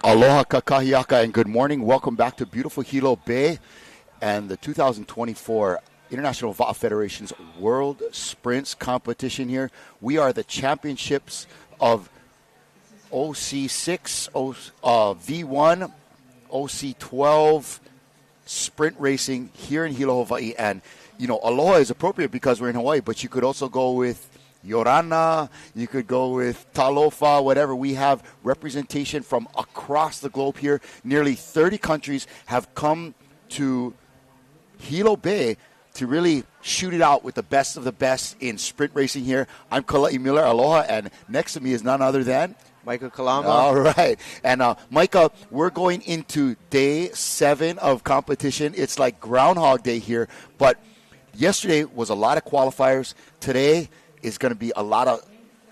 Aloha kakahiaka and good morning. Welcome back to beautiful Hilo Bay and the 2024 International VA Federation's World Sprints competition here. We are the championships of OC6, V1, OC12 sprint racing here in Hilo, Hawaii. And, you know, Aloha is appropriate because we're in Hawaii, but you could also go with Yorana, you could go with Talofa, whatever. We have representation from across the globe here. Nearly 30 countries have come to Hilo Bay to really shoot it out with the best of the best in sprint racing here. I'm Kala'i Miller, aloha, and next to me is none other than Micah Kalama. All right. And Micah, we're going into day 7 of competition. It's like Groundhog Day here, but yesterday was a lot of qualifiers. Today is going to be a lot of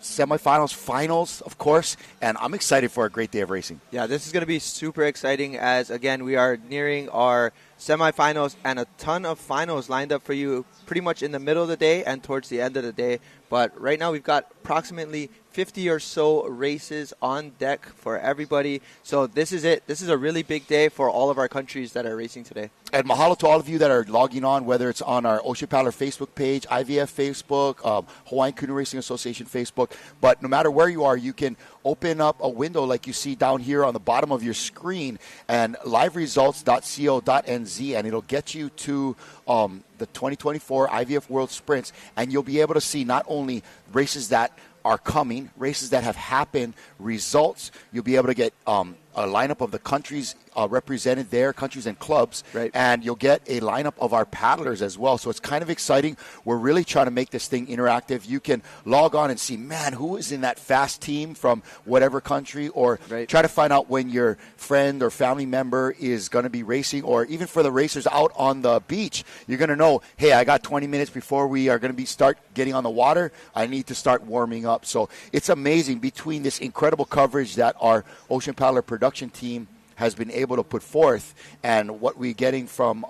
semifinals, finals, of course, and I'm excited for a great day of racing. Yeah, this is going to be super exciting as, again, we are nearing our semifinals and a ton of finals lined up for you pretty much in the middle of the day and towards the end of the day. But right now we've got approximately 50 or so races on deck for everybody. So this is it. This is a really big day for all of our countries that are racing today. And mahalo to all of you that are logging on, whether it's on our Ocean Paddler Facebook page, IVF Facebook, Hawaiian Canoe Racing Association Facebook. But no matter where you are, you can open up a window like you see down here on the bottom of your screen and liveresults.co.nz, and it'll get you to the 2024 IVF World Sprints, and you'll be able to see not only races that are coming, races that have happened, results. You'll be able to get a lineup of the countries represented there, countries and clubs, right. And you'll get a lineup of our paddlers as well. So it's kind of exciting. We're really trying to make this thing interactive. You can log on and see, man, who is in that fast team from whatever country, or right. Try to find out when your friend or family member is going to be racing, or even for the racers out on the beach, you're going to know, hey, I got 20 minutes before we are going to start getting on the water. I need to start warming up. So it's amazing between this incredible coverage that our Ocean Paddler production team has been able to put forth and what we're getting from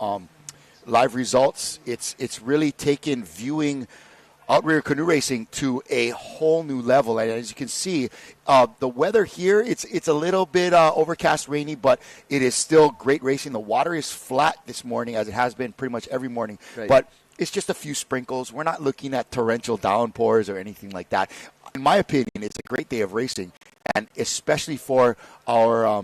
live results. It's really taken viewing outrigger canoe racing to a whole new level. And as you can see, the weather here, it's a little bit overcast, rainy, but it is still great racing. The water is flat this morning, as it has been pretty much every morning. Right. But it's just a few sprinkles. We're not looking at torrential downpours or anything like that. In my opinion, it's a great day of racing, and especially for our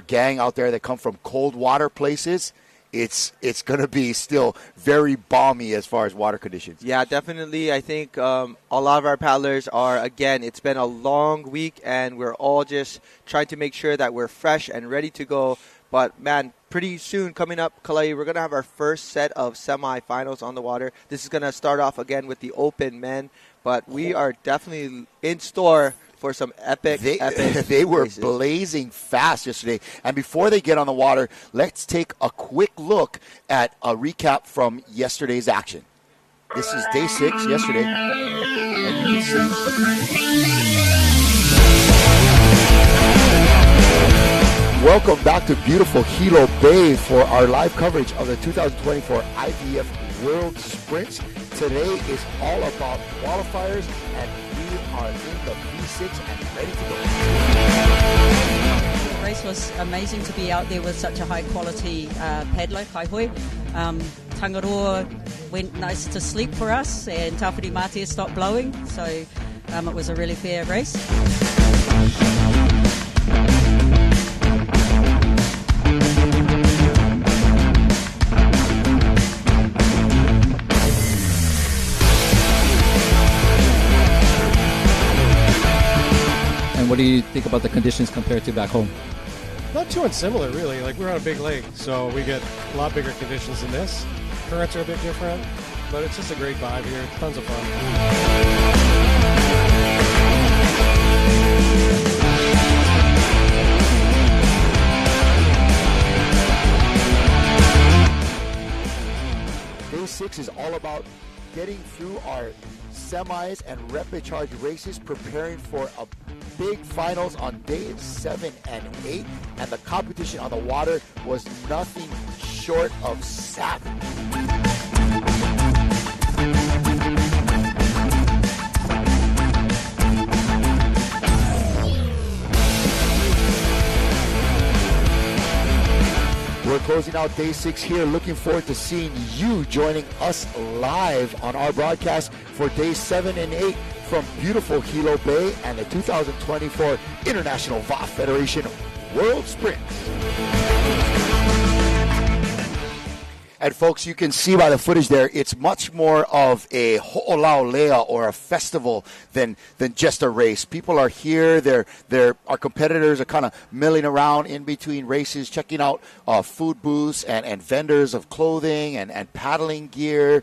gang out there that come from cold water places. It's going to be still very balmy as far as water conditions. Yeah, definitely. I think a lot of our paddlers are, again, it's been a long week, and we're all just trying to make sure that we're fresh and ready to go. But, man, pretty soon coming up, Kalai, we're going to have our first set of semifinals on the water. This is going to start off again with the open men, but we are definitely in store for some epic They were races. Blazing fast yesterday. And before they get on the water, let's take a quick look at a recap from yesterday's action. This is day 6 yesterday. And you can see. Welcome back to beautiful Hilo Bay for our live coverage of the 2024 IVF World Sprints. Today is all about qualifiers, and we are in the V6 and ready to go. The race was amazing to be out there with such a high-quality paddler, Kaihoi. Tangaroa went nice to sleep for us, and Tawhiri Mate stopped blowing, so it was a really fair race. What do you think about the conditions compared to back home? Not too unsimilar, really. Like, we're on a big lake, so we get a lot bigger conditions than this. Currents are a bit different, but it's just a great vibe here. Tons of fun. Day 6 is all about getting through our semis and repechage races, preparing for a big finals on days 7 and 8, and the competition on the water was nothing short of savage. We're closing out day 6 here. Looking forward to seeing you joining us live on our broadcast for day 7 and 8 from beautiful Hilo Bay and the 2024 International VA Federation World Sprints. And folks, you can see by the footage there, it's much more of a ho'olaulea or a festival than just a race. People are here. Our competitors are kind of milling around in between races, checking out food booths and vendors of clothing and paddling gear,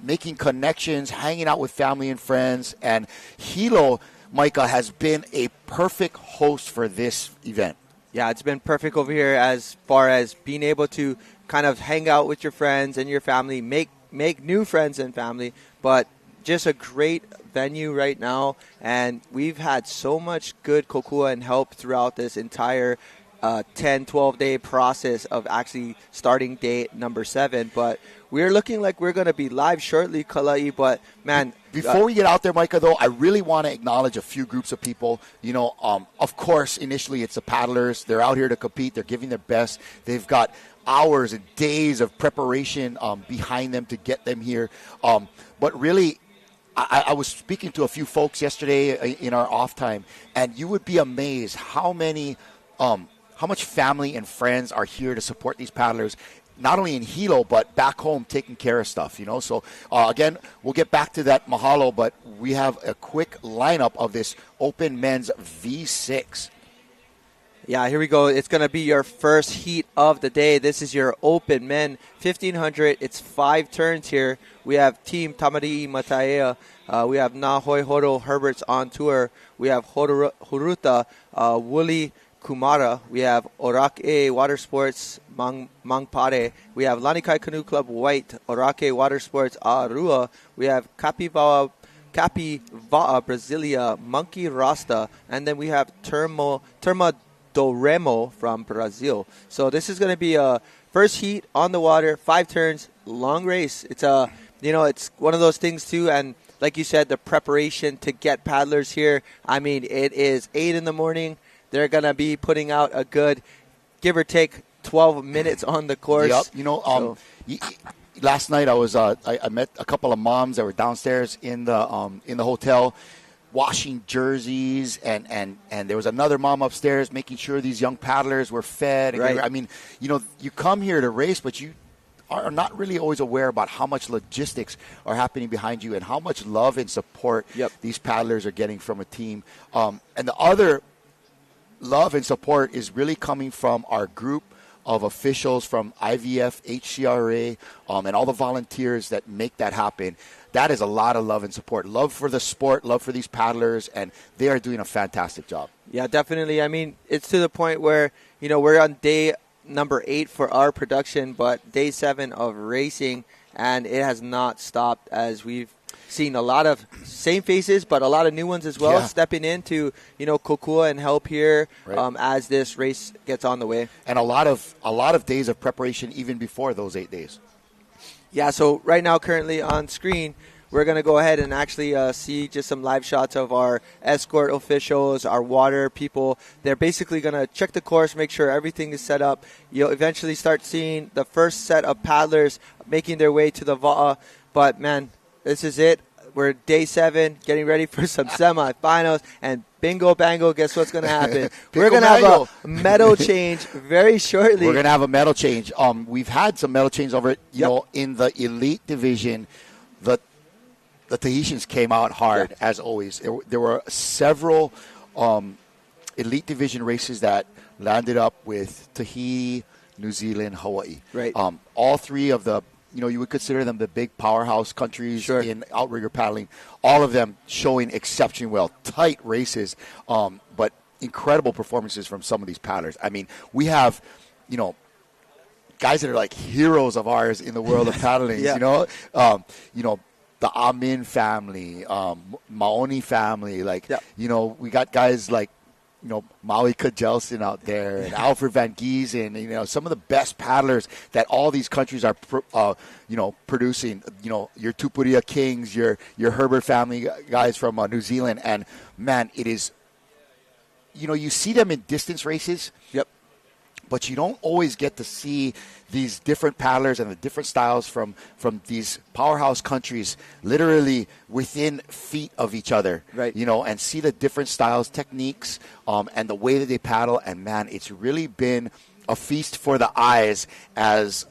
making connections, hanging out with family and friends. And Hilo, Micah, has been a perfect host for this event. Yeah, it's been perfect over here as far as being able to kind of hang out with your friends and your family, make new friends and family, but just a great venue right now. And we've had so much good kokua and help throughout this entire 10, 12-day process of actually starting day number 7. But we're looking like we're going to be live shortly, Kalai. But, man, before we get out there, Micah, though, I really want to acknowledge a few groups of people. You know, of course, initially it's the paddlers. They're out here to compete. They're giving their best. They've got hours and days of preparation behind them to get them here. But really, I was speaking to a few folks yesterday in our off time, and you would be amazed how much family and friends are here to support these paddlers, not only in Hilo, but back home taking care of stuff, you know. So, again, we'll get back to that mahalo, but we have a quick lineup of this Open Men's V6. Yeah, here we go. It's going to be your first heat of the day. This is your Open Men 1500. It's 5 turns here. We have Team Tamari Mataea. We have Nahoi Horo Herberts on tour. We have Huruta Wooly Kumara. We have Orake Water Sports Mangpare. We have Lanikai Canoe Club White Orake Water Sports Arua. We have Capivaa Brasilia Monkey Rasta. And then we have Terma Doremo from Brazil. So this is going to be a first heat on the water, 5 turns, long race. It's it's one of those things too. And like you said, the preparation to get paddlers here. I mean, it is 8 in the morning. They're going to be putting out a good, give or take, 12 minutes on the course. Yep. You know, last night I met a couple of moms that were downstairs in the hotel, washing jerseys, and there was another mom upstairs making sure these young paddlers were fed. Right. I mean, you know, you come here to race, but you are not really always aware about how much logistics are happening behind you and how much love and support these paddlers are getting from a team. And the other love and support is really coming from our group of officials from IVF, HCRA, and all the volunteers that make that happen. That is a lot of love and support. Love for the sport, love for these paddlers, and they are doing a fantastic job. Yeah, definitely. I mean, it's to the point where, you know, we're on day number 8 for our production, but day 7 of racing, and it has not stopped as we've seen a lot of same faces, but a lot of new ones as well, stepping into, you know, kokua and help here as this race gets on the way. And a lot of days of preparation even before those 8 days. Yeah, so right now, currently on screen, we're going to go ahead and actually see just some live shots of our escort officials, our water people. They're basically going to check the course, make sure everything is set up. You'll eventually start seeing the first set of paddlers making their way to the va'a. But, man, this is it. We're day 7, getting ready for some semifinals, and bingo bango, guess what's going to happen? We're going to have a medal change very shortly. We're going to have a medal change. We've had some medal change over, you know, in the elite division. The Tahitians came out hard, as always. There were several elite division races that landed up with Tahiti, New Zealand, Hawaii. Right. All 3 of the, you know, you would consider them the big powerhouse countries in outrigger paddling. All of them showing exceptionally well. Tight races, but incredible performances from some of these paddlers. I mean, we have, you know, guys that are like heroes of ours in the world of paddling. You know, the Amin family, Maoni family. Like, you know, we got guys like, you know, Maui Kajelson out there and Alfred Van Giesen, you know, some of the best paddlers that all these countries are, you know, producing. You know, your Tupuria Kings, your Herbert family guys from New Zealand. And, man, it is, you know, you see them in distance races. but you don't always get to see these different paddlers and the different styles from these powerhouse countries literally within feet of each other, right? And see the different styles, techniques, and the way that they paddle. And man, it's really been a feast for the eyes as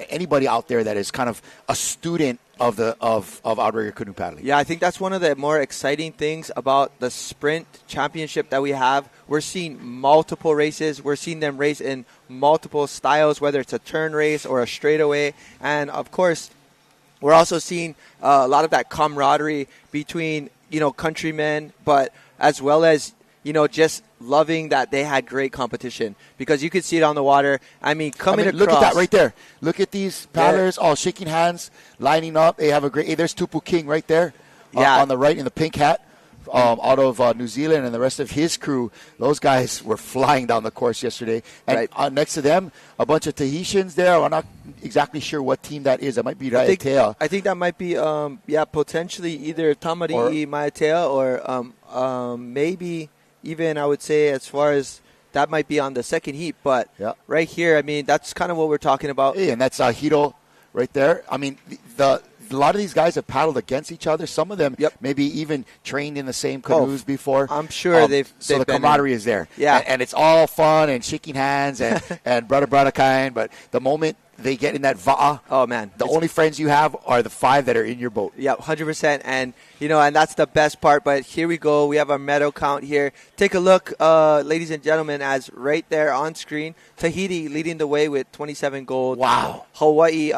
anybody out there that is kind of a student of outrigger canoe paddling. Yeah, I think that's one of the more exciting things about the sprint championship that we have. We're seeing multiple races. We're seeing them race in multiple styles, whether it's a turn race or a straightaway. And, of course, we're also seeing a lot of that camaraderie between, countrymen, but as well as, just loving that they had great competition because you could see it on the water. I mean, across. Look at that right there. Look at these paddlers all shaking hands, lining up. They have a great. Hey, there's Tupu King right there on the right in the pink hat out of New Zealand, and the rest of his crew. Those guys were flying down the course yesterday. And next to them, a bunch of Tahitians there. I'm not exactly sure what team that is. That might be Raiatea. I think that might be, potentially either Tamari'i Maiatea or maybe – even I would say as far as that might be on the second heat. But right here, I mean, that's kind of what we're talking about. Hey, and that's Hilo right there. I mean, a lot of these guys have paddled against each other. Some of them maybe even trained in the same canoes before. I'm sure they've the camaraderie is there. Yeah. And it's all fun and shaking hands and brother kind. But the moment they get in that va'a, oh, man. The only friends you have are the 5 that are in your boat. Yeah, 100%. And, and that's the best part. But here we go. We have our medal count here. Take a look, ladies and gentlemen, as right there on screen, Tahiti leading the way with 27 gold. Wow. Hawaii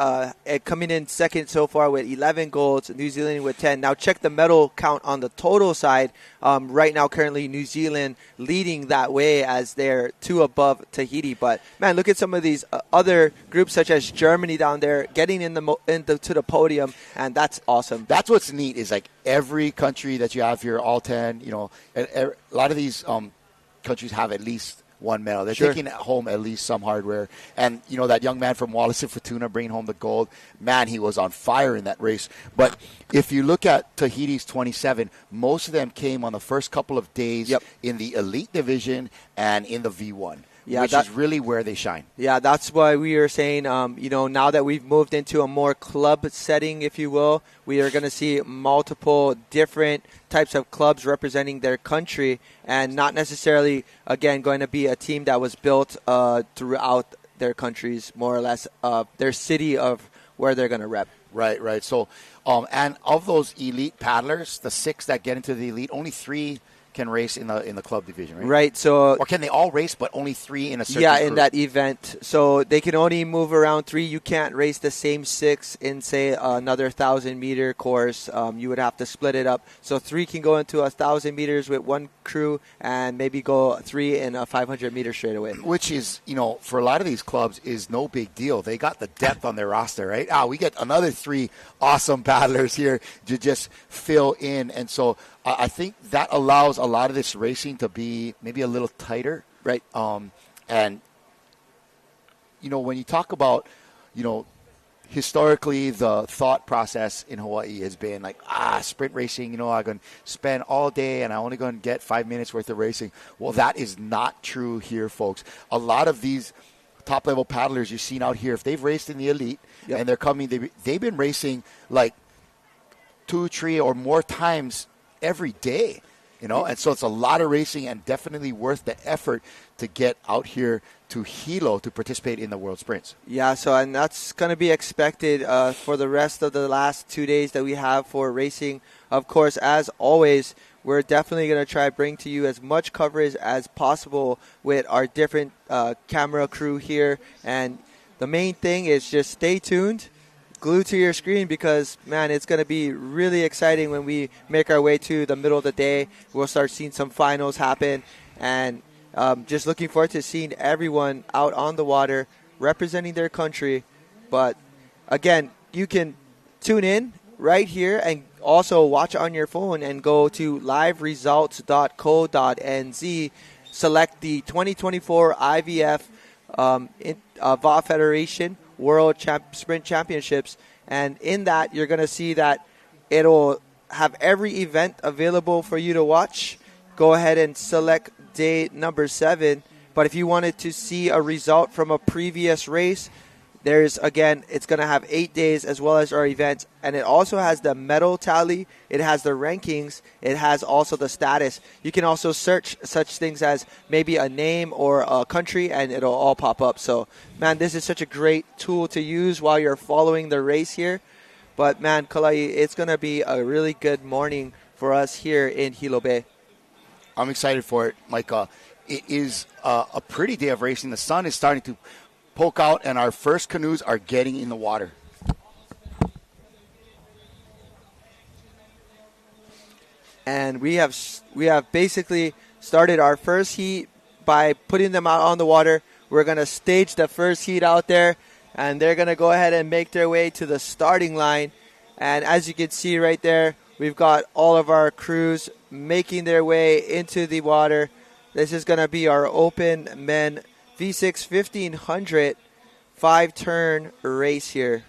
coming in second so far with 11 golds. New Zealand with 10. Now check the medal count on the total side. Right now, currently, New Zealand leading that way as they're 2 above Tahiti. But, man, look at some of these other groups such as Germany down there getting to the podium, and that's awesome. That's what's neat is like every country that you have here, all 10, a lot of these countries have at least one medal. They're taking home at least some hardware. And, that young man from Wallace and Fortuna bringing home the gold, man, he was on fire in that race. But if you look at Tahiti's 27, most of them came on the first couple of days in the elite division and in the V1. Which is really where they shine. Yeah, that's why we are saying, now that we've moved into a more club setting, if you will, we are going to see multiple different types of clubs representing their country and not necessarily, again, going to be a team that was built throughout their countries, more or less, their city of where they're going to rep. Right. So, and of those elite paddlers, the 6 that get into the elite, only 3 can race in the club division, right? Right. So, or can they all race, but only 3 in a certain group? In that event. So they can only move around 3. You can't race the same 6 in, say, another 1,000-meter course. You would have to split it up. So 3 can go into 1,000 meters with one crew, and maybe go 3 in a 500-meter straightaway. Which is, for a lot of these clubs, is no big deal. They got the depth on their roster, right? We get another 3 awesome paddlers here to just fill in, and so I think that allows a lot of this racing to be maybe a little tighter. Right. And, when you talk about, historically the thought process in Hawaii has been like, sprint racing, I'm going to spend all day and I'm only going to get 5 minutes worth of racing. Well, that is not true here, folks. A lot of these top-level paddlers you've seen out here, if they've raced in the elite and they're coming, they've been racing like 2, 3, or more times every day, and so it's a lot of racing and definitely worth the effort to get out here to Hilo to participate in the World Sprints. Yeah, and that's going to be expected for the rest of the last 2 days that we have for racing. Of course, as always, we're definitely going to try to bring to you as much coverage as possible with our different camera crew here. And the main thing is just stay tuned. Glued to your screen because, man, it's going to be really exciting when we make our way to the middle of the day. We'll start seeing some finals happen, and just looking forward to seeing everyone out on the water representing their country. But, again, you can tune in right here and also watch on your phone and go to liveresults.co.nz, select the 2024 IVF VA Federation World Sprint Championships, and in that you're going to see that it'll have every event available for you to watch. Go ahead and select day number 7, But if you wanted to see a result from a previous race, there's, again, it's going to have 8 days as well as our event. And it also has the medal tally. It has the rankings. It has also the status. You can also search such things as maybe a name or a country, and it'll all pop up. So, man, this is such a great tool to use while you're following the race here. But, man, Kalai, it's going to be a really good morning for us here in Hilo Bay. I'm excited for it, Micah. It is a pretty day of racing. The sun is starting to poke out, and our first canoes are getting in the water. And we have basically started our first heat by putting them out on the water. We're going to stage the first heat out there, and they're going to go ahead and make their way to the starting line. And as you can see right there, we've got all of our crews making their way into the water. This is going to be our open men V6 1500 5-turn race here.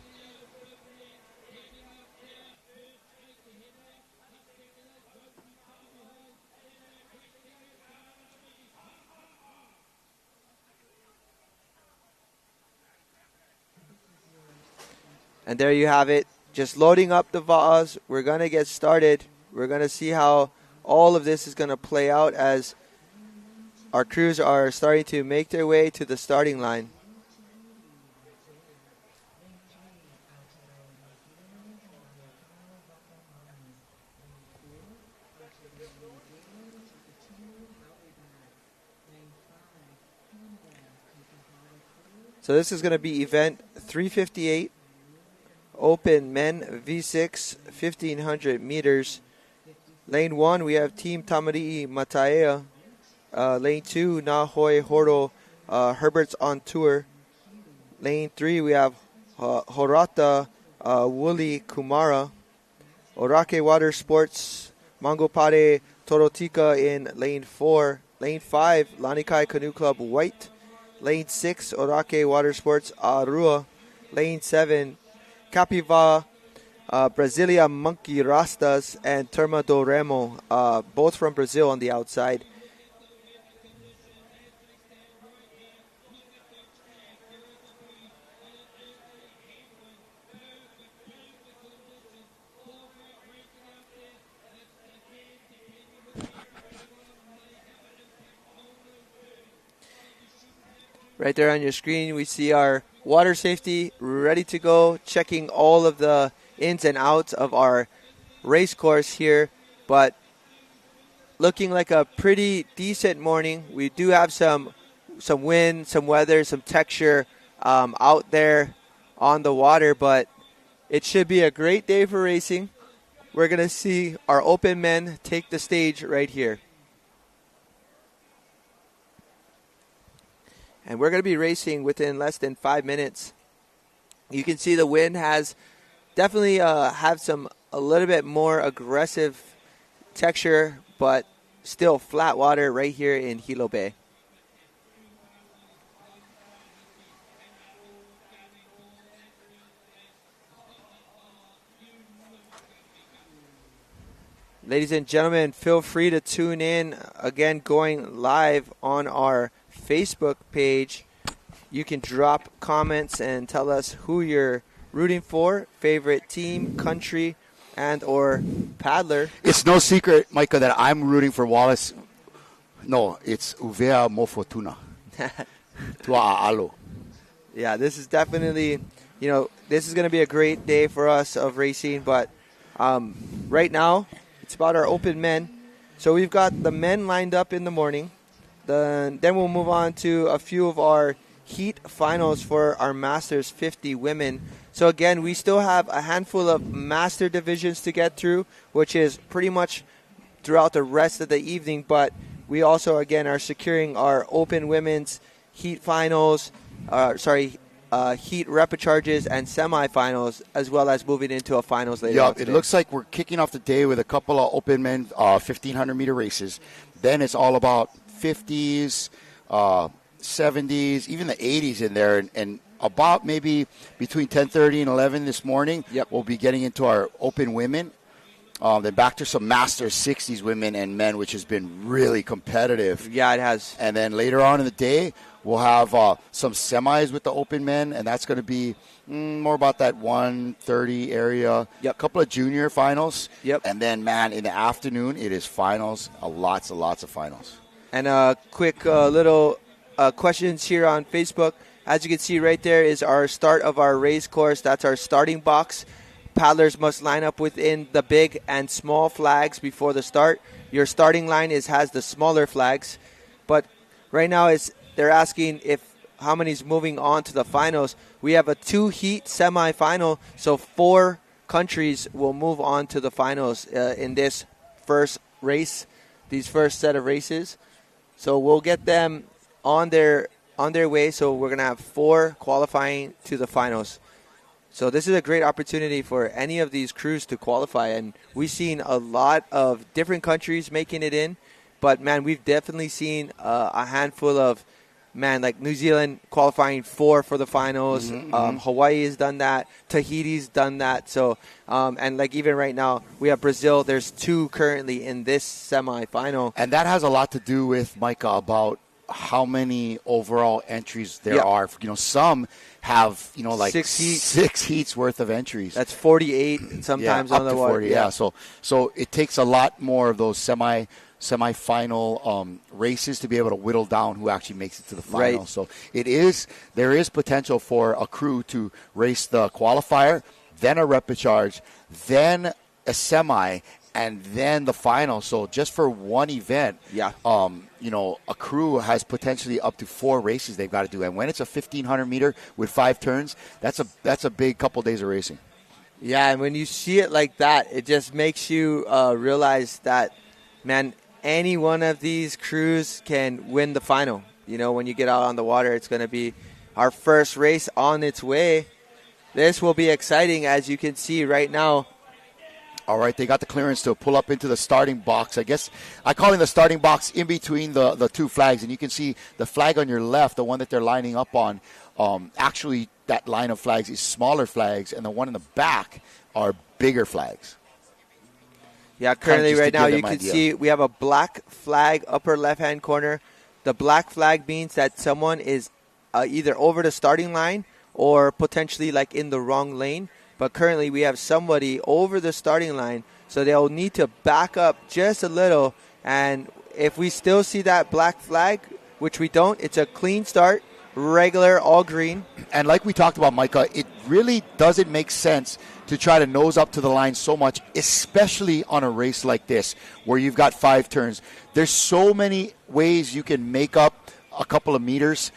And there you have it. Just loading up the vase. We're going to get started. We're going to see how all of this is going to play out as our crews are starting to make their way to the starting line. So this is going to be event 358, open men V6 1500 meters. Lane 1, we have Team Tamarii Mataea. Lane 2, Nahoi Horo Herbert's on tour. Lane 3, we have Horata Wooly Kumara. Orake Water Sports Mangopare Torotika in lane 4. Lane 5, Lanikai Canoe Club White. Lane 6, Orake Water Sports Arua. Lane 7, Capiva Brasilia Monkey Rastas and Terma do Remo, both from Brazil on the outside. Right there on your screen, we see our water safety ready to go, checking all of the ins and outs of our race course here. But looking like a pretty decent morning. We do have some wind, some weather, some texture out there on the water, but it should be a great day for racing. We're going to see our open men take the stage right here. And we're going to be racing within less than 5 minutes. You can see the wind has definitely have a little bit more aggressive texture, but still flat water right here in Hilo Bay. Ladies and gentlemen, feel free to tune in. Again, going live on our Facebook page. You can drop comments and tell us who you're rooting for, favorite team, country, and or paddler. It's no secret, Micah, that I'm rooting for Wallace. No, it's Uvea Mofotuna. Tua'alo. Yeah, this is definitely, this is going to be a great day for us of racing, but right now, it's about our open men. So we've got the men lined up in the morning. Then we'll move on to a few of our heat finals for our Masters 50 women. So again, we still have a handful of master divisions to get through, which is pretty much throughout the rest of the evening. But we also, again, are securing our open women's heat finals, heat repecharges and semifinals, as well as moving into a finals later on today. It looks like we're kicking off the day with a couple of open men 1,500-meter races. Then it's all about 50s, 70s, even the 80s in there. And about maybe between 10:30 and 11 this morning, we'll be getting into our open women. Then back to some Masters 60s women and men, which has been really competitive. Yeah, it has. And then later on in the day, we'll have some semis with the open men, and that's going to be more about that 1:30 area. Yep. A couple of junior finals. Yep. And then, man, in the afternoon, it is finals. Lots of finals. And quick little questions here on Facebook. As you can see right there is our start of our race course. That's our starting box. Paddlers must line up within the big and small flags before the start. Your starting line has the smaller flags. But right now they're asking how many's moving on to the finals. We have a 2-heat semifinal, so 4 countries will move on to the finals in this first race, these first set of races. So we'll get them on their way. So we're going to have 4 qualifying to the finals. So this is a great opportunity for any of these crews to qualify. And we've seen a lot of different countries making it in. But, man, we've definitely seen a handful of, like New Zealand qualifying 4 for the finals. Hawaii has done that. Tahiti's done that. So, and like even right now, we have Brazil. There's 2 currently in this semifinal. And that has a lot to do with, Micah, about how many overall entries there are. Some have, like 6 heats worth of entries. That's 48 sometimes on the water. 40, yeah. So it takes a lot more of those semifinal races to be able to whittle down who actually makes it to the final. Right. So there is potential for a crew to race the qualifier, then a repechage, then a semi, and then the final. So just for one event, a crew has potentially up to 4 races they've got to do. And when it's a 1,500 meter with 5 turns, that's a big couple days of racing. Yeah, and when you see it like that, it just makes you realize that, man, any one of these crews can win the final. When you get out on the water, it's going to be our first race on its way. This will be exciting, as you can see right now. All right, they got the clearance to pull up into the starting box. I guess I call it the starting box in between the 2 flags. And you can see the flag on your left, the one that they're lining up on, actually that line of flags is smaller flags, and the one in the back are bigger flags. Yeah, currently right now you can see we have a black flag upper left-hand corner. The black flag means that someone is either over the starting line or potentially like in the wrong lane. But currently we have somebody over the starting line, so they'll need to back up just a little. And if we still see that black flag, which we don't, it's a clean start, regular, all green. And like we talked about, Micah, it really doesn't make sense to try to nose up to the line so much, especially on a race like this where you've got 5 turns. There's so many ways you can make up a couple of meters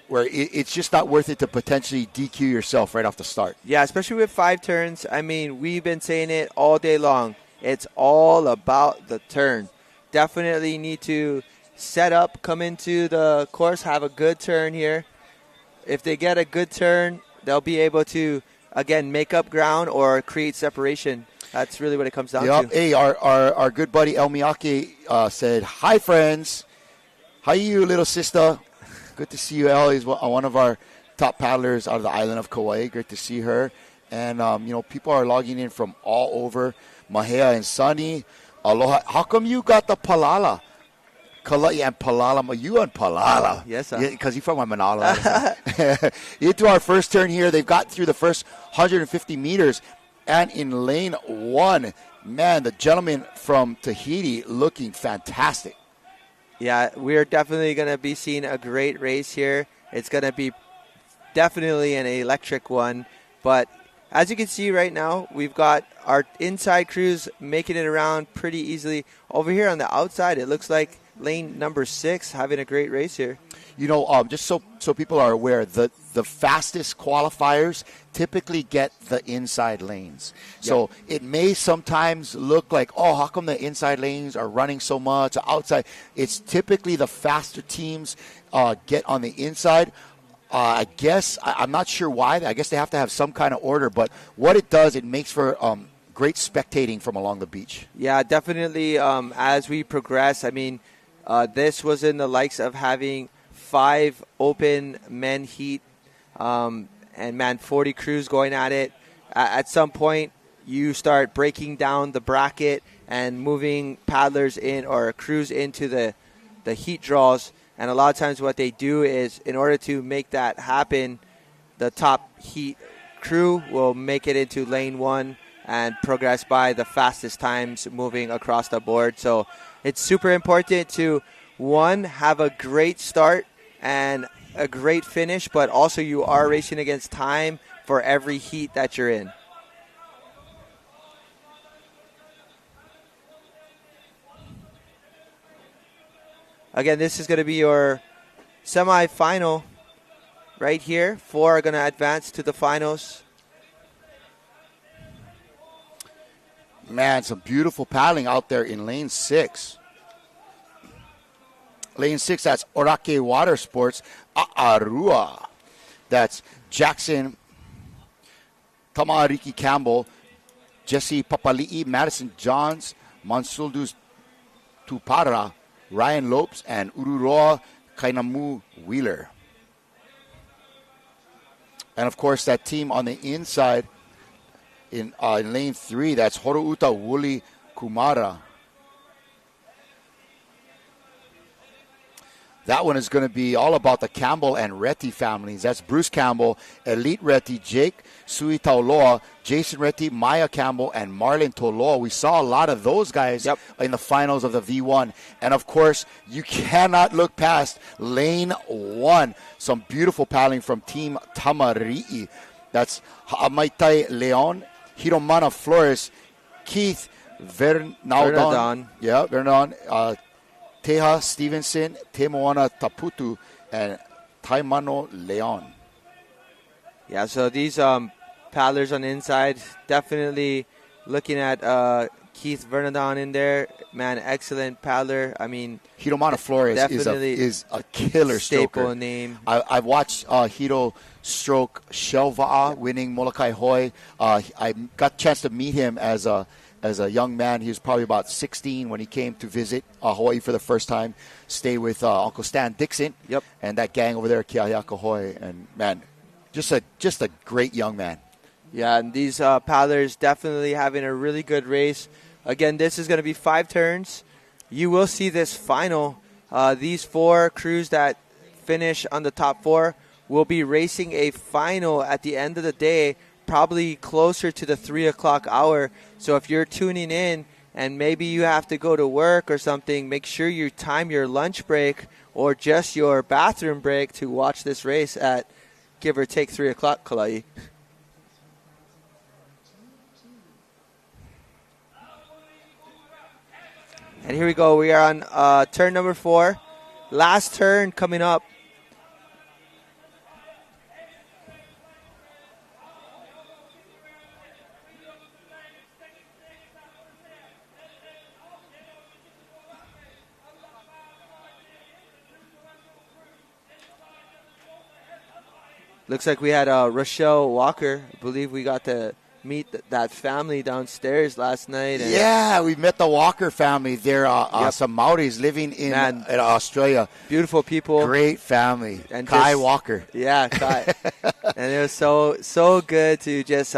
where it's just not worth it to potentially DQ yourself right off the start. Yeah, especially with 5 turns. I mean, we've been saying it all day long. It's all about the turn. Definitely need to set up, come into the course, have a good turn here. If they get a good turn, they'll be able to, again, make up ground or create separation. That's really what it comes down to. Hey, our good buddy El Miyake said, "Hi, friends. How you, little sister? Good to see you." El is one of our top paddlers out of the island of Kauai. Great to see her. And, people are logging in from all over. Mahea and Sunny. Aloha. How come you got the palala? And Palala. You and Palala. Yes, sir. Because you're from Manala. Into our first turn here. They've got through the first 150 meters. And in lane 1, man, the gentleman from Tahiti looking fantastic. Yeah, we're definitely going to be seeing a great race here. It's going to be definitely an electric one. But as you can see right now, we've got our inside crews making it around pretty easily. Over here on the outside, it looks like lane number 6 having a great race here. Just so people are aware, the fastest qualifiers typically get the inside lanes. So it may sometimes look like, how come the inside lanes are running so much outside? It's typically the faster teams get on the inside. I guess, I'm not sure why. I guess they have to have some kind of order. But what it does, it makes for great spectating from along the beach. Yeah, definitely. As we progress, I mean, this was in the likes of having 5 open men heat and 40 crews going at it. At some point, you start breaking down the bracket and moving paddlers in or crews into the heat draws. And a lot of times what they do is, in order to make that happen, the top heat crew will make it into lane 1 and progress by the fastest times moving across the board. So it's super important to, one, have a great start and a great finish, but also you are racing against time for every heat that you're in. Again, this is going to be your semi-final right here. 4 are going to advance to the finals. Man, some beautiful paddling out there in lane 6. Lane 6, that's Orake Water Sports, A'arua. That's Jackson Tamariki Campbell, Jesse Papali'i, Madison Johns, Mansuldus Tupara, Ryan Lopes, and Ururoa Kainamu Wheeler. And, of course, that team on the inside in lane 3, that's Horouta Wuli Kumara. That one is going to be all about the Campbell and Reti families. That's Bruce Campbell, Elite Reti, Jake Sui Tauloa, Jason Reti, Maya Campbell, and Marlon Toloa. We saw a lot of those guys in the finals of the V1. And, of course, you cannot look past lane 1. Some beautiful paddling from Team Tamari'i. That's Haamaitai Leon, Hiromana Flores, Keith Vernaudon. Yeah, Vernaudon. Teha Stevenson, Temoana Taputu, and Taimano Leon. Yeah, so these paddlers on the inside, definitely looking at Keith Vernadon in there. Man, excellent paddler. I mean, Hiromana Flores is a killer staple stroker. Name. I've watched Hiro stroke Shelva'a winning Molokai Hoi. I got a chance to meet him as a young man. He was probably about 16 when he came to visit Hawaii for the first time, stay with Uncle Stan Dixon and that gang over there at Keahiaka Hoi. And, man, just a great young man. Yeah, and these paddlers definitely having a really good race. Again, this is going to be 5 turns. You will see this final. These 4 crews that finish on the top 4 will be racing a final at the end of the day, probably closer to the 3 o'clock hour. So if you're tuning in and maybe you have to go to work or something, make sure you time your lunch break or just your bathroom break to watch this race at give or take 3 o'clock, Kalai. And here we go. We are on turn number 4. Last turn coming up. Looks like we had Rochelle Walker. I believe we got to meet that family downstairs last night. And yeah, we met the Walker family. They're some Maoris living in Australia. Beautiful people. Great family. And Kai Walker. Yeah, Kai. And it was so good to just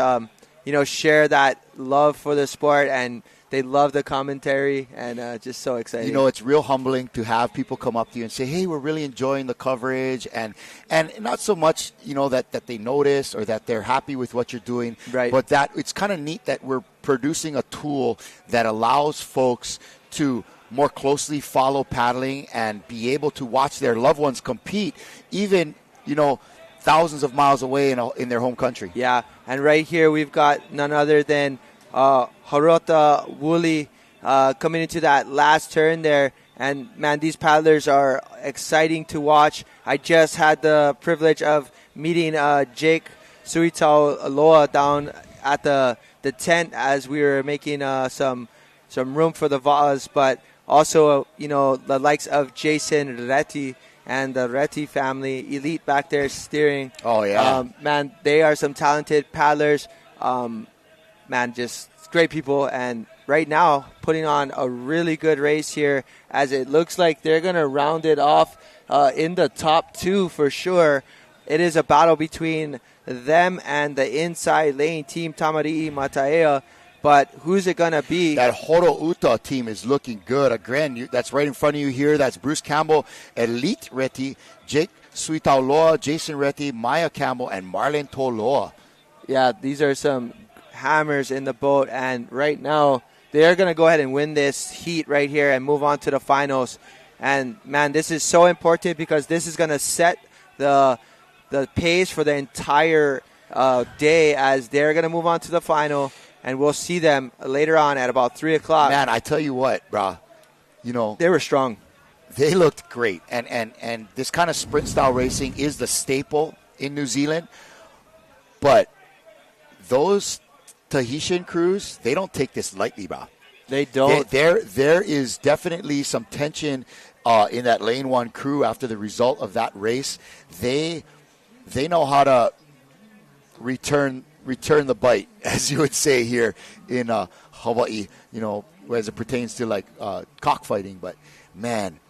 share that love for the sport, and they love the commentary, and just so exciting. It's real humbling to have people come up to you and say, hey, we're really enjoying the coverage. And not so much, that they notice or that they're happy with what you're doing. Right. But that it's kind of neat that we're producing a tool that allows folks to more closely follow paddling and be able to watch their loved ones compete, even, thousands of miles away in their home country. Yeah, and right here we've got none other than Horouta Wuli coming into that last turn there. And, man, these paddlers are exciting to watch. I just had the privilege of meeting Jake Suitao Loa down at the tent as we were making some room for the Va'as. But also, the likes of Jason Reti and the Reti family, Elite back there steering. Oh, yeah. Man, they are some talented paddlers. Man, just great people, and right now putting on a really good race here, as it looks like they're going to round it off in the top 2 for sure. It is a battle between them and the inside lane team Tamari'i Mataea. But who's it going to be? That Horo Uta team is looking good. Again, that's right in front of you here. That's Bruce Campbell, Elite Reti, Jake Suitauloa, Jason Reti, Maya Campbell, and Marlon Toloa. Yeah, these are some hammers in the boat. And right now, they're going to go ahead and win this heat right here and move on to the finals. And, man, this is so important because this is going to set the pace for the entire day as they're going to move on to the final. And we'll see them later on at about 3 o'clock. Man, I tell you what, brah. You know, they were strong. They looked great. And this kind of sprint-style racing is the staple in New Zealand. But those Tahitian crews, they don't take this lightly, brah. They don't. There is definitely some tension in that Lane 1 crew after the result of that race. They know how to return the bite, as you would say here in Hawaii, you know, as it pertains to like cockfighting. But man,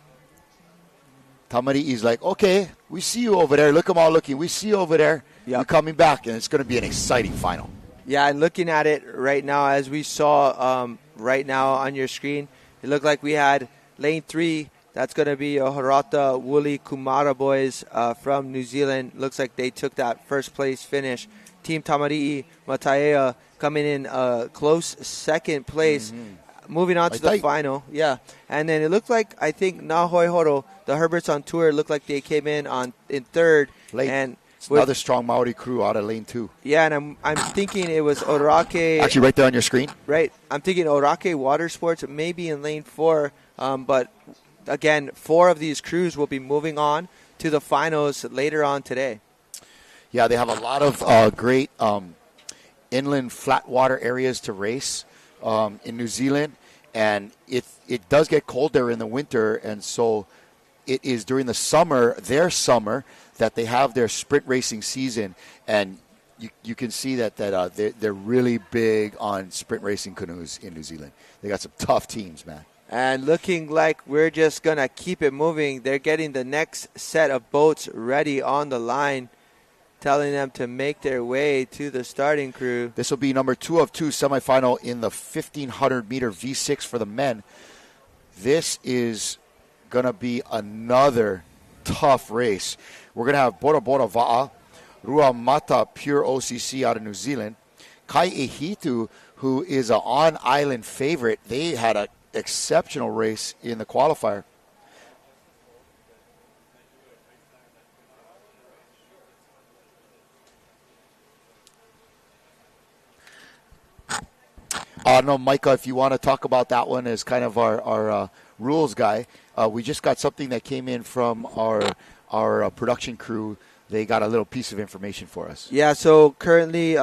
Tamari is like, okay, we see you over there. Look them all looking. We see you over there. Yep. We're coming back, and it's going to be an exciting final. Yeah, and looking at it right now, as we saw right now on your screen, it looked like we had Lane 3. That's going to be Horata Wooly Kumara boys from New Zealand. Looks like they took that first place finish. Team Tamari'i Mataea coming in close second place. Mm-hmm. Moving on to the final. Yeah. And then it looked like, I think, Nahoi Horo, the Herberts on tour, looked like they came in third. Late. And another strong Maori crew out of Lane 2. Yeah, and I'm thinking it was Orake. Actually, right there on your screen. Right. I'm thinking Orake Water Sports, maybe in Lane 4. But, again, 4 of these crews will be moving on to the finals later on today. Yeah, they have a lot of great inland flat water areas to race in New Zealand. And it does get cold there in the winter. And so it is during the summer, their summer, that they have their sprint racing season. And you can see that they're really big on sprint racing canoes in New Zealand. They got some tough teams, man. And looking like we're just going to keep it moving. They're getting the next set of boats ready on the line, telling them to make their way to the starting crew. This will be number 2 of 2 semifinal in the 1,500-meter V6 for the men. This is going to be another tough race. We're going to have Bora Bora Va'a, Rua Mata Pure OCC out of New Zealand, Kai Ehitu, who is an on-island favorite. They had an exceptional race in the qualifier. No, Micah, if you want to talk about that one as kind of our rules guy, we just got something that came in from our production crew. They got a little piece of information for us. Yeah, so currently,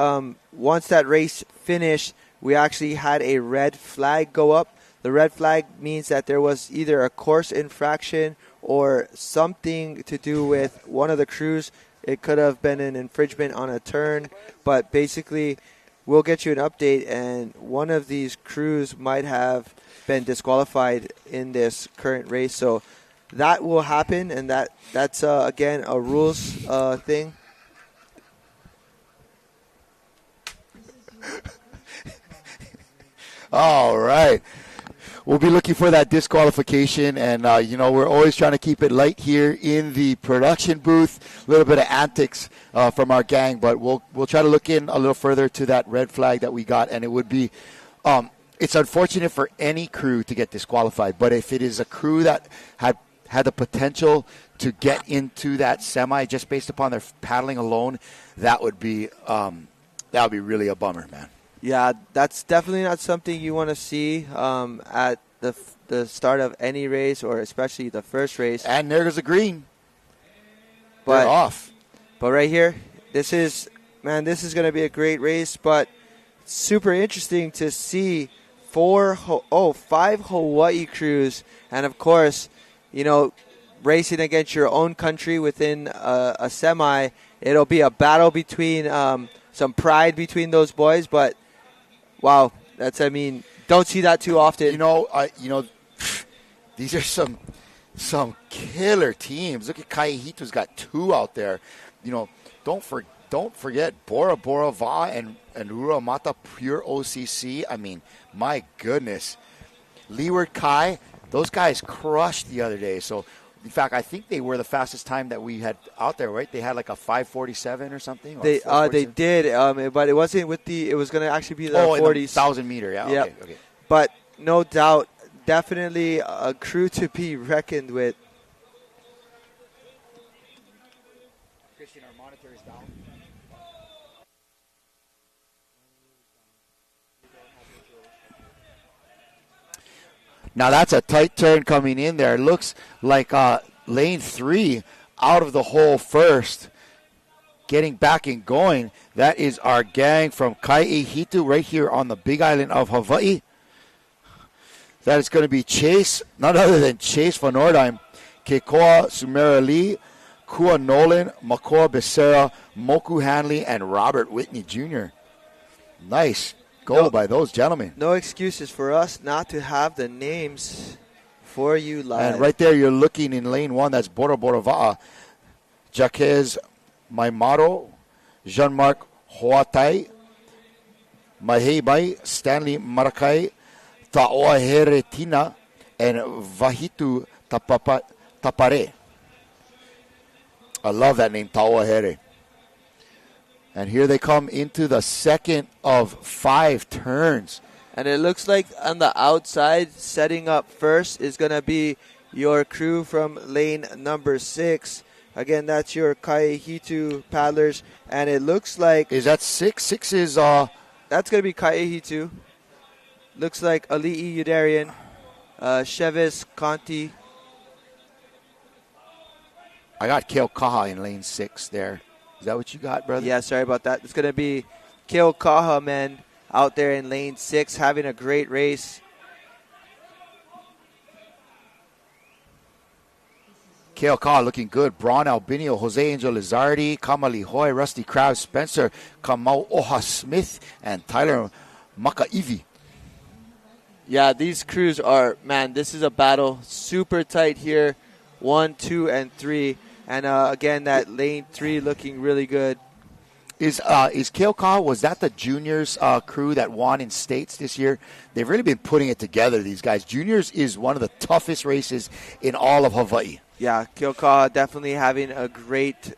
once that race finished, we actually had a red flag go up. The red flag means that there was either a course infraction or something to do with one of the crews. It could have been an infringement on a turn, but basically we'll get you an update, and one of these crews might have been disqualified in this current race. So that will happen, and that's again, a rules thing. All right. We'll be looking for that disqualification, and, we're always trying to keep it light here in the production booth. A little bit of antics from our gang, but we'll try to look in a little further to that red flag that we got, and it would be it's unfortunate for any crew to get disqualified, but if it is a crew that had the potential to get into that semi just based upon their paddling alone, that would be really a bummer, man. Yeah, that's definitely not something you want to see at the start of any race, or especially the first race. And there goes the green. They're off. But right here, this is going to be a great race, but super interesting to see 5 Hawaii crews, and of course, racing against your own country within a semi. It'll be a battle between some pride between those boys, but wow, don't see that too often. These are some killer teams. Look at Kaihito's got 2 out there. Don't don't forget Bora Bora Va and Rura Mata Pure OCC. I mean, my goodness. Leeward Kai, those guys crushed the other day. So, in fact, I think they were the fastest time that we had out there, right? They had like a 5:47 or something. Or They did, but it wasn't with the. It was going to actually be the 40s. 1,000 meter. Yeah. Yep. Okay. But no doubt, definitely a crew to be reckoned with. Christian, our monitor is down. Now that's a tight turn coming in there. It looks like lane 3 out of the hole first. Getting back and going. That is our gang from Kai'ehitu right here on the Big Island of Hawaii. That is going to be Chase, none other than Chase Van Ordheim, Kekoa Sumera Lee, Kua Nolan, Makoa Becerra, Moku Hanley, and Robert Whitney Jr. Nice goal by those gentlemen. No excuses for us not to have the names for you live. And right there, you're looking in lane 1. That's Bora Bora Va'a. Jaquez Maimaro, Jean-Marc Hoatai, Mahei Mai, Stanley Marakai, Ta'oahere Tina, and Vahitu Tapare. I love that name, Ta'oahere. And here they come into the second of 5 turns. And it looks like on the outside, setting up first is going to be your crew from lane number 6. Again, that's your Kai'ehitu paddlers. And it looks like... Is that 6? 6 is... That's going to be Kai'ehitu. Looks like Ali'i Udarian, Chevis Conti. I got Kale Kaha in lane 6 there. Is that what you got, brother? Yeah, sorry about that. It's going to be Kale Kaha, man, out there in lane 6, having a great race. Kale Kaha looking good. Braun Albinio, Jose Angel Lizardi, Kamali Hoy, Rusty Krabs, Spencer Kamau Oha Smith, and Tyler Makaivi. Yeah, these crews are, man, this is a battle. Super tight here. 1, 2, and 3. And again, that lane 3 looking really good. Is Kale Kaha, was that the juniors crew that won in states this year? They've really been putting it together, these guys. Juniors is one of the toughest races in all of Hawaii. Yeah, Kale Kaha definitely having a great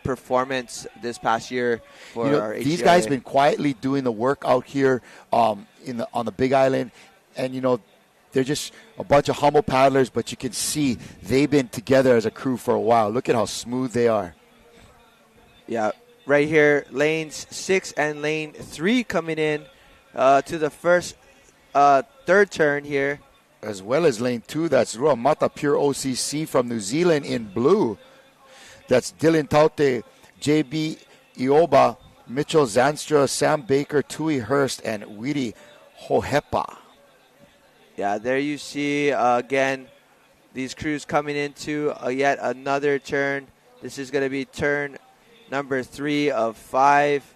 performance this past year for our HCIA. These guys been quietly doing the work out here on the Big Island. And, they're just a bunch of humble paddlers, but you can see they've been together as a crew for a while. Look at how smooth they are. Yeah, right here, lanes 6 and lane 3 coming in to the first, third turn here. As well as lane 2, that's Ruamata Pure OCC from New Zealand in blue. That's Dylan Taute, JB Ioba, Mitchell Zanstra, Sam Baker, Tui Hurst, and Wiri Hohepa. Yeah, there you see, again, these crews coming into yet another turn. This is going to be turn number 3 of 5.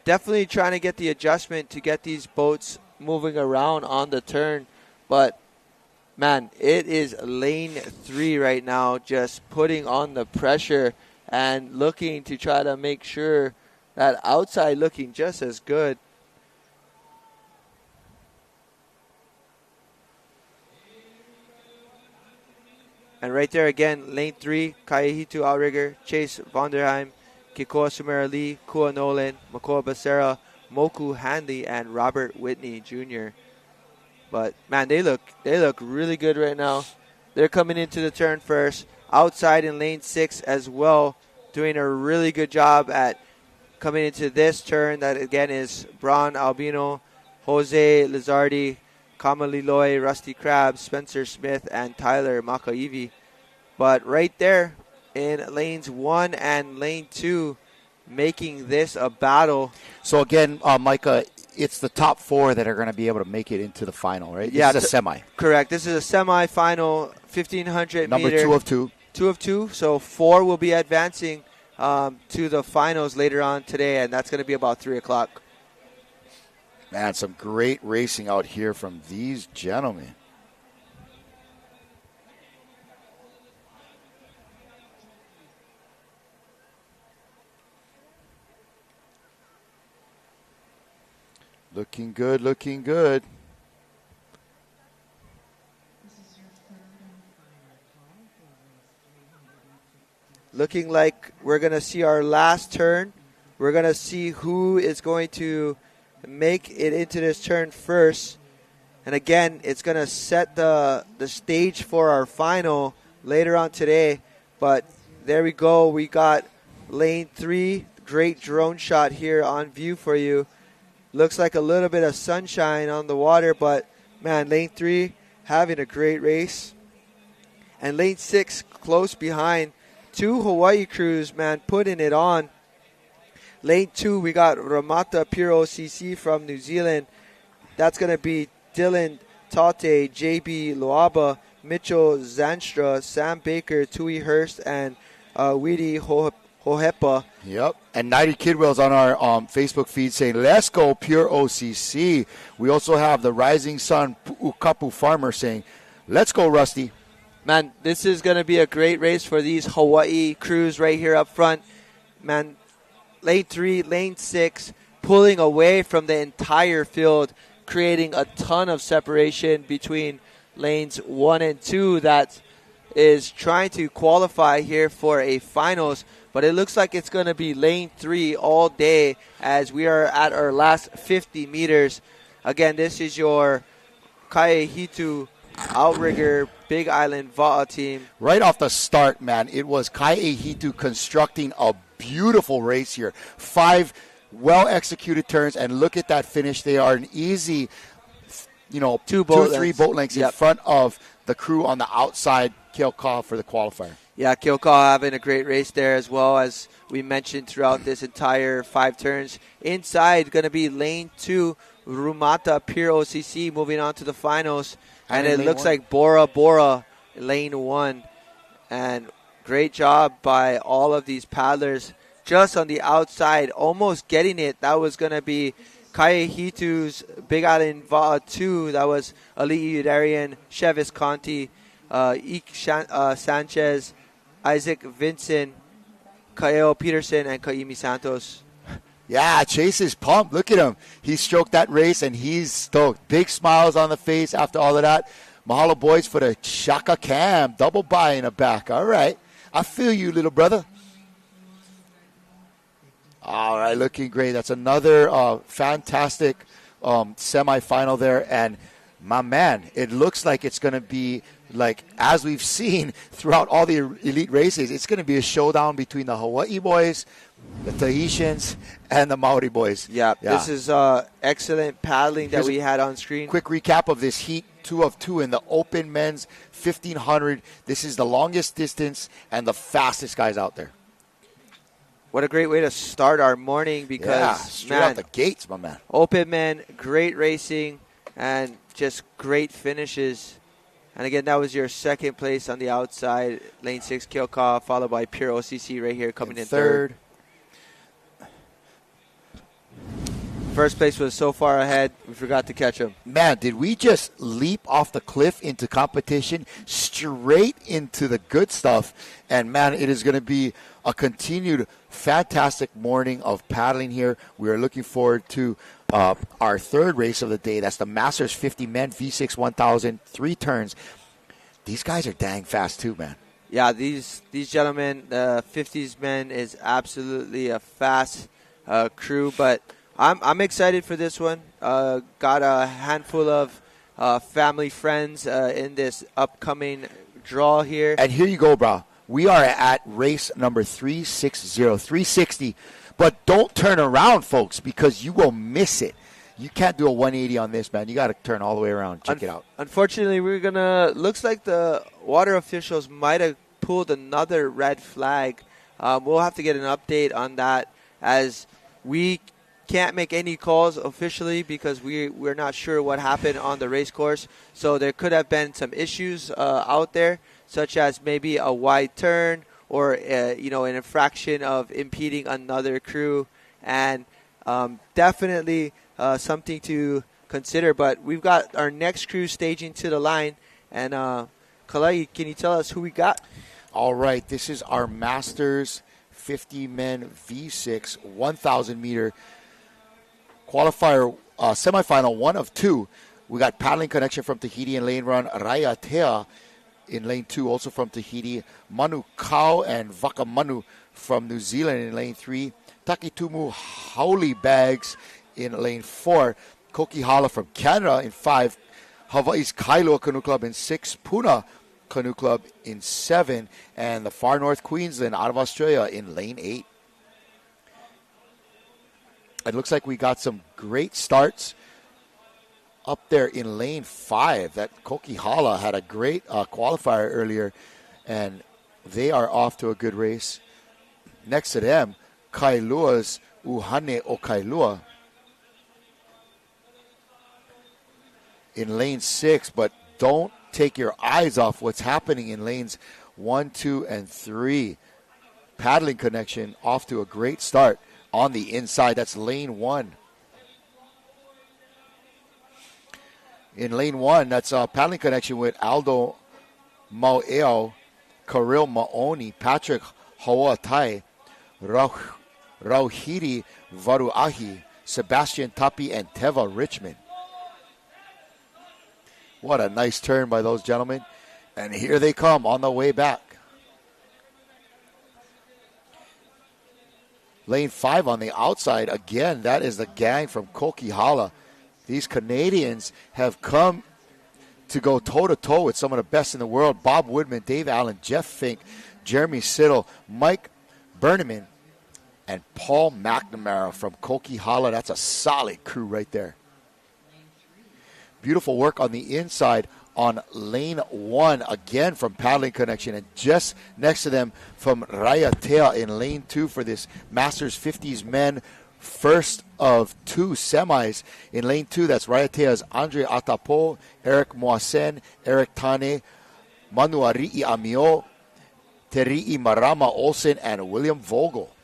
Definitely trying to get the adjustment to get these boats moving around on the turn. But, man, it is lane 3 right now, just putting on the pressure and looking to try to make sure that outside looking just as good. And right there again, lane 3, Kai'ehitu outrigger, Chase Vonderheim, Kikoa Sumera Lee, Kua Nolan, Makoa Becerra, Moku Hanley, and Robert Whitney Jr. But man, they look really good right now. They're coming into the turn first, outside in lane 6 as well, doing a really good job at coming into this turn. That again is Braun Albino, Jose Lizardi, Kamaliloy, Rusty Krabs, Spencer Smith, and Tyler Makaivi. But right there in lanes 1 and lane 2, making this a battle. So again, Micah, it's the top 4 that are going to be able to make it into the final, right? Yeah, this is a semi. Correct. This is a semi-final 1,500 Number meter. 2 of 2. 2 of 2. So 4 will be advancing to the finals later on today, and that's going to be about 3 o'clock. Man, some great racing out here from these gentlemen. Looking good, looking good. Looking like we're going to see our last turn. We're going to see who is going to make it into this turn first. And again, it's going to set the stage for our final later on today. But there we go. We got lane 3. Great drone shot here on view for you. Looks like a little bit of sunshine on the water, but man, lane 3 having a great race. And lane 6 close behind. 2 Hawaii crews, man, putting it on. Lane 2, we got Ramata Pure OCC from New Zealand. That's going to be Dylan Tate, JB Loaba, Mitchell Zanstra, Sam Baker, Tui Hurst, and Weedy Hohepa. Yep. And 90 Kidwell's on our Facebook feed saying, let's go Pure OCC. We also have the Rising Sun Pu'ukapu Farmer saying, let's go Rusty. Man, this is going to be a great race for these Hawaii crews right here up front. Man, lane 3, lane 6, pulling away from the entire field, creating a ton of separation between lanes 1 and 2 that is trying to qualify here for a finals. But it looks like it's going to be lane 3 all day as we are at our last 50 meters. Again, this is your Kaehitu Outrigger Big Island Va'a team. Right off the start, man, it was Kaehitu constructing a beautiful race here. 5 well-executed turns, and look at that finish. They are an easy, 3 boat lengths in front of the crew on the outside, Keokaha for the qualifier. Yeah, Keokaha having a great race there as well, as we mentioned throughout this entire 5 turns. Inside, going to be lane 2, Rumata Pure OCC moving on to the finals. And it looks like Bora Bora, lane 1. And great job by all of these paddlers just on the outside, almost getting it. That was going to be Kaehitu's Big Island Va'a 2. That was Ali Udarian, Chevis Conti, Sanchez, Isaac Vincent, Kaeo Peterson, and Kaimi Santos. Yeah, Chase is pumped. Look at him. He stroked that race, and he's stoked. Big smiles on the face after all of that. Mahalo boys for the Shaka Cam. Double buy in the back. All right. I feel you, little brother. All right, looking great. That's another fantastic semifinal there. And, my man, it looks like it's going to be, like, as we've seen throughout all the elite races, it's going to be a showdown between the Hawaii boys, the Tahitians, and the Maori boys. Yeah. This is excellent paddling that we had on screen. Quick recap of this heat, 2 of 2 in the open men's 1,500. This is the longest distance and the fastest guys out there. What a great way to start our morning because, straight out the gates, my man. Open men, great racing, and just great finishes. And again, that was your second place on the outside, lane 6, Keokaha, followed by Pure OCC right here coming in third. First place was so far ahead, we forgot to catch him. Man, did we just leap off the cliff into competition, straight into the good stuff. And, man, it is going to be a continued fantastic morning of paddling here. We are looking forward to our third race of the day. That's the Masters 50 Men V6 1000, 3 turns. These guys are dang fast too, man. Yeah, these gentlemen, the 50s men is absolutely a fast crew, but I'm excited for this one. Got a handful of family friends in this upcoming draw here. And here you go, bro. We are at race number 360. But don't turn around, folks, because you will miss it. You can't do a 180 on this, man. You got to turn all the way around. Check it out. Unfortunately, looks like the water officials might have pulled another red flag. We'll have to get an update on that, as we can't make any calls officially because we're not sure what happened on the race course. So there could have been some issues out there, such as maybe a wide turn or an infraction of impeding another crew, and definitely something to consider. But we've got our next crew staging to the line, and Kalai, can you tell us who we got? All right, this is our Masters 50 Men V6 1,000 meter qualifier semifinal 1 of 2. We got Paddling Connection from Tahiti in lane 1. Raya Tea in lane 2, also from Tahiti. Manu Kau and Vakamanu from New Zealand in lane 3. Takitumu Hauli Bags in lane 4. Kokihala from Canada in 5. Hawaii's Kailua Canoe Club in 6. Puna Canoe Club in 7. And the Far North Queensland out of Australia in lane 8. It looks like we got some great starts up there in lane 5. That Kokihala had a great qualifier earlier, and they are off to a good race. Next to them, Kailua's Uhane o Kailua in lane 6, but don't take your eyes off what's happening in lanes 1, 2, and 3. Paddling Connection off to a great start on the inside. That's lane 1. In lane 1, that's Paddling Connection with Aldo Maueo, Karil Maoni, Patrick Hauatai, Rauhiri Varuahi, Sebastian Tapi, and Teva Richmond. What a nice turn by those gentlemen. And here they come on the way back. Lane 5 on the outside. Again, that is the gang from Kokihala. These Canadians have come to go toe-to-toe with some of the best in the world. Bob Woodman, Dave Allen, Jeff Fink, Jeremy Siddle, Mike Berneman, and Paul McNamara from Kokihala. That's a solid crew right there. Beautiful work on the inside on lane 1, again from Paddling Connection, and just next to them from Raya Tea in lane 2 for this Masters 50s men first of 2 semis. In lane 2, that's Raya Tea's Andre Atapo, Eric Moasen, Eric Tane, Manuari'i Amio, Teri'i Marama Olsen, and William Vogel.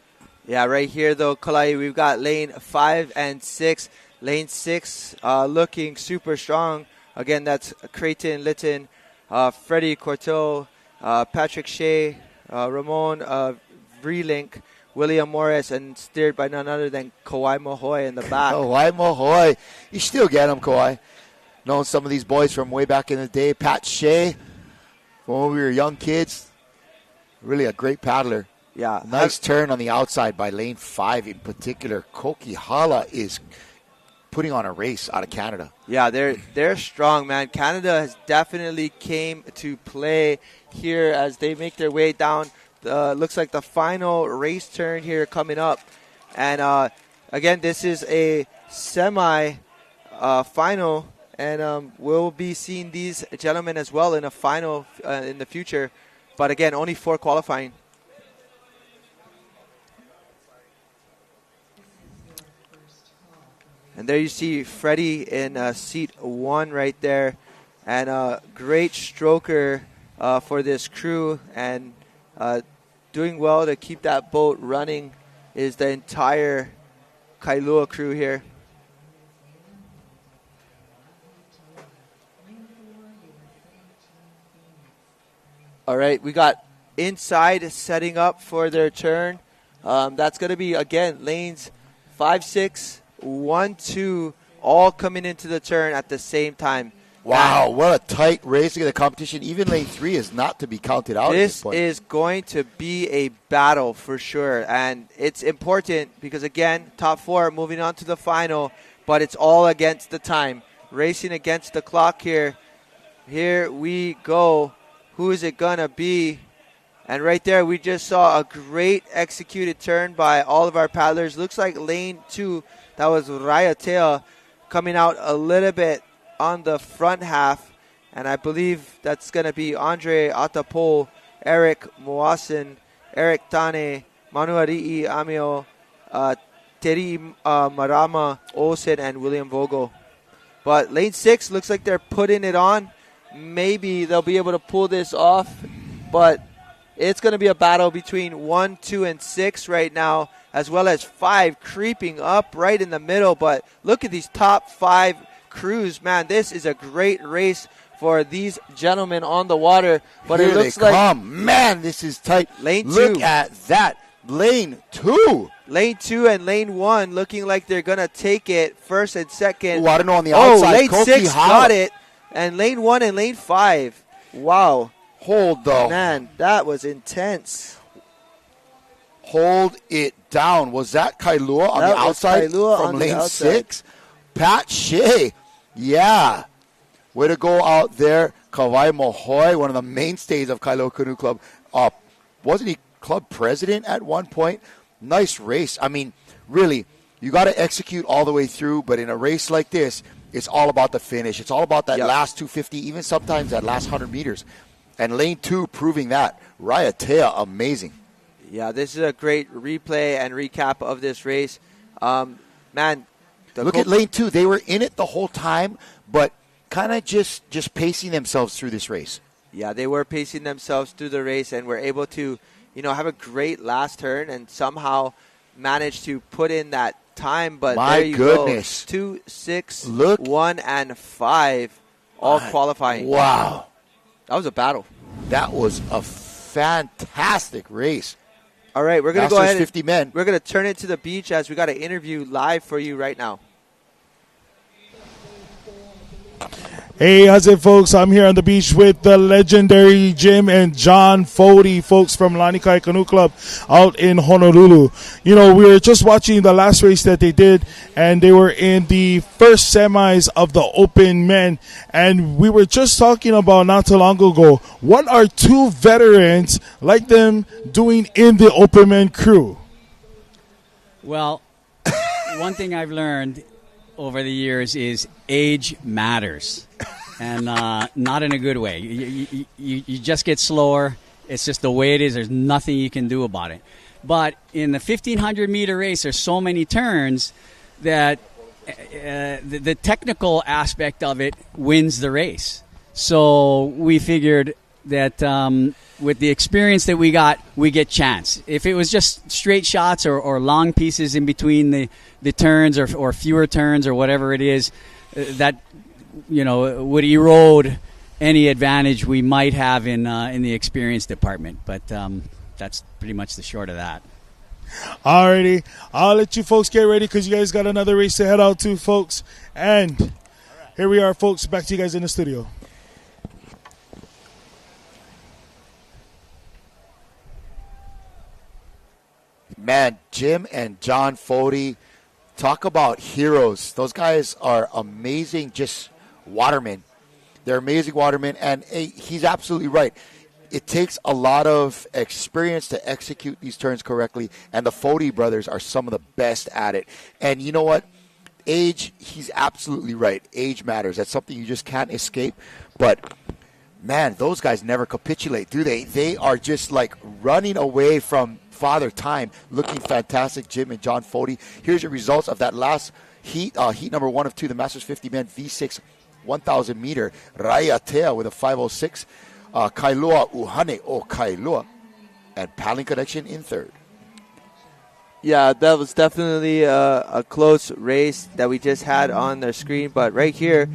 Yeah, right here, though, Kalai, we've got lane 5 and 6. Lane 6 looking super strong. Again, that's Creighton Litton, Freddie Corteau, Patrick Shea, Ramon Vrelink, William Morris, and steered by none other than Kawhi Mahoy in the back. Kawhi Mahoy. You still get him, Kawhi. Known some of these boys from way back in the day. Pat Shea, from when we were young kids. Really a great paddler. Yeah. Nice turn on the outside by lane 5 in particular. Kokihala is putting on a race out of Canada. Yeah, they're strong, man. Canada has definitely came to play here as they make their way down. Looks like the final race turn here coming up. And again, this is a semi-final, and we'll be seeing these gentlemen as well in a final in the future. But again, only 4 qualifying. And there you see Freddie in seat 1 right there. And a great stroker for this crew. And doing well to keep that boat running is the entire Kailua crew here. All right, we got inside setting up for their turn. That's going to be, again, lanes 5, 6, 1, 2, all coming into the turn at the same time. Wow, what a tight race. Look at the competition. Even lane 3 is not to be counted out at this point. This is going to be a battle for sure. And it's important because, again, top 4 moving on to the final, but it's all against the time. Racing against the clock here. Here we go. Who is it going to be? And right there, we just saw a great executed turn by all of our paddlers. Looks like lane 2, that was Raya Tea coming out a little bit on the front half. And I believe that's going to be Andre Atapo, Eric Moasen, Eric Tane, Manuari'i Amio, Teri Marama Olsen, and William Vogel. But lane 6 looks like they're putting it on. Maybe they'll be able to pull this off. But it's going to be a battle between 1, 2, and 6 right now, as well as 5 creeping up right in the middle. But look at these top 5 crews. Man, this is a great race for these gentlemen on the water. But Here it looks they like come. Man, this is tight. Lane 2. Look at that. Lane 2. Lane 2 and Lane 1 looking like they're going to take it first and second. Ooh, I don't know on the outside. Lane Koki 6 Hala. got it. And Lane 1 and Lane 5. Wow. Hold the Man, that was intense. Hold it down. Was that Kailua on the outside from lane 6? Pat Shea. Yeah. Way to go out there. Kawai Mohoy, one of the mainstays of Kailua Canoe Club. Wasn't he club president at one point? Nice race. I mean, really, you got to execute all the way through, but in a race like this, it's all about the finish. It's all about that last 250, even sometimes that last 100 meters. And lane 2 proving that. Raiatea, amazing. Yeah, this is a great replay and recap of this race. Man, look at lane 2. They were in it the whole time, but kind of just pacing themselves through this race. Yeah, they were pacing themselves through the race and were able to, have a great last turn and somehow manage to put in that time. But my there you goodness. Go. 2, 6, 1, and 5 all qualifying. Wow. That was a battle. That was a fantastic race. All right, we're going to go ahead 50 men. We're going to turn it to the beach as we got an interview live for you right now. Hey, how's it, folks? I'm here on the beach with the legendary Jim and John Fody, folks from Lanikai Canoe Club out in Honolulu. We were just watching the last race that they did, and they were in the first semis of the Open Men. And we were just talking about not too long ago, what are two veterans like them doing in the Open Men crew? Well, one thing I've learned over the years is age matters, and not in a good way. You just get slower. It's just the way it is. There's nothing you can do about it. But in the 1,500-meter race, there's so many turns that the technical aspect of it wins the race. So we figured that with the experience that we got, we get chance. If it was just straight shots or long pieces in between the turns or fewer turns or whatever it is, that would erode any advantage we might have in the experience department. But that's pretty much the short of that. Alrighty, I'll let you folks get ready because you guys got another race to head out to, folks. And here we are, folks. Back to you guys in the studio. Man, Jim and John Fody, talk about heroes. Those guys are amazing, just watermen. They're amazing watermen, and he's absolutely right. It takes a lot of experience to execute these turns correctly, and the Fody brothers are some of the best at it. And you know what? Age, he's absolutely right. Age matters. That's something you just can't escape. But, man, those guys never capitulate, do they? They are just like running away from Father Time, looking fantastic. Jim and John Fody. Here's your results of that last heat. Heat number 1 of 2, the Masters 50 men V6 1,000 meter. Raiatea with a 5:06. Kailua Uhane o Kailua, and Paddling Connection in third. Yeah, that was definitely a close race that we just had on the screen. But right here,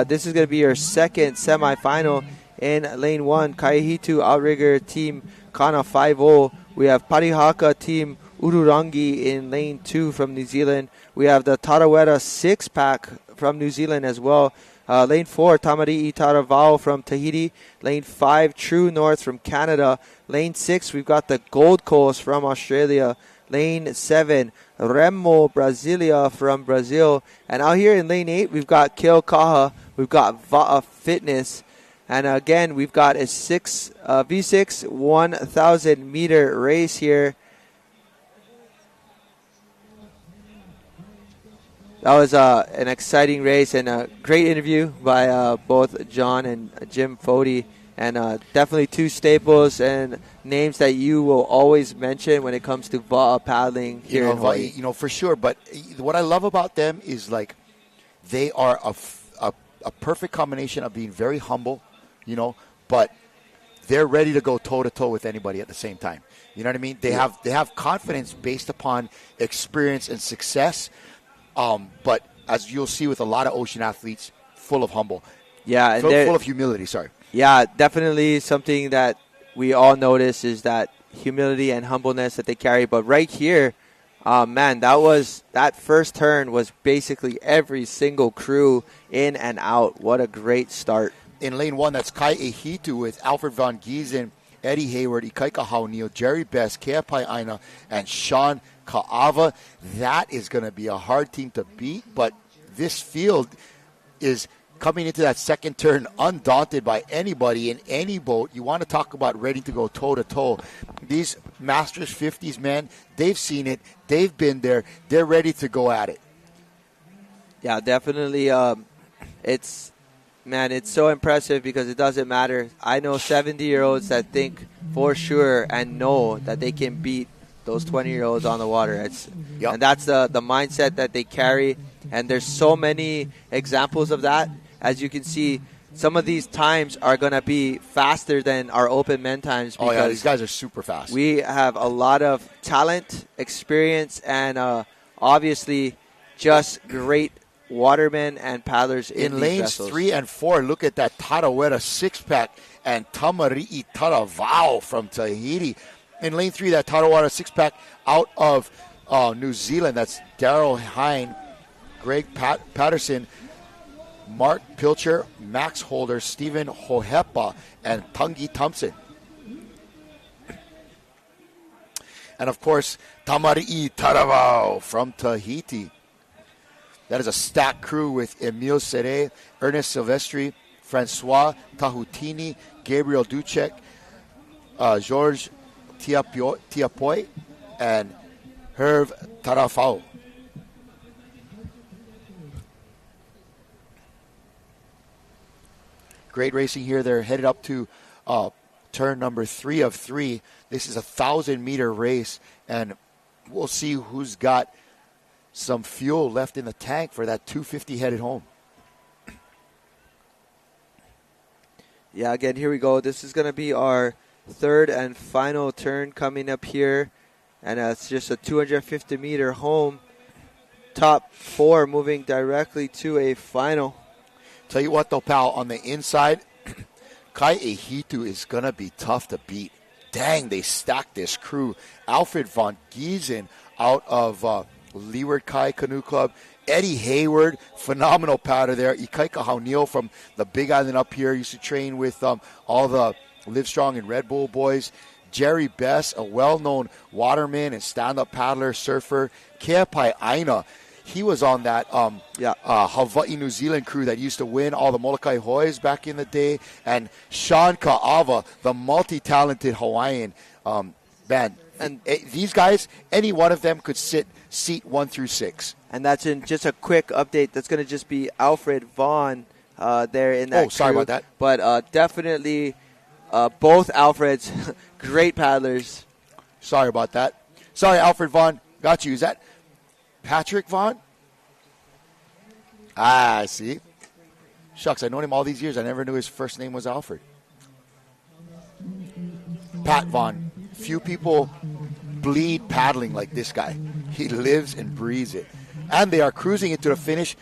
this is going to be your second semifinal in lane 1. Kaihitu Outrigger Team Kana 5-0. We have Parihaka Team Ururangi in lane 2 from New Zealand. We have the Tarawera 6-pack from New Zealand as well. Lane 4, Tamari'i Taravao from Tahiti. Lane 5, True North from Canada. Lane 6, we've got the Gold Coast from Australia. Lane 7, Remo Brasilia from Brazil. And out here in lane 8, we've got Keokaha. We've got Va'a Fitness. And again, we've got a V6 1,000 meter race here. That was an exciting race and a great interview by both John and Jim Fody. And definitely two staples and names that you will always mention when it comes to Va'a paddling here in Hawaii. For sure. But what I love about them is like they are a perfect combination of being very humble, but they're ready to go toe-to-toe with anybody at the same time. You know what I mean? They have confidence based upon experience and success. But as you'll see with a lot of ocean athletes, full of humble. Yeah, and full of humility, sorry. Yeah, definitely something that we all notice is that humility and humbleness that they carry. But right here, Man, that first turn was basically every single crew in and out. What a great start. In lane 1, that's Kai Ehitu with Alfred Von Giesen, Eddie Hayward, Ikaika Haunil, Jerry Best, Keapai Aina, and Sean Kaava. That is going to be a hard team to beat, but this field is coming into that second turn undaunted by anybody in any boat. You want to talk about ready to go toe-to-toe. These Masters 50s, man, they've seen it. They've been there. They're ready to go at it. Yeah, definitely. It's so impressive because it doesn't matter. I know 70-year-olds that think for sure and know that they can beat those 20-year-olds on the water. And that's the mindset that they carry. And there's so many examples of that. As you can see, some of these times are going to be faster than our open men times. Oh, yeah, these guys are super fast. We have a lot of talent, experience, and obviously just great watermen and paddlers in lanes vessels. 3 and 4. Look at that Tarawera 6-pack and Tamari'i Taravao from Tahiti. In lane 3, that Tarawera 6-pack out of New Zealand. That's Daryl Hine, Greg Patterson, Mark Pilcher, Max Holder, Stephen Hohepa, and Tungi Thompson. And, of course, Tamari'i Taravao from Tahiti. That is a stacked crew with Emile Serre, Ernest Silvestri, Francois Tahutini, Gabriel Ducek, Georges Tiapoy, and Herve Tarafao. Great racing here. They're headed up to turn number 3 of 3. This is a 1,000-meter race, and we'll see who's got some fuel left in the tank for that 250 headed home. Yeah, again, here we go. This is going to be our third and final turn coming up here, and it's just a 250-meter home. Top 4 moving directly to a final. Tell you what, though, pal, on the inside, Kai Ehitu is going to be tough to beat. Dang, they stacked this crew. Alfred Von Giesen out of Leeward Kai Canoe Club. Eddie Hayward, phenomenal paddler there. Ikaika Haunil from the Big Island up here. Used to train with all the Livestrong and Red Bull boys. Jerry Best, a well-known waterman and stand-up paddler, surfer. Keapai Aina. He was on that Hawaii, New Zealand crew that used to win all the Molokai Hois back in the day. And Sean Ka'ava, the multi-talented Hawaiian. Man, and these guys, any one of them could sit seat 1 through 6. And that's in just a quick update. That's going to just be Alfred Vaughn there in that sorry crew. about that. But definitely both Alfreds, great paddlers. Sorry about that. Sorry, Alfred Vaughn. Got you. Is that Patrick Vaughn? I see. Shucks, I've known him all these years. I never knew his first name was Alfred. Pat Vaughn. Few people bleed paddling like this guy. He lives and breathes it. And they are cruising into the finish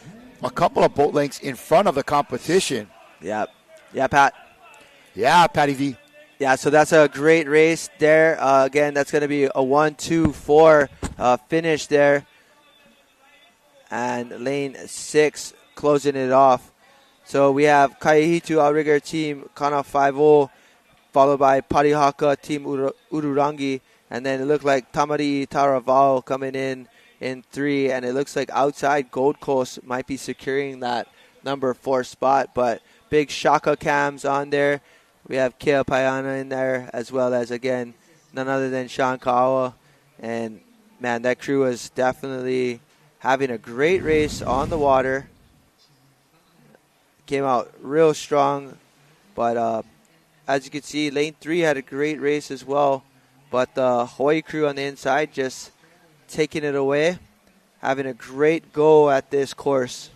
a couple of boat lengths in front of the competition. Yeah. Yeah, Pat. Yeah, Patty V. Yeah, so that's a great race there. Again, that's going to be a 1-2-4 finish there. And lane 6 closing it off. So we have Kaihitu Outrigger Team Kana 5-0, followed by Parihaka Team Ururangi. And then it looked like Tamari Taravao coming in 3. And it looks like outside Gold Coast might be securing that number 4 spot. But big Shaka cams on there. We have Kea Payana in there, as well as, again, none other than Sean Kawa. And, man, that crew is definitely having a great race on the water. Came out real strong. But as you can see, lane 3 had a great race as well. But the Hawaii crew on the inside just taking it away, having a great go at this course.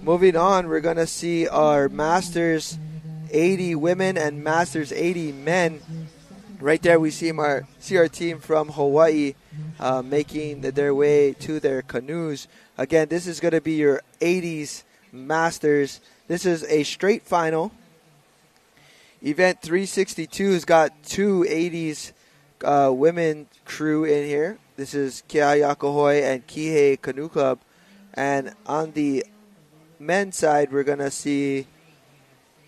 Moving on, we're going to see our Masters 80 women and Masters 80 men Right there, we see our team from Hawaii making their way to their canoes. Again, this is going to be your 80s Masters. This is a straight final. Event 362 has got two 80s women crew in here. This is Keahiakahoe and Kihei Canoe Club. And on the men's side, we're going to see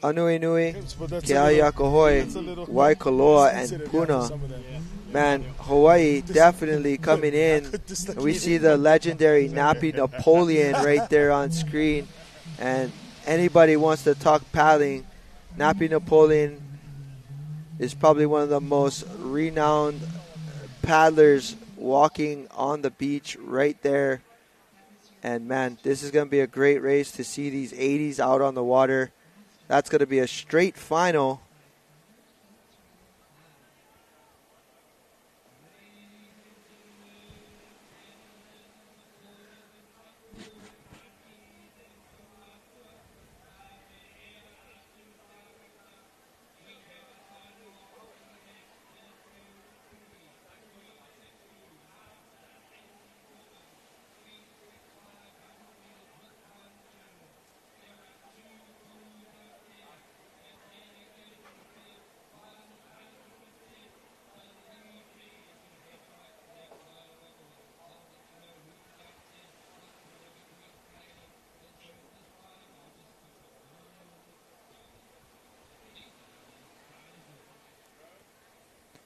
Anuenue, Keahiakahoe, Waikoloa, and Puna. Man, Hawaii definitely coming in. We see the legendary Nappy Napoleon right there on screen. And anybody wants to talk paddling, Nappy Napoleon is probably one of the most renowned paddlers walking on the beach right there. And man, this is going to be a great race to see these 80s out on the water. That's going to be a straight final.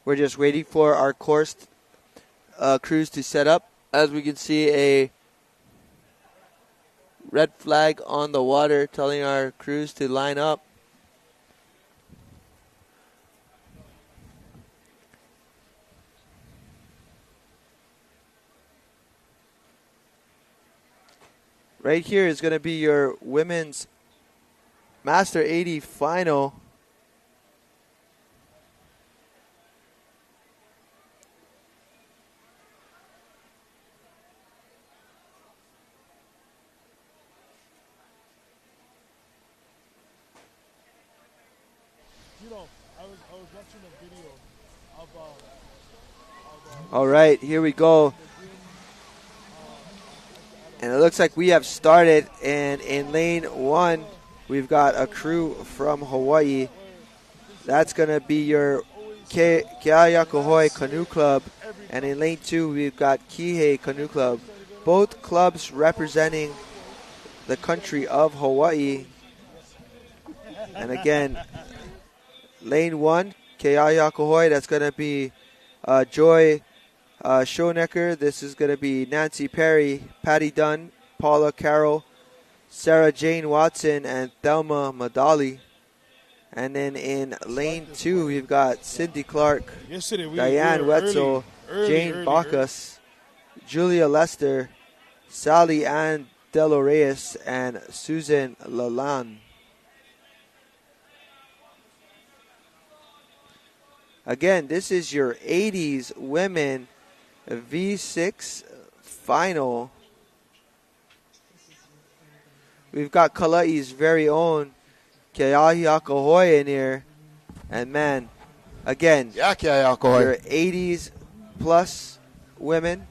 We're just waiting for our course crews to set up. As we can see, a red flag on the water telling our crews to line up. Right here is going to be your women's Master 80 final. All right, here we go. And it looks like we have started. And in lane one, we've got a crew from Hawaii. That's going to be your Keahiakahoe Canoe Club. And in lane two, we've got Kihei Canoe Club. Both clubs representing the country of Hawaii. And again, lane one, Keahiakahoe, that's going to be Joy Schoenecker. This is going to be Nancy Perry, Patty Dunn, Paula Carroll, Sarah Jane Watson, and Thelma Madali. And then in lane two, we've got Cindy Clark, Diane Wetzel, Jane Bacchus, Julia Lester, Sally Ann Delo Reyes, and Susan Lalande. Again, this is your 80s women V6 final. We've got Kalai's very own Keahiakahoe in here. And man, again, your 80s plus women,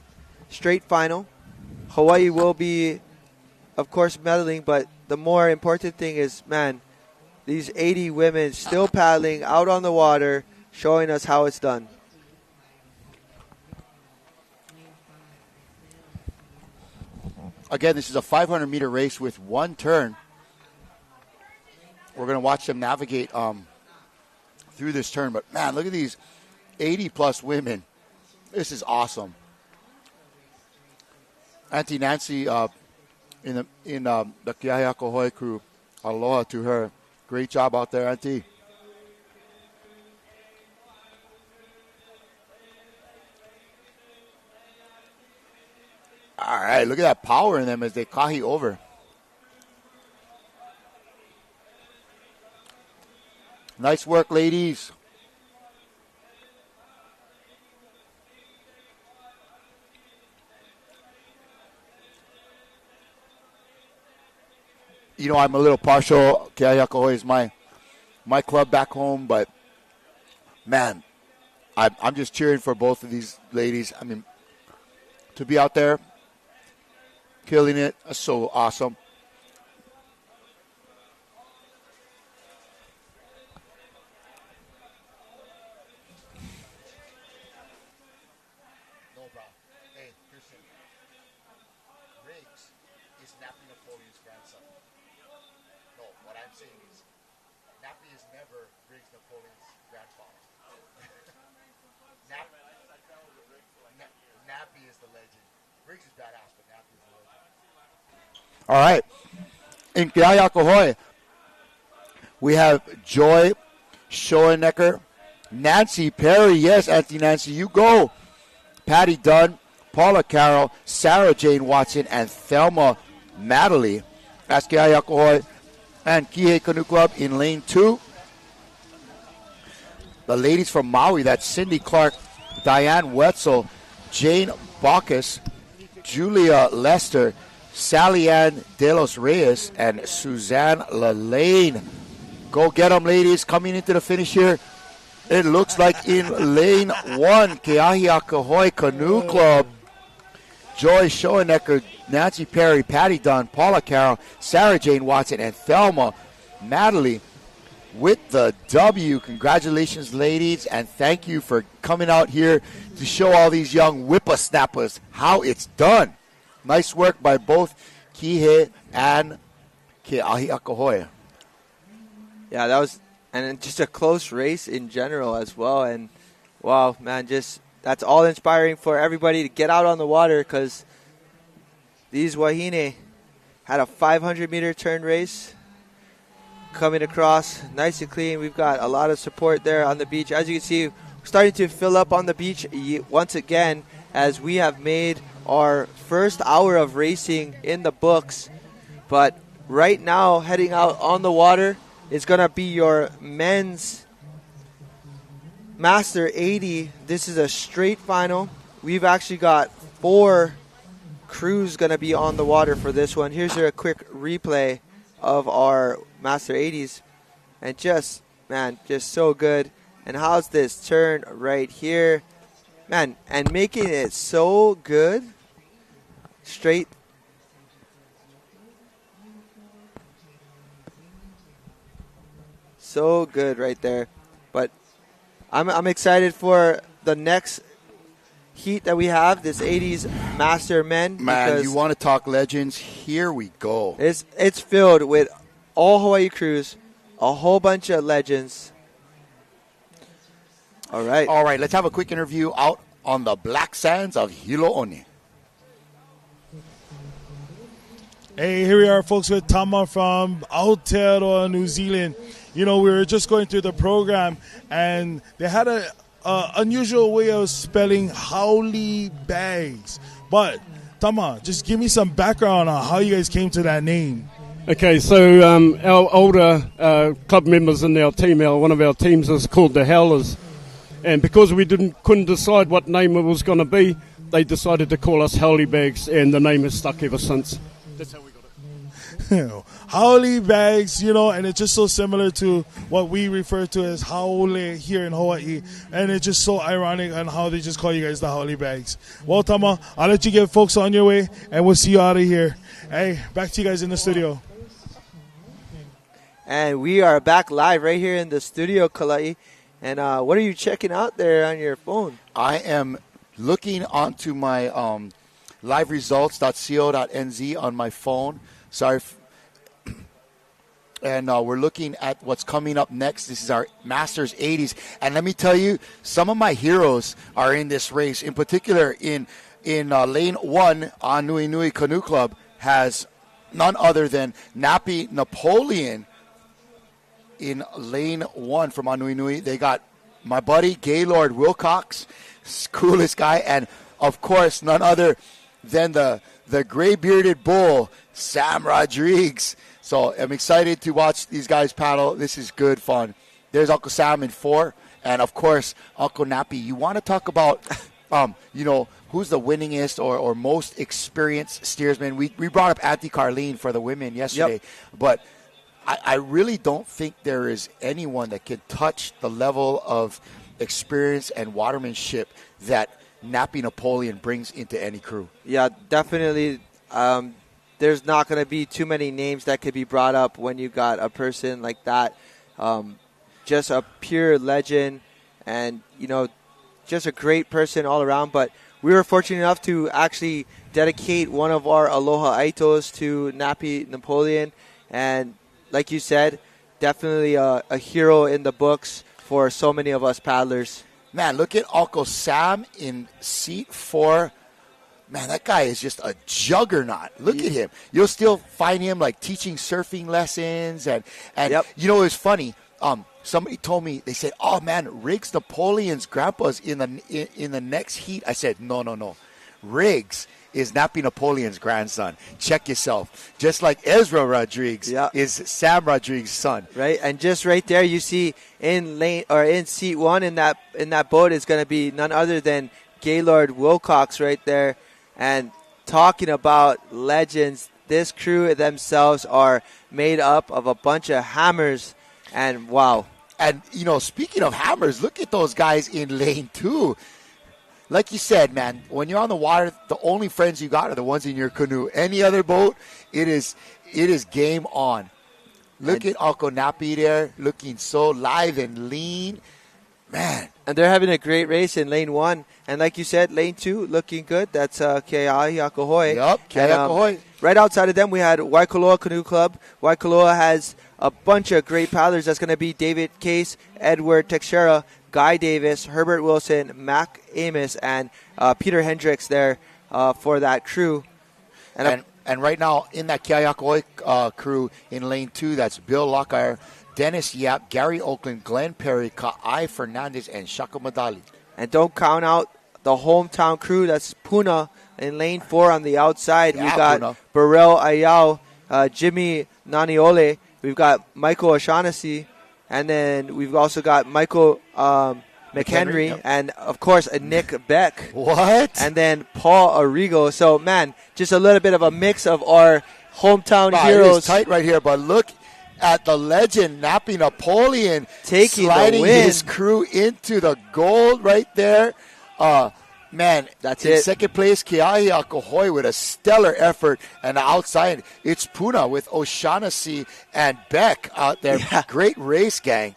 straight final. Hawaii will be, of course, medaling, but the more important thing is, man, these 80 women still paddling out on the water, showing us how it's done. Again, this is a 500-meter race with one turn. We're going to watch them navigate through this turn. But, man, look at these 80-plus women. This is awesome. Auntie Nancy in the Keahiakahoe crew, aloha to her. Great job out there, Auntie. All right, look at that power in them as they kahi over. Nice work, ladies. You know, I'm a little partial. Keahiakahoe is my club back home, but man, I'm just cheering for both of these ladies. I mean, to be out there killing it, that's so awesome. No, bro. Hey, Christian. Riggs is Nappy Napoleon's grandson. No, what I'm saying is Nappy is never Riggs Napoleon's grandfather. Nappy is the legend. Riggs is badass, but Nappy is the legend. All right. In Keahiakahoe, we have Joy Schoenecker, Nancy Perry. Yes, Auntie Nancy, you go. Patty Dunn, Paula Carroll, Sarah Jane Watson, and Thelma Madeley. That's Keahiakahoe and Kihei Canoe Club in lane 2. The ladies from Maui, that's Cindy Clark, Diane Wetzel, Jane Bacchus, Julia Lester, Sally Ann De Los Reyes, and Suzanne Lalane. Go get them, ladies. Coming into the finish here, it looks like in lane 1, Keahiakahoe Canoe Club, Joy Schoenecker, Nancy Perry, Patty Dunn, Paula Carroll, Sarah Jane Watson, and Thelma Madeley with the W. Congratulations, ladies, and thank you for coming out here to show all these young whippersnappers how it's done. Nice work by both Kihei and Keahiakahoe. Yeah, that was, and just a close race in general as well. And wow, man, just that's all inspiring for everybody to get out on the water, because these Wahine had a 500-meter turn race coming across nice and clean. We've got a lot of support there on the beach. As you can see, we're starting to fill up on the beach once again, as we have made our first hour of racing in the books. But right now, heading out on the water is going to be your men's Master 80. This is a straight final. We've actually got 4 crews going to be on the water for this one. Here's a quick replay of our Master 80s. And just, man, just so good. And how's this turn right here? Man, and making it so good. Straight. So good right there. But I'm excited for the next heat that we have, this 80s Master Men. Man, you want to talk legends? Here we go. It's filled with all Hawaii crews, a whole bunch of legends. All right, let's have a quick interview out on the black sands of Hilo Oni. Hey, here we are, folks, with Tama from Aotearoa, New Zealand. You know, we were just going through the program, and they had a unusual way of spelling Howley Bags. But, Tama, just give me some background on how you guys came to that name. Okay, so our older club members in our team, one of our teams is called the Howlers. And because we couldn't decide what name it was going to be, they decided to call us Howley Bags, and the name has stuck ever since. That's how we got it. Howley Bags, you know, and it's just so similar to what we refer to as Haole here in Hawaii. And it's just so ironic on how they just call you guys the Howley Bags. Well, Tama, I'll let you get folks on your way, and we'll see you out of here. Hey, back to you guys in the studio. And we are back live right here in the studio, Kalai. And what are you checking out there on your phone? I am looking onto my liveresults.co.nz on my phone. Sorry. And we're looking at what's coming up next. This is our Masters 80s. And let me tell you, some of my heroes are in this race. In particular, in lane 1 on Nui Nui Canoe Club has none other than Nappy Napoleon in lane 1 from Nui Nui. They got my buddy Gaylord Wilcox, coolest guy, and of course none other than the gray-bearded bull, Sam Rodriguez. So I'm excited to watch these guys paddle. This is good fun. There's Uncle Sam in 4, and of course Uncle Nappy. You want to talk about, who's the winningest or most experienced steersman? We brought up Auntie Carlene for the women yesterday, but I really don't think there is anyone that can touch the level of experience and watermanship that Nappy Napoleon brings into any crew. Yeah, definitely. There's not going to be too many names that could be brought up when you got a person like that. Just a pure legend and, just a great person all around. But we were fortunate enough to actually dedicate one of our Aloha Aitos to Nappy Napoleon. And like you said, definitely a hero in the books for so many of us paddlers. Man, look at Uncle Sam in seat 4. Man, that guy is just a juggernaut. Look at him. You'll still find him like teaching surfing lessons. And Yep. It was funny. Somebody told me, they said, oh, man, Riggs Napoleon's grandpa's in the next heat. I said, no. Riggs is Nappy Napoleon's grandson. Check yourself. Just like Ezra Rodriguez is Sam Rodriguez's son. Right, and just right there, you see in seat 1 in that boat is going to be none other than Gaylord Wilcox right there. And talking about legends, this crew themselves are made up of a bunch of hammers. And wow. And, speaking of hammers, look at those guys in lane 2. Like you said, man, when you're on the water, the only friends you got are the ones in your canoe. Any other boat, it is game on. Look at Uncle Nappy there, looking so live and lean. Man. And they're having a great race in lane 1. And like you said, lane 2 looking good. That's Keahiakohoi. Yep, Keahiakohoi. Right outside of them, we had Waikoloa Canoe Club. Waikoloa has a bunch of great paddlers. That's going to be David Case, Edward Teixeira, Guy Davis, Herbert Wilson, Mac Amos, and Peter Hendricks there for that crew. And right now in that Keahiakohoi crew in lane 2, that's Bill Lockyer, Dennis Yap, Gary Oakland, Glenn Perry, Ka'ai Fernandez, and Shaka Madali. And don't count out the hometown crew. That's Puna in lane 4 on the outside. Yeah, We've got Puna. Burrell Ayao, Jimmy Naniole. We've got Michael O'Shaughnessy. And then we've also got Michael McHenry. Yep. And, of course, Nick Beck. What? And then Paul Arrigo. So, man, just a little bit of a mix of our hometown heroes. It is tight right here, but look at the legend, Nappy Napoleon, sliding his crew into the gold right there. Man, that's in it. Second place, Keahiakohoi with a stellar effort. And outside, it's Puna with O'Shaughnessy and Beck out there. Yeah. Great race, gang.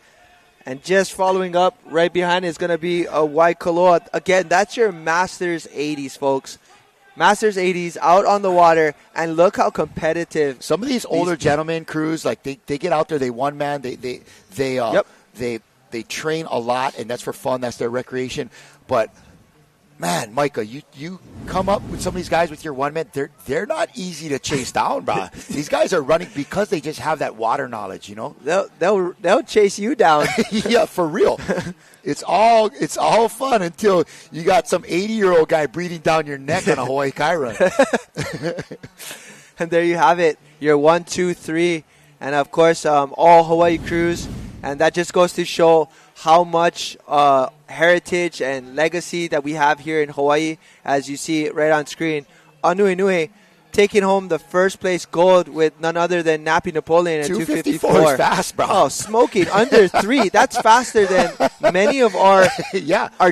And just following up right behind is going to be a Waikoloa. Again, that's your Masters 80s, folks. Masters 80s out on the water, and look how competitive. Some of these older gentlemen crews, like they get out there, they one man, they train a lot, and that's for fun, that's their recreation. But man, Micah, you come up with some of these guys with your one man, they're not easy to chase down, bro. These guys are running because they just have that water knowledge, They'll chase you down. Yeah, for real. It's all fun until you got some 80-year-old guy breathing down your neck on a Hawaii Kai run. And there you have it. Your 1, 2, 3, and of course all Hawaii crews. And that just goes to show how much heritage and legacy that we have here in Hawaii, as you see right on screen. Anuenue taking home the first place gold with none other than Nappy Napoleon at 254. Is fast, bro. Oh, smoking under 3. That's faster than many of our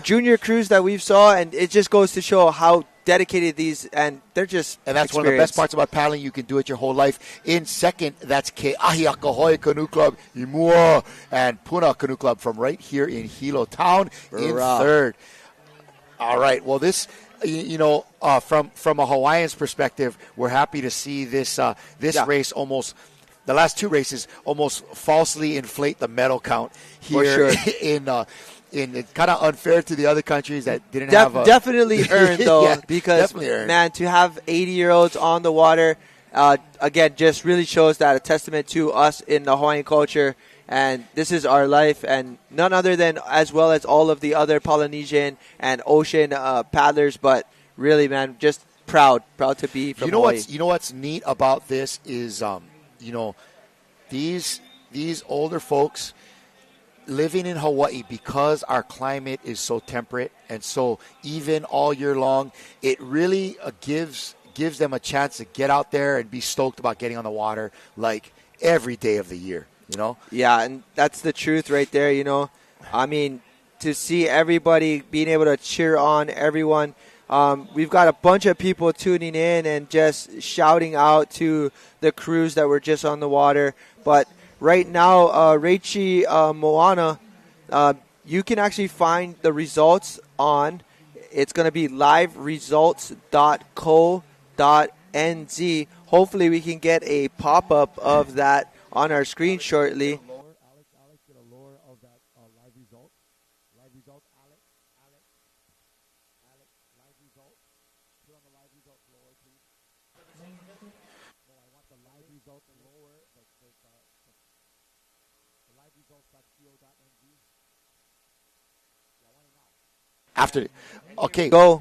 junior crews that we've saw, and it just goes to show how dedicated these, and they're just And that's one of the best parts about paddling. You can do it your whole life. In second, that's Keahiakohoi Canoe Club, Imua, and Puna Canoe Club from right here in Hilo Town. In third. All right. Well, this, from a Hawaiian's perspective, we're happy to see this race almost. The last 2 races almost falsely inflate the medal count here in kind of unfair to the other countries that didn't have definitely earned though, because earned. Man, to have 80-year-olds on the water again just really shows that a testament to us in the Hawaiian culture, and this is our life, and none other than as well as all of the other Polynesian and ocean paddlers. But really, man, just proud to be from Hawaii. What's neat about this is these older folks living in Hawaii, because our climate is so temperate and so even all year long, it really gives them a chance to get out there and be stoked about getting on the water like every day of the year, Yeah, and that's the truth right there, I mean, to see everybody being able to cheer on everyone. We've got a bunch of people tuning in and just shouting out to the crews that were just on the water. But right now, Reichi Moana, you can actually find the results on, it's going to be liveresults.co.nz. Hopefully we can get a pop-up of that on our screen shortly. After, okay, go.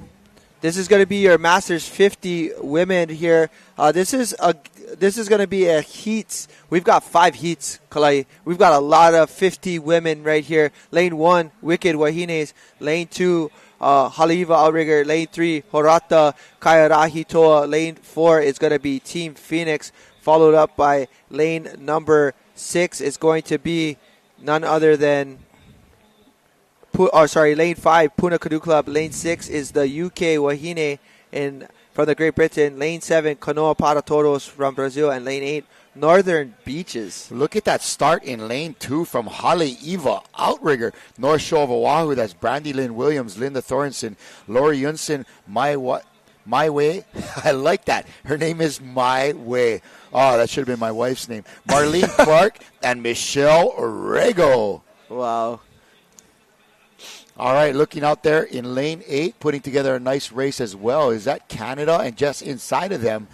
This is going to be your Masters 50 women here. This is going to be a heats. We've got 5 heats, Kalai. We've got a lot of 50 women right here. Lane 1, Wicked Wahines. Lane 2, Haliva Outrigger. Lane 3, Horata Kairahi Toa. Lane 4 is going to be Team Phoenix, followed up by lane number 6 is going to be none other than lane 5, Puna Canoe Club. Lane 6 is the UK Wahine from the Great Britain. Lane 7, Kanoa Para Toros from Brazil. And lane 8, Northern Beaches. Look at that start in lane 2 from Haleiwa Outrigger. North Shore of Oahu, that's Brandy Lynn Williams, Linda Thorenson, Lori Yunson, My Way. I like that. Her name is My Way. Oh, that should have been my wife's name. Marlene Clark and Michelle Rego. Wow. All right, looking out there in lane 8, putting together a nice race as well. Is that Canada? And just inside of them,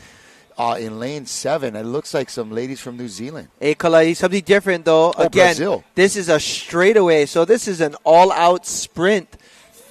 in lane 7, it looks like some ladies from New Zealand. Hey, Kalai, something different, though. Again, Brazil. This is a straightaway, so this is an all-out sprint,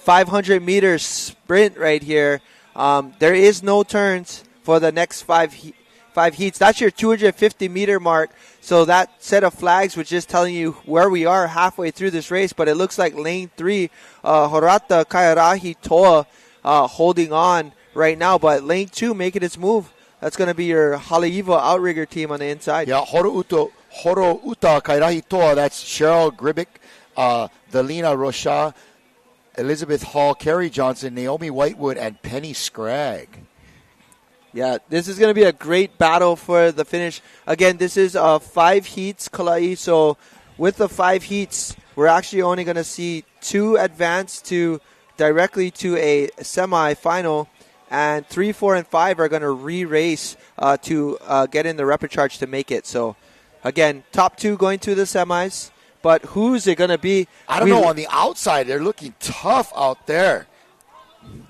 500-meter sprint right here. There is no turns for the next 5 heats. That's your 250-meter mark. So that set of flags was just telling you where we are halfway through this race. But it looks like lane 3, Horata Kairahi Toa holding on right now. But lane 2 making its move. That's going to be your Haleiwa Outrigger team on the inside. Yeah, Horouta Kairahi Toa. That's Cheryl Gribick, Delina Rocha, Elizabeth Hall, Carrie Johnson, Naomi Whitewood, and Penny Scragg. Yeah, this is going to be a great battle for the finish. Again, this is 5 heats, Kalai. So with the 5 heats, we're actually only going to see 2 advance directly to a semi-final. And 3, 4, and 5 are going to re-race to get in the repechage to make it. So, again, top 2 going to the semis. But who's it going to be? I don't know. On the outside, they're looking tough out there.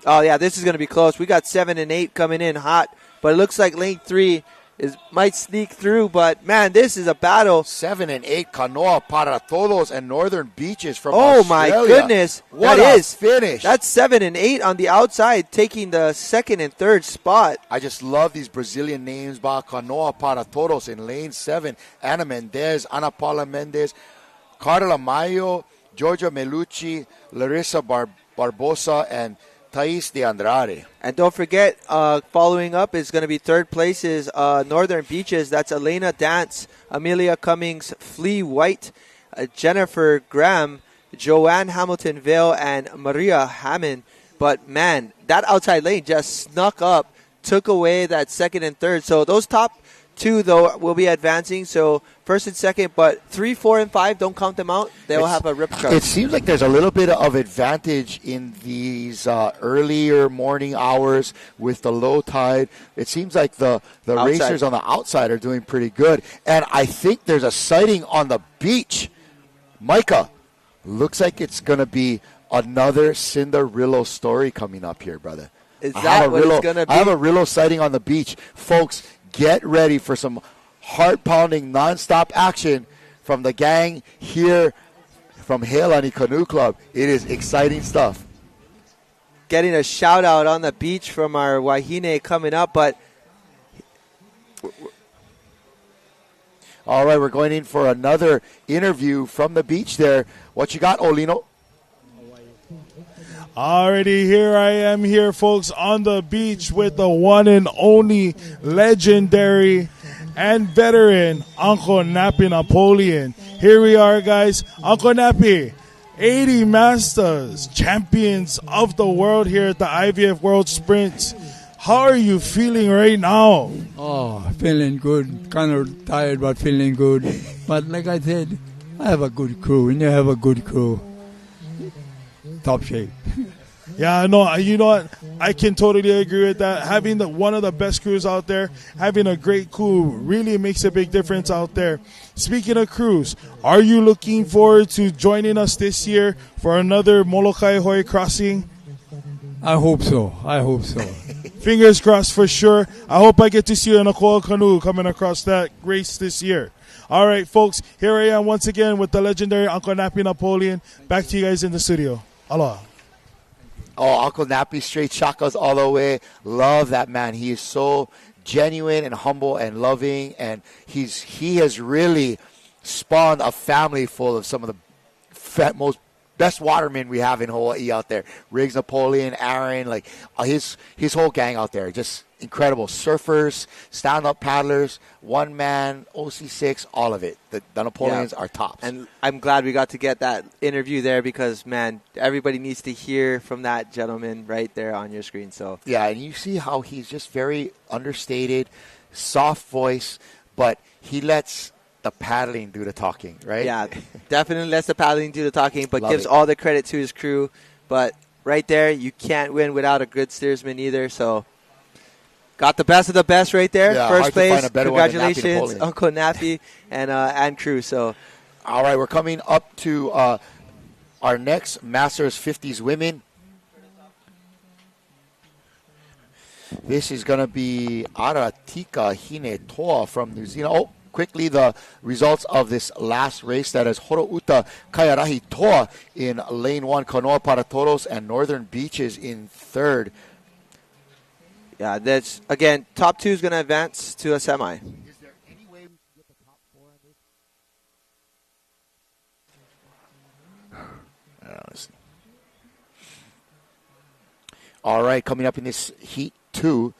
Oh, yeah, this is going to be close. We got 7 and 8 coming in hot. But it looks like lane 3 might sneak through. But, man, this is a battle. 7 and 8, Kanoa Para Todos and Northern Beaches from Australia. Oh, my goodness. What a finish. That's 7 and 8 on the outside, taking the 2nd and 3rd spot. I just love these Brazilian names. Kanoa Para Todos in lane 7. Ana Mendez, Ana Paula Mendez, Carla Mayo, Georgia Melucci, Larissa Barbosa, and Thais de Andrade. And don't forget, following up is going to be 3rd place is Northern Beaches. That's Elena Dance, Amelia Cummings, Flea White, Jennifer Graham, Joanne Hamilton Vale, and Maria Hammond. But, man, that outside lane just snuck up, took away that 2nd and 3rd. So those top 2, though, will be advancing. So 1st and 2nd, but 3, 4, and 5, don't count them out. They'll have a rip cut. It seems like there's a little bit of advantage in these earlier morning hours with the low tide. It seems like the racers on the outside are doing pretty good. And I think there's a sighting on the beach. Micah, looks like it's going to be another Cinderillo story coming up here, brother. Is that what it's going to be? I have a Rillo sighting on the beach. Folks, get ready for some heart-pounding, non-stop action from the gang here from Hilo Canoe Club. It is exciting stuff. Getting a shout-out on the beach from our Wahine coming up, but... All right, we're going in for another interview from the beach there. What you got, Olino? Already here I am here, folks, on the beach with the one and only legendary and veteran Uncle Nappy Napoleon. Here we are, guys. Uncle Nappy, 80 Masters, champions of the world here at the IVF World Sprints. How are you feeling right now? Oh, feeling good. Kind of tired, but feeling good. But like I said, I have a good crew. When you have a good crew, top shape. Yeah, no, you know what? I can totally agree with that. Having one of the best crews out there, having a great crew really makes a big difference out there. Speaking of crews, are you looking forward to joining us this year for another Molokai Hoi crossing? I hope so. Fingers crossed for sure. I hope I get to see you in a coil canoe coming across that race this year. All right, folks, here I am once again with the legendary Uncle Nappy Napoleon. Back to you guys in the studio. Aloha. Oh, Uncle Nappy, straight shakas all the way. Love that man. He is so genuine and humble and loving, and he has really spawned a family full of some of the most best watermen we have in Hawaii out there. Riggs, Napoleon, Aaron, like his whole gang out there. Just incredible. Surfers, stand-up paddlers, one man, OC6, all of it. The Napoleons are tops. And I'm glad we got to get that interview there because, man, everybody needs to hear from that gentleman right there on your screen. So yeah, and you see how he's just very understated, soft voice, but he lets the paddling do the talking, right? Yeah, definitely lets the paddling do the talking, but Love gives all the credit to his crew. But right there, you can't win without a good steersman either. So got the best of the best right there. Yeah, first hard to find place. a better one than Nappy Congratulations, Napoleon. Uncle Nappy and crew. So all right, we're coming up to our next Masters 50s women. This is going to be Aratika Hinetoa from New Zealand. Oh, quickly, the results of this last race. That is Horouta Kaiarahi Toa in lane 1, Kanoa para Toros, and Northern Beaches in third. yeah, that's again top 2 is going to advance to a semi. Is there any way we can get the top 4 on this? All right, coming up in this heat 2,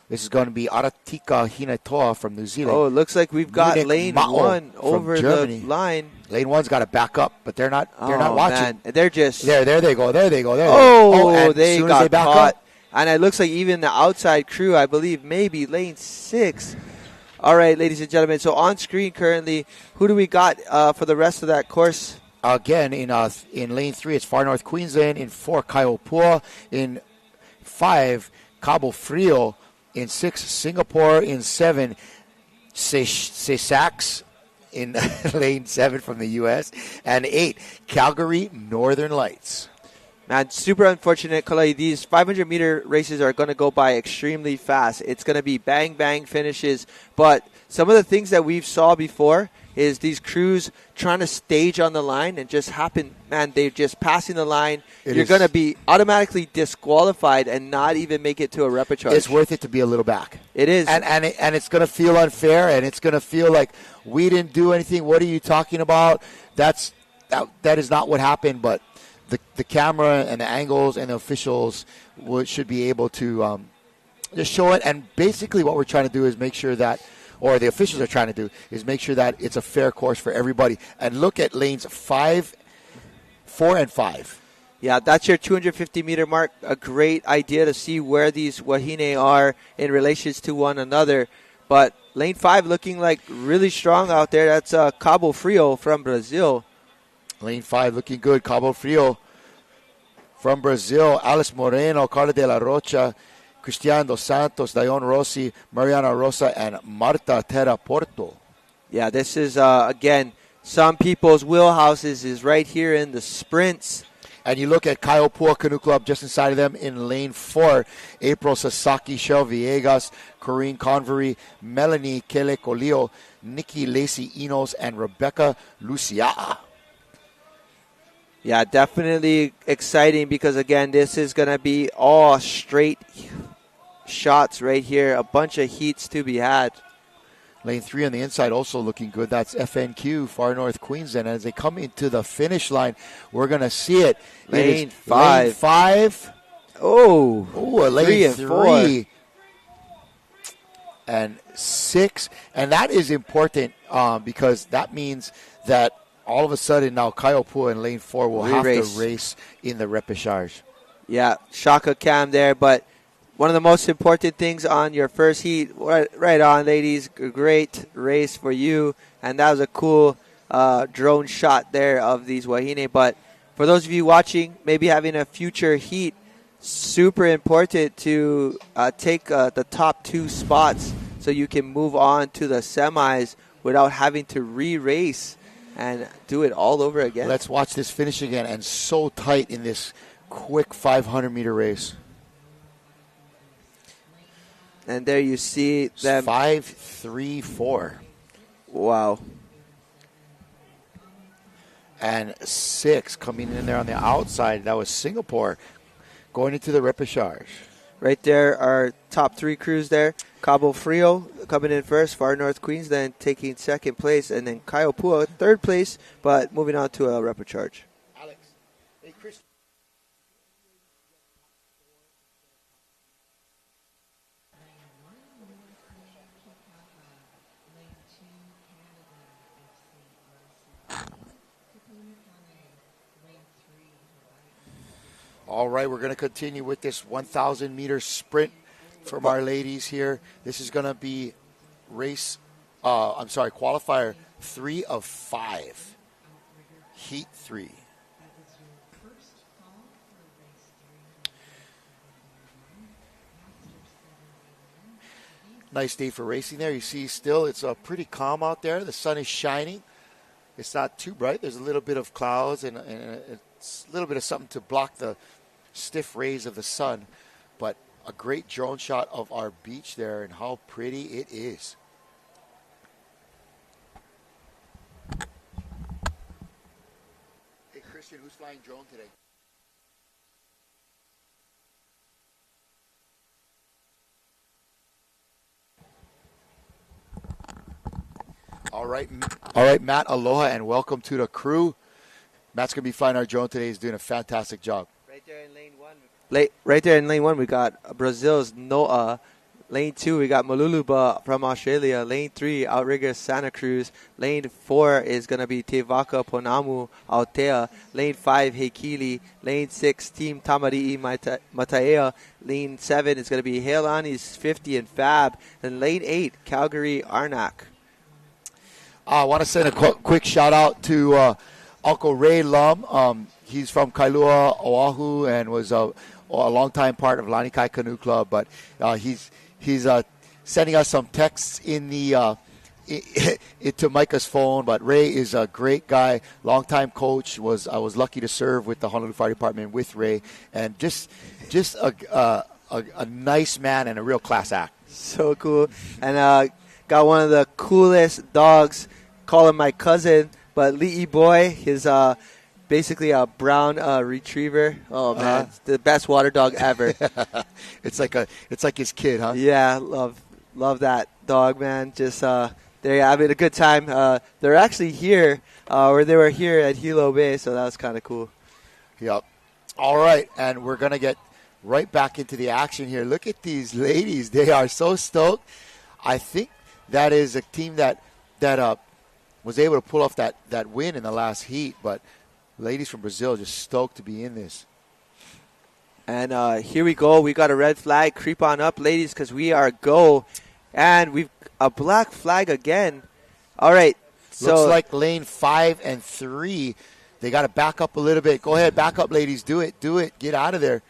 this is going to be Aratika Hinetoa from New Zealand. Oh, it looks like we've got Munich lane Mao 1 from over Germany. the line. Lane 1's got to back up, but they're not watching. Man. They're just There they go. and they as soon as got they back caught. up, And it looks like even the outside crew, I believe, maybe lane 6. All right, ladies and gentlemen. So on screen currently, who do we got for the rest of that course? again in lane 3, it's Far North Queensland. In 4, Kaiopua. In 5, Cabo Frio. In 6, Singapore. In 7, Sesaks in lane 7 from the U.S. And 8, Calgary Northern Lights. Man, super unfortunate, Kalai. These 500-meter races are going to go by extremely fast. It's going to be bang-bang finishes. But some of the things that we've saw before is these crews trying to stage on the line and just happen, man, they're just passing the line. You're going to be automatically disqualified and not even make it to a repechage. It's worth it to be a little back. It is. And it's going to feel unfair, and it's going to feel like we didn't do anything. What are you talking about? That is not what happened, but the camera and the angles and the officials should be able to just show it. And basically what we're trying to do is make sure that, or the officials are trying to do, is make sure that it's a fair course for everybody. And look at lanes 5, 4, and 5. Yeah, that's your 250-meter mark. A great idea to see where these wahine are in relations to one another. But lane 5 looking like really strong out there. That's Cabo Frio from Brazil. Lane 5 looking good. Cabo Frio from Brazil. Alice Moreno, Carla de la Rocha, Cristian dos Santos, Dion Rossi, Mariana Rosa, and Marta Terra Porto. Yeah, this is, again, some people's wheelhouses is right here in the sprints. And you look at Kaiopua Canoe Club just inside of them in lane 4. April Sasaki, Shell Villegas, Corinne Convery, Melanie Kele Colio, Nikki Lacey Enos, and Rebecca Lucia. Yeah, definitely exciting because, again, this is going to be all straight shots right here. A bunch of heats to be had. Lane 3 on the inside also looking good. That's FNQ, Far North Queensland. As they come into the finish line, we're going to see it. Lane 5. Lane 5. Oh, lane 3 and 3. And 6. And that is important because that means that all of a sudden now Kaiopua in lane 4 will have to Re-race. race in the repechage. Yeah, Shaka Cam there, but one of the most important things on your first heat, right on, ladies. Great race for you, and that was a cool drone shot there of these wahine. But for those of you watching, maybe having a future heat, super important to take the top 2 spots so you can move on to the semis without having to re-race and do it all over again. Let's watch this finish again, and so tight in this quick 500-meter race. And there you see them. 5.34. Wow. And 6 coming in there on the outside. That was Singapore going into the repechage. Right there, our top 3 crews there. Cabo Frio coming in first, Far North Queensland taking second place, and then Kaiopua third place, but moving on to a repechage. Alex, hey, Chris. All right, we're going to continue with this 1,000-meter sprint from our ladies here. This is going to be qualifier 3 of 5, heat 3. Nice day for racing there. You see still it's pretty calm out there. The sun is shining. It's not too bright. There's a little bit of clouds and it's a little bit of something to block the stiff rays of the sun. But a great drone shot of our beach there and how pretty it is. Hey, Christian, who's flying drone today? All right, Matt, aloha and welcome to the crew. Matt's going to be flying our drone today. He's doing a fantastic job. Right there in lane 1. Right there in lane 1, we got Brazil's Noah. Lane 2, we got Maluluba from Australia. Lane 3, Outrigger Santa Cruz. Lane 4 is going to be Te Vaka Ponamu Aotea. Lane 5, Heikili. Lane 6, Team Tamari'i Mataea. Lane 7 is going to be Heilani's 50 and Fab. And lane 8, Calgary Arnak. I want to send a quick shout out to Uncle Ray Lum. He's from Kailua, Oahu, and was a longtime part of Lanikai Canoe Club. But he's sending us some texts in the to Micah's phone. But Ray is a great guy, longtime coach. I was lucky to serve with the Honolulu Fire Department with Ray, and just a nice man and a real class act. So cool. And got one of the coolest dogs. Call him my cousin, but Li'i Boy, his basically a brown retriever. Oh man, it's the best water dog ever. It's like his kid, huh? Yeah, love that dog, man. Just they're having a good time. They're actually here, or they were here at Hilo Bay, so that was kind of cool. Yep. All right, and we're gonna get right back into the action here. Look at these ladies; they are so stoked. I think that is a team that was able to pull off that win in the last heat, but ladies from Brazil just stoked to be in this. And here we go. We got a red flag. Creep on up, ladies, because we are go. And we've a black flag again. All right. So looks like lane 5 and 3. They got to back up a little bit. Go ahead, back up, ladies. Do it. Get out of there.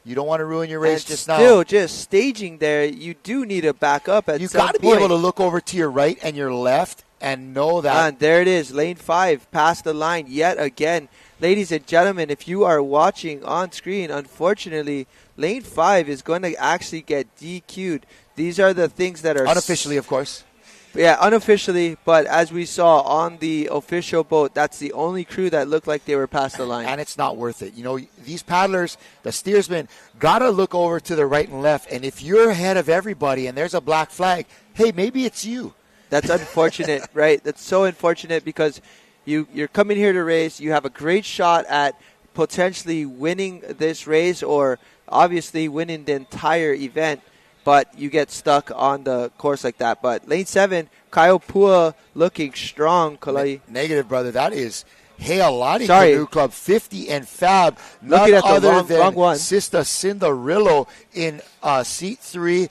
You don't want to ruin your race just now. Still, just staging there, you do need to back up at some point. You got to be able to look over to your right and your left and know that. And there it is, lane 5, past the line yet again. Ladies and gentlemen, if you are watching on screen, unfortunately, lane 5 is going to actually get DQ'd. These are the things that are... Unofficially, of course. Yeah, unofficially, but as we saw on the official boat, that's the only crew that looked like they were past the line. And it's not worth it. You know, these paddlers, the steersmen, got to look over to the right and left. And if you're ahead of everybody and there's a black flag, hey, maybe it's you. That's unfortunate, right? That's so unfortunate because you're coming here to race. You have a great shot at potentially winning this race or obviously winning the entire event. but you get stuck on the course like that. But lane 7, Kyle Pua looking strong, Kalai. Negative, brother. That is Heilani Sorry. Canoe Club 50 and Fab. Looking None at the other wrong than one. Sister Cinderillo in seat 3.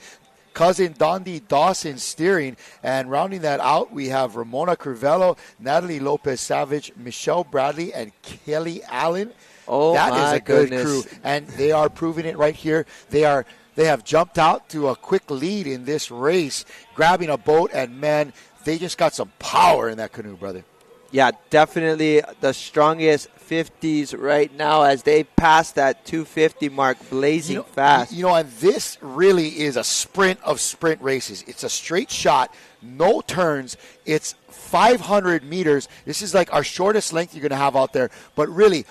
Cousin Dondi Dawson steering. And rounding that out, we have Ramona Crivello, Natalie Lopez-Savage, Michelle Bradley, and Kelly Allen. Oh, that is my a good goodness. crew. And they are proving it right here. They have jumped out to a quick lead in this race, grabbing a boat, and, man, they just got some power in that canoe, brother. Yeah, definitely the strongest 50s right now as they pass that 250 mark blazing fast. And this really is a sprint of sprint races. It's a straight shot, no turns. It's 500 meters. This is like our shortest length you're going to have out there. But really,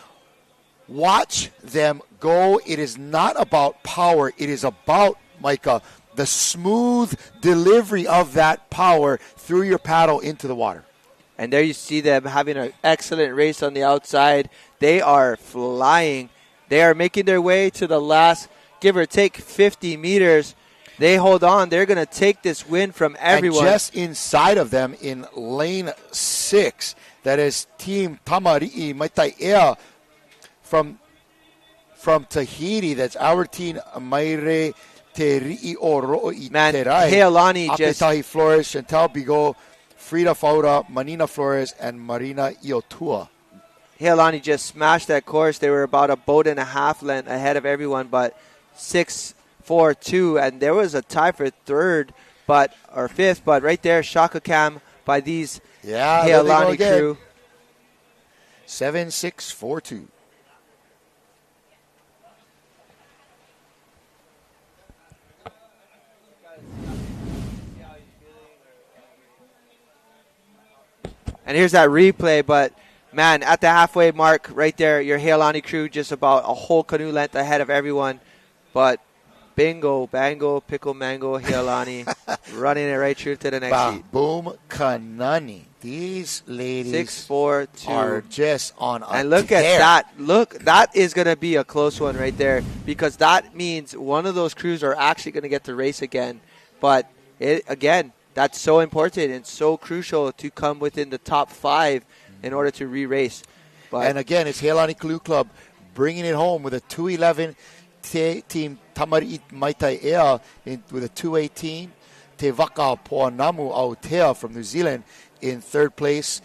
watch them go. It is not about power. It is about, Micah, the smooth delivery of that power through your paddle into the water. And there you see them having an excellent race on the outside. They are flying. They are making their way to the last, give or take, 50 meters. They hold on. They're going to take this win from everyone. And just inside of them in lane 6, that is Team Tamari'i Maitai'ea from Tahiti. That's our team, Maire Teri'i Oro'i Man, Terai. Heilani just... Apetahi Flores, Chantal Bigot, Frida Fauda, Manina Flores, and Marina Iotua. Heilani just smashed that course. They were about a boat and a half length ahead of everyone, but 6-4-2, and there was a tie for third, or fifth, but right there, Shaka Cam by these Heilani crew. 7-6-4-2. And here's that replay, but, man, at the halfway mark right there, your Heilani crew just about a whole canoe length ahead of everyone. But bingo, bango, pickle, mango, Heilani running it right through to the next heat. Boom, Kanani. These ladies 6-4-2 are just on a And look tear. at that. Look, that is going to be a close one right there because that means one of those crews are actually going to get to race again. But, again, that's so important and so crucial to come within the top 5 in order to re-race. And again, it's Heilani Canoe Club bringing it home with a 2:11. Team Tamari'i Maitai'ea with a 2:18. Te Waka Poanamu Aotea from New Zealand in third place.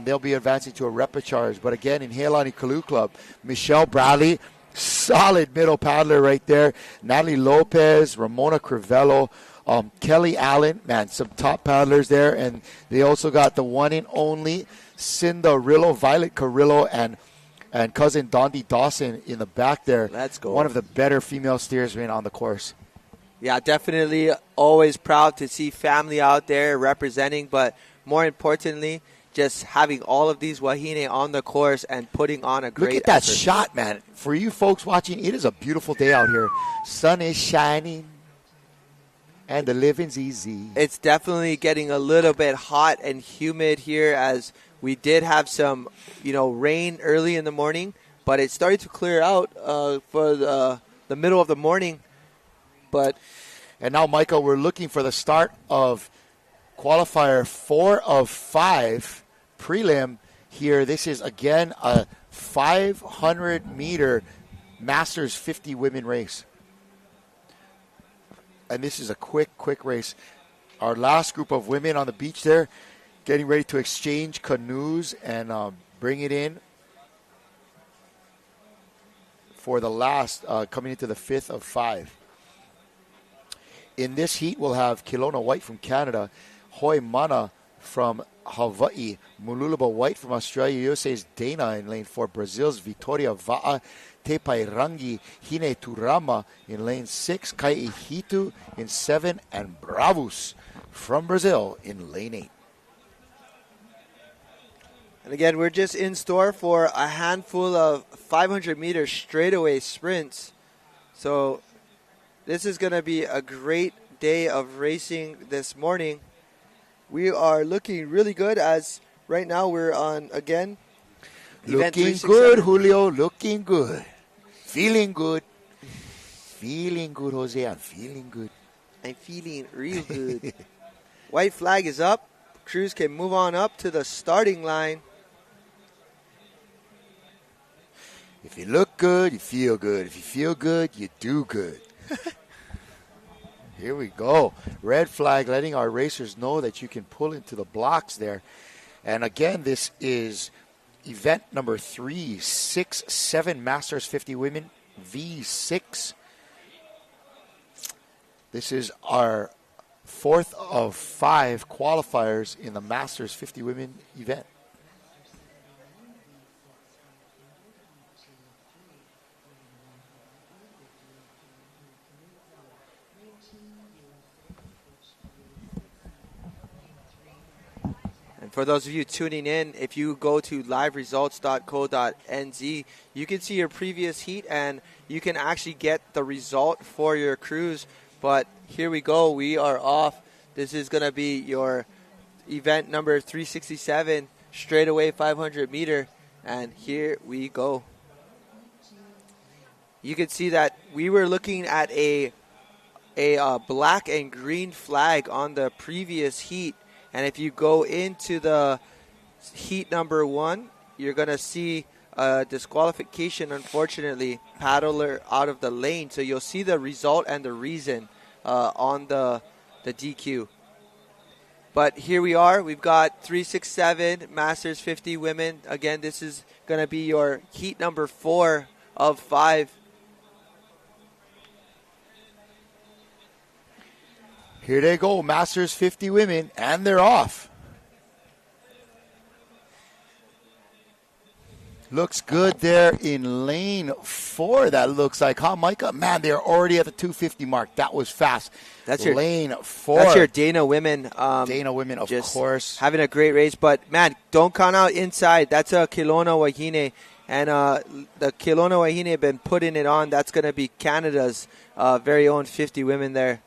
They'll be advancing to a repechage. But again, in Heilani Canoe Club, Michelle Bradley, solid middle paddler right there. Natalie Lopez, Ramona Crivello, Kelly Allen, man, some top paddlers there. And they also got the one and only Cinderillo, Violet Carrillo, and cousin Dondi Dawson in the back there. Let's go. One of the better female steersmen on the course. Yeah, definitely always proud to see family out there representing, but more importantly, just having all of these wahine on the course and putting on a great Look at that effort. shot, man. For you folks watching, it is a beautiful day out here. Sun is shining. And the living's easy. It's definitely getting a little bit hot and humid here as we did have some, rain early in the morning, but it started to clear out for the middle of the morning. And now, Michael, we're looking for the start of qualifier 4 of 5 prelim here. This is, again, a 500-meter Masters 50 women race. And this is a quick race. Our last group of women on the beach there getting ready to exchange canoes and bring it in for the last, coming into the 5th of 5. In this heat, we'll have Kelowna White from Canada, Hoi Mana from Hawaii, Mululuba White from Australia, USA's Dana in lane 4, Brazil's Vitoria Va'a, Te Pairangi Hine Turama in lane 6, Kai Hitu in 7, and Bravus from Brazil in lane 8. And again, we're just in store for a handful of 500-meter straightaway sprints. So this is going to be a great day of racing this morning. We are looking really good as right now we're on, again, looking good, Julio, looking good. Feeling good. Feeling good, Jose, I'm feeling good. I'm feeling real good. White flag is up. Crews can move on up to the starting line. If you look good, you feel good. If you feel good, you do good. Here we go. Red flag letting our racers know that you can pull into the blocks there. And again, this is event number 367 Masters 50 Women V6. This is our fourth of 5 qualifiers in the Masters 50 Women event. And for those of you tuning in, if you go to liveresults.co.nz, you can see your previous heat and you can actually get the result for your crews. But here we go. We are off. This is going to be your event number 367, straightaway 500 meter. And here we go. You can see that we were looking at a black and green flag on the previous heat. And if you go into the heat number 1, you're going to see a disqualification, unfortunately, paddler out of the lane. So you'll see the result and the reason on the DQ. But here we are. We've got 367 Masters 50 women. Again, this is going to be your heat number 4 of 5. Here they go, Masters 50 women, and they're off. Looks good there in lane 4, that looks like, huh, Micah? Man, they're already at the 250 mark. That was fast. That's your lane 4. That's your Dana women. Dana women, of course. Having a great race. But, man, don't count out inside. That's a Kelowna Wahine. And the Kelowna Wahine have been putting it on. That's going to be Canada's very own 50 women there.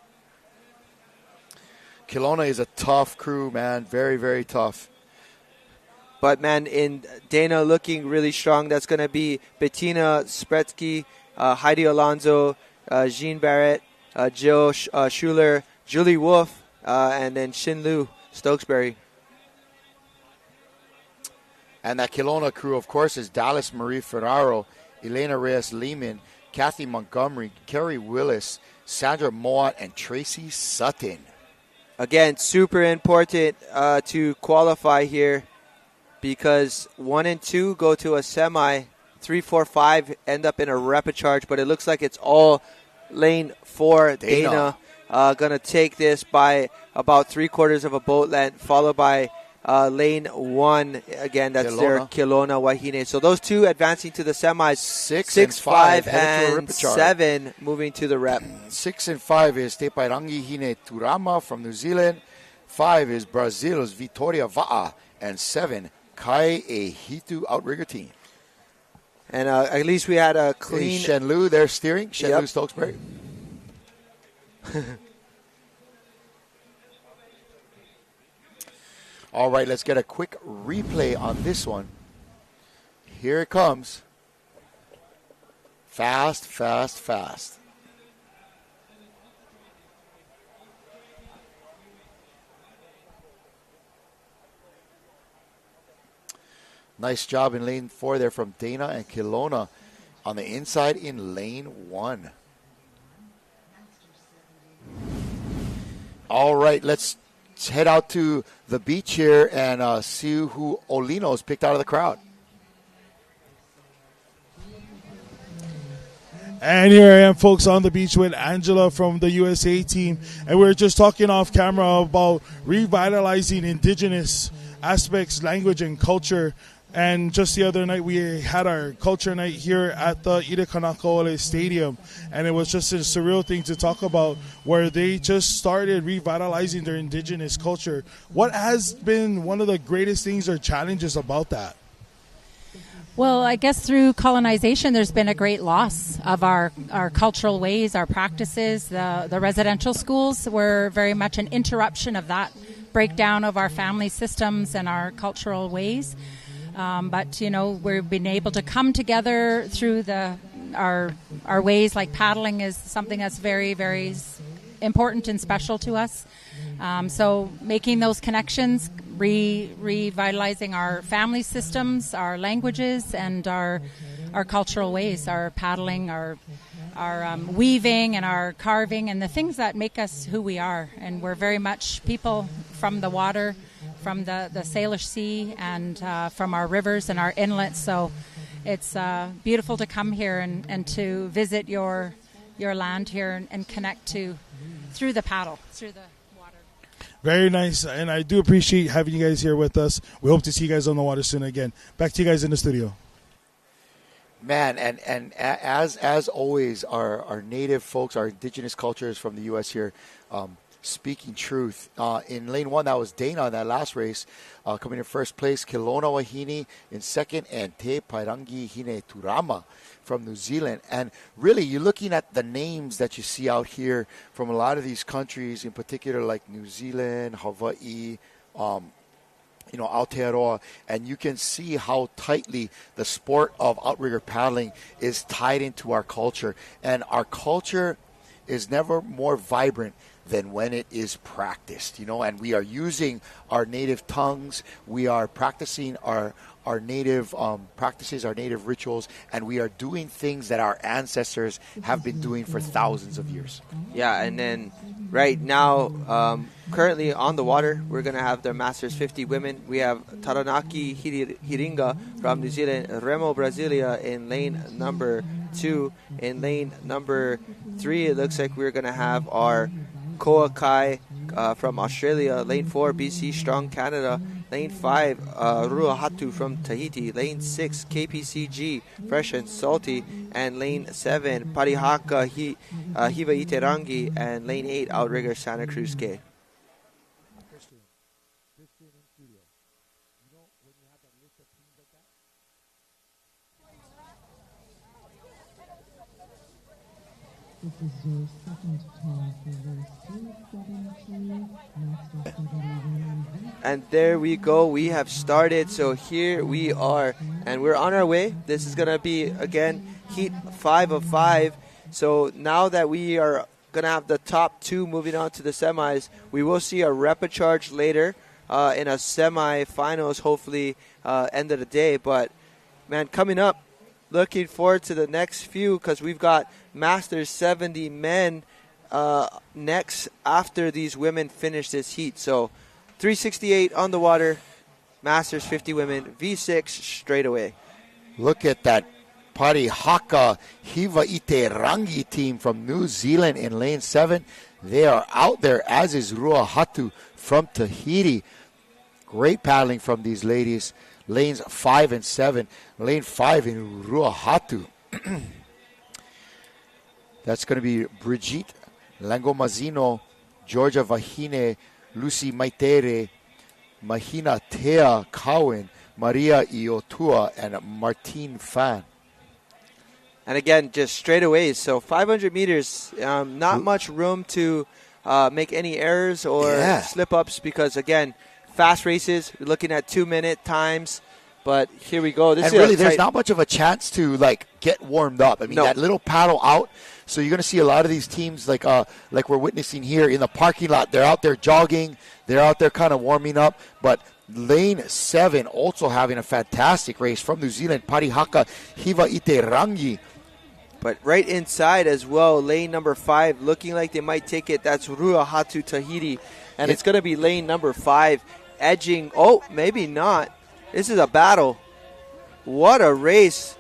Kelowna is a tough crew, man. Very, very tough. But, man, in Dana looking really strong, that's going to be Bettina Spretsky, Heidi Alonso, Jean Barrett, Jill Schuler, Julie Wolf, and then Shin Lu Stokesbury. And that Kelowna crew, of course, is Dallas Marie Ferraro, Elena Reyes-Lehman, Kathy Montgomery, Kerry Willis, Sandra Moat, and Tracy Sutton. Again, super important to qualify here because 1 and 2 go to a semi. 3, 4, 5 end up in a repechage, but it looks like it's all lane 4. Dana going to take this by about 3/4 of a boat length, followed by lane 1. Again, that's their Kelowna Wahine. So those two advancing to the semis. 6 5 and 7 moving to the rep. 6 and 5 is Tepairangi Hine Turama from New Zealand. 5 is Brazil's Vitória Va'a. And 7, Kai Ehitu Outrigger team. And at least we had a clean... Shen Lu, they're steering. Shen Lu Stokesbury. All right, let's get a quick replay on this one. Here it comes. Fast, fast, fast. Nice job in lane 4 there from Dana and Kelowna on the inside in lane 1. All right, let's head out to the beach here and see who Olino's picked out of the crowd. And here I am, folks, on the beach with Angela from the USA team. And we were just talking off camera about revitalizing indigenous aspects, language, and culture. And just the other night, we had our culture night here at the Ida Kanakaole Stadium. And it was just a surreal thing to talk about where they just started revitalizing their indigenous culture. What has been one of the greatest things or challenges about that? Well, I guess through colonization, there's been a great loss of our cultural ways, our practices. The residential schools were very much an interruption of that breakdown of our family systems and our cultural ways. But, you know, we've been able to come together through our ways, like paddling is something that's very, very important and special to us. So making those connections, revitalizing our family systems, our languages, and our cultural ways, our paddling, our weaving and our carving, and the things that make us who we are. And we're very much people from the water, from the Salish Sea, and from our rivers and our inlets. So it's beautiful to come here and to visit your land here and connect through the paddle, through the water. Very nice, and I do appreciate having you guys here with us. We hope to see you guys on the water soon again. Back to you guys in the studio. Man, and as always, our native folks, our indigenous cultures from the U.S. here, speaking truth. In lane 1, that was Dana in that last race, coming in first place. Kelowna Wahine in second, and Te Pairangi Hine Turama from New Zealand. And really, you're looking at the names that you see out here from a lot of these countries, in particular like New Zealand, Hawaii, Aotearoa, and you can see how tightly the sport of outrigger paddling is tied into our culture. And our culture is never more vibrant than when it is practiced, and we are using our native tongues, we are practicing our native practices, our native rituals, and we are doing things that our ancestors have been doing for thousands of years. Yeah, and then right now, currently on the water, we're going to have the Masters 50 women. We have Taranaki Hiringa from New Zealand, Remo Brasilia in lane number 2. In lane number 3, it looks like we're going to have our Koa Kai from Australia. Lane 4, BC Strong Canada. Lane 5, Ruahatu from Tahiti. Lane 6, KPCG, Fresh and Salty. And lane 7, Parihaka Hiva Iterangi. And lane 8, Outrigger Santa Cruz Cay. This is your second call for race 372, Master 71. And there we go. We have started. So here we are. And we're on our way. This is going to be, again, heat 5 of 5. So now that we are going to have the top 2 moving on to the semis, we will see a repechage later in a semi-finals, hopefully end of the day. But, man, coming up, looking forward to the next few because we've got Masters 70 men next after these women finish this heat. So 368 on the water, Masters 50 women, V6 straight away. Look at that Parihaka Hiva Iterangi team from New Zealand in lane 7. They are out there, as is Ruahatu from Tahiti. Great paddling from these ladies. Lanes 5 and 7. Lane 5 in Ruahatu. That's going to be Brigitte Langomazino, Georgia Vahine, Lucy Maitere, Mahina Tea Cowan, Maria Iotua, and Martine Fan. And again, just straight away. So 500 meters, not much room to make any errors or slip-ups because, again, fast races, we're looking at 2-minute times. But here we go. This and really, there's not much of a chance to, get warmed up. I mean, that little paddle out. So you're going to see a lot of these teams, like we're witnessing here in the parking lot. They're out there jogging. They're out there kind of warming up. But lane 7 also having a fantastic race from New Zealand, Parihaka Hiva Iterangi. But right inside as well, lane number 5, looking like they might take it. That's Ruahatu Tahiti. And it's going to be lane number 5 edging. Oh, maybe not. This is a battle. What a race.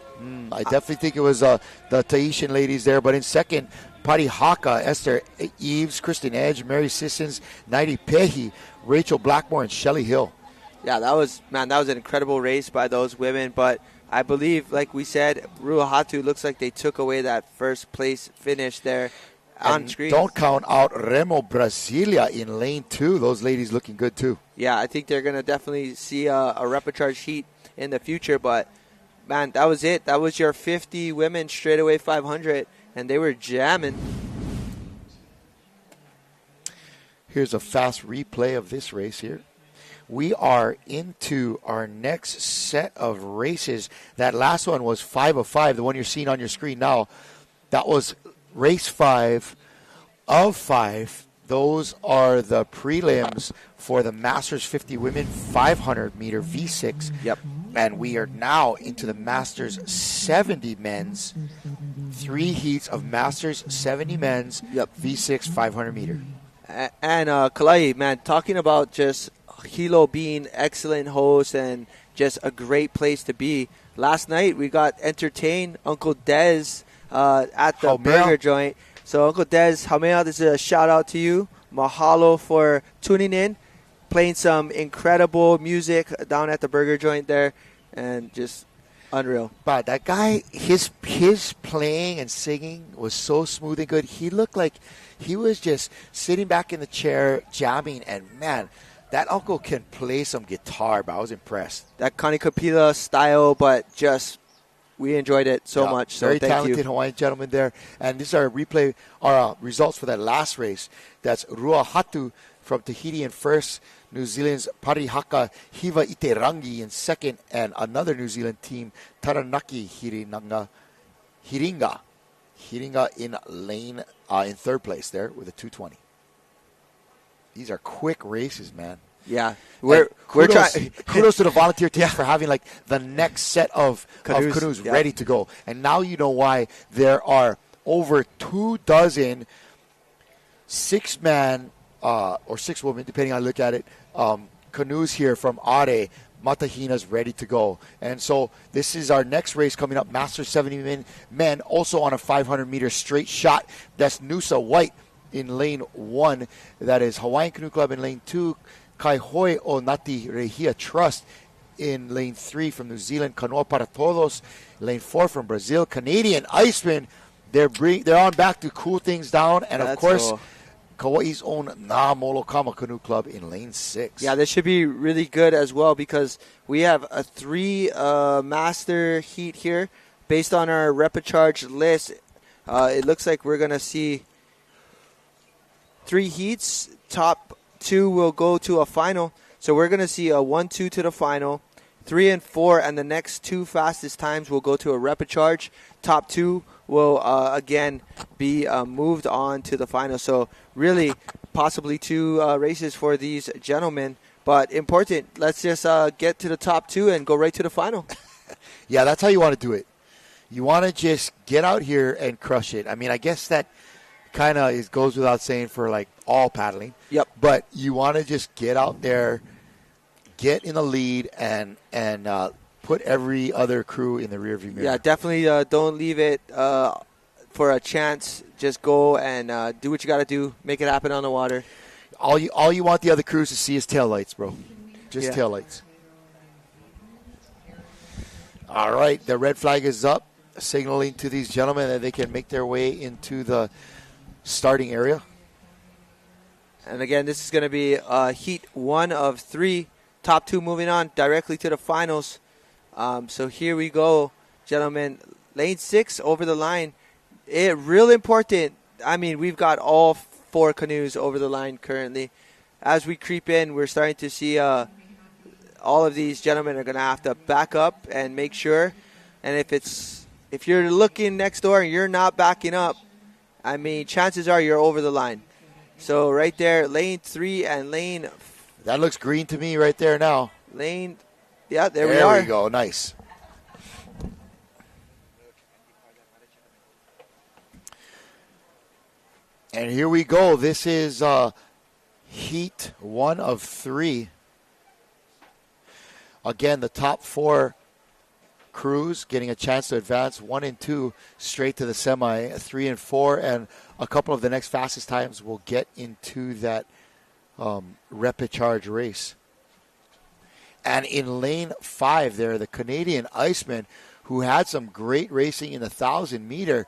I definitely think it was the Tahitian ladies there. But in second, Parihaka, Esther Eves, Kristen Edge, Mary Sissons, Naidi Pehi, Rachel Blackmore, and Shelley Hill. Yeah, that was an incredible race by those women. But I believe, like we said, Ruahatu looks like they took away that first place finish there on screen. Don't count out Remo Brasilia in lane 2. Those ladies looking good too. Yeah, I think they're going to definitely see a repechage heat in the future. But, man, that was it. That was your 50 women straight away 500, and they were jamming. Here's a fast replay of this race here. We are into our next set of races. That last one was 5 of 5, the one you're seeing on your screen now. That was race 5 of 5, those are the prelims for the Masters 50 Women 500 meter V6. Yep. And we are now into the Masters 70 men's. 3 heats of Masters 70 men's V6 500 meter. And Kalai, man, talking about just Hilo being excellent host and just a great place to be. Last night we got entertained. Uncle Dez at the burger joint. So Uncle Dez, Hamea, this is a shout out to you. Mahalo for tuning in, playing some incredible music down at the burger joint there, and just unreal. But that guy, his playing and singing was so smooth and good. He looked like he was just sitting back in the chair jamming, and man, that uncle can play some guitar, but I was impressed. That Connie Kapila style, but just we enjoyed it so much. So very thank talented you. Hawaiian gentleman there. And these are results for that last race. That's Rua Hatu from Tahiti in first, New Zealand's Parihaka Hiva Iterangi in second, and another New Zealand team, Taranaki Hiringa in lane in third place there with a 2:20. These are quick races, man. Yeah, we're trying. Kudos to the volunteer team for having like the next set of canoes ready to go. And now you know why there are over 24 6-man or 6-woman, depending on how you look at it, canoes here from Are Matahinas ready to go. And so this is our next race coming up, Master 70 men, also on a 500-meter straight shot. That's Noosa White in lane 1. That is Hawaiian Canoe Club in lane 2. Kaihoi o Nati Rehia Trust in lane 3 from New Zealand. Canoa para Todos, lane 4 from Brazil. Canadian Iceman, they're on back to cool things down. And, of course, Kauai's own Na Molokama Canoe Club in lane 6. Yeah, this should be really good as well because we have a 3 master heat here. Based on our repechage list, it looks like we're going to see 3 heats. Top 2 will go to a final. So we're going to see a 1-2 to the final. 3 and 4, and the next 2 fastest times will go to a repechage. Top 2 will, again, be moved on to the final. So really, possibly 2 races for these gentlemen. But important, let's just get to the top 2 and go right to the final. Yeah, that's how you want to do it. You want to just get out here and crush it. I mean, I guess that kind of goes without saying for like all paddling. Yep. But you want to just get out there, get in the lead, and put every other crew in the rearview mirror. Yeah, definitely don't leave it for a chance. Just go and do what you got to do. Make it happen on the water. All you want the other crews to see is taillights, bro. Just taillights. All right, the red flag is up, signaling to these gentlemen that they can make their way into the starting area. And again, this is going to be heat 1 of 3. Top 2 moving on directly to the finals. So here we go, gentlemen. Lane 6 over the line. Real important. I mean, we've got all 4 canoes over the line currently. As we creep in, we're starting to see all of these gentlemen are going to have to back up and make sure. And if you're looking next door and you're not backing up, I mean, chances are you're over the line. So right there, lane 3 and lane... That looks green to me right there now. Lane... Yeah, there we are. There we go. Nice. And here we go. This is heat 1 of 3. Again, the top 4 crews getting a chance to advance 1 and 2 straight to the semi. 3 and 4, and a couple of the next fastest times will get into that repechage race. And in lane 5 there, the Canadian Iceman, who had some great racing in the 1,000-meter,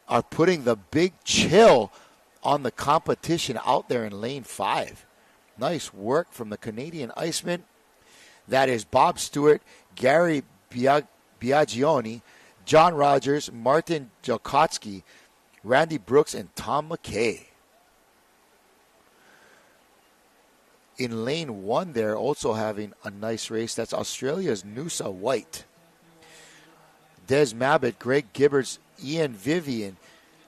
are putting the big chill on the competition out there in lane 5. Nice work from the Canadian Iceman. That is Bob Stewart, Gary Biagioni, John Rogers, Martin Jokotsky, Randy Brooks, and Tom McKay. In lane 1 there, also having a nice race. That's Australia's Noosa White. Des Mabbitt, Greg Gibberts, Ian Vivian,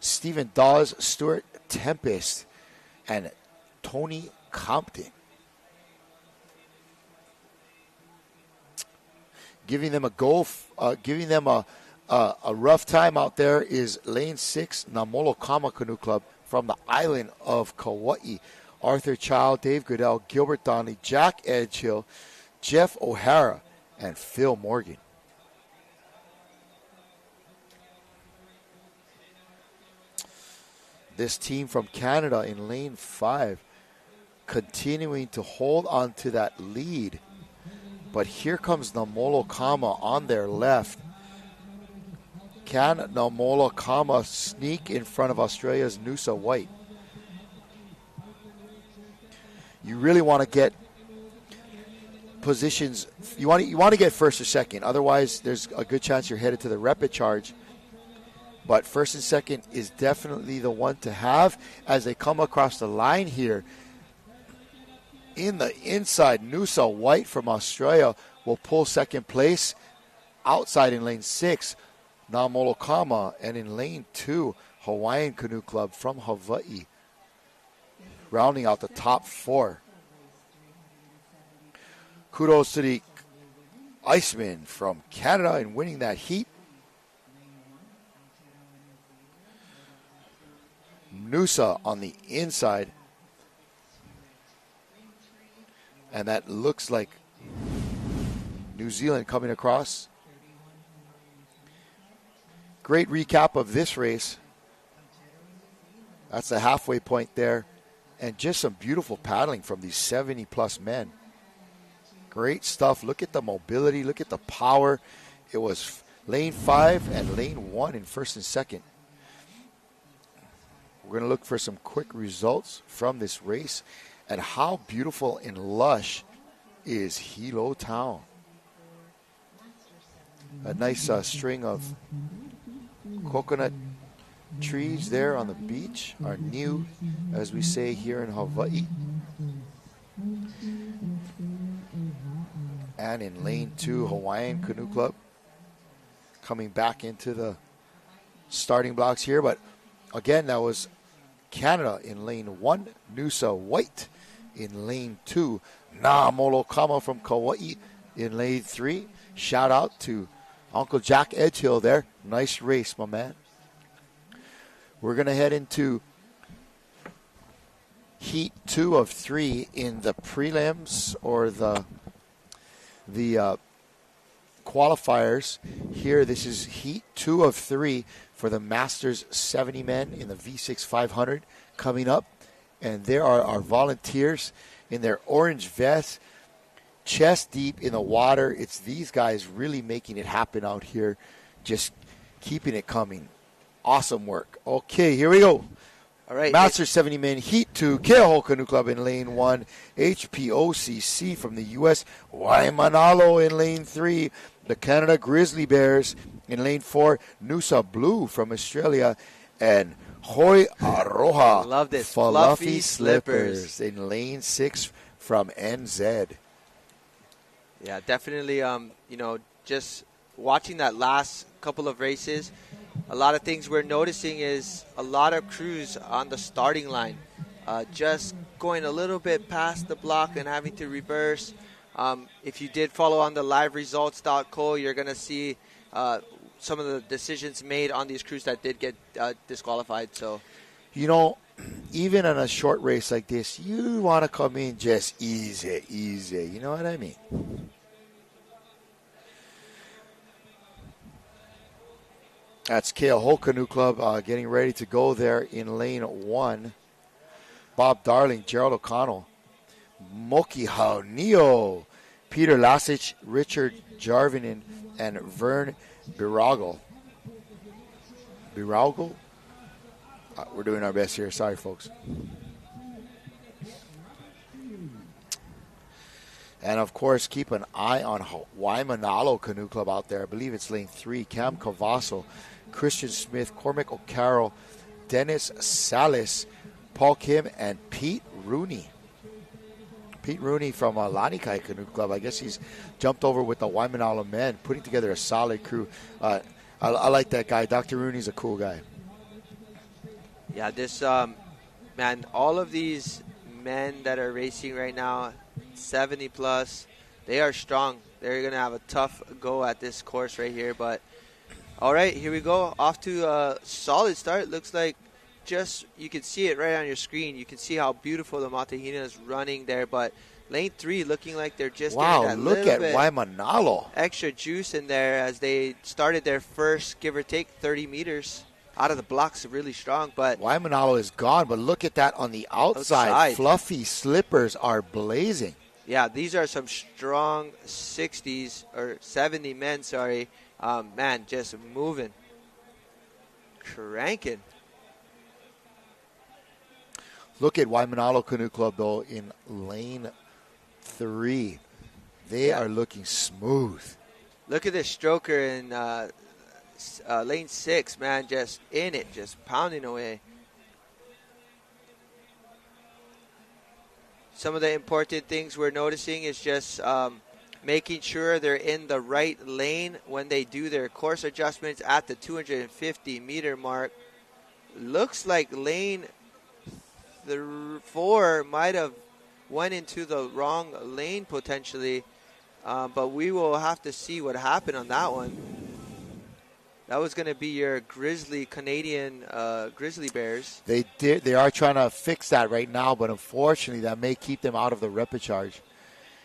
Stephen Dawes, Stuart Tempest, and Tony Compton. Giving them a rough time out there is Lane 6, Namolokama Canoe Club from the island of Kauai. Arthur Child, Dave Goodell, Gilbert Donnelly, Jack Edgehill, Jeff O'Hara, and Phil Morgan. This team from Canada in lane 5 continuing to hold on to that lead. But here comes Namolokama on their left. Can Namolokama sneak in front of Australia's Noosa White? You really want to get positions. You want to get first or second. Otherwise, there's a good chance you're headed to the repechage. But first and second is definitely the one to have as they come across the line here. In the inside, Noosa White from Australia will pull second place. Outside in lane 6, Namolokama. And in lane 2, Hawaiian Canoe Club from Hawaii, rounding out the top 4. Kudos to the Iceman from Canada in winning that heat. Noosa on the inside. And that looks like New Zealand coming across. Great recap of this race. That's the halfway point there. And just some beautiful paddling from these 70-plus men. Great stuff. Look at the mobility. Look at the power. It was lane 5 and lane 1 in first and second. We're going to look for some quick results from this race. And how beautiful and lush is Hilo Town. A nice string of coconut trees there on the beach are new, as we say here in Hawaii. And in lane 2, Hawaiian Canoe Club coming back into the starting blocks here. But again, that was Canada in lane 1, Noosa White in lane 2, Namolokama from Kauai in lane 3. Shout out to Uncle Jack Edgehill there. Nice race, my man. We're going to head into heat 2 of 3 in the prelims or the qualifiers. Here, this is heat 2 of 3 for the Masters 70 men in the V6 500 coming up. And there are our volunteers in their orange vests, chest deep in the water. It's these guys really making it happen out here, just keeping it coming. Awesome work. Okay, here we go. All right. Masters 70 men, Heat 2, Keoho Canoe Club in lane 1, HPOCC from the U.S., Waimanalo in lane 3, the Canada Grizzly Bears in lane 4, Noosa Blue from Australia, and Hoi Aroha love this. Fluffy Slippers in lane 6 from NZ. Yeah, definitely. Just watching that last couple of races, a lot of things we're noticing is a lot of crews on the starting line, just going a little bit past the block and having to reverse. If you did follow on the liveresults.co, you're going to see some of the decisions made on these crews that did get disqualified. So, even on a short race like this, you want to come in just easy. You know what I mean? That's Keoho Canoe Club getting ready to go there in lane 1. Bob Darling, Gerald O'Connell, Moki Haunio, Peter Lasich, Richard Jarvinen, and Vern Birago. We're doing our best here. Sorry, folks. And, of course, keep an eye on Waimanalo Canoe Club out there. I believe it's lane 3. Cam Cavasso, Christian Smith, Cormac O'Carroll, Dennis Salas, Paul Kim, and Pete Rooney. Pete Rooney from Lanikai Canoe Club. I guess he's jumped over with the Waimanalo men, putting together a solid crew. I like that guy. Dr. Rooney's a cool guy. Yeah, this, man, all of these men that are racing right now, 70 plus, they are strong. They're going to have a tough go at this course right here. But, all right, here we go. Off to a solid start. Looks like you can see it right on your screen. You can see how beautiful the Matahina is running there. But lane 3 looking like they're just getting that look little at bit Waimanalo. extra juice in there as they started their first, give or take, 30 meters. Out of the blocks, really strong, but Waimanalo is gone, but look at that on the outside. Fluffy slippers are blazing. Yeah, these are some strong 60s or 70 men, sorry. Man, just moving. Cranking. Look at Waimanalo Canoe Club, though, in lane 3. They are looking smooth. Look at this stroker in lane 6, man, just in it, just pounding away. Some of the important things we're noticing is just making sure they're in the right lane when they do their course adjustments at the 250-meter mark. Looks like lane 4 might have went into the wrong lane potentially, but we will have to see what happened on that one. That was going to be your Canadian Grizzly Bears. They are trying to fix that right now, but unfortunately that may keep them out of the repechage.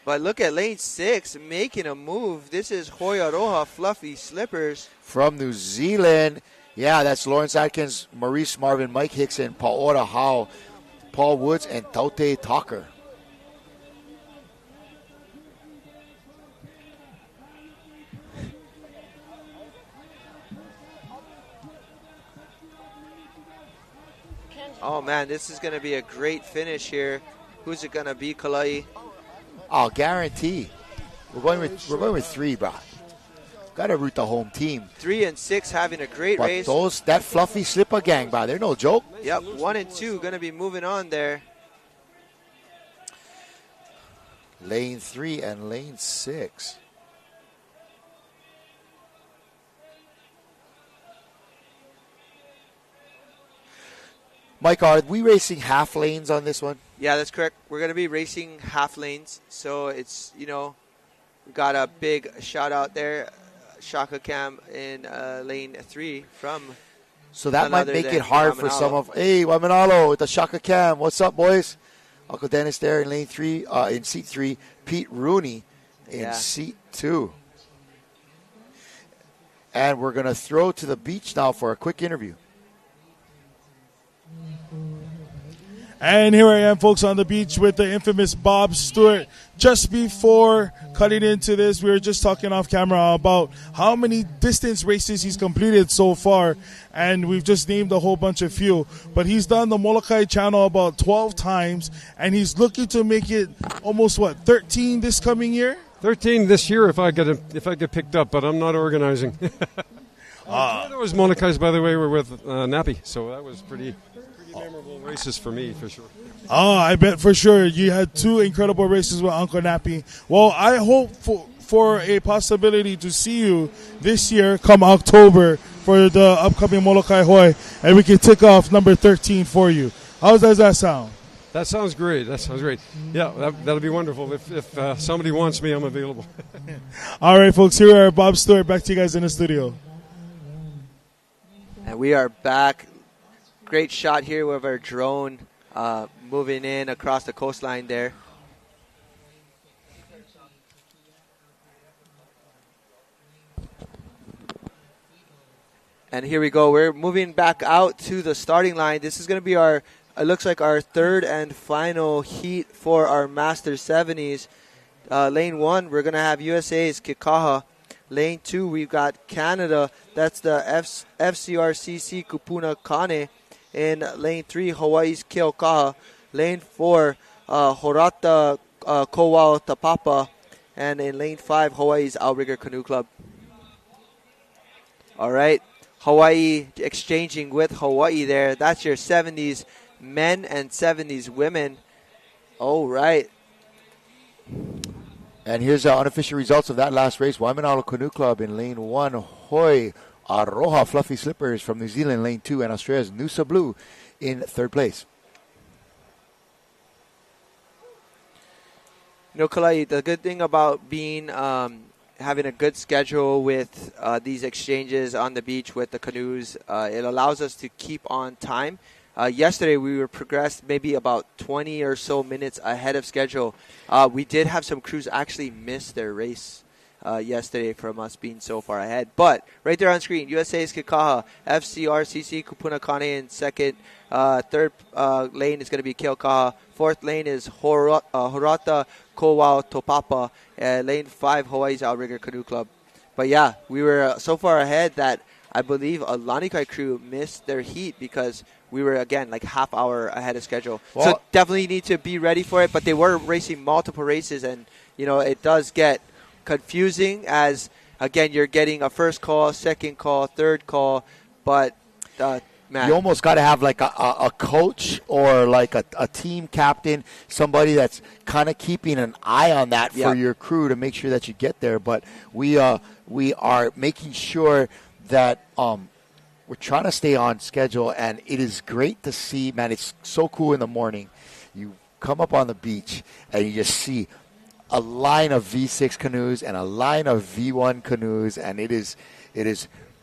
But look at lane 6 making a move. This is Hoyaroha Fluffy Slippers. From New Zealand. Yeah, that's Lawrence Atkins, Maurice Marvin, Mike Hickson, Paola Howe, Paul Woods, and Taute Talker. Oh, man, this is going to be a great finish here. Who's it going to be, Kalai? I'll guarantee. We're going with 3, bro. Got to root the home team. 3 and 6 having a great race. That Fluffy Slipper gang, bro, they're no joke. Yep, 1 and 2 going to be moving on there. Lane 3 and lane 6. Mike, are we racing half lanes on this one? Yeah, that's correct. We're going to be racing half lanes. So it's, we got a big shout out there. Shaka Cam in lane 3 from. So that might make it hard for some of. Hey, Waimanalo with the Shaka Cam. What's up, boys? Uncle Dennis there in lane 3, in seat 3. Pete Rooney in seat 2. And we're going to throw to the beach now for a quick interview. And here I am, folks, on the beach with the infamous Bob Stewart. Just before cutting into this, we were just talking off camera about how many distance races he's completed so far. And we've just named a whole bunch of few. But he's done the Molokai Channel about 12 times. And he's looking to make it almost, 13 this coming year? 13 this year if I get picked up, but I'm not organizing. Those Molokais, by the way, were with Nappy. So that was pretty memorable races for me, for sure. Oh, I bet for sure. You had 2 incredible races with Uncle Nappy. Well, I hope for a possibility to see you this year come October for the upcoming Molokai Hoi, and we can tick off number 13 for you. How does that sound? That sounds great. Yeah, that'll be wonderful. If somebody wants me, I'm available. All right, folks, here we are, Bob Stewart. Back to you guys in the studio. And we are back. Great shot here with our drone moving in across the coastline there. And here we go. We're moving back out to the starting line. This is going to be it looks like our third and final heat for our Master 70s. Lane 1, we're going to have USA's Kikaha. Lane 2, we've got Canada. That's the FCRCC Kupuna Kane. In lane 3, Hawaii's Keokaha. Lane 4, Horata Kowao Tapapa. And in lane 5, Hawaii's Outrigger Canoe Club. All right. Hawaii exchanging with Hawaii there. That's your 70s men and 70s women. All right. And here's the unofficial results of that last race. Waimanalo Canoe Club in lane 1, Hoi Aroha Fluffy Slippers from New Zealand, lane 2, and Australia's Noosa Blue in third place. Kalai, the good thing about being having a good schedule with these exchanges on the beach with the canoes, it allows us to keep on time. Yesterday, we were progressed maybe about 20 or so minutes ahead of schedule. We did have some crews actually miss their race yesterday from us being so far ahead. But right there on screen, USA's Kikaha, FCRCC Kupunakane in second. Third lane is going to be Keaukaha. Fourth lane is Horata Kowau Topapa. Lane 5, Hawaii's Outrigger Canoe Club. But yeah, we were so far ahead that I believe a Lanikai crew missed their heat because we were, again, like half hour ahead of schedule. Well, so definitely need to be ready for it. But they were racing multiple races, and, it does get confusing as, again, you're getting a first call, second call, third call. But, man. You almost got to have like a coach or like a team captain, somebody that's kind of keeping an eye on that for your crew to make sure that you get there. But we are making sure that we're trying to stay on schedule, and it is great to see, man. It's so cool in the morning. You come up on the beach, and you just see a line of V6 canoes and a line of V1 canoes, and it is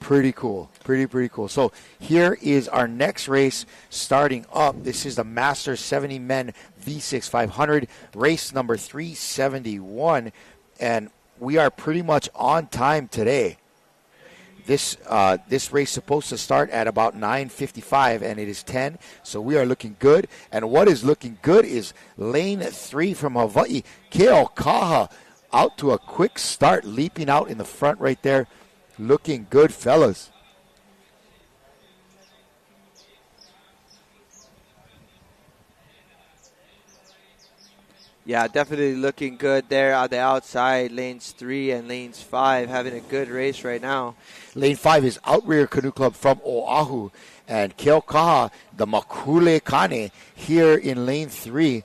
pretty cool. Pretty cool. So here is our next race starting up. This is the Masters 70 Men V6 500, race number 371, and we are pretty much on time today. This race is supposed to start at about 9:55, and it is 10, so we are looking good. And what is looking good is lane 3 from Hawaii, Keaukaha, out to a quick start, leaping out in the front right there. Looking good, fellas. Yeah, definitely looking good there on the outside. Lanes 3 and lanes 5 having a good race right now. Lane 5 is Outrigger Canoe Club from Oahu. And Keaukaha, the Makule Kane, here in lane 3.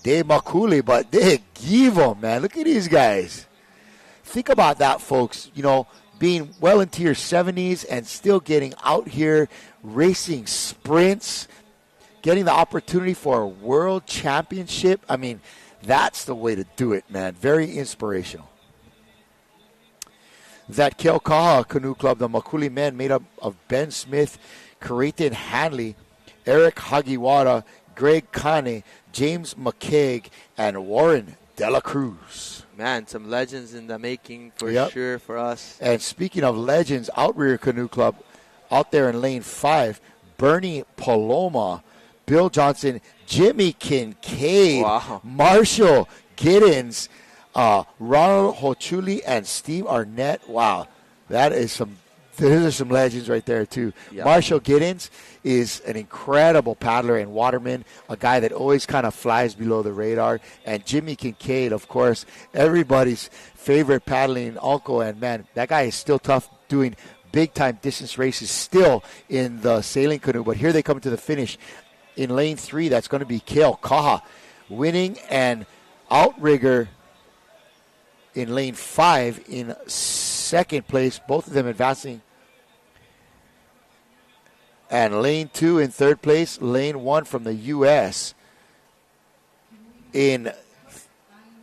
They Makule, but they give them, man. Look at these guys. Think about that, folks. Being well into your 70s and still getting out here, racing sprints, getting the opportunity for a world championship. I mean, that's the way to do it, man. Very inspirational. That Keaukaha Canoe Club, the Makuli men, made up of Ben Smith, Creighton Hanley, Eric Hagiwara, Greg Kane, James McKeag, and Warren Dela Cruz. Man, some legends in the making for sure for us. And speaking of legends, Outrigger Canoe Club, out there in lane 5, Bernie Paloma, Bill Johnson, Jimmy Kincaid, Marshall Giddens, Ronald Hochuli, and Steve Arnett. Wow, those are some legends right there too. Yep. Marshall Giddens is an incredible paddler and waterman, a guy that always kind of flies below the radar. And Jimmy Kincaid, of course, everybody's favorite paddling uncle. And man, that guy is still tough doing big-time distance races still in the sailing canoe. But here they come to the finish. In lane 3, that's going to be Keaukaha winning, and Outrigger in lane 5 in second place, both of them advancing. And lane 2 in third place, lane 1 from the U.S. in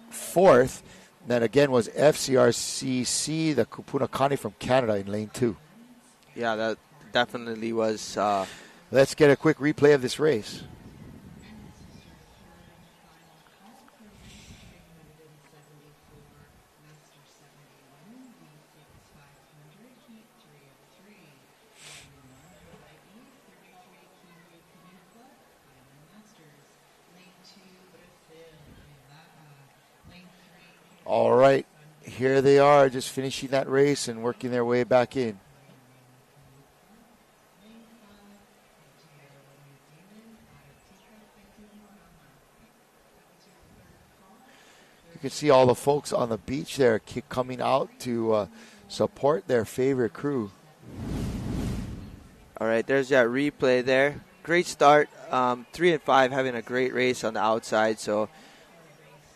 fourth. That again was FCRCC, the Kupunakane from Canada in lane 2. Yeah, that definitely was... Let's get a quick replay of this race. All right, here they are, just finishing that race and working their way back in. You can see all the folks on the beach there coming out to support their favorite crew. All right, there's that replay there. Great start. 3 and 5 having a great race on the outside. So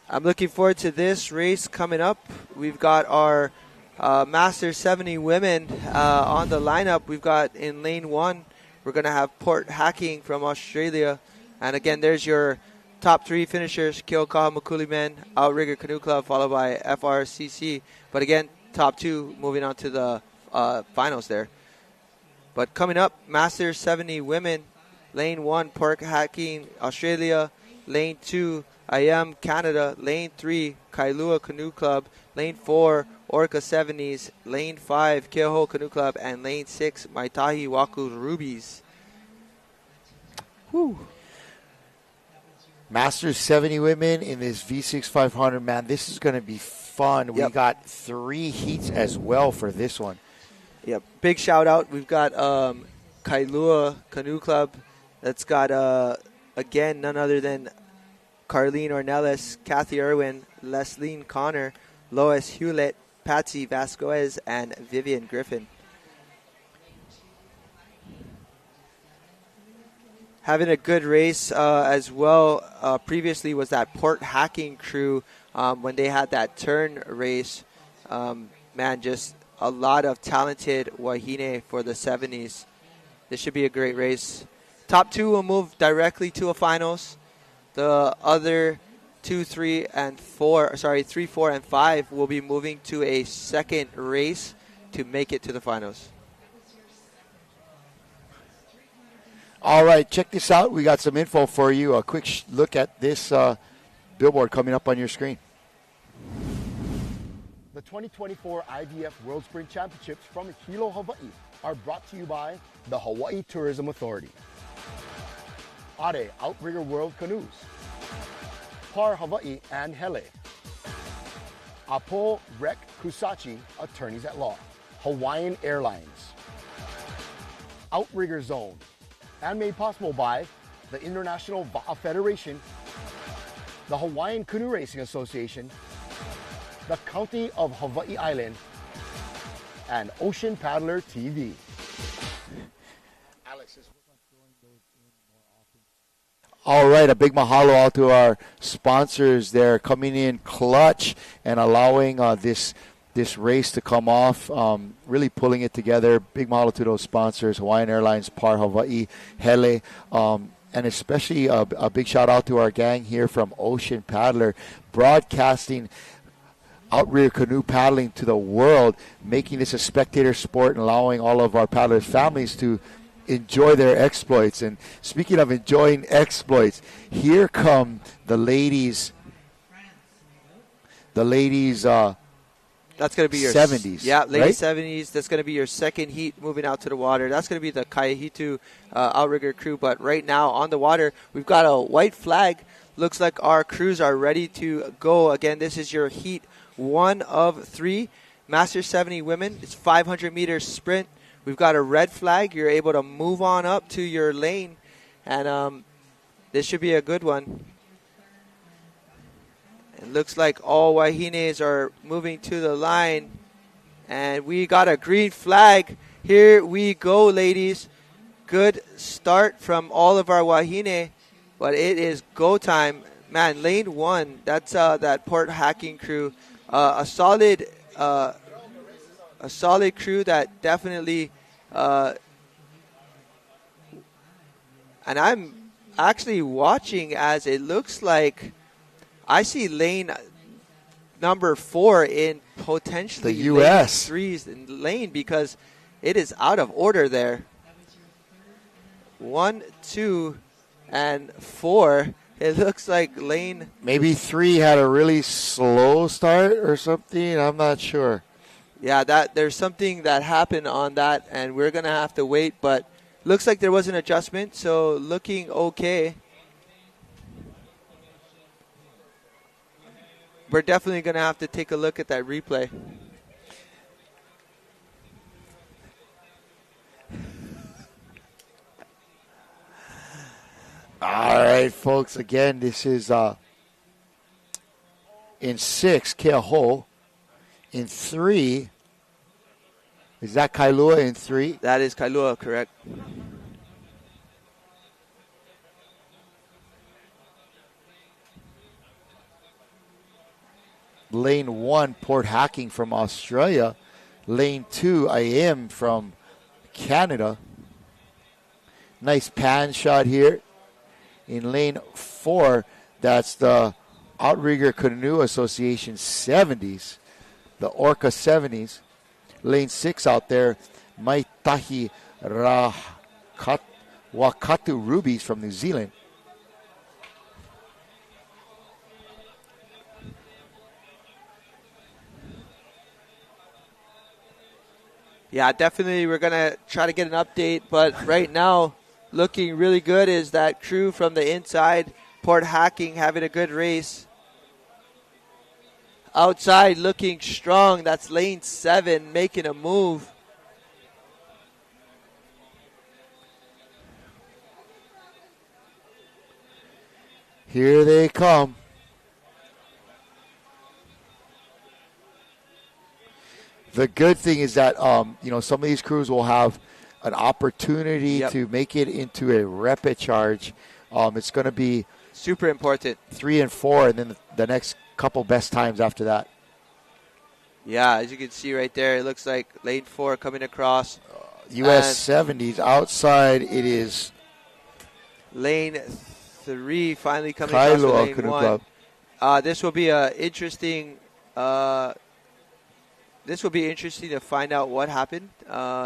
I'm looking forward to this race coming up. We've got our Master 70 women on the lineup. We've got in lane 1, we're going to have Port Hacking from Australia. And again, there's your top 3 finishers, Keokaha Makuli Men, Outrigger Canoe Club, followed by FRCC. But again, top 2 moving on to the finals there. But coming up, Master 70 women, lane 1, Port Hacking Australia, lane 2, IM Canada, lane 3, Kailua Canoe Club, lane 4, Orca 70s, lane 5, Keoho Canoe Club, and lane 6, Maitahi Waku Rubies. Whew. Masters 70 women in this V6 500, man, this is going to be fun. Yep. We got 3 heats as well for this one. Yep. Big shout out. We've got Kailua Canoe Club. That's got, again, none other than Carlene Ornelas, Kathy Irwin, Lesline Connor, Lois Hewlett, Patsy Vasquez, and Vivian Griffin. Having a good race as well. Previously was that Port Hacking crew when they had that turn race. Man, just a lot of talented wahine for the 70s. This should be a great race. Top 2 will move directly to a finals. The other 3, 4, and 5 will be moving to a second race to make it to the finals. All right, check this out. We got some info for you. A quick look at this billboard coming up on your screen. The 2024 IVF World Sprint Championships from Hilo, Hawaii are brought to you by the Hawaii Tourism Authority, Are Outrigger World Canoes, Par Hawaii and Hele, Apo Rek Kusachi, Attorneys at Law, Hawaiian Airlines, Outrigger Zone, and made possible by the International Va'a Federation, the Hawaiian Canoe Racing Association, the County of Hawaii Island, and Ocean Paddler TV. All right, a big mahalo out to our sponsors. They're coming in clutch and allowing this race to come off, really pulling it together. Big mahalo to those sponsors, Hawaiian Airlines, Par Hawaii, Hele, and especially a big shout out to our gang here from Ocean Paddler, broadcasting outrigger canoe paddling to the world, making this a spectator sport and allowing all of our paddlers' families to enjoy their exploits. And speaking of enjoying exploits, here come the ladies. That's going to be your 70s. Yeah, lady right? 70s. That's going to be your second heat moving out to the water. That's going to be the Kaihitu outrigger crew. But right now on the water, we've got a white flag. Looks like our crews are ready to go. Again, this is your heat 1 of 3. Master 70 women. It's 500 meters sprint. We've got a red flag. You're able to move on up to your lane. And this should be a good one. It looks like all wahines are moving to the line. And we got a green flag. Here we go, ladies. Good start from all of our wahine. But it is go time. Man, lane 1, that's that Port Hacking crew. A solid crew that definitely, and I'm actually watching as it looks like I see lane number 4 in potentially the U.S. lane 3's lane because it is out of order there. 1, 2, and 4. It looks like lane... Maybe 3 had a really slow start or something. I'm not sure. Yeah, there's something that happened on that, and we're going to have to wait. But looks like there was an adjustment, so looking okay. We're definitely going to have to take a look at that replay. All right, folks. Again, this is in 6, Keoho. In 3, is that Kailua in 3? That is Kailua, correct. Lane 1, Port Hacking from Australia. Lane 2, I am from Canada. Nice pan shot here. In lane 4, that's the Outrigger Canoe Association 70s, the Orca 70s. Lane 6 out there, Maitahi Wakatu Rubies from New Zealand. Yeah, definitely we're going to try to get an update, but right now looking really good is that crew from the inside, Port Hacking having a good race. Outside looking strong, that's lane 7 making a move. Here they come. The good thing is that, some of these crews will have an opportunity to make it into a repechage. It's going to be super important. 3 and 4, and then the next couple best times after that. Yeah, as you can see right there, it looks like lane 4 coming across. US 70s. Outside, it is lane 3 finally coming across Hilo lane Club. 1. This will be interesting. This will be interesting to find out what happened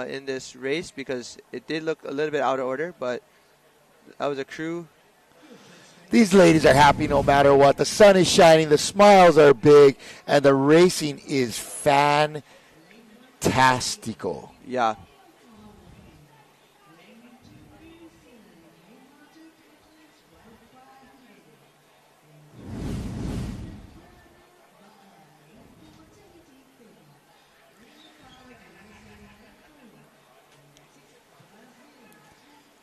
in this race because it did look a little bit out of order, but that was a crew. These ladies are happy no matter what. The sun is shining, the smiles are big, and the racing is fantastico. Yeah.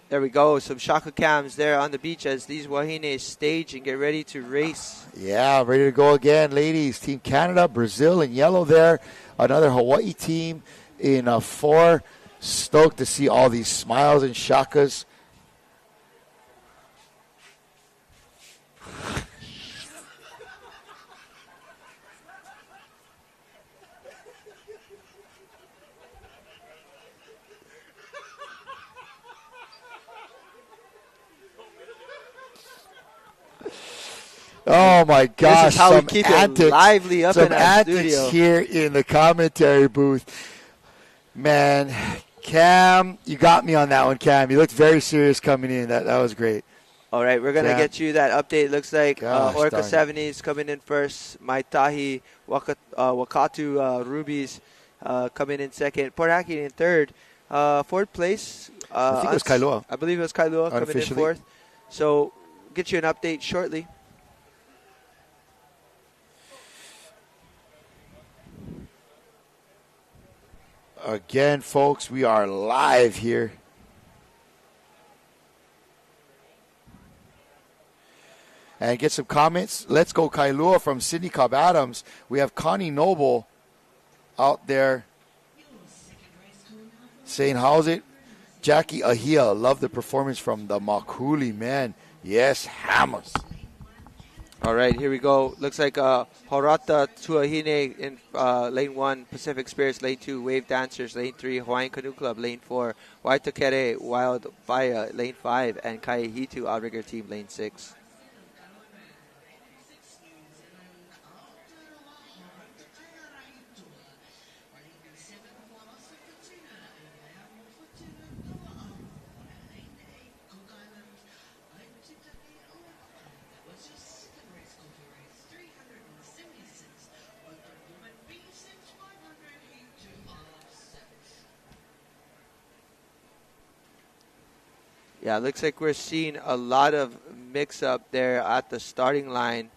There we go. Some shaka cams there on the beach as these wahines stage and get ready to race. Yeah, ready to go again, ladies. Team Canada, Brazil in yellow there. Another Hawaii team in 4. Stoked to see all these smiles and shakas. Oh my gosh! This is how we keep it lively up in our studio. Here in the commentary booth. Man, Cam, you got me on that one, Cam. You looked very serious coming in. That was great. All right, we're going to get you that update. Looks like Orca darn 70s coming in first. Maitahi Wakatu Rubies coming in second. Port Hacking in third. Fourth place. I think it was Kailua. I believe it was Kailua coming in fourth. So get you an update shortly. Again, folks, we are live here. And get some comments. Let's go Kailua from Sydney Cobb Adams. We have Connie Noble out there saying, how's it? Jackie Ahia, love the performance from the Makuli, man. Yes, hammers. All right, here we go. Looks like Horata Tuahine in lane 1, Pacific Spirits, lane 2, Wave Dancers, lane 3, Hawaiian Canoe Club, lane 4, Waitakere, Wild Fire, lane 5, and Kaihitu Outrigger Team, lane 6. Yeah, looks like we're seeing a lot of mix-up there at the starting line.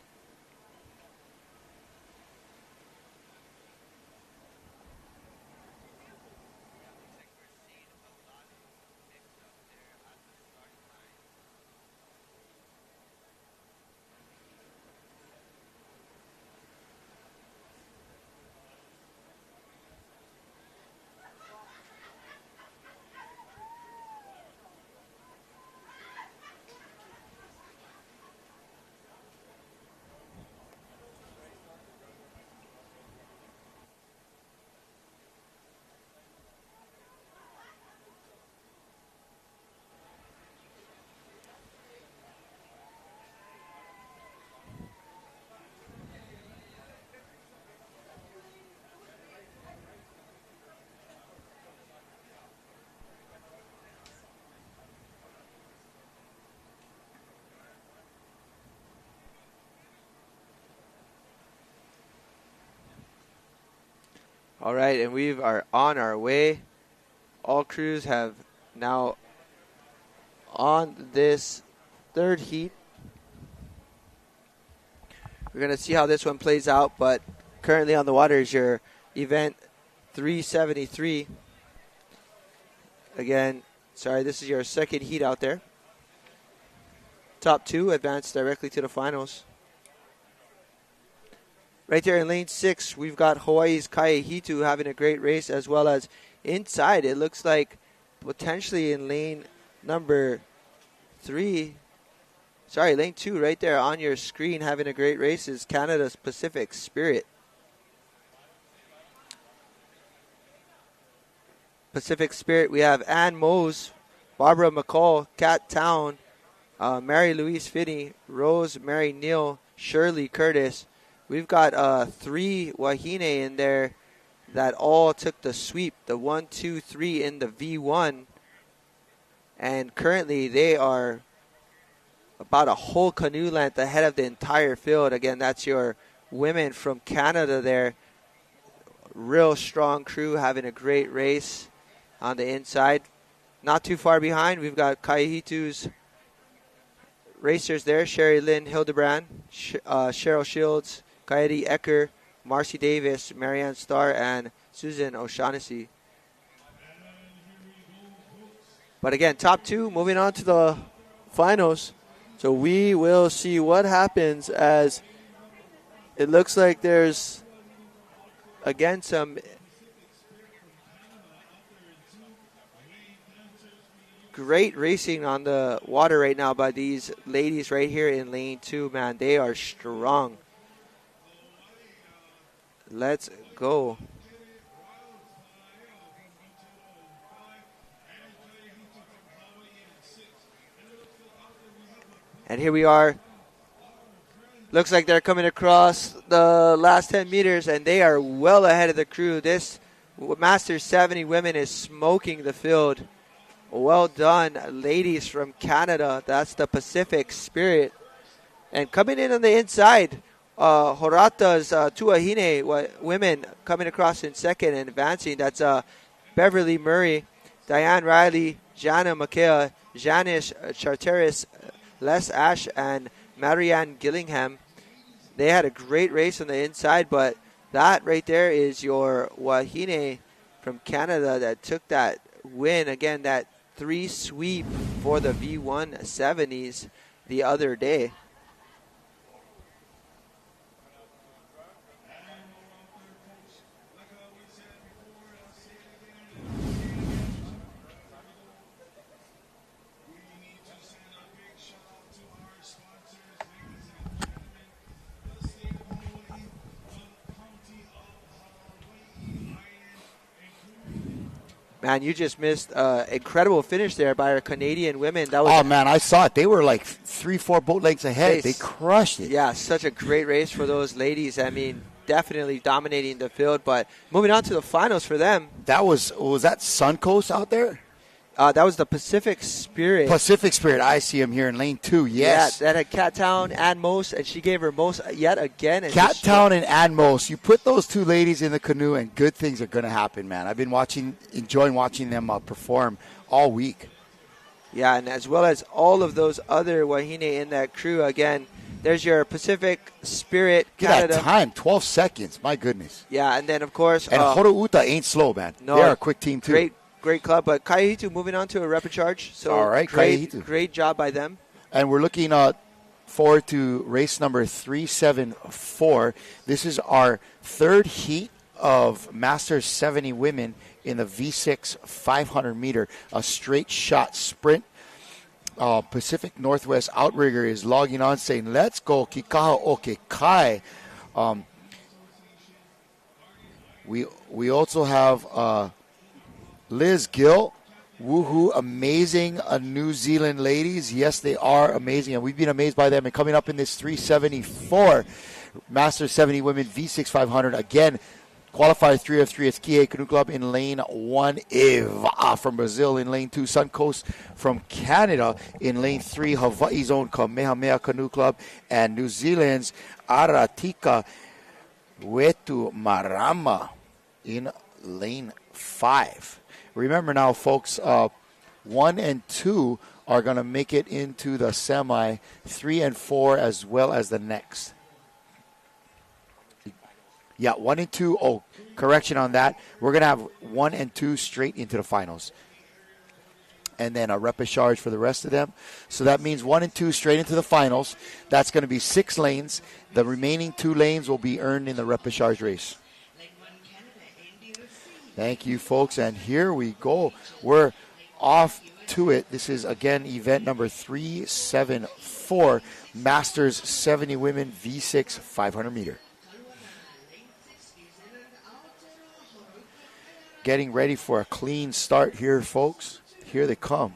All right, and we are on our way. All crews have now on this third heat. We're going to see how this one plays out, but currently on the water is your event 373. Again, sorry, this is your second heat out there. Top two advance directly to the finals. Right there in lane 6, we've got Hawaii's Kai Hitu having a great race, as well as inside, it looks like potentially in lane number 3, lane 2 right there on your screen having a great race is Canada's Pacific Spirit. Pacific Spirit, we have Ann Mose, Barbara McCall, Kat Town, Mary Louise Finney, Rose Mary Neal, Shirley Curtis. We've got 3 Wahine in there that all took the sweep, the 1, 2, 3 in the V1. And currently they are about a whole canoe length ahead of the entire field. Again, that's your women from Canada there. Real strong crew having a great race on the inside. Not too far behind, we've got Kaihitu's racers there. Sherry Lynn Hildebrand, Cheryl Shields, Coyote Ecker, Marcy Davis, Marianne Starr, and Susan O'Shaughnessy. But again, top 2 moving on to the finals. So we will see what happens, as it looks like there's, again, some great racing on the water right now by these ladies right here in lane 2, man. They are strong. Let's go. And here we are. Looks like they're coming across the last 10 meters, and they are well ahead of the crew. This Masters 70 women is smoking the field. Well done, ladies from Canada. That's the Pacific Spirit. And coming in on the inside, Horata's Tuahine women coming across in second and advancing. That's Beverly Murray, Diane Riley, Jana Makea, Janice Charteris, Les Ash, and Marianne Gillingham. They had a great race on the inside, but that right there is your Wahine from Canada that took that win. Again, that 3 sweep for the V1 70s the other day. Man, you just missed an incredible finish there by our Canadian women. That was man, I saw it. They were like 3-4 boat lengths ahead. They crushed it. Yeah, such a great race for those ladies. I mean, definitely dominating the field. But moving on to the finals for them. That was that Suncoast out there? That was the Pacific Spirit. Pacific Spirit. I see him here in lane 2. Yes. Yeah, that had Cat Town and Most, and she gave her most yet again. Cat Town and Most. You put those 2 ladies in the canoe, and good things are going to happen, man. I've been enjoying watching them perform all week. Yeah, and as well as all of those other Wahine in that crew. Again, there's your Pacific Spirit Canada. Get that time, 12 seconds. My goodness. Yeah, and then, of course. And Horouta ain't slow, man. No, they're a quick team, too. Great club, but Kaihitu moving on to a repechage. So all right, great job by them. And we're looking forward to race number 374. This is our third heat of Masters 70 women in the V6 500 meter, a straight shot sprint. Pacific Northwest Outrigger is logging on saying, let's go, Kikaha Oke Kai. We also have Liz Gill, woohoo, amazing New Zealand ladies. Yes, they are amazing, and we've been amazed by them. And coming up in this 374 Masters 70 Women V6 500, again, qualifier 3 of 3. It's Kihei Canoe Club in lane 1. Eva from Brazil in lane 2. Suncoast from Canada in lane 3. Hawaii's own Kamehameha Canoe Club, and New Zealand's Aratika Wetu Marama in lane 5. Remember now, folks, 1 and 2 are going to make it into the semi, 3 and 4 as well as the next. Yeah, 1 and 2. Oh, correction on that. We're going to have 1 and 2 straight into the finals. And then a repechage for the rest of them. So that means 1 and 2 straight into the finals. That's going to be 6 lanes. The remaining 2 lanes will be earned in the repechage race. Thank you, folks. And here we go. We're off to it. This is, again, event number 374, Masters 70 Women V6 500 meter. Getting ready for a clean start here, folks. Here they come.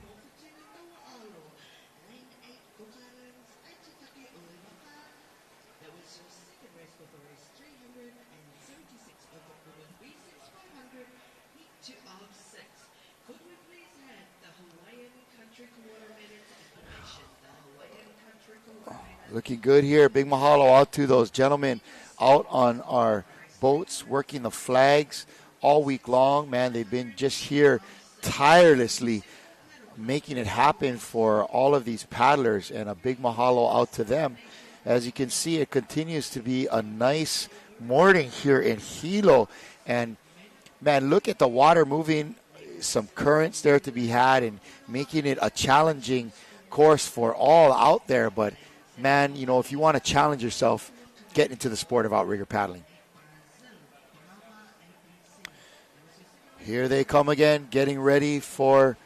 Looking good here. Big mahalo out to those gentlemen out on our boats working the flags all week long. Man, they've been just here tirelessly making it happen for all of these paddlers, and a big mahalo out to them. As you can see, it continues to be a nice morning here in Hilo, and man, look at the water moving, some currents there to be had, and making it a challenging course for all out there. But man, you know, if you want to challenge yourself, get into the sport of outrigger paddling. Here they come again, getting ready for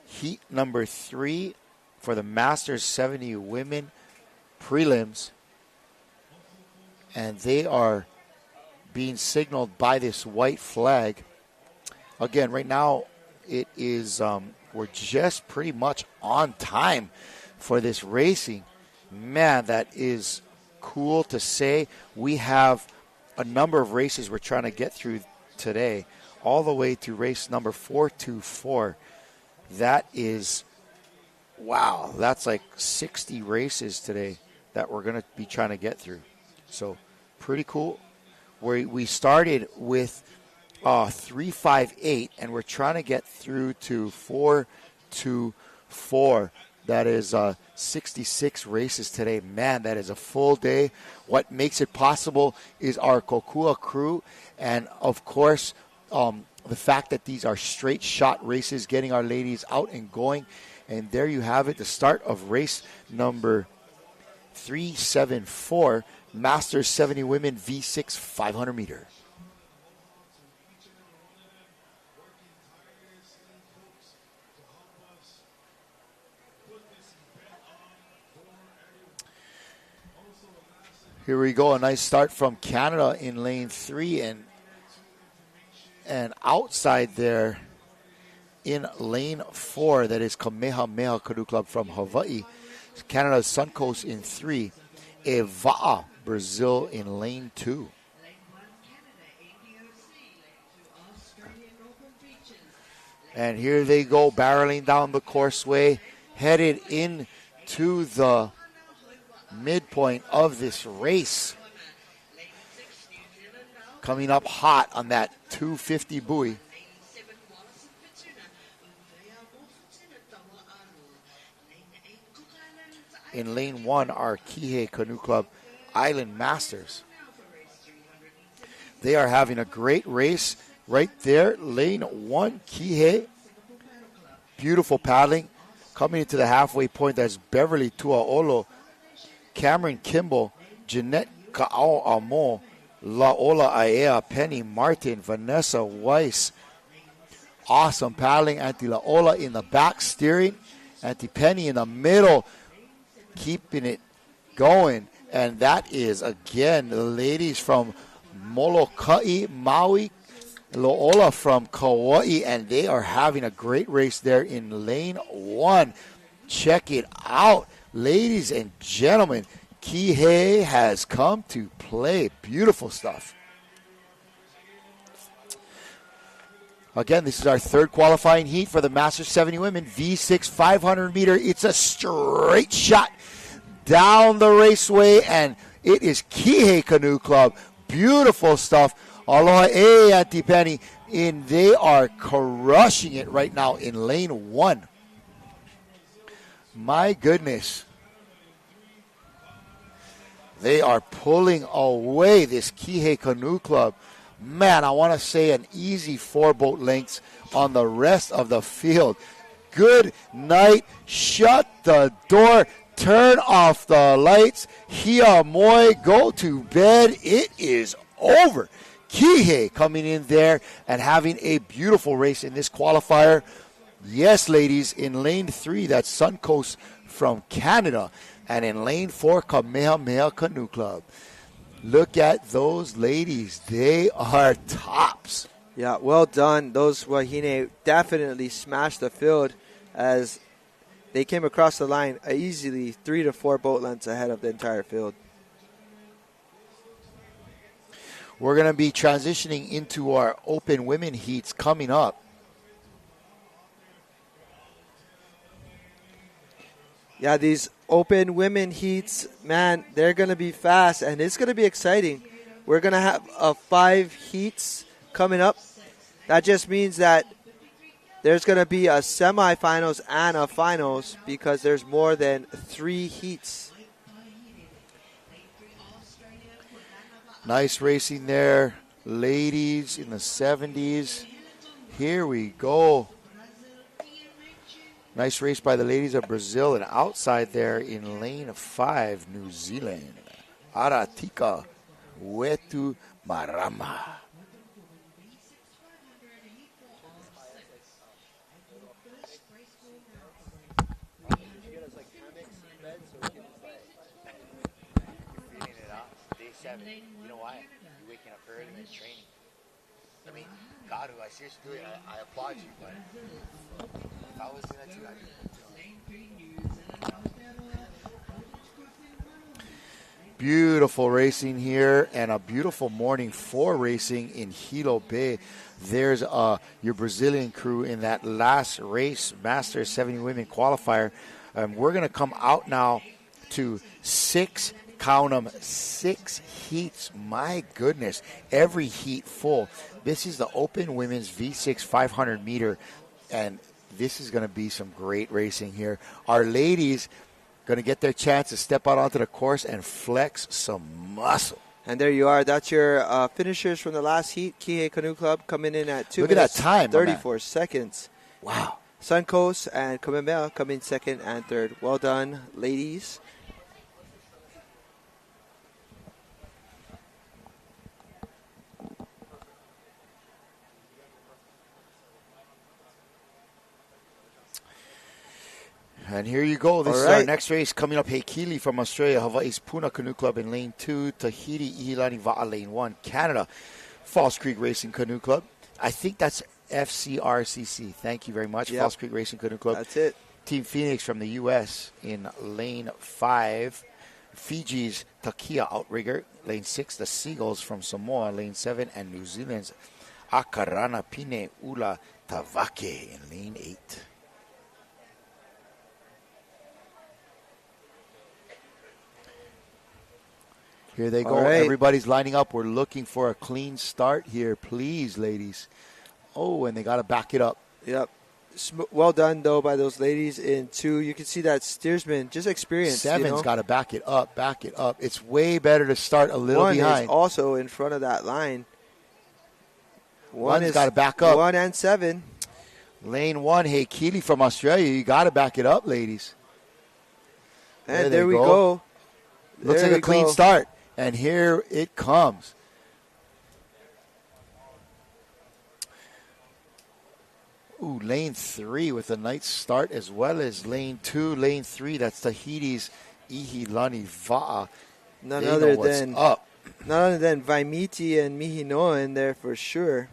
heat number 3 for the Masters 70 Women prelims. And they are being signaled by this white flag. Again, right now it is, we're just pretty much on time for this racing. Man, that is cool to say. We have a number of races we're trying to get through today, all the way to race number 424. That is, wow, that's like 60 races today that we're going to be trying to get through. So pretty cool. We started with 358, and we're trying to get through to 424. That is 66 races today. Man, that is a full day. What makes it possible is our Kokua crew, and of course, the fact that these are straight shot races, getting our ladies out and going. And there you have it, the start of race number 374, Masters 70 Women V6 500 meter. Here we go, a nice start from Canada in lane 3, and outside there in lane 4, that is Kamehameha Canoe Club from Hawaii. Canada's Suncoast in 3, Eva'a, Brazil in lane 2. And here they go, barreling down the courseway, headed into the midpoint of this race. Coming up hot on that 250 buoy. In lane 1 are Kihei Canoe Club Island Masters. They are having a great race right there. Lane 1, Kihei. Beautiful paddling. Coming into the halfway point, that's Beverly Tuaolo, Cameron Kimball, Jeanette Ka'ao Amo, Laola Aea, Penny Martin, Vanessa Weiss. Awesome paddling. Auntie Laola in the back steering. Auntie Penny in the middle, keeping it going. And that is, again, the ladies from Molokai, Maui, Laola from Kauai, and they are having a great race there in lane 1. Check it out. Ladies and gentlemen, Kihei has come to play. Beautiful stuff. Again, this is our third qualifying heat for the Masters 70 Women V6 500 meter. It's a straight shot down the raceway, and it is Kihei Canoe Club Beautiful stuff. Aloha e Auntie Penny. And they are crushing it right now in lane 1. My goodness. They are pulling away this Kihei Canoe Club. Man, I want to say an easy 4 boat lengths on the rest of the field. Good night. Shut the door. Turn off the lights. Hia moi, go to bed. It is over. Kihei coming in there and having a beautiful race in this qualifier. Yes, ladies, in lane 3, that's Suncoast from Canada. And in lane 4, Kamehameha Canoe Club. Look at those ladies. They are tops. Yeah, well done. Those Wahine definitely smashed the field as they came across the line easily 3 to 4 boat lengths ahead of the entire field. We're going to be transitioning into our open women heats coming up. Yeah, these open women heats, man, they're going to be fast, and it's going to be exciting. We're going to have 5 heats coming up. That just means that there's going to be a semifinals and a finals because there's more than 3 heats. Nice racing there. Ladies in the 70s. Here we go. Nice race by the ladies of Brazil, and outside there in lane 5, New Zealand. Aratika Wetu Marama. You know why? You're waking up early and training. I mean, God, I seriously do it. I applaud you, but if I was doing that too, I'd Beautiful racing here, and a beautiful morning for racing in Hilo Bay. There's your Brazilian crew in that last race, Masters 70 Women qualifier. We're going to come out now to 6, count them, 6 heats. My goodness, every heat full. This is the Open Women's V6 500 meter, and this is going to be some great racing here. Our ladies going to get their chance to step out onto the course and flex some muscle. And there you are. That's your finishers from the last heat. Kihei Canoe Club coming in at 2 Look at minutes, that time, 34 seconds. Wow. Suncoast and Kamehameha coming second and third. Well done, ladies. And here you go. This All is right. our next race coming up. Heikili from Australia, Hawaii's Puna Canoe Club in lane 2, Tahiti Ihilani Va'a lane 1, Canada, Falls Creek Racing Canoe Club. I think that's FCRCC. Thank you very much, Yep. Falls Creek Racing Canoe Club. That's it. Team Phoenix from the U.S. in lane 5, Fiji's Takia Outrigger, lane 6, the Seagulls from Samoa, lane 7, and New Zealand's Akarana Pine Ula Tavake in lane 8. Here they go. All right. Everybody's lining up. We're looking for a clean start here. Please, ladies. Oh, and they got to back it up. Yep. Well done, though, by those ladies in 2. You can see that steersman, just experience. 7's got to back it up, back it up. It's way better to start a little 1 behind. is also in front of that line. 1's got to back up. 1 and 7. Lane 1, Heikili from Australia. You got to back it up, ladies. And there we go. Looks There like we a clean go. start. And here it comes. Ooh, lane 3 with a nice start, as well as lane 2, lane 3. That's Tahiti's Ihilani Va'a. None They other know what's than up. none other than Vaimiti and Mihinoa in there for sure.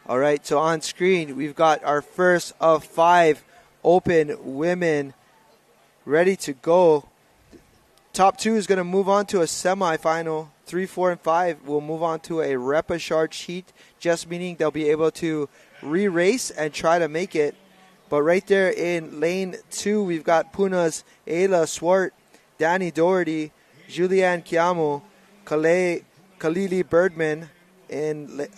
All right, so on screen we've got our first of 5 open women ready to go. Top 2 is going to move on to a semifinal. 3, 4, and 5 will move on to a repechage heat, just meaning they'll be able to re-race and try to make it But right there in lane 2, we've got Puna's Ayla Swart, Danny Doherty, Julianne Chiamo, Kalili Birdman, and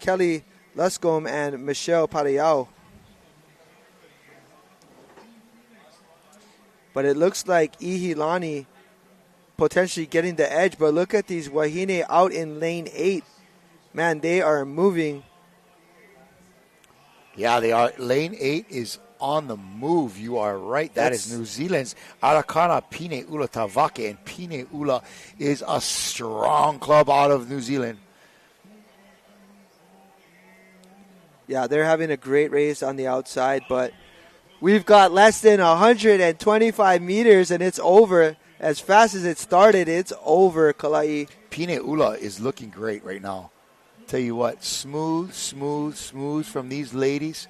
Kelly Luscombe and Michelle Pariao. But it looks like Ihilani potentially getting the edge. But look at these Wahine out in lane 8. Man, they are moving. Yeah, they are. Lane 8 is on the move. You are right. That is New Zealand's Arakana Pine Ula Tavake. And Pine Ula is a strong club out of New Zealand. Yeah, they're having a great race on the outside, but we've got less than 125 meters, and it's over. As fast as it started, it's over, Kalai. Pine Ula is looking great right now. Tell you what, smooth from these ladies.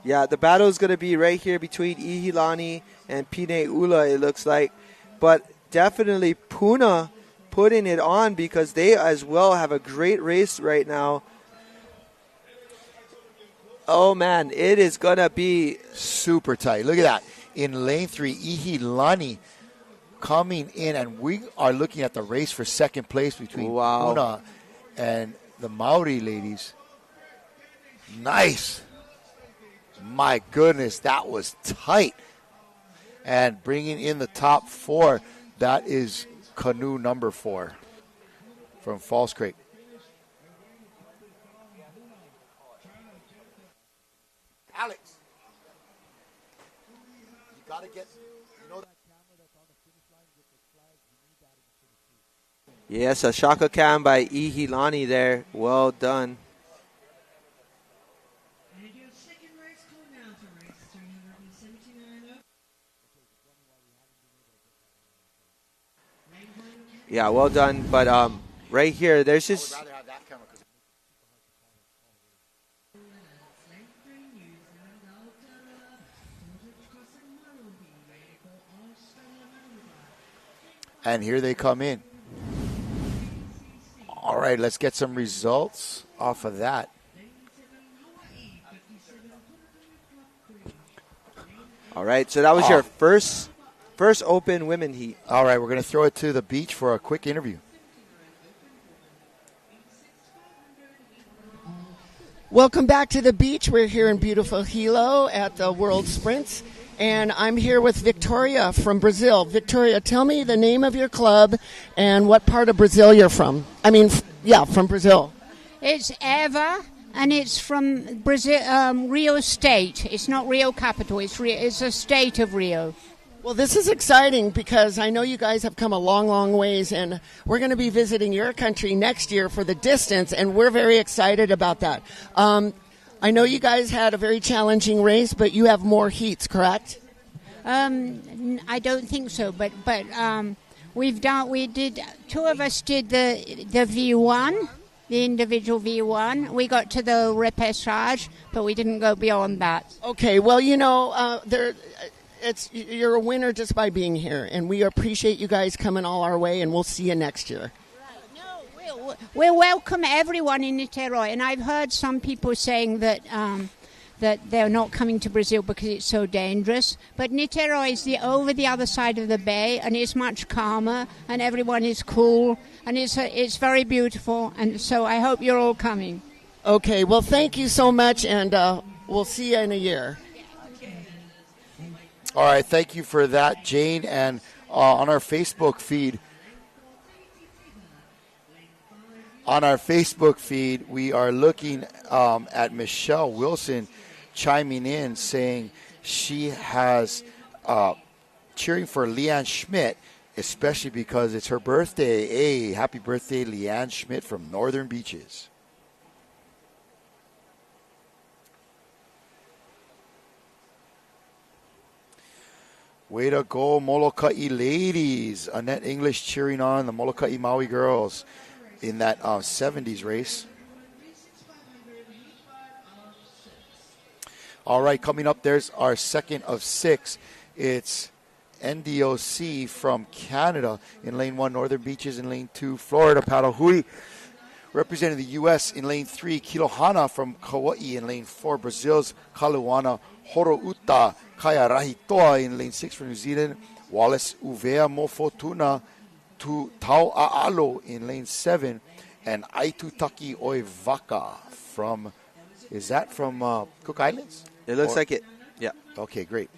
Yeah, the battle is going to be right here between Ihilani and Pine Ula, it looks like. But definitely Puna putting it on because they as well have a great race right now. Oh, man, it is going to be super tight. Look at that. In lane 3, Ihilani coming in, and we are looking at the race for second place between Puna and the Maori ladies. Nice. My goodness, that was tight. And bringing in the top 4, that is canoe number 4 from False Creek. Alex, you got to get, that camera that's on the finish line with the flag, you need that in the finish. Yes, a shaka cam by Ihilani there. Well done. Yeah, well done. But right here, there's just... And here they come in. All right, let's get some results off of that. All right, so that was your first open women heat. All right, we're going to throw it to the beach for a quick interview. Welcome back to the beach. We're here in beautiful Hilo at the World Sprints. And I'm here with Victoria from Brazil. Victoria, tell me the name of your club and what part of Brazil you're from. From Brazil. It's Eva, and it's from Brazil, Rio State. It's not Rio capital. It's a state of Rio. Well, this is exciting because I know you guys have come a long, long ways, and we're going to be visiting your country next year for the distance, and we're very excited about that. I know you guys had a very challenging race, but you have more heats, correct? I don't think so, but two of us did the V1, the individual V1. We got to the repechage, but we didn't go beyond that. Okay, well, you're a winner just by being here, and we appreciate you guys coming all our way, and we'll see you next year. We welcome everyone in Niterói, and I've heard some people saying that they're not coming to Brazil because it's so dangerous. But Niterói is over the other side of the bay, and it's much calmer, and everyone is cool, and it's very beautiful. And so I hope you're all coming. Okay, well, thank you so much, and we'll see you in a year. All right, thank you for that, Jane. And on our Facebook feed, we are looking at Michelle Wilson chiming in, saying she has cheering for Leanne Schmidt, especially because it's her birthday. Hey, happy birthday, Leanne Schmidt from Northern Beaches. Way to go, Molokai ladies. Annette English cheering on the Molokai Maui girls in that 70s race. All right, coming up, there's our second of 6. It's NDOC from Canada in lane 1, Northern Beaches, in lane 2, Florida Paddle Hui. Representing the U.S. in lane 3, Kilohana from Kauai in lane 4. Brazil's Kaluana Horouta Kaiarahitoa in lane 6 for New Zealand. Wallace Uvea Mofotuna to Tau Aalo in lane 7. And Aitutaki Oivaka from, is that from Cook Islands? It looks like it. Yeah. Okay, great.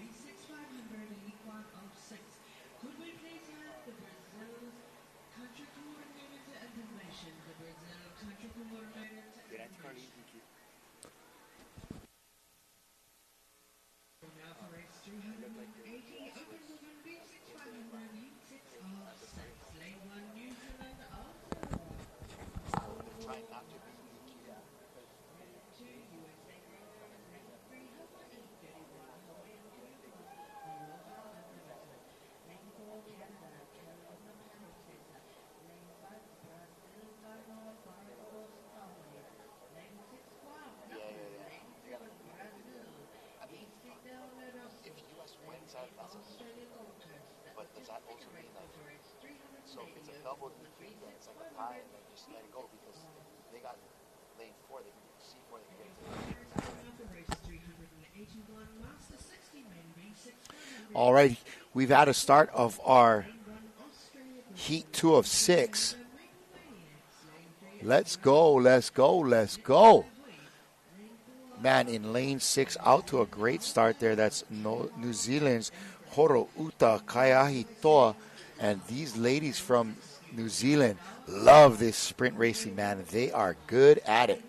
But does that also mean like, so if it's a double DQ, then it's like a tie and then just let it go because they got lane 4, they can C4, they can get to. All right, we've had a start of our heat 2 of 6. Let's go, let's go, let's go. Man, in lane 6, out to a great start there. That's New Zealand's Horouta Kaiahitoa. And these ladies from New Zealand love this sprint racing, man. They are good at it.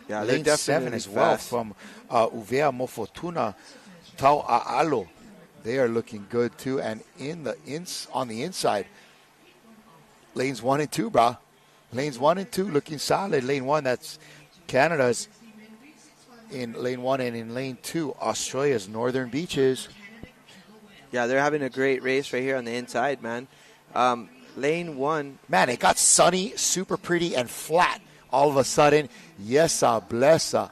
Yeah, lane they're 7 definitely as well fast. from Uvea Mofotuna Tau Aalo. They are looking good too. And on the inside, lanes 1 and 2, brah. Lanes 1 and 2 looking solid. Lane 1, that's Canada's in lane 1, and in lane 2, Australia's Northern Beaches. Yeah, they're having a great race right here on the inside, man. Lane 1. Man, it got sunny, super pretty, and flat all of a sudden. Yes, blessa.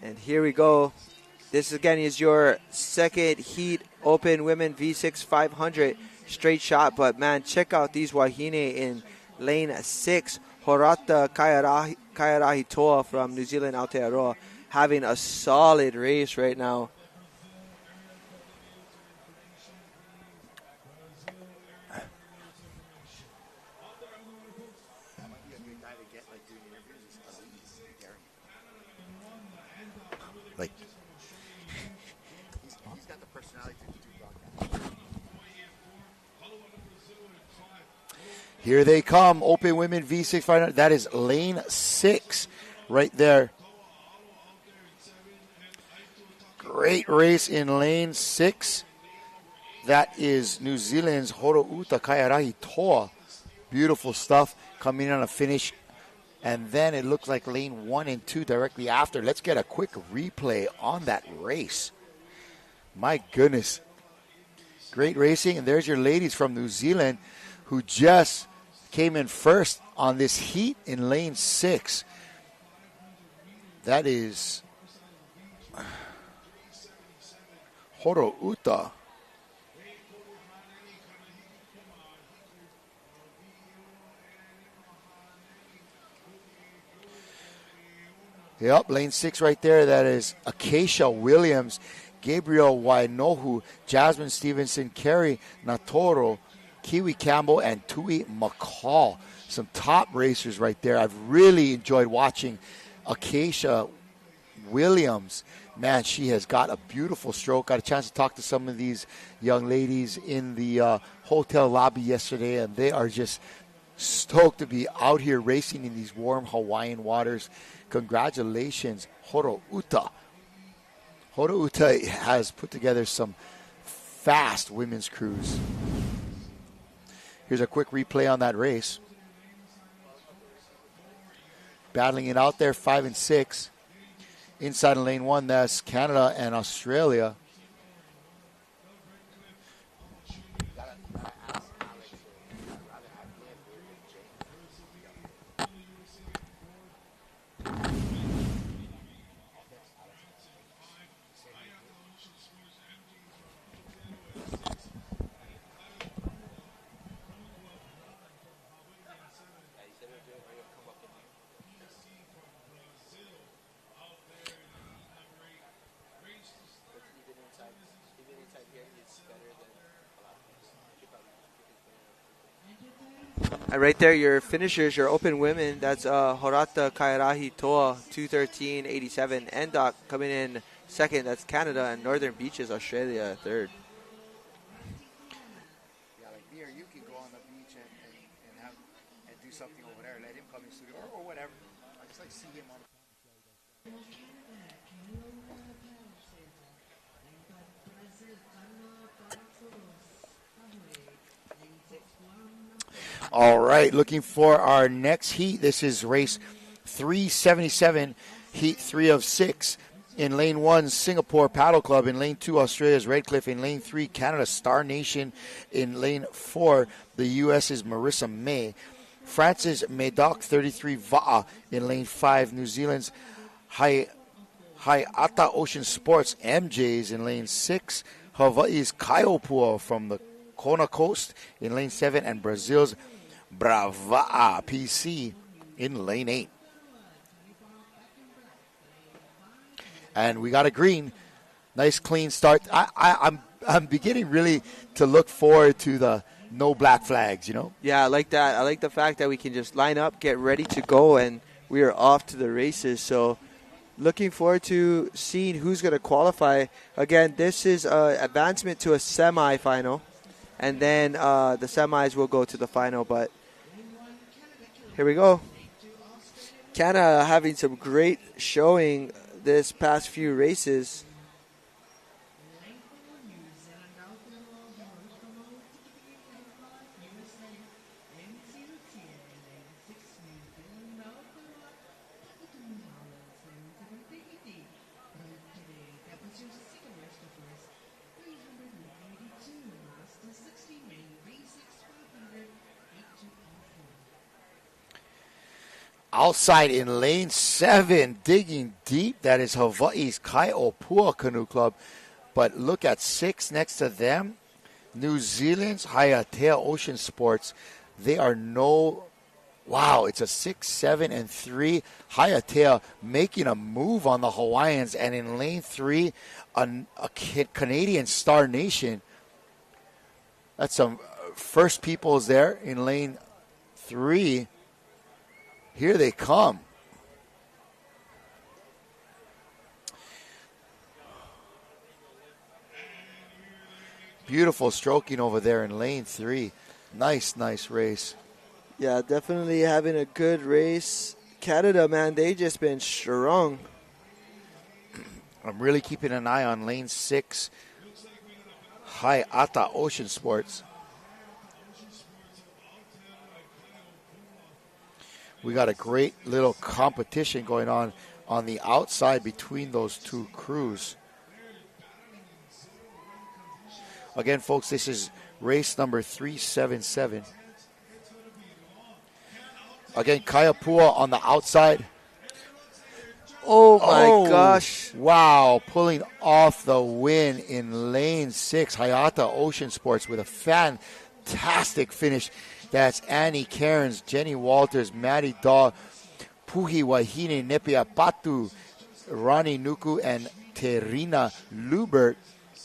And here we go. This again is your second heat open women V6 500 straight shot. But man, check out these wahine in lane 6. Horata Kaiarahitoa from New Zealand Aotearoa having a solid race right now. Like, he's got the personality to do broadcast. Here they come, Open Women V6 500. That is lane 6 right there. Great race in lane 6. That is New Zealand's Horouta Kaiarahitoa. Beautiful stuff coming in on a finish. And then it looks like lane 1 and 2 directly after. Let's get a quick replay on that race. My goodness. Great racing. And there's your ladies from New Zealand who just came in first on this heat in lane 6. That is Horouta. Yep, lane 6 right there. That is Acacia Williams, Gabriel Wainohu, Jasmine Stevenson, Carrie Natoro, Kiwi Campbell, and Tui McCall. Some top racers right there. I've really enjoyed watching Acacia Williams. Man, she has got a beautiful stroke. Got a chance to talk to some of these young ladies in the hotel lobby yesterday, and they are just stoked to be out here racing in these warm Hawaiian waters. Congratulations, Horouta. Horouta has put together some fast women's crews. Here's a quick replay on that race. Battling it out there, 5 and 6. Inside in lane 1, that's Canada and Australia. And right there, your finishers, your open women, that's Horata Kairahi Toa, 2:13.87. Endok coming in second, that's Canada. And Northern Beaches, Australia, third. Yeah, like me or you can go on the beach and do something over there. Let him come in studio or whatever. I just like to see him on. All right, looking for our next heat. This is race 377, heat 3 of 6. In lane 1, Singapore Paddle Club. In lane 2, Australia's Redcliffe. In lane 3, Canada Star Nation. In lane 4, the U.S.'s Marissa May. France's Medoc 33 Va'a. In lane 5, New Zealand's Hayata Ocean Sports MJs. In lane 6, Hawaii's Kaiopua from the Kona Coast in lane 7, and Brazil's Brava'a PC in lane 8. And we got a green. Nice clean start. I'm beginning really to look forward to the no black flags, you know? Yeah, I like that. I like the fact that we can just line up, get ready to go, and we are off to the races. So looking forward to seeing who's going to qualify. Again, this is advancement to a semifinal, and then the semis will go to the final. But here we go. Canada having some great showing this past few races. Outside in lane 7, digging deep, that is Hawaii's Kaiopua Canoe Club. But look at 6 next to them, New Zealand's Hayatea Ocean Sports. They are wow, it's a 6, 7, and 3. Hayatea making a move on the Hawaiians. And in lane 3, a Canadian Star Nation. That's some first peoples there in lane 3. Here they come. Beautiful stroking over there in lane 3. Nice race. Yeah, definitely having a good race. Canada, man, they just been strong. I'm really keeping an eye on lane 6. Hayata Ocean Sports. We got a great little competition going on the outside between those two crews. Again, folks, this is race number 377. Again, Kaiopua on the outside. Oh, my gosh. Wow, pulling off the win in lane 6. Hayata Ocean Sports with a fantastic finish. That's Annie Cairns, Jenny Walters, Maddie Daw, Puhi Wahine Nepia Patu, Ronnie Nuku, and Terina Lubert.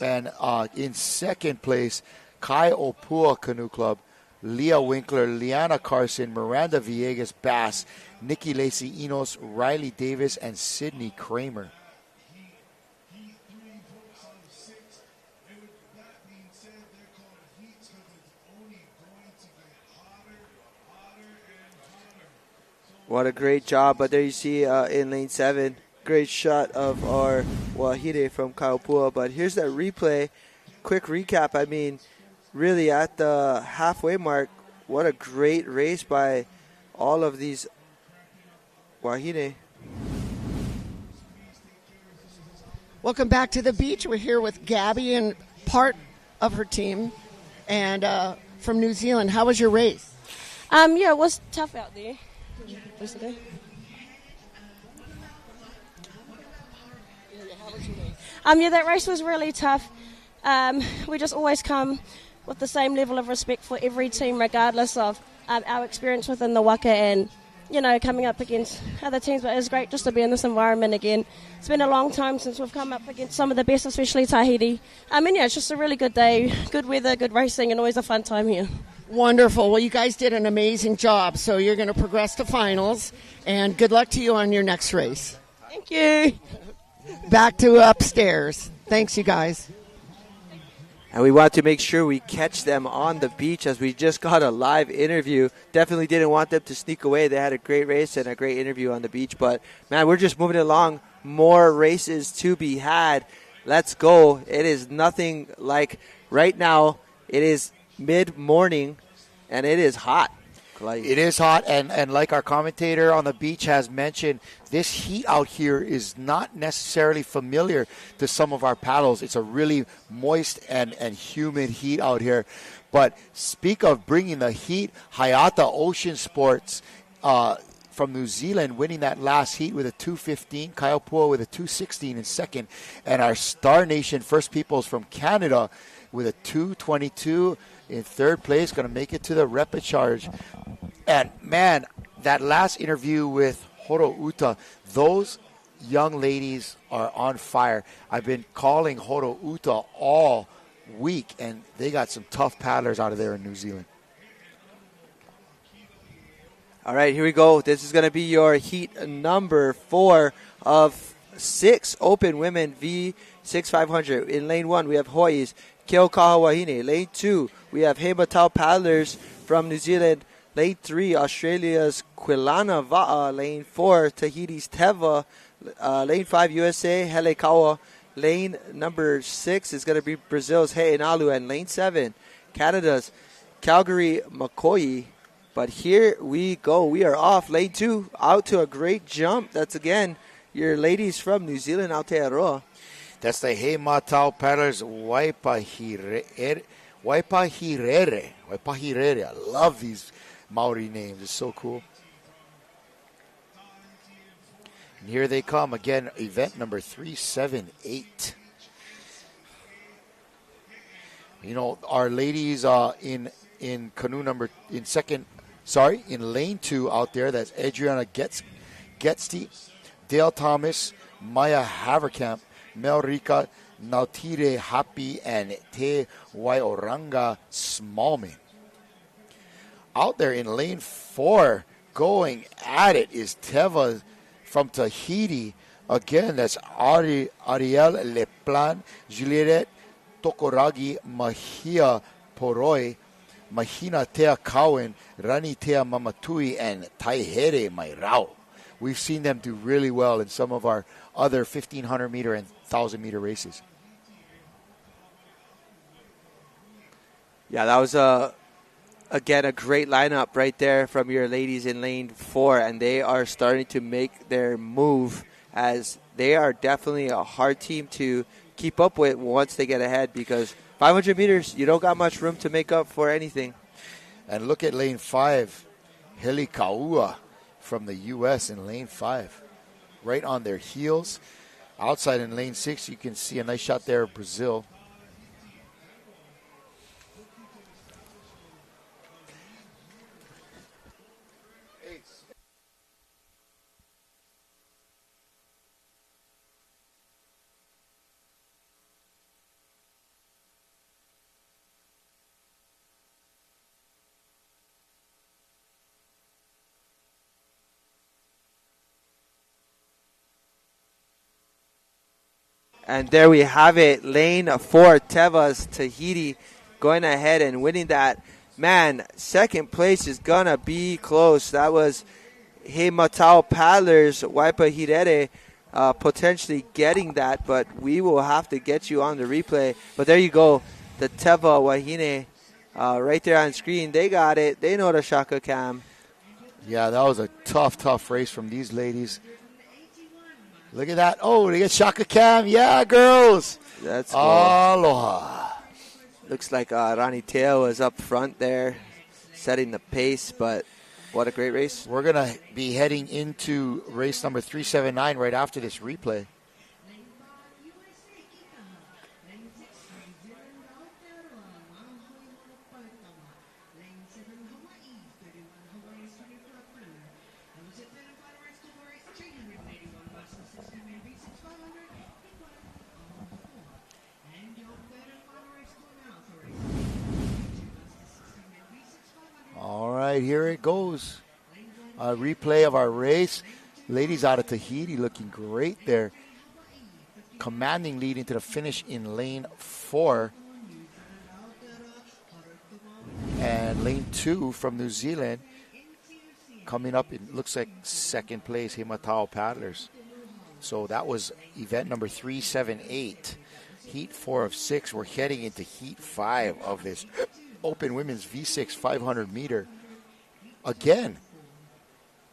And in second place, Kaiopua Canoe Club, Leah Winkler, Liana Carson, Miranda Villegas Bass, Nikki Lacey Enos, Riley Davis, and Sydney Kramer. What a great job. But there you see in lane 7, great shot of our Wahine from Kaiopua. But here's that replay. Quick recap. I mean, really at the halfway mark, what a great race by all of these Wahine. Welcome back to the beach. We're here with Gabby and part of her team, and from New Zealand. How was your race? Yeah, it was tough out there. Yesterday. Yeah, that race was really tough. We just always come with the same level of respect for every team, regardless of our experience within the waka and, you know, coming up against other teams. But it was great just to be in this environment again. It's been a long time since we've come up against some of the best, especially Tahiti. And yeah, it's just a really good day, good weather, good racing, and always a fun time here. Wonderful. Well, you guys did an amazing job. So you're going to progress to finals, and good luck to you on your next race. Thank you. Back to upstairs. Thanks, you guys. And we want to make sure we catch them on the beach as we just got a live interview. Definitely didn't want them to sneak away. They had a great race and a great interview on the beach. But, man, we're just moving along. More races to be had. Let's go. It is nothing like right now. It is mid-morning, and it is hot. It is hot, and like our commentator on the beach has mentioned, this heat out here is not necessarily familiar to some of our paddles. It's a really moist and humid heat out here. But speak of bringing the heat, Hayata Ocean Sports from New Zealand winning that last heat with a 2:15, Kaipua with a 2:16 in second, and our Star Nation First Peoples from Canada with a 2:22 in third place, going to make it to the repechage. And, man, that last interview with Horo Uta, those young ladies are on fire. I've been calling Horo Uta all week, and they got some tough paddlers out of there in New Zealand. All right, here we go. This is going to be your heat number 4 of 6 open women V6 500. In lane 1, we have Hawaii's Keokaha Wahine. Lane 2, we have Heimatau paddlers from New Zealand. Lane 3, Australia's Quilana Va'a. Lane 4, Tahiti's Teva. Lane 5, USA, Helekawa. Lane number 6 is going to be Brazil's Heinalu. And lane 7, Canada's Calgary Makoi. But here we go. We are off. Lane 2, out to a great jump. That's, again, your ladies from New Zealand, Aotearoa. That's the Heimatau paddlers, Waipahirere. I love these Maori names. It's so cool. And here they come again, event number 378. You know, our ladies in canoe in lane 2 out there, that's Adriana Getsti, Dale Thomas, Maya Haverkamp, Mel Rika, Nautire Happy, and Te Waioranga Smallman. Out there in lane 4, going at it, is Teva from Tahiti. Again, that's Ariel Leplan, Juliette Tokoragi, Mahia Poroi, Mahina Tea Cowan, Rani Tea Mamatui, and Taihere Mairao. We've seen them do really well in some of our other 1,500 meter and 1,000 meter races. Yeah, that was again a great lineup right there from your ladies in lane 4, and they are starting to make their move, as they are definitely a hard team to keep up with once they get ahead, because 500 meters, you don't got much room to make up for anything. And look at lane 5, Heli Kaua from the U.S. in lane 5. Right on their heels. Outside in lane 6, you can see a nice shot there of Brazil. And there we have it, lane 4, Teva's Tahiti going ahead and winning that. Man, second place is going to be close. That was Heimatau paddlers, Waipahirere, potentially getting that, but we will have to get you on the replay. But there you go, the Teva Wahine right there on screen. They got it. They know the Shaka Cam. Yeah, that was a tough race from these ladies. Look at that. Oh, they get Shaka Cam. Yeah, girls. That's cool. Aloha. Looks like Rani Teo was up front there, setting the pace, but what a great race. We're going to be heading into race number 379 right after this replay. right, here it goes. A replay of our race. Ladies out of Tahiti looking great there. Commanding lead into the finish in lane 4. And lane 2 from New Zealand coming up, it looks like second place, Himatao Paddlers. So that was event number 378. Heat 4 of 6. We're heading into heat 5 of this Open Women's V6 500 meter. Again,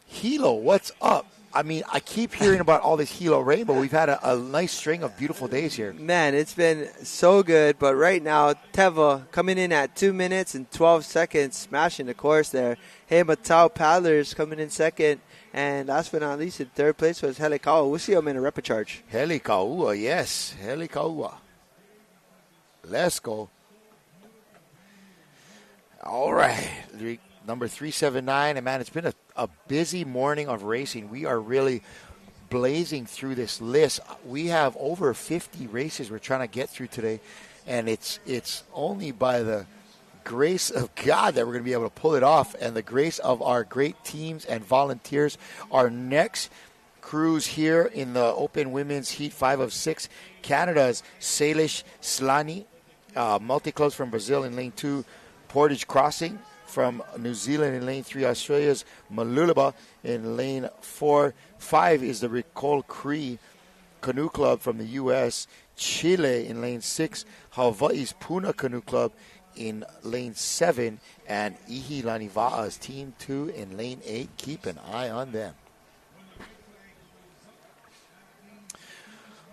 Hilo, what's up? I mean, I keep hearing about all this Hilo rainbow. We've had a nice string of beautiful days here. Man, it's been so good. But right now, Teva coming in at 2 minutes and 12 seconds, smashing the course there. Hey, Matau Paddlers coming in second. And last but not least, in third place was Helikaua. We'll see him in a repechage. Helikaua, yes. Helikaua. Let's go. All right. Number 379. And, man, it's been a busy morning of racing. We are really blazing through this list. We have over 50 races we're trying to get through today. And it's only by the grace of God that we're going to be able to pull it off, and the grace of our great teams and volunteers. Our next cruise here in the Open Women's Heat 5 of 6, Canada's Salish Slani, multi-clubs from Brazil in lane 2, Portage Crossing from New Zealand in lane 3, Australia's Malulaba in lane 4. 5 is the Ricol Cree Canoe Club from the U.S., Chile in lane 6, Hawaii's Puna Canoe Club in lane 7, and Ihi Laniva'a's team 2 in lane 8. Keep an eye on them.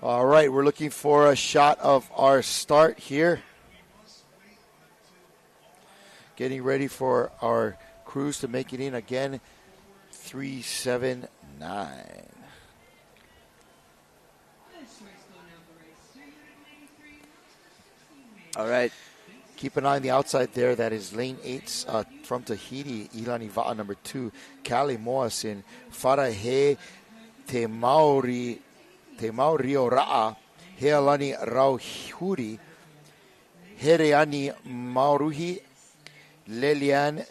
All right, we're looking for a shot of our start here. Getting ready for our cruise to make it in again. 379. All right. Keep an eye on the outside there. That is lane 8 from Tahiti. Ilani Va'a number 2. Kali Moasin. Farahe Te Mauri o Ra'a. Healani Rauhuri. Hereani Mauruhi. Lelian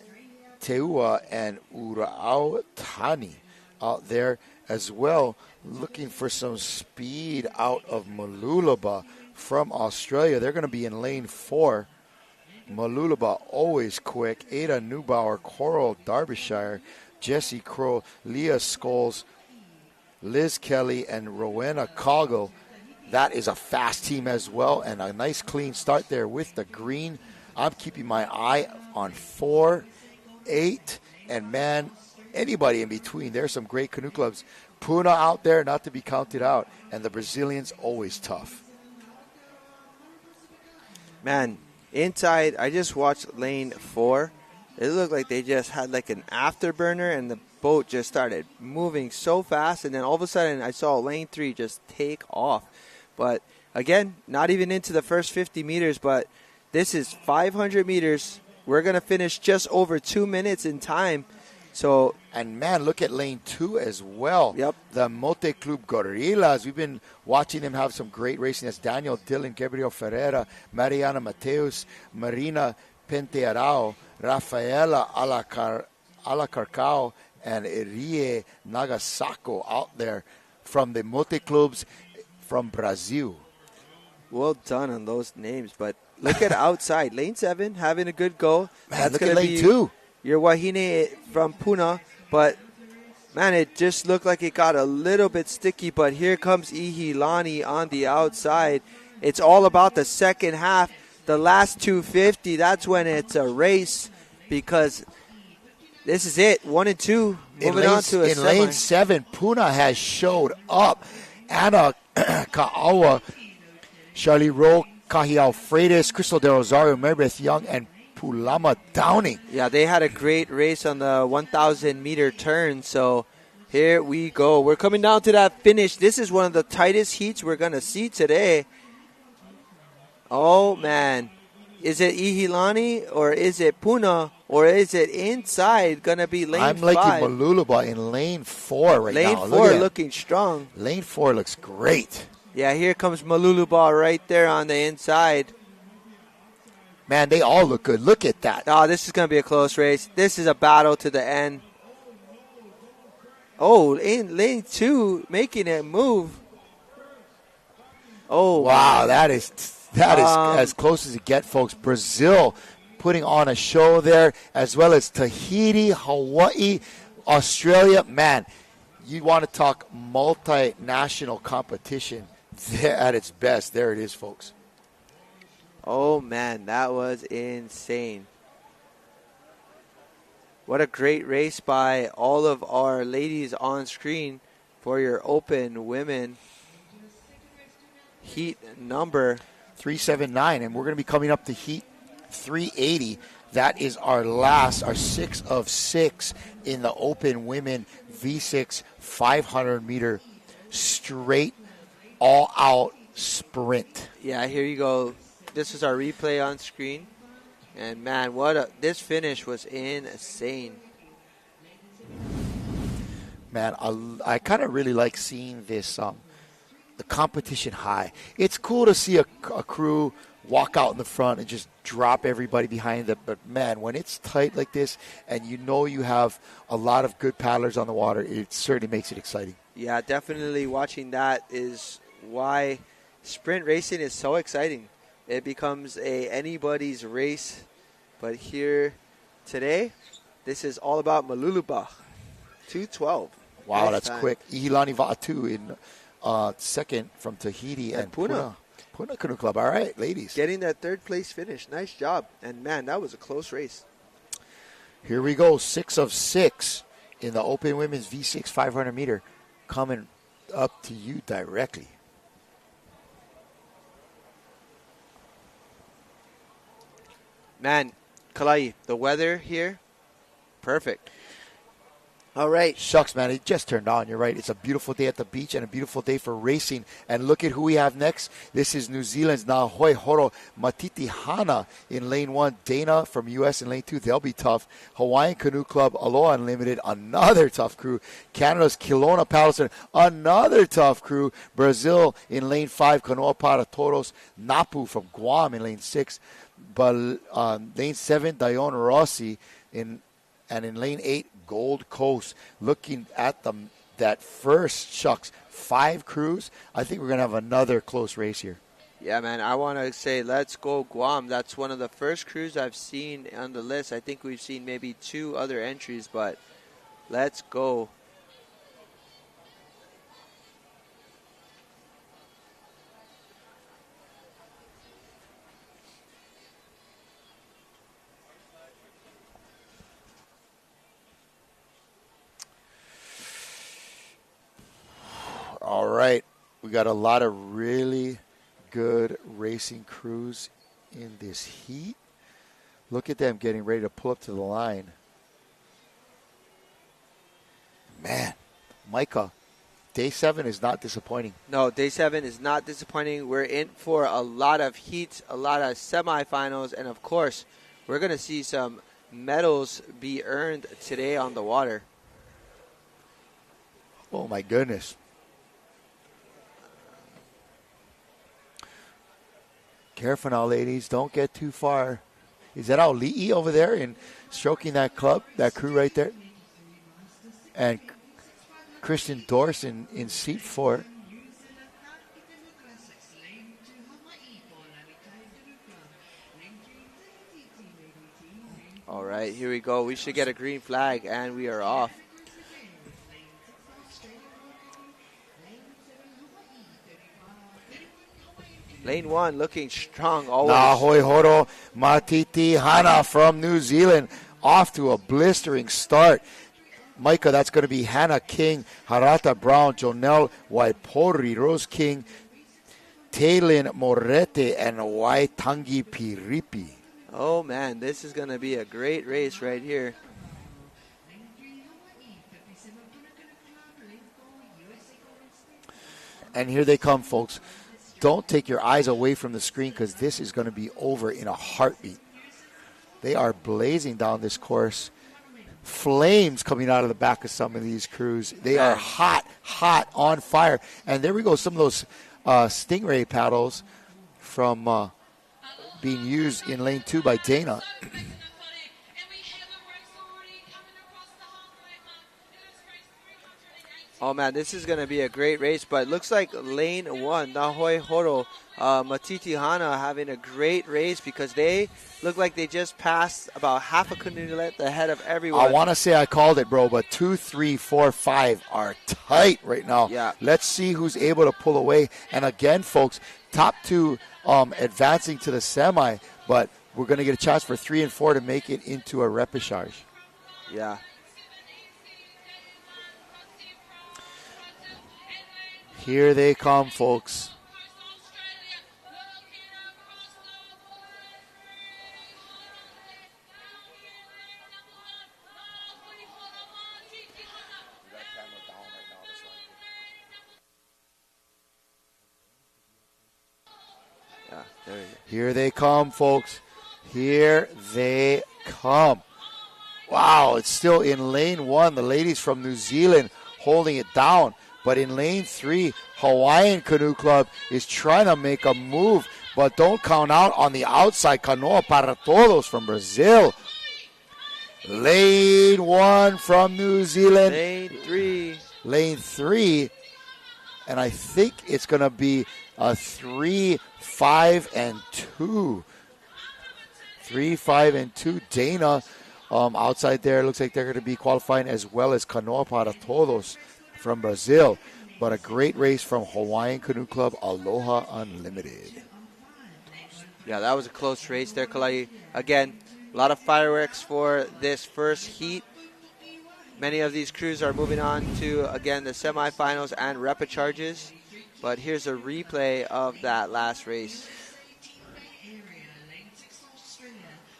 Teua and Urao Tani out there as well. Looking for some speed out of Malulaba from Australia. They're going to be in lane 4. Malulaba always quick. Ada Neubauer, Coral Derbyshire, Jessie Crow, Leah Scholes, Liz Kelly, and Rowena Coggle. That is a fast team as well, and a nice clean start there with the green. I'm keeping my eye on 4, 8, and, man, anybody in between. There's some great canoe clubs. Puna out there, not to be counted out, and the Brazilians always tough. Man, inside, I just watched lane 4. It looked like they just had like an afterburner, and the boat just started moving so fast, and then all of a sudden I saw lane 3 just take off. But again, not even into the first 50 meters, but this is 500 meters. We're going to finish just over 2 minutes in time. So, and man, look at lane 2 as well. Yep. The Mote Club Gorillas. We've been watching them have some great racing. That's Daniel Dillon, Gabriel Ferreira, Mariana Mateus, Marina Pentearao, Rafaela Alacarcao, and Irie Nagasako out there from the Mote Clubs from Brazil. Well done on those names, but look at outside. Lane 7 having a good go. Man, that's look going at to lane be 2. Your Wahine from Puna, but man, it just looked like it got a little bit sticky, but here comes Ihilani on the outside. It's all about the second half. The last 250, that's when it's a race, because this is it. 1 and 2. Moving on to a in semi. lane 7, Puna has showed up. Anna Ka'awa, Charlie Rowe, Kahi Alfredes, Crystal De Rosario, Marybeth Young, and Pulama Downing. Yeah, they had a great race on the 1,000-meter turn, so here we go. We're coming down to that finish. This is one of the tightest heats we're going to see today. Oh, man. Is it Ihilani, or is it Puna, or is it inside going to be lane 5? I'm liking Malulaba in lane 4 right now. Lane 4 looking strong. Lane 4 looks great. Yeah, here comes Malulaba right there on the inside. Man, they all look good. Look at that. Oh, this is going to be a close race. This is a battle to the end. Oh, in lane 2, making a move. Oh, wow, that is as close as it gets, folks. Brazil putting on a show there, as well as Tahiti, Hawaii, Australia. Man, you want to talk multinational competition at its best. There it is, folks. Oh, man, that was insane. What a great race by all of our ladies on screen for your open women heat number 379. And we're going to be coming up to heat 380. That is our 6 of 6 in the open women V6 500-meter straight all-out sprint. Yeah, here you go. This is our replay on screen. And, man, this finish was insane. Man, I kind of really like seeing this, the competition high. It's cool to see a crew walk out in the front and just drop everybody behind them. But, man, when it's tight like this and you know you have a lot of good paddlers on the water, it certainly makes it exciting. Yeah, definitely watching that is why sprint racing is so exciting. It becomes anybody's race. But here today, this is all about Malulubach. 2:12. Wow, nice that's time. quick. Ihilani Va'atu in second from Tahiti and Puna. Puna Canoe Club. All right, ladies. Getting that third place finish. Nice job. And, man, that was a close race. Here we go. 6 of 6 in the open women's V6 500 meter coming up to you directly. Man, Kalai, the weather here, perfect. All right. Shucks, man, it just turned on. You're right. It's a beautiful day at the beach and a beautiful day for racing. And look at who we have next. This is New Zealand's Nahoi Horo Matiti Hana in lane 1. Dana from U.S. in lane 2. They'll be tough. Hawaiian Canoe Club, Aloha Unlimited, another tough crew. Canada's Kelowna Palliser, another tough crew. Brazil in lane 5. Kanoa Para Toros. Napu from Guam in lane 6. But lane 7, Dion Rossi in lane 8, Gold Coast. Looking at that first, shucks, 5 crews. I think we're going to have another close race here. Yeah, man, I want to say let's go Guam. That's one of the first crews I've seen on the list. I think we've seen maybe 2 other entries, but let's go. All right. We got a lot of really good racing crews in this heat. Look at them getting ready to pull up to the line. Man, Micah, day 7 is not disappointing. No, day 7 is not disappointing. We're in for a lot of heats, a lot of semifinals, and, of course, we're going to see some medals be earned today on the water. Oh, my goodness. Careful now, ladies. Don't get too far. Is that Auli'i over there and stroking that crew right there? And Christian Dorse in seat 4. All right, here we go. We should get a green flag, and we are off. Lane 1 looking strong always. Nahoi Horo Matiti Hana from New Zealand off to a blistering start. Micah, that's going to be Hannah King, Harata Brown, Jonelle Waipori, Rose King, Taylin Morete, and Waitangi Piripi. Oh, man, this is going to be a great race right here. And here they come, folks. Don't take your eyes away from the screen because this is going to be over in a heartbeat. They are blazing down this course. Flames coming out of the back of some of these crews. They are hot, on fire. And there we go, some of those Stingray paddles from being used in lane 2 by Dana. Oh, man, this is going to be a great race, but it looks like lane 1, Nahoy Horo, Matiti Hana having a great race because they look like they just passed about half a canoe length ahead of everyone. I want to say I called it, bro, but 2, 3, 4, 5 are tight right now. Yeah. Let's see who's able to pull away. And again, folks, top 2 advancing to the semi, but we're going to get a chance for 3 and 4 to make it into a repechage. Yeah. Here they come, folks. Yeah, there you go. Here they come, folks. Here they come. Wow, it's still in lane 1. The ladies from New Zealand holding it down. But in lane 3, Hawaiian Canoe Club is trying to make a move. But don't count out on the outside. Canoa para Todos from Brazil. Lane 1 from New Zealand. Lane 3. Lane 3. And I think it's going to be a 3, 5, and 2. 3, 5, and 2. Dana outside there. Looks like they're going to be qualifying as well as Canoa para Todos from Brazil. But a great race from Hawaiian Canoe Club, Aloha Unlimited. Yeah, that was a close race there, Kalai. Again, a lot of fireworks for this first heat. Many of these crews are moving on to, again, the semifinals and repechages. But here's a replay of that last race.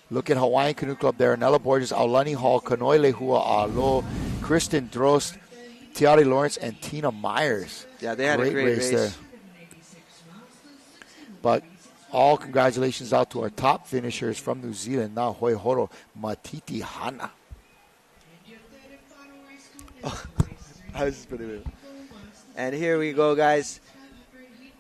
Look at Hawaiian Canoe Club there. Nella Borges, Aulani Hall, Kanoile Hua Alo, Kristen Drost, Tiari Lawrence, and Tina Myers. Yeah, they had a great race there. But all congratulations out to our top finishers from New Zealand. Now Hoi Horo, Matiti Hana. I was just putting it. And here we go, guys.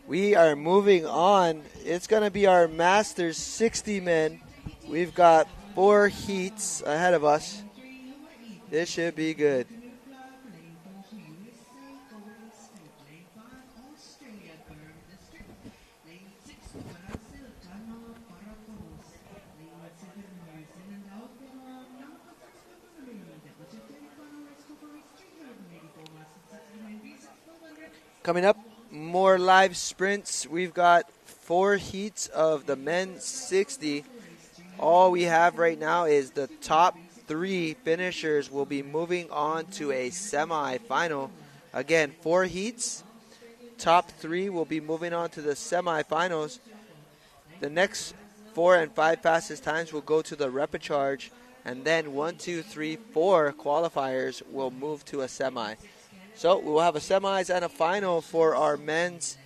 We are moving on. It's going to be our Masters 60 men. We've got 4 heats ahead of us. This should be good. Coming up, more live sprints. We've got 4 heats of the men's 60. All we have right now is the top 3 finishers will be moving on to a semi-final. Again, 4 heats. Top 3 will be moving on to the semi-finals. The next 4 and 5 fastest times will go to the repechage. And then 1, 2, 3, 4 qualifiers will move to a semi. So we'll have a semis and a final for our men's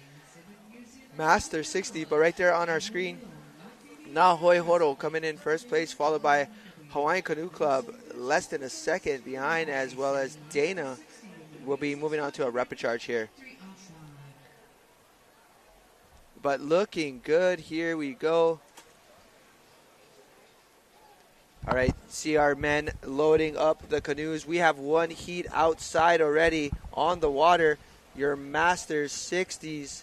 Master 60. But right there on our screen, Nahoy Horo coming in first place, followed by Hawaiian Canoe Club less than a second behind, as well as Dana will be moving on to a repechage here. But looking good. Here we go. All right, see our men loading up the canoes. We have 1 heat outside already on the water. Your Masters 60s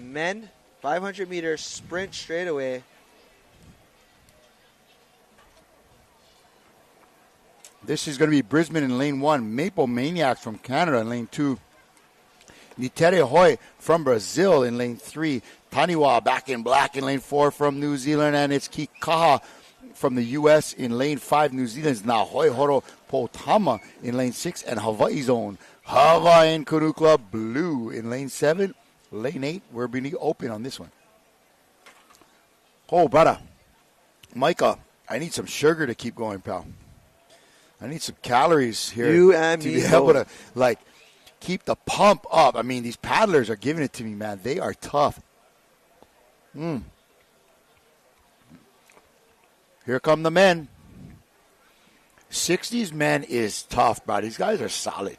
men, 500 meter sprint straightaway. This is going to be Brisbane in lane 1. Maple Maniacs from Canada in lane 2. Nitere Hoi from Brazil in lane 3. Taniwa back in black in lane 4 from New Zealand. And it's Kikaha from the U.S. in lane 5. New Zealand's Nahoy Horo Potama in lane 6. And Hawaii Zone, Hawaiian Canoe Club Blue in lane 7. Lane 8, we're being open on this one. Oh, brother. Micah, I need some sugar to keep going, pal. I need some calories here. You and to me be able to, both. like, keep the pump up. I mean, these paddlers are giving it to me, man. They are tough. Here come the men. 60s men is tough, bro. These guys are solid.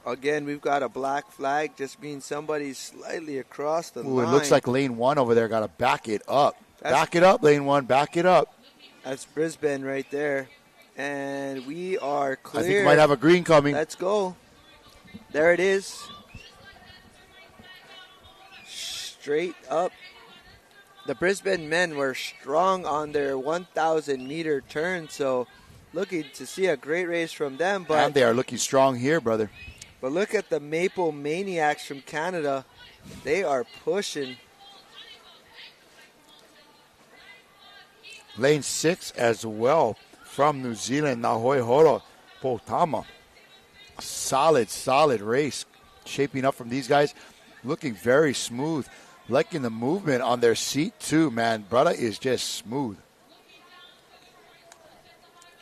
Again, we've got a black flag. Just means somebody's slightly across the line. It looks like lane 1 over there got to back it up. Back it up, lane 1. Back it up. That's Brisbane right there. And we are clear. I think we might have a green coming. Let's go. There it is. Straight up. The Brisbane men were strong on their 1,000-meter turn, so looking to see a great race from them. But And they are looking strong here, brother. But look at the Maple Maniacs from Canada. They are pushing. Lane 6 as well from New Zealand, Nahoi Horo Potama. Solid race shaping up from these guys. Looking very smooth. Liking the movement on their seat too, man. Brother is just smooth.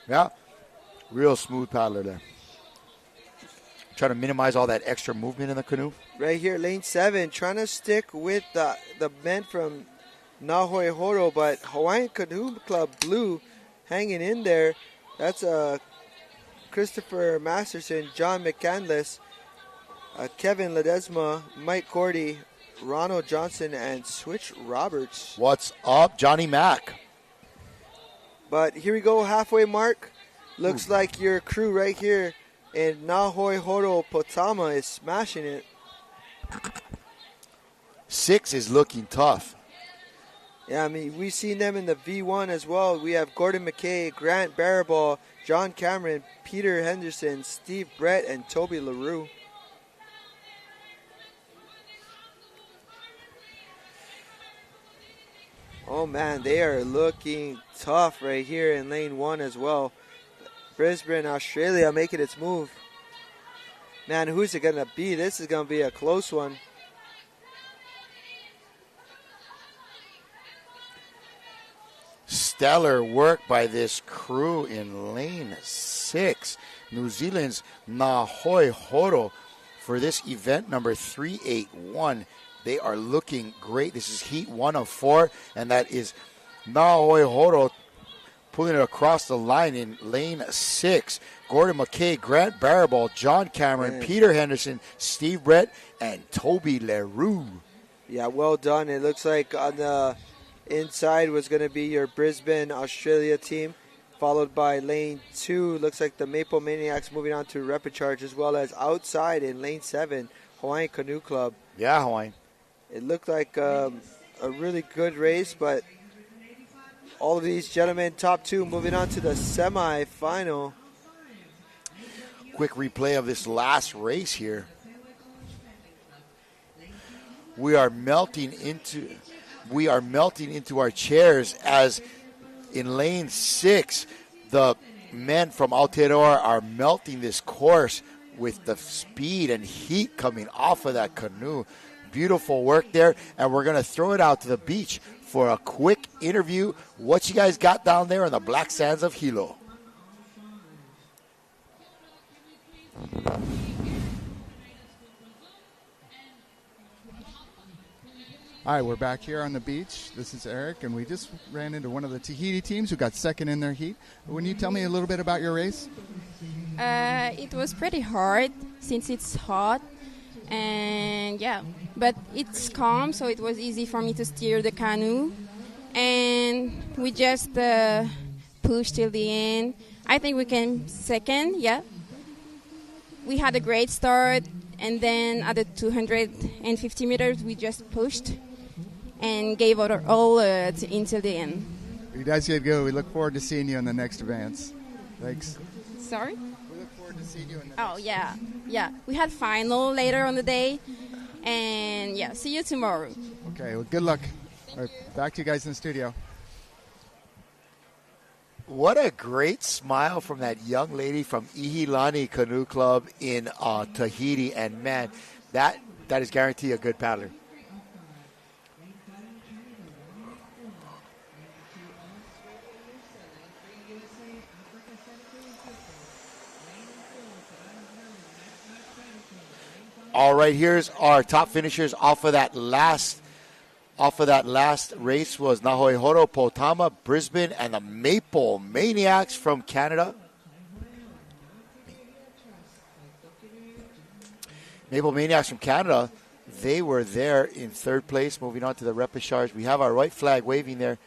Yeah, real smooth paddler there. Trying to minimize all that extra movement in the canoe. Right here, lane 7, trying to stick with the men from Nahoi Horo, but Hawaiian Canoe Club Blue hanging in there. That's Christopher Masterson, John McCandless, Kevin Ledesma, Mike Cordy, Ronald Johnson, and Switch Roberts. What's up, Johnny Mack? But here we go, halfway mark. Looks like your crew right here in Nahoi Horo Potama is smashing it. 6 is looking tough. Yeah, I mean, we've seen them in the V1 as well. We have Gordon McKay, Grant Baraball, John Cameron, Peter Henderson, Steve Brett, and Toby LaRue. Oh, man, they are looking tough right here in lane 1 as well. Brisbane, Australia making its move. Man, who's it going to be? This is going to be a close one. Stellar work by this crew in lane 6. New Zealand's Nahoi Horo for this event number 381. They are looking great. This is heat 1 of 4, and that is Nahoi Horo pulling it across the line in lane 6. Gordon McKay, Grant Baraball, John Cameron, Peter Henderson, Steve Brett, and Toby LaRue. Yeah, well done. It looks like on the inside was going to be your Brisbane, Australia team, followed by lane 2. Looks like the Maple Maniacs moving on to repechage, as well as outside in lane 7, Hawaiian Canoe Club. Yeah, Hawaiian. It looked like a really good race, but all of these gentlemen, top 2, moving on to the semi-final. Quick replay of this last race here. We are melting into our chairs as in lane 6, the men from Aotearoa are melting this course with the speed and heat coming off of that canoe. Beautiful work there, and we're going to throw it out to the beach for a quick interview. What you guys got down there on the black sands of Hilo? Hi, we're back here on the beach. This is Eric, and we just ran into one of the Tahiti teams who got second in their heat. Can you tell me a little bit about your race? It was pretty hard since it's hot, and yeah, but it's calm, so it was easy for me to steer the canoe, and we just pushed till the end. I think we came second, yeah. We had a great start, and then at the 250 meters, we just pushed and gave our all until the end. You guys did good. We look forward to seeing you in the next advance. Thanks. Sorry? We look forward to seeing you in the Oh, yeah. Yeah. We had final later on the day, and yeah, see you tomorrow. Okay, well, good luck. All right, back to you guys in the studio. What a great smile from that young lady from Ihilani Canoe Club in Tahiti. And, man, that is guaranteed a good paddler. All right, here's our top finishers off of that last race was Nahoi Horo, Potama, Brisbane, and the Maple Maniacs from Canada. Maple Maniacs from Canada, they were there in third place. Moving on to the repechage. We have our white flag waving there.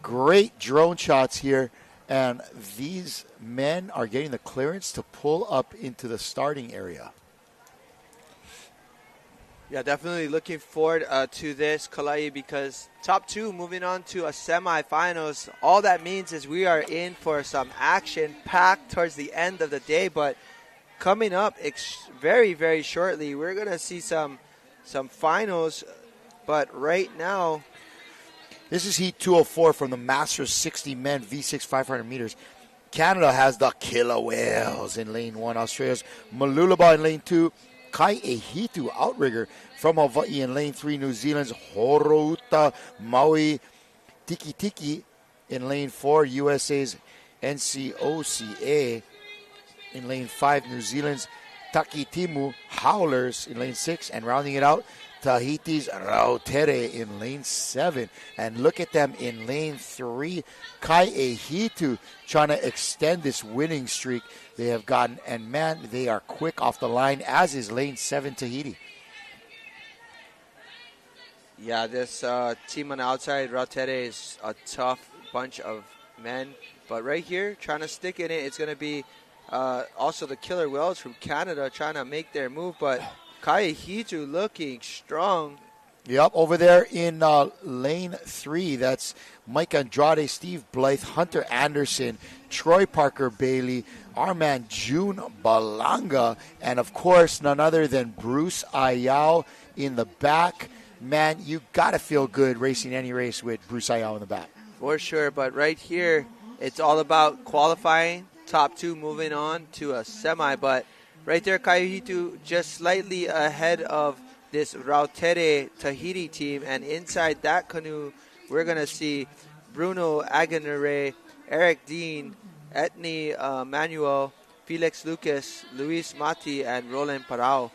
Great drone shots here. And these men are getting the clearance to pull up into the starting area. Yeah, definitely looking forward to this, Kalai, because top two moving on to a semifinals. All that means is we are in for some action packed towards the end of the day. But coming up very, very shortly, we're going to see some finals. But right now, this is Heat 204 from the Masters 60 men V6 500 meters. Canada has the Killer Whales in lane 1. Australia's Malulaba in lane 2. Kai Ehitu outrigger from Hawaii in lane 3. New Zealand's Horouta Maui Tiki Tiki in lane 4. USA's NCOCA in lane 5. New Zealand's Takitimu Howlers in lane 6. And rounding it out, Tahiti's Rautere in lane 7. And look at them in lane 3. Kai Ehitu trying to extend this winning streak they have gotten. And, man, they are quick off the line, as is lane 7 Tahiti. yeah, this team on the outside, Rautere, is a tough bunch of men. But right here, trying to stick in it, it's going to be also the Killer Whales from Canada trying to make their move. But Kai Ehitu looking strong. Yep, over there in lane 3, that's Mike Andrade, Steve Blythe, Hunter Anderson, Troy Parker Bailey, our man June Balanga, and of course none other than Bruce Ayao in the back. Man, you got to feel good racing any race with Bruce Ayao in the back. For sure, but right here, it's all about qualifying, top two moving on to a semi. But right there, Kai Ehitu just slightly ahead of this Rautere Tahiti team, and inside that canoe, we're going to see Bruno Aguinere, Eric Dean, Etni Manuel, Felix Lucas, Luis Mati, and Roland Parao.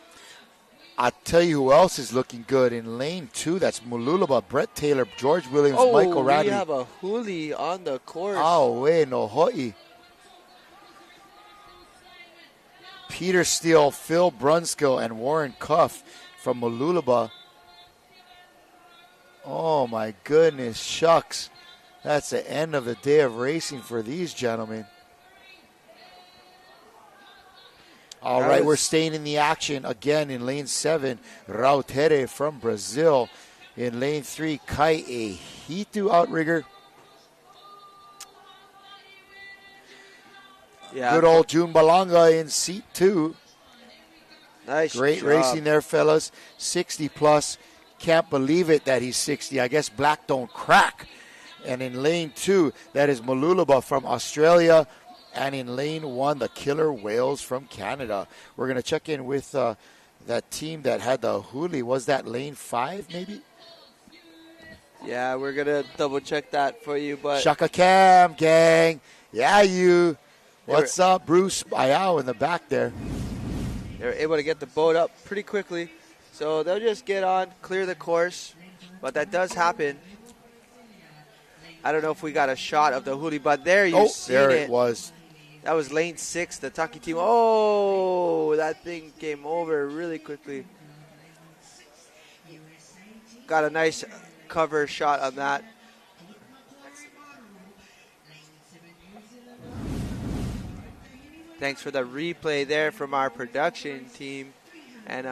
I'll tell you who else is looking good in lane 2. That's Mululaba, Brett Taylor, George Williams, Michael Radley. We have a huli on the course. No hoi. Peter Steele, Phil Brunskill, and Warren Cuff from Malulaba. Oh, my goodness, shucks. That's the end of the day of racing for these gentlemen. All right, we're staying in the action again in lane 7. Rautere from Brazil. In lane 3, Kai Ehitu outrigger. Yeah, good old June Balanga in seat 2. Nice Great job. racing there, fellas. 60 plus. Can't believe it that he's 60. I guess black don't crack. And in lane 2, that is Malulaba from Australia. And in lane 1, the Killer Whales from Canada. We're going to check in with that team that had the huli. Was that lane 5 maybe? Yeah, we're going to double check that for you. But Shaka Cam, gang. Yeah, you. What's up, Bruce Ayao in the back there? They were able to get the boat up pretty quickly. So they'll just get on, clear the course. But that does happen. I don't know if we got a shot of the huli, but there you see there it was. That was lane 6, the Taki team. Oh, that thing came over really quickly. Got a nice cover shot on that. Thanks for the replay there from our production team. And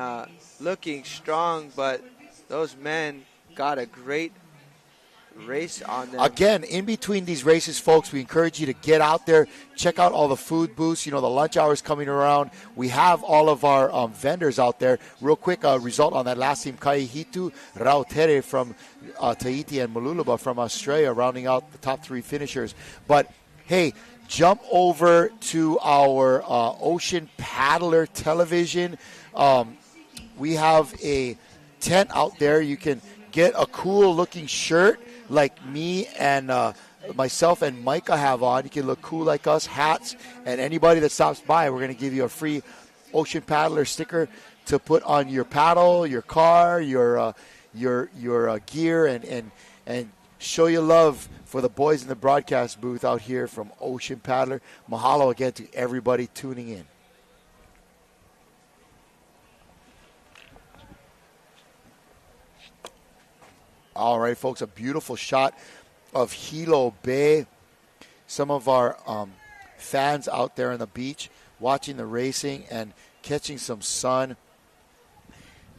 looking strong, but those men got a great race on them. Again, in between these races, folks, we encourage you to get out there, check out all the food booths. You know, the lunch hours coming around. We have all of our vendors out there. Real quick result on that last team, Kai Ehitu, Rautere from Tahiti, and Malulaba from Australia, rounding out the top 3 finishers. But, hey, jump over to our Ocean Paddler television. We have a tent out there. You can get a cool-looking shirt like me and myself and Micah have on. You can look cool like us, hats, and anybody that stops by, we're going to give you a free Ocean Paddler sticker to put on your paddle, your car, your gear, and show your love for the boys in the broadcast booth out here from Ocean Paddler. Mahalo again to everybody tuning in. All right, folks, a beautiful shot of Hilo Bay. Some of our fans out there on the beach watching the racing and catching some sun.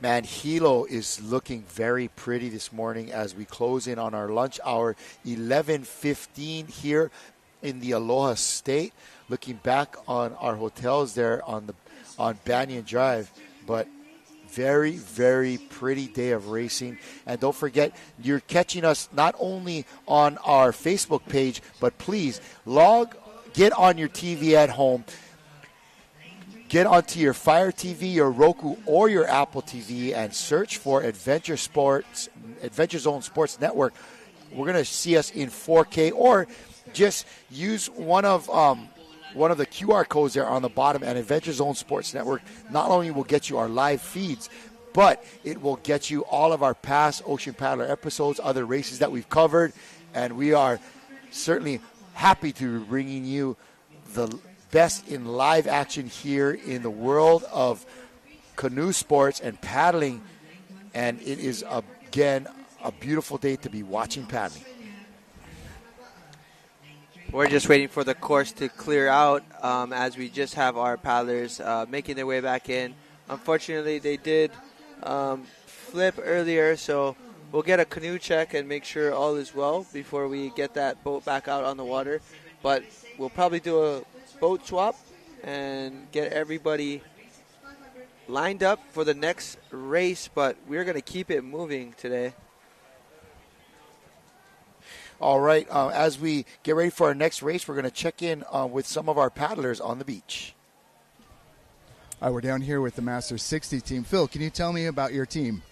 Man, Hilo is looking very pretty this morning as we close in on our lunch hour, 11:15 here in the Aloha State. Looking back on our hotels there on Banyan Drive, but very, very pretty day of racing. And don't forget, you're catching us not only on our Facebook page, but please get on your TV at home. Get onto your Fire TV, your Roku, or your Apple TV and search for Adventure Zone Sports Network. We're going to see us in 4K, or just use one of the QR codes there on the bottom, and Adventure Zone Sports Network not only will get you our live feeds, but it will get you all of our past Ocean Paddler episodes, other races that we've covered, and we are certainly happy to be bringing you the best in live action here in the world of canoe sports and paddling, and it is, again, a beautiful day to be watching paddling. We're just waiting for the course to clear out as we just have our paddlers making their way back in. Unfortunately, they did flip earlier, so we'll get a canoe check and make sure all is well before we get that boat back out on the water. But we'll probably do a boat swap and get everybody lined up for the next race, but we're going to keep it moving today. All right, as we get ready for our next race, we're going to check in with some of our paddlers on the beach. All right, we're down here with the Masters 60 team. Phil, can you tell me about your team?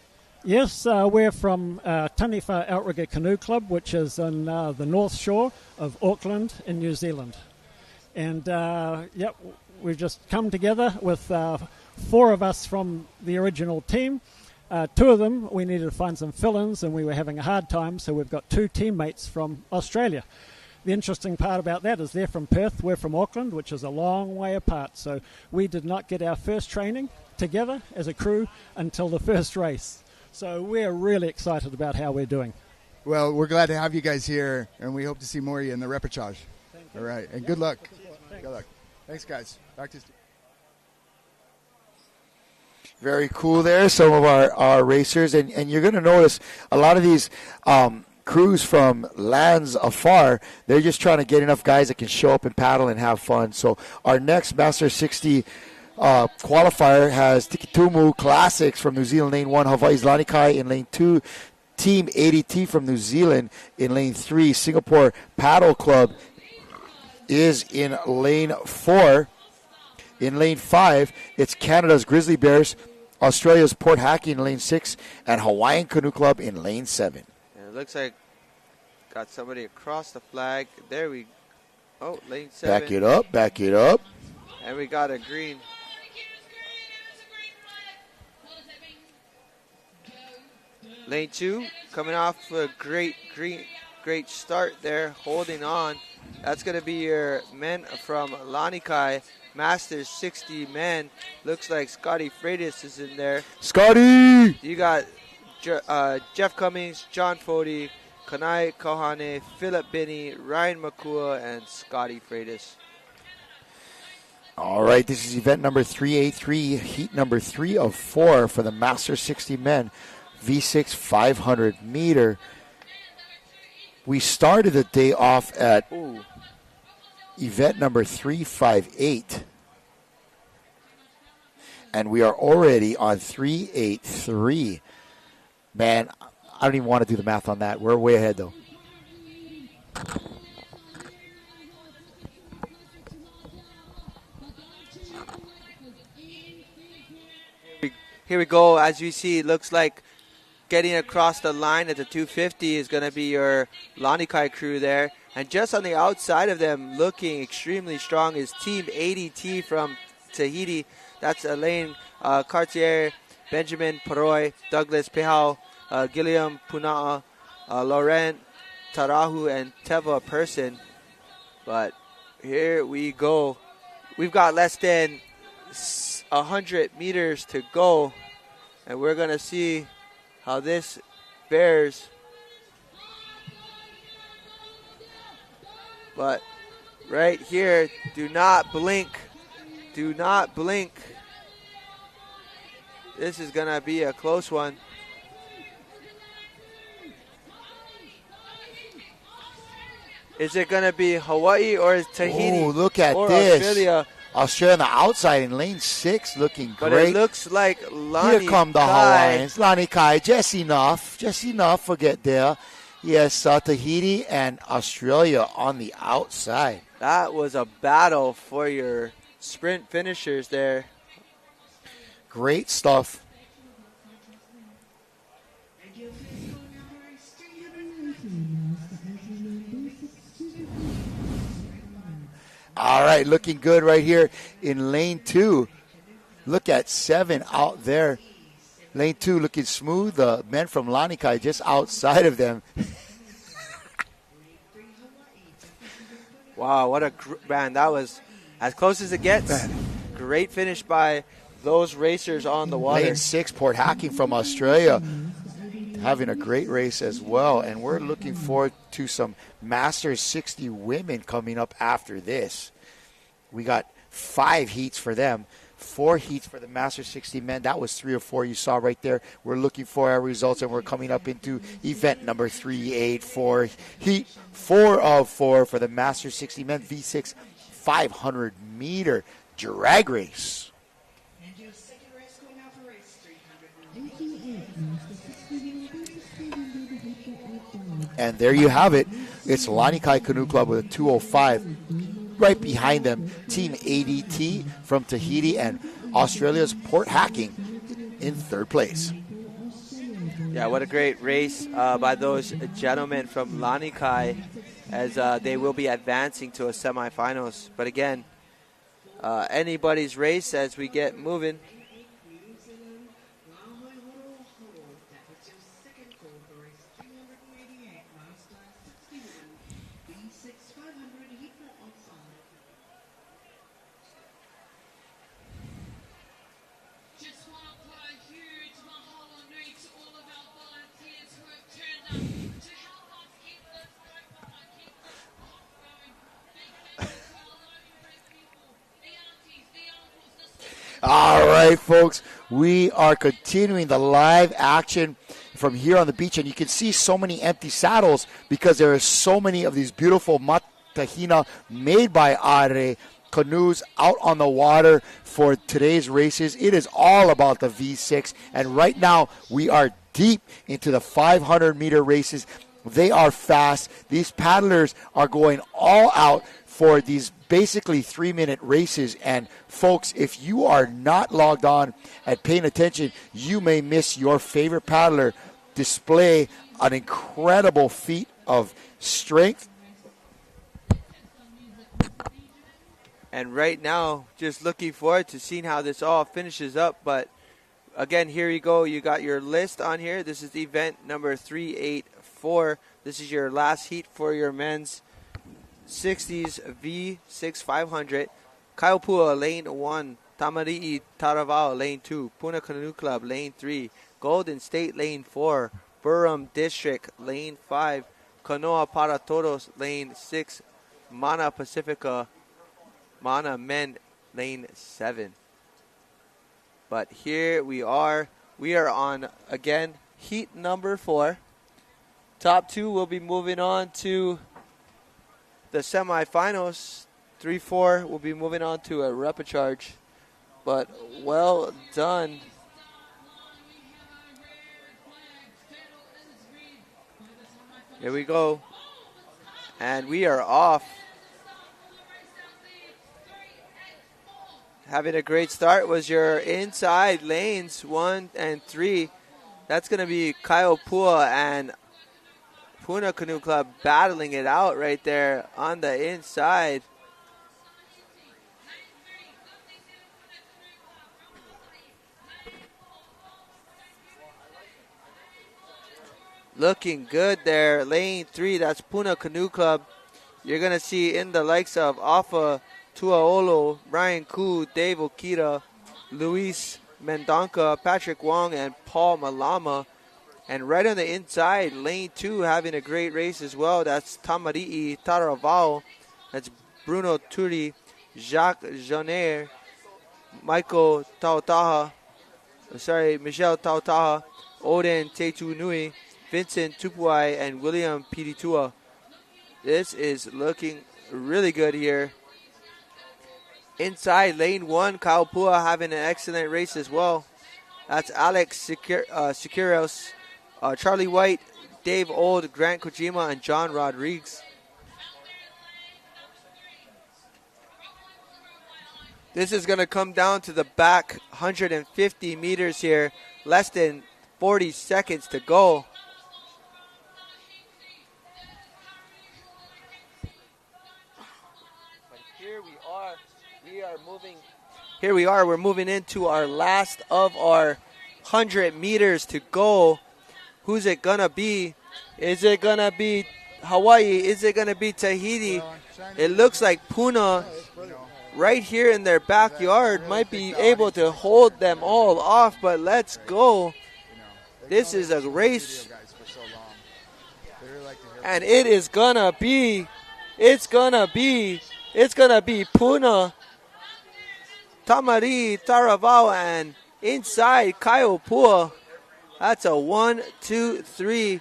Yes, we're from Taniwha Outrigger Canoe Club, which is on the North Shore of Auckland in New Zealand. And, we've just come together with 4 of us from the original team. 2 of them, we needed to find some fill-ins, and we were having a hard time, so we've got 2 teammates from Australia. The interesting part about that is they're from Perth, we're from Auckland, which is a long way apart. So we did not get our first training together as a crew until the first race. So we're really excited about how we're doing. Well, we're glad to have you guys here, and we hope to see more of you in the repechage. All right, and good luck. Good luck. Thanks, guys. Back to Steve. Very cool there, some of our racers. And you're going to notice a lot of these crews from lands afar, they're just trying to get enough guys that can show up and paddle and have fun. So our next Master 60 qualifier has Tikitumu Classics from New Zealand, Lane 1, Hawaii's Lanikai in Lane 2, Team ADT from New Zealand in Lane 3, Singapore Paddle Club is in Lane 4. In Lane 5, it's Canada's Grizzly Bears, Australia's Port Hacking in Lane 6, and Hawaiian Canoe Club in Lane 7. And it looks like got somebody across the flag. There we go. Lane 7. Back it up. And we got a green. Lane 2 coming off a great start there, holding on. That's going to be your men from Lanikai, Masters 60 men. Looks like Scotty Freitas is in there. Scotty! You got Jeff Cummings, John Fody, Kanai Kohane, Philip Binney, Ryan Makua, and Scotty Freitas. All right, this is event number 383, heat number 3 of 4 for the Masters 60 men, V6 500 meter. We started the day off at event number 358. And we are already on 383. Man, I don't even want to do the math on that. We're way ahead, though. Here we go. As you see, it looks like getting across the line at the 250 is going to be your Lanikai crew there. And just on the outside of them, looking extremely strong, is Team ADT from Tahiti. That's Alain Cartier, Benjamin Paroy, Douglas Pehau, Gilliam Punaa, Laurent Tarahu, and Teva Person. But here we go. We've got less than 100 meters to go, and we're going to see how this bears But right here, do not blink. Do not blink. This is going to be a close one. Is it going to be Hawaii or is Tahiti? Oh, look at or this. Australia? Australia on the outside in lane 6 looking But great. it looks like Lani Here come the Kai. Hawaiians. Lani Kai, just enough for get there. Yes, Tahiti and Australia on the outside. That was a battle for your sprint finishers there. Great stuff. All right, looking good right here in lane 2. Look at 7 out there. Lane 2 looking smooth. The men from Lanikai just outside of them. Wow, what a man. That was as close as it gets. Great finish by those racers on the water. Lane 6, Port Hacking from Australia, having a great race as well. And we're looking forward to some Masters 60 women coming up after this. We got 5 heats for them. 4 heats for the Masters 60 men. That was 3 or 4 you saw right there. We're looking for our results, and we're coming up into event number 384. Heat 4 of 4 for the Masters 60 men V6 500-meter drag race. And there you have it. It's Lanikai Canoe Club with a 205. Right behind them, Team ADT from Tahiti and Australia's Port Hacking in 3rd place. Yeah, what a great race by those gentlemen from Lanikai as they will be advancing to a semifinals. But again, anybody's race as we get moving. All right, folks, we are continuing the live action from here on the beach, and you can see so many empty saddles because there are so many of these beautiful matahina made by Are canoes out on the water for today's races. It is all about the V6, and right now we are deep into the 500-meter races. They are fast. These paddlers are going all out for these basically 3-minute races. And folks, if you are not logged on and paying attention, you may miss your favorite paddler display an incredible feat of strength. And right now, just looking forward to seeing how this all finishes up. But again, here you go. You got your list on here. This is event number 384. This is your last heat for your men's 60s V6 500. Kaupua, lane 1. Tamari'i Taravao, lane 2. Puna Canoe Club, lane 3. Golden State, lane 4. Burrum District, lane 5. Kanoa Para Todos, lane 6. Mana Pacifica, Mana Men, lane 7. But here we are. We are on, again, heat number 4. Top 2 will be moving on to the semifinals. 3-4 will be moving on to a repechage. But well done. Here we go. And we are off. Having a great start was your inside lanes 1 and 3. That's going to be Kaopua and Puna Canoe Club battling it out right there on the inside. Looking good there. Lane 3, that's Puna Canoe Club. You're going to see in the likes of Alpha Tuaolo, Brian Koo, Dave Okita, Luis Mendonca, Patrick Wong, and Paul Malama. And right on the inside, lane 2 having a great race as well. That's Tamari'i Taravao. That's Bruno Turi, Jacques Joner, Michael Tautaha, Michelle Tautaha, Oden Tetu Nui, Vincent Tupuai, and William Piritua. This is looking really good here. Inside lane 1, Kaupua having an excellent race as well. That's Alex Siqueiros, Charlie White, Dave Old, Grant Kojima, and John Rodriguez. This is going to come down to the back 150 meters here. Less than 40 seconds to go. But here we are. We're moving into our last of our 100 meters to go. Who's it going to be? Is it going to be Hawaii? Is it going to be Tahiti? It looks like Puna right here in their backyard might be able to hold them all off, but let's go. This is a race. And it is going to be Puna, Tamari, Taravao, and inside Kaiopua. That's a 1, 2, 3.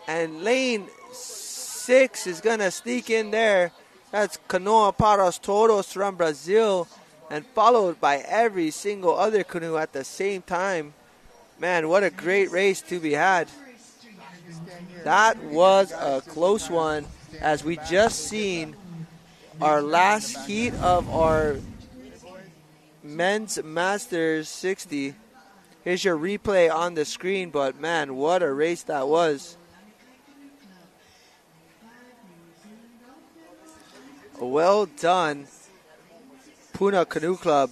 And lane 6 is going to sneak in there. That's Canoa Paros Toros from Brazil. And followed by every single other canoe at the same time. Man, what a great race to be had. That was a close one, as we just seen our last heat of our men's Masters 60. Here's your replay on the screen, but man, what a race that was. Well done, Puna Canoe Club.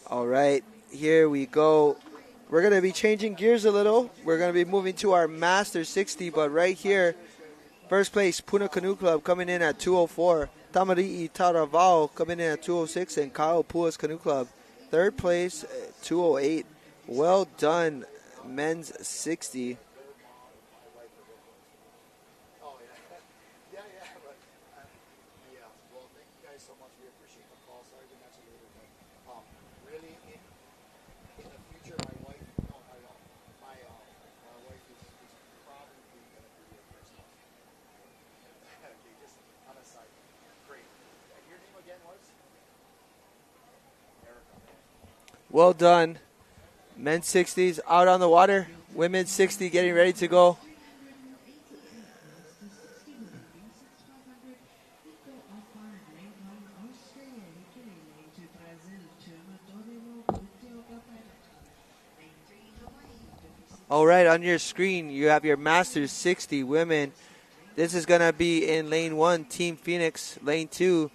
All right, here we go. We're going to be changing gears a little. We're going to be moving to our Master 60, but right here, first place, Puna Canoe Club coming in at 204. Tamari'i Taravao coming in at 206, and Kaiapua's Canoe Club. Third place, 208. Well done, men's 60. Well done. Men's 60s out on the water. Women's 60 getting ready to go. All right, on your screen, you have your Masters 60 women. This is going to be in lane 1, Team Phoenix. Lane 2,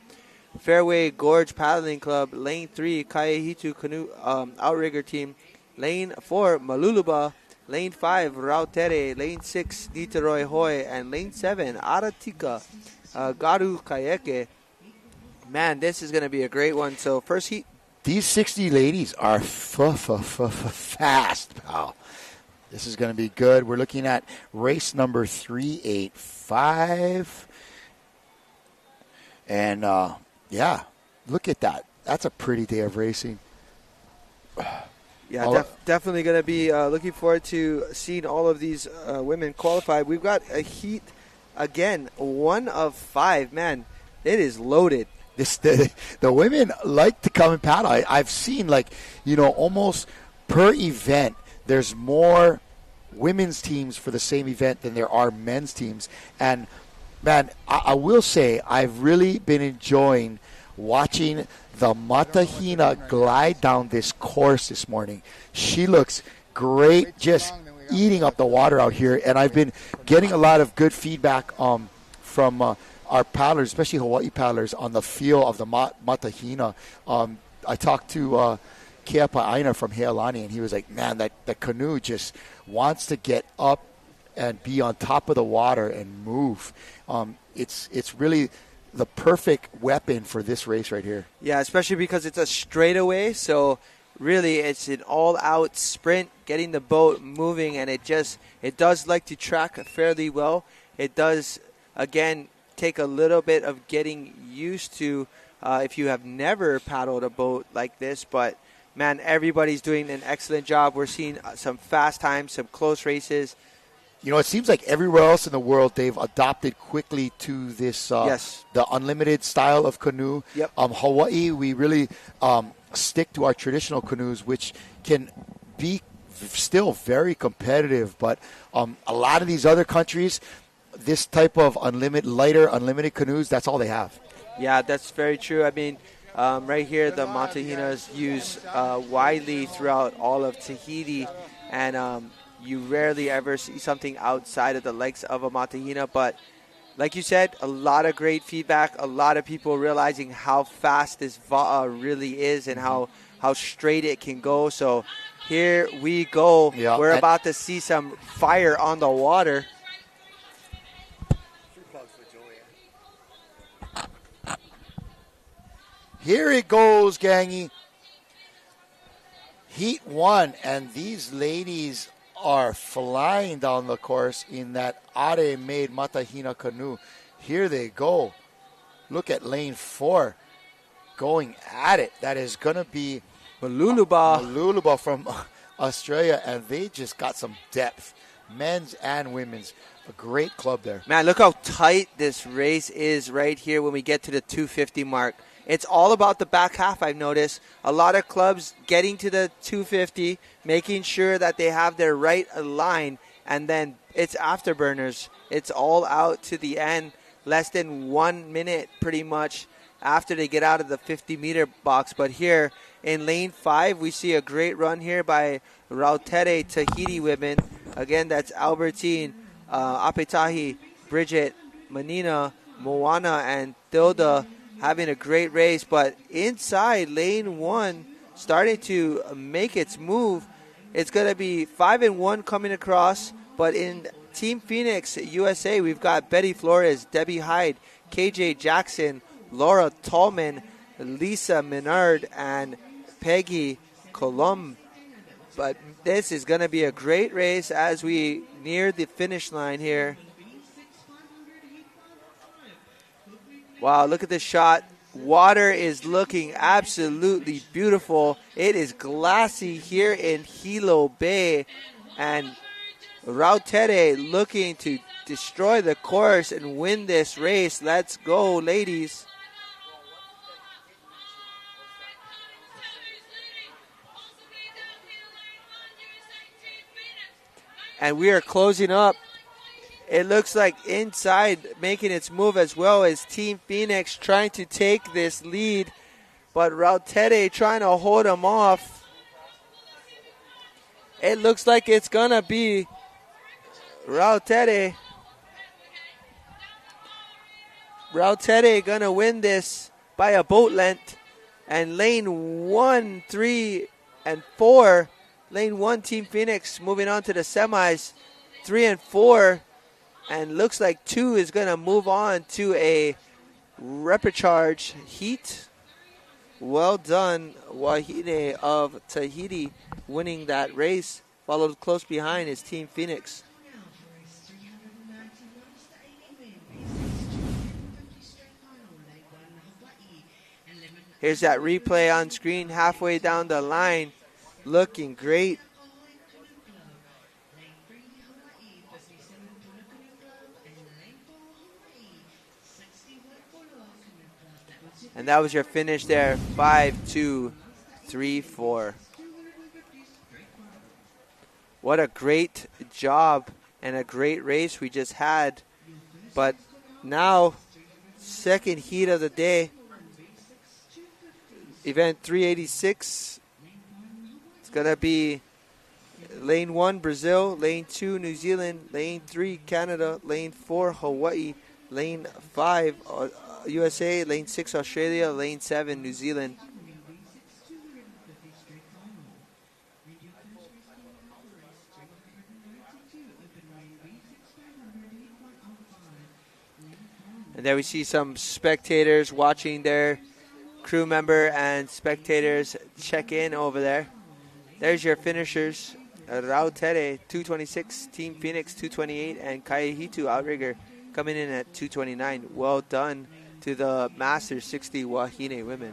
Fairway Gorge Paddling Club. Lane 3, Kaiahitu Canoe Outrigger Team. Lane 4, Maluluba. Lane 5, Rautere. Lane 6, Niteroi Hoi. And lane 7, Aratika Garu Kayeke. Man, this is going to be a great one. So first heat. These 60 ladies are fast, pal. This is going to be good. We're looking at race number 385. And, yeah, look at that. That's a pretty day of racing. Yeah, definitely going to be looking forward to seeing all of these women qualify. We've got a heat, again, 1 of 5. Man, it is loaded. The women like to come and paddle. I've seen, almost per event, there's more women's teams for the same event than there are men's teams. And, man, I will say I've really been enjoying watching the Matahina glide down this course this morning. She looks great, just eating up the water out here. And I've been getting a lot of good feedback from our paddlers, especially Hawaii paddlers, on the feel of the Matahina. I talked to Keapa'aina from Heilani, and he was like, man, that canoe just wants to get up and be on top of the water and move. It's really the perfect weapon for this race right here. Yeah, especially because it's a straightaway, so really it's an all-out sprint, getting the boat moving, and it does like to track fairly well. It does, again, take a little bit of getting used to if you have never paddled a boat like this, but man, everybody's doing an excellent job. We're seeing some fast times, some close races. You know, it seems like everywhere else in the world they've adopted quickly to this the unlimited style of canoe. Yep. Hawaii, we really stick to our traditional canoes, which can be still very competitive. But a lot of these other countries, this type of lighter unlimited canoes, that's all they have. Yeah, that's very true. I mean, right here, the Matahinas use widely throughout all of Tahiti, and you rarely ever see something outside of the legs of a Matahina. But like you said, a lot of great feedback, a lot of people realizing how fast this va'a really is and how straight it can go. So here we go. Yeah, we're about to see some fire on the water. Here it goes, gangy. Heat 1, and these ladies are flying down the course in that Are-made Matahina canoe. Here they go. Look at lane 4 going at it. That is going to be Maluluba from Australia, and they just got some depth, men's and women's. A great club there. Man, look how tight this race is right here when we get to the 250 mark. It's all about the back half, I've noticed. A lot of clubs getting to the 250, making sure that they have their right line, and then it's afterburners. It's all out to the end, less than 1 minute pretty much after they get out of the 50-meter box. But here in lane 5, we see a great run here by Rautere Tahiti women. Again, that's Albertine, Apetahi, Bridget, Manina, Moana, and Tilda having a great race. But inside lane 1, starting to make its move. It's going to be 5 and 1 coming across. But in Team Phoenix USA, we've got Betty Flores, Debbie Hyde, KJ Jackson, Laura Tallman, Lisa Menard, and Peggy Colum. But this is going to be a great race as we near the finish line here. Wow, look at this shot. Water is looking absolutely beautiful. It is glassy here in Hilo Bay. And Rautere looking to destroy the course and win this race. Let's go, ladies. And we are closing up. It looks like inside making its move as well as Team Phoenix trying to take this lead. But Rautere trying to hold him off. It looks like it's going to be Rautere. Rautere going to win this by a boat length. And lane 1, 3, and 4. Lane 1, Team Phoenix moving on to the semis. 3 and 4. And looks like 2 is going to move on to a repechage heat. Well done, Wahine of Tahiti, winning that race. Followed close behind is Team Phoenix. Here's that replay on screen halfway down the line. Looking great. And that was your finish there. 5, 2, 3, 4. What a great job and a great race we just had. But now, second heat of the day. Event 386. It's going to be lane 1, Brazil. Lane 2, New Zealand. Lane 3, Canada. Lane 4, Hawaii. Lane 5, USA. Lane 6, Australia. Lane 7, New Zealand. there we see some spectators watching their crew member and spectators check in over there. There's your finishers. Rautere, 226, Team Phoenix, 228, and Kaihitu Outrigger coming in at 229. Well done to the Masters 60 Wahine women.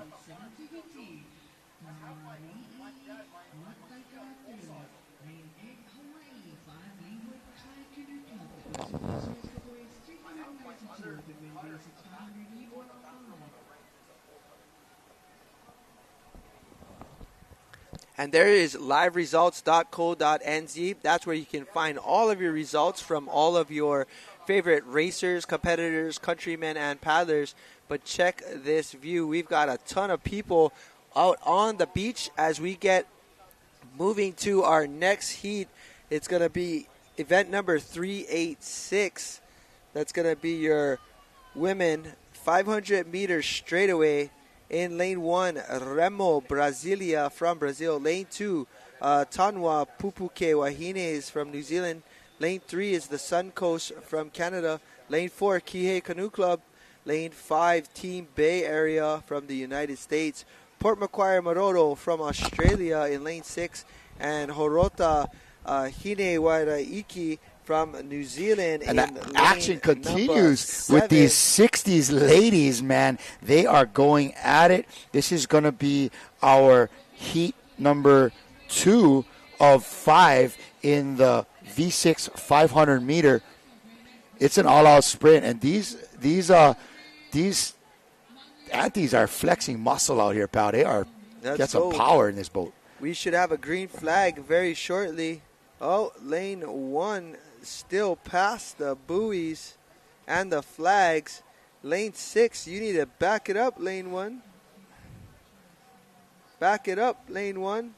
And there is liveresults.co.nz. That's where you can find all of your results from all of your favorite racers, competitors, countrymen, and paddlers. But check this view. We've got a ton of people out on the beach as we get moving to our next heat. It's going to be event number 386. That's going to be your women 500 meters straightaway. In lane 1, Remo Brasilia from Brazil. Lane 2, Tanwa Pupuke Wahines from New Zealand. Lane 3 is the Suncoast from Canada. Lane 4, Kihei Canoe Club. Lane 5, Team Bay Area from the United States. Port Macquarie Maroro from Australia in lane 6. And Horota Hine Waraiki from New Zealand. And the action continues with these 60s ladies, man. They are going at it. This is going to be our heat number 2 of 5 in the V6 500 meter. It's an all-out sprint, and these aunties are flexing muscle out here, pal. They are got some power in this boat. We should have a green flag very shortly. Oh, lane 1 still past the buoys and the flags. Lane 6, you need to back it up, lane 1. Back it up, lane 1.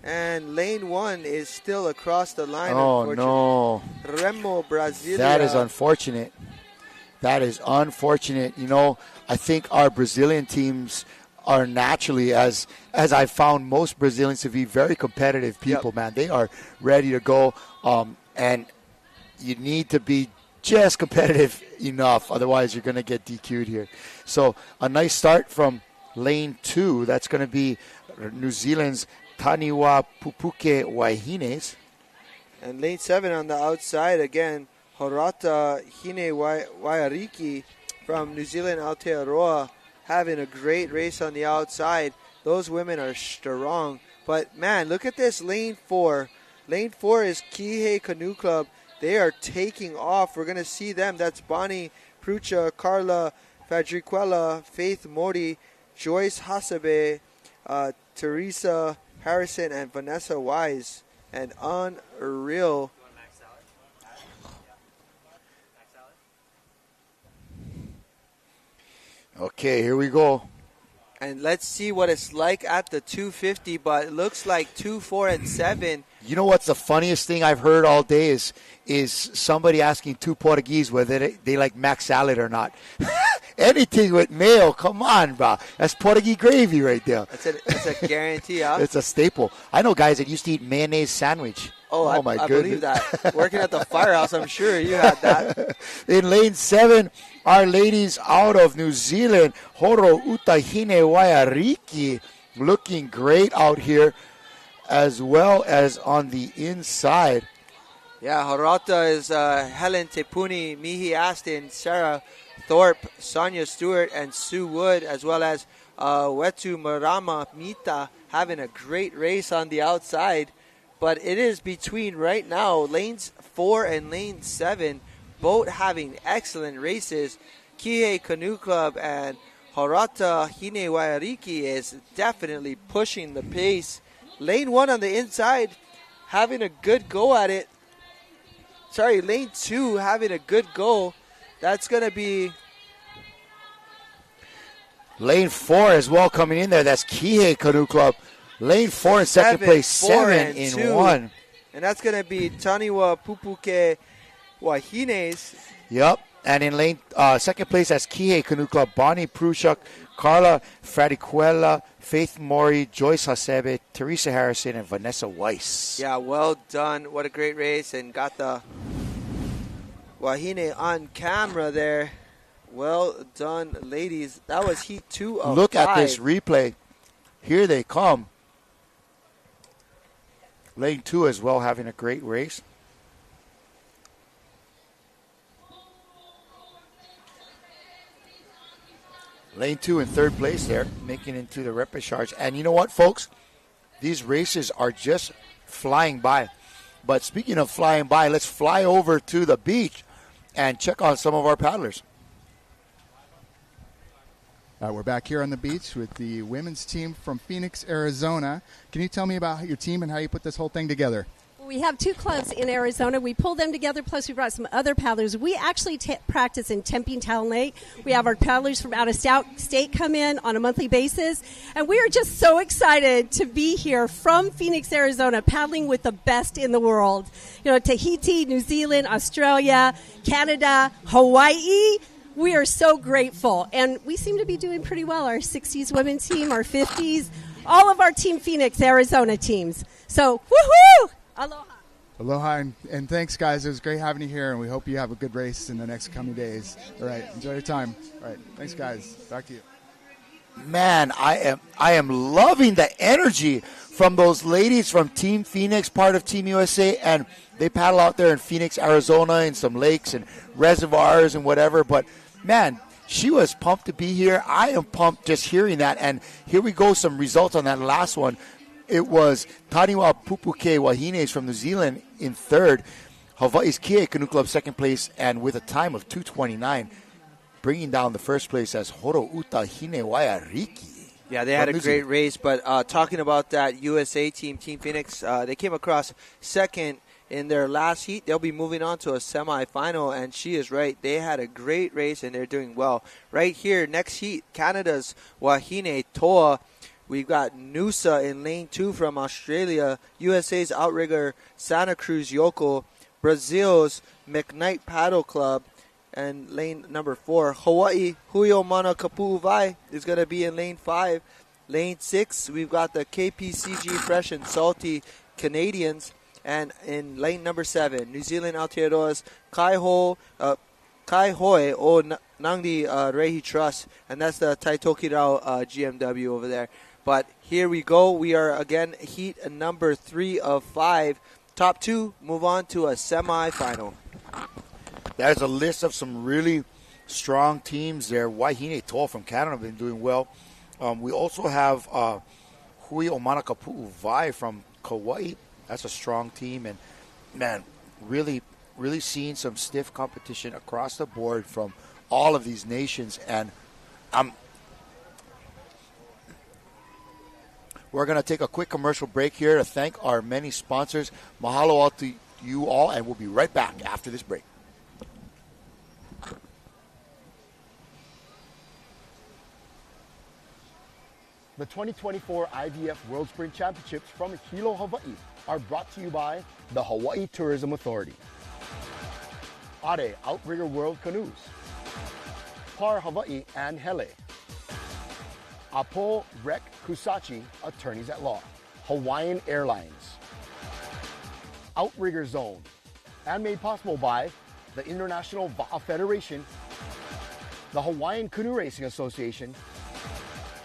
And lane 1 is still across the line. Oh, no. Remo Brasilia. That is unfortunate. That is unfortunate. You know, I think our Brazilian teams are naturally, as I found most Brazilians to be very competitive people, man. They are ready to go, and you need to be just competitive enough, otherwise you're going to get DQ'd here. So a nice start from lane 2. That's going to be New Zealand's Taniwa Pupuke Wahines. And lane 7 on the outside, again, Horata Hine Waiariki from New Zealand, Aotearoa, having a great race on the outside. Those women are strong. But, man, look at this lane 4. Lane 4 is Kihei Canoe Club. They are taking off. We're going to see them. That's Bonnie Prucha, Carla Fadriquella, Faith Mori, Joyce Hasabe, Teresa Harrison, and Vanessa Wise. And unreal. Okay, here we go. And let's see what it's like at the 250, but it looks like 2, 4, and 7. You know what's the funniest thing I've heard all day is somebody asking two Portuguese whether they like mac salad or not. Anything with mayo, come on, bro. That's Portuguese gravy right there. That's a guarantee, huh? It's a staple. I know guys that used to eat mayonnaise sandwich. Oh, my I goodness. believe that. Working at the firehouse, I'm sure you had that. In lane 7, our ladies out of New Zealand, Horo Utahine Waiariki, looking great out here, as well as on the inside. Yeah, Horata is Helen Tepuni, Mihi Aston, Sarah Thorpe, Sonia Stewart, and Sue Wood, as well as Wetu Marama Mita, having a great race on the outside. But it is between right now lanes 4 and lane 7, both having excellent races. Kihei Canoe Club and Horata Hine Waiariki is definitely pushing the pace. Lane 1 on the inside, having a good go at it. Sorry, lane 2 having a good go. That's going to be lane 4 as well coming in there. That's Kihei Canoe Club. Lane 4 in second place, 7 in 2. 1. And that's going to be Taniwa Pupuke Wahines. Yep. And in lane second place, that's Kihei Canoe Club, Bonnie Pruchuk, Carla Fradiquella, Faith Mori, Joyce Hasebe, Teresa Harrison, and Vanessa Weiss. Yeah, well done. What a great race. And got the Wahine on camera there. Well done, ladies. That was heat 2 of Look 5. at this replay. Here they come. Lane 2 as well, having a great race. Lane 2 in third place there, making it into the repechage. And you know what, folks? These races are just flying by. But speaking of flying by, let's fly over to the beach and check on some of our paddlers. We're back here on the beach with the women's team from Phoenix, Arizona. Can you tell me about your team and how you put this whole thing together? We have 2 clubs in Arizona. We pulled them together, plus we brought some other paddlers. We actually practice in Tempe Town Lake. We have our paddlers from out of state come in on a monthly basis. And we are just so excited to be here from Phoenix, Arizona, paddling with the best in the world. You know, Tahiti, New Zealand, Australia, Canada, Hawaii. We are so grateful. And we seem to be doing pretty well. Our 60s women's team, our 50s, all of our Team Phoenix, Arizona teams. So, woohoo! Aloha. Aloha, and thanks, guys. It was great having you here, and we hope you have a good race in the next coming days. All right, enjoy your time. All right, thanks, guys. Back to you. Man, I am loving the energy from those ladies from Team Phoenix, part of Team USA, and they paddle out there in Phoenix, Arizona, in some lakes and reservoirs and whatever. But, man, she was pumped to be here. I am pumped just hearing that, and here we go, some results on that last one. It was Taniwa Pupuke Wahines from New Zealand in third. Hawaii's Kie Canoe Club second place, and with a time of 2:29, bringing down the first place as Horo Uta Hine Wairiki. Yeah, they had a great race, but talking about that USA team, Team Phoenix, they came across second in their last heat. They'll be moving on to a semifinal, and she is right. They had a great race, and they're doing well. Right here, next heat, Canada's Wahine Toa. We've got Noosa in lane 2 from Australia, USA's outrigger Santa Cruz Yoko, Brazil's McKnight Paddle Club, and lane number 4, Hawaii Huyo Mana Kapu'uvai is going to be in lane 5. Lane 6, we've got the KPCG Fresh and Salty Canadians, and in lane number 7, New Zealand Aotearoa's Kai Hoi o Nangdi Rehi Trust, and that's the Taitokirau GMW over there. But here we go. We are, again, heat number 3 of 5. Top 2 move on to a semifinal. There's a list of some really strong teams there. Wahine Toa from Canada have been doing well. We also have Hui Omanakapu'u Vai from Kauai. That's a strong team. And, man, really seeing some stiff competition across the board from all of these nations. And we're going to take a quick commercial break here to thank our many sponsors. Mahalo all to you all, and we'll be right back after this break. The 2024 IVF World Sprint Championships from Hilo, Hawaii are brought to you by the Hawaii Tourism Authority, Are Outrigger World Canoes, Par Hawaii and Hele, Apo Rek Kusachi, Attorneys at Law, Hawaiian Airlines, Outrigger Zone, and made possible by the International Va'a Federation, the Hawaiian Canoe Racing Association,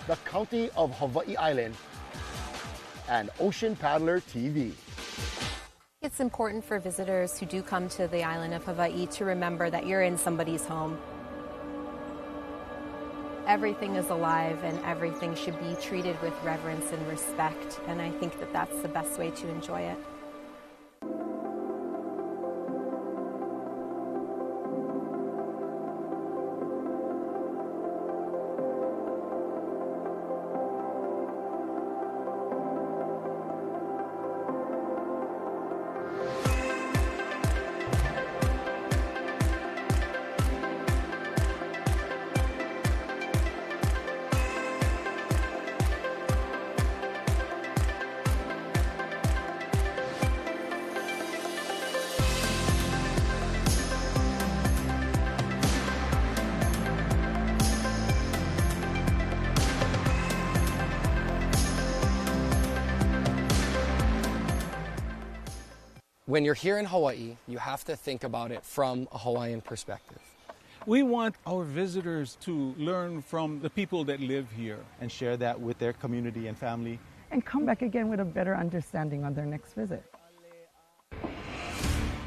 the County of Hawaii Island, and Ocean Paddler TV. It's important for visitors who do come to the island of Hawaii to remember that you're in somebody's home. Everything is alive and everything should be treated with reverence and respect, and I think that that's the best way to enjoy it. when you're here in Hawaii, you have to think about it from a Hawaiian perspective. We want our visitors to learn from the people that live here and share that with their community and family. And come back again with a better understanding on their next visit.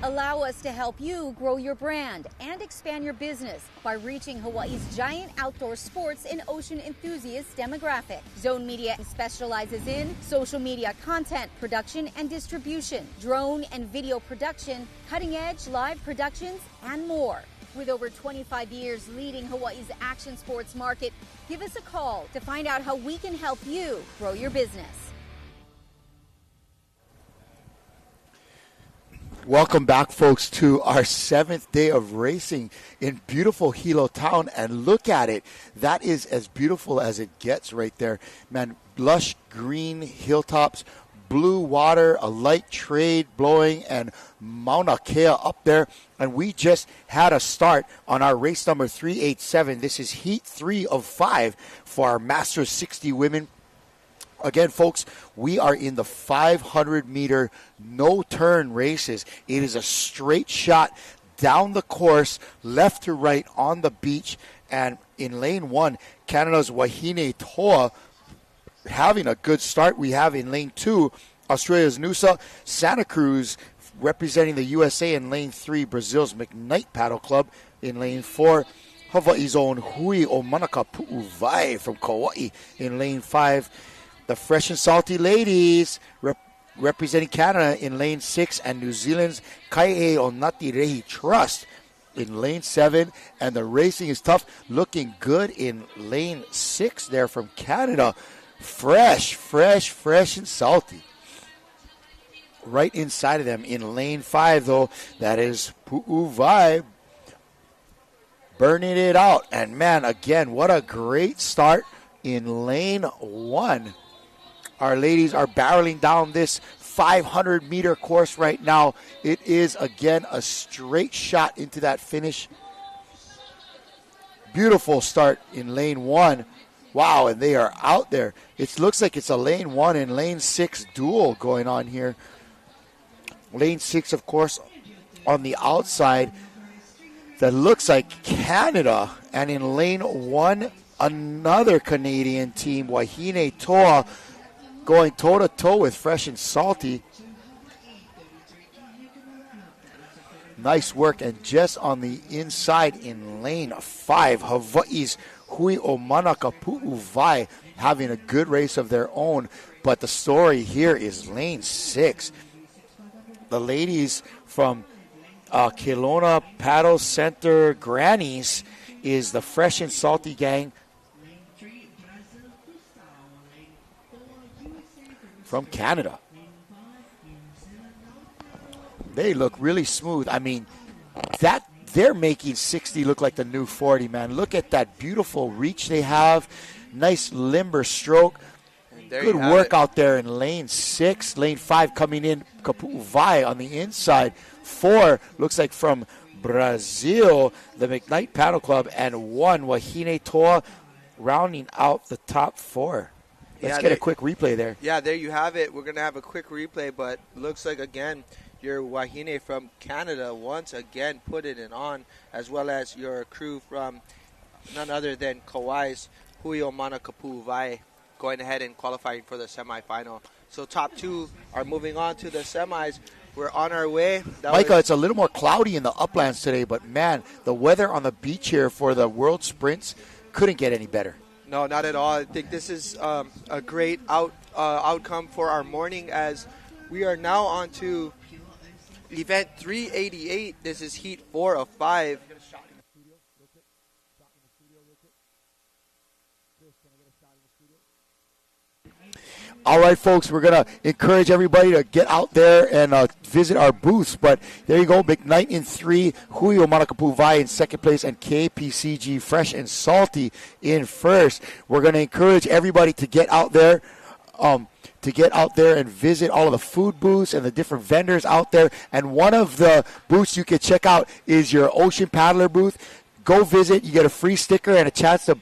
Allow us to help you grow your brand and expand your business by reaching Hawaii's giant outdoor sports and ocean enthusiast demographic. Zone Media specializes in social media content production and distribution, drone and video production, cutting-edge live productions, and more. With over 25 years leading Hawaii's action sports market, give us a call to find out how we can help you grow your business. Welcome back, folks, to our 7th day of racing in beautiful Hilo town. And look at it. That is as beautiful as it gets right there. Man, lush green hilltops, blue water, a light trade blowing, and Mauna Kea up there. And we just had a start on our race number 387. This is heat 3 of 5 for our Masters 60 women. Again, folks, we are in the 500-meter no-turn races. It is a straight shot down the course, left to right on the beach. And in lane 1, Canada's Wahine Toa having a good start. We have in lane 2, Australia's Nusa, Santa Cruz representing the USA in lane 3, Brazil's McKnight Paddle Club. In lane 4, Hawaii's own Hui o Manaka Pu'uwai from Kauai. In lane 5, the Fresh and Salty Ladies representing Canada in lane 6, and New Zealand's Kai'e o Ngati Rehi Trust in lane 7. And the racing is tough, looking good in lane 6 there from Canada. Fresh and salty. Right inside of them in lane 5, though, that is Pu'uwai burning it out. And man, again, what a great start in lane 1. Our ladies are barreling down this 500-meter course right now. It is, again, a straight shot into that finish. Beautiful start in lane 1. Wow, and they are out there. It looks like it's a lane 1 and lane 6 duel going on here. Lane 6, of course, on the outside. That looks like Canada. And in lane 1, another Canadian team, Wahine Toa, going toe-to-toe with Fresh and Salty. Nice work. And just on the inside in lane 5, Hawaii's Hui o Manaka Pu'uwai having a good race of their own. But the story here is lane 6. The ladies from Kelowna Paddle Center Grannies is the Fresh and Salty gang from Canada. They look really smooth. I mean, that they're making 60 look like the new 40, man. Look at that beautiful reach they have. Nice limber stroke. Good work out there in lane 6. Lane 5 coming in, Kapu'uwai on the inside. 4 looks like from Brazil, the McKnight Paddle Club, and 1 Wahine Toa rounding out the top 4. Let's get a quick replay there. Yeah, there you have it. We're going to have a quick replay, but looks like, again, your Wahine from Canada once again put it on, as well as your crew from none other than Kauai's Hui o Manaka Pu'uwai going ahead and qualifying for the semifinal. So top 2 are moving on to the semis. We're on our way. Micah, it's a little more cloudy in the uplands today, but man, the weather on the beach here for the World Sprints couldn't get any better. No, not at all. I think this is a great outcome for our morning, as we are now on to event 388. This is heat 4 of 5. All right, folks, we're going to encourage everybody to get out there and visit our booths. But there you go, McKnight in 3, Hui o Manaka Pu'uwai in 2nd place, and KPCG Fresh and Salty in 1st. We're going to encourage everybody to get out there, and visit all of the food booths and the different vendors out there. And one of the booths you can check out is your Ocean Paddler booth. Go visit. You get a free sticker and a chance to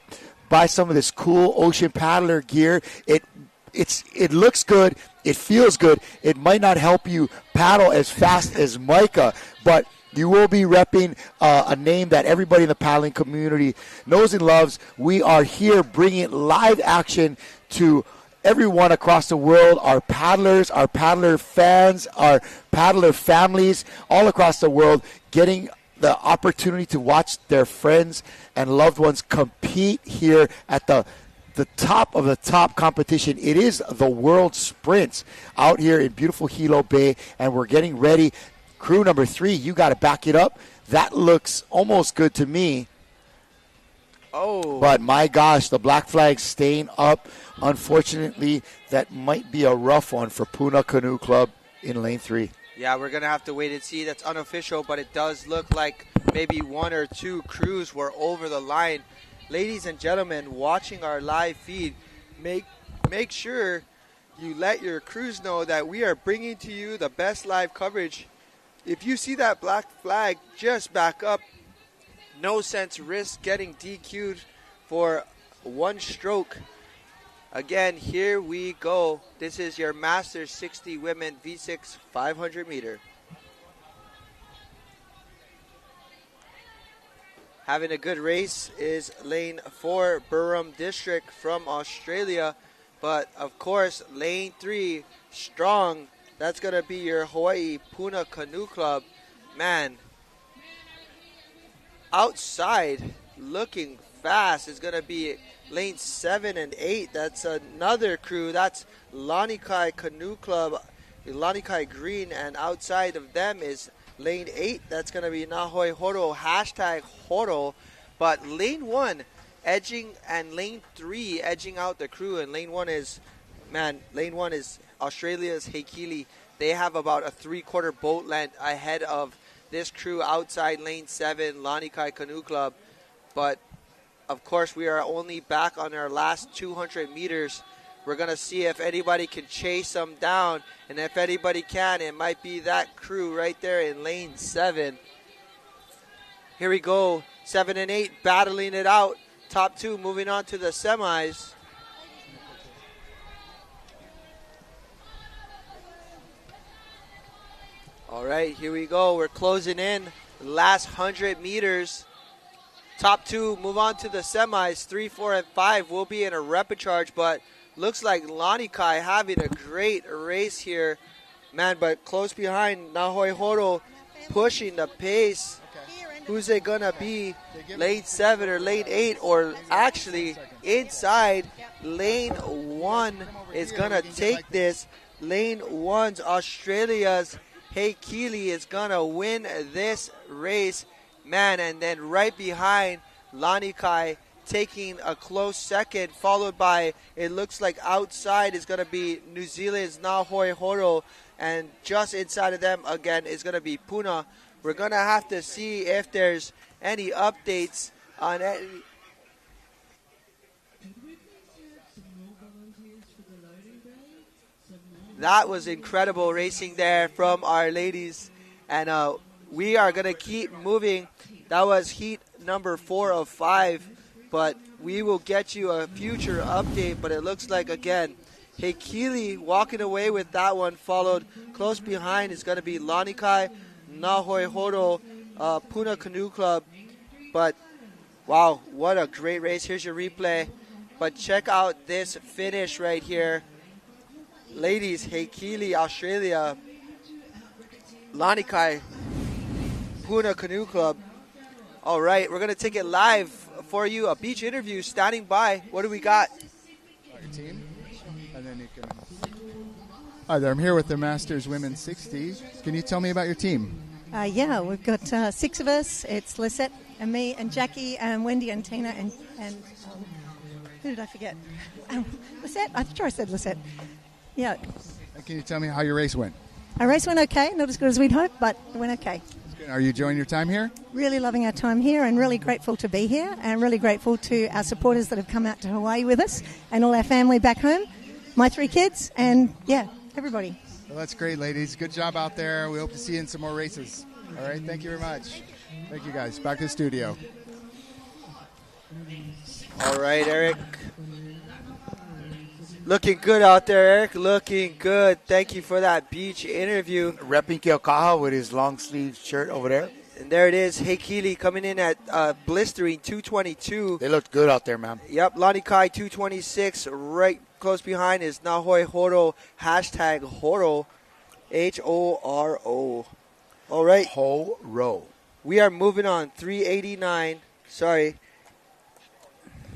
buy some of this cool Ocean Paddler gear. It looks good. it feels good. It might not help you paddle as fast as Micah, but you will be repping a name that everybody in the paddling community knows and loves. We are here bringing live action to everyone across the world, our paddlers, our paddler fans, our paddler families all across the world, getting the opportunity to watch their friends and loved ones compete here at the top of the top competition. It is the World Sprints out here in beautiful Hilo Bay, and we're getting ready. Crew number 3, you got to back it up. That looks almost good to me. Oh. But my gosh, the black flag staying up. Unfortunately, that might be a rough one for Puna Canoe Club in lane 3. Yeah, we're going to have to wait and see. That's unofficial, but it does look like maybe 1 or 2 crews were over the line. Ladies and gentlemen, watching our live feed, make sure you let your crews know that we are bringing to you the best live coverage. If you see that black flag, just back up. No sense risk getting DQ'd for 1 stroke. Again, here we go. This is your Masters 60 Women V6 500 meter. Having a good race is lane 4, Burrum District from Australia. But, of course, lane 3, strong. That's going to be your Hawaii Puna Canoe Club. Man, outside looking fast is going to be lane 7 and 8. That's another crew. That's Lanikai Canoe Club, Lanikai Green, and outside of them is lane 8. That's going to be Nahoi Horo, #Horo. But lane 1 edging and lane 3 edging out the crew. And lane 1 is Australia's Heikili. They have about a 3/4 boat length ahead of this crew outside lane 7, Lanikai Canoe Club. But, of course, we are only back on our last 200 meters. We're going to see if anybody can chase them down. And if anybody can, it might be that crew right there in lane 7. Here we go. 7 and 8 battling it out. Top 2 moving on to the semis. All right, here we go. We're closing in. Last 100 meters. Top 2 move on to the semis. 3, 4, and 5 will be in a repechage, but looks like Lanikai having a great race here. Man, but close behind, Nahoi Horo pushing the pace. Who's it going to be? Lane 7 or lane 8, or actually inside lane 1 is going to take this. Lane 1's Australia's Heikili is going to win this race. Man, and then right behind, Lanikai taking a close second, followed by, it looks like outside is going to be New Zealand's Nahoi Horo, and just inside of them, again, is going to be Puna. We're going to have to see if there's any updates on it. That was incredible racing there from our ladies, and we are going to keep moving. That was heat number 4 of 5, but we will get you a future update. But it looks like, again, Heikili walking away with that one, followed close behind is going to be Lanikai, Nahoi Horo, Puna Canoe Club. But, wow, what a great race. Here's your replay. But check out this finish right here. Ladies, Heikili, Australia, Lanikai, Puna Canoe Club. All right, we're going to take it live for you. A beach interview standing by. What do we got? Your team, and then you can. Hi there, I'm here with the Masters Women's 60. Can you tell me about your team? Yeah, we've got 6 of us. It's Lisette and me and Jackie and Wendy and Tina and who did I forget? Lisette? I'm sure I said Lisette. Yeah. And can you tell me how your race went? Our race went okay. Not as good as we'd hoped, but it went okay. Are you enjoying your time here? Really loving our time here and really grateful to be here and really grateful to our supporters that have come out to Hawaii with us and all our family back home, my 3 kids, and, yeah, everybody. Well, that's great, ladies. Good job out there. We hope to see you in some more races. All right, thank you very much. Thank you, guys. Back to the studio. All right, Eric. Looking good out there, Eric. Looking good. Thank you for that beach interview. Repping Keokaha with his long sleeve shirt over there. And there it is. Heikili coming in at blistering 222. They looked good out there, man. Yep, Lanikai 226. Right close behind is Nahoi Horo. Hashtag Horo. Horo. All right. Horo. We are moving on. 389. Sorry.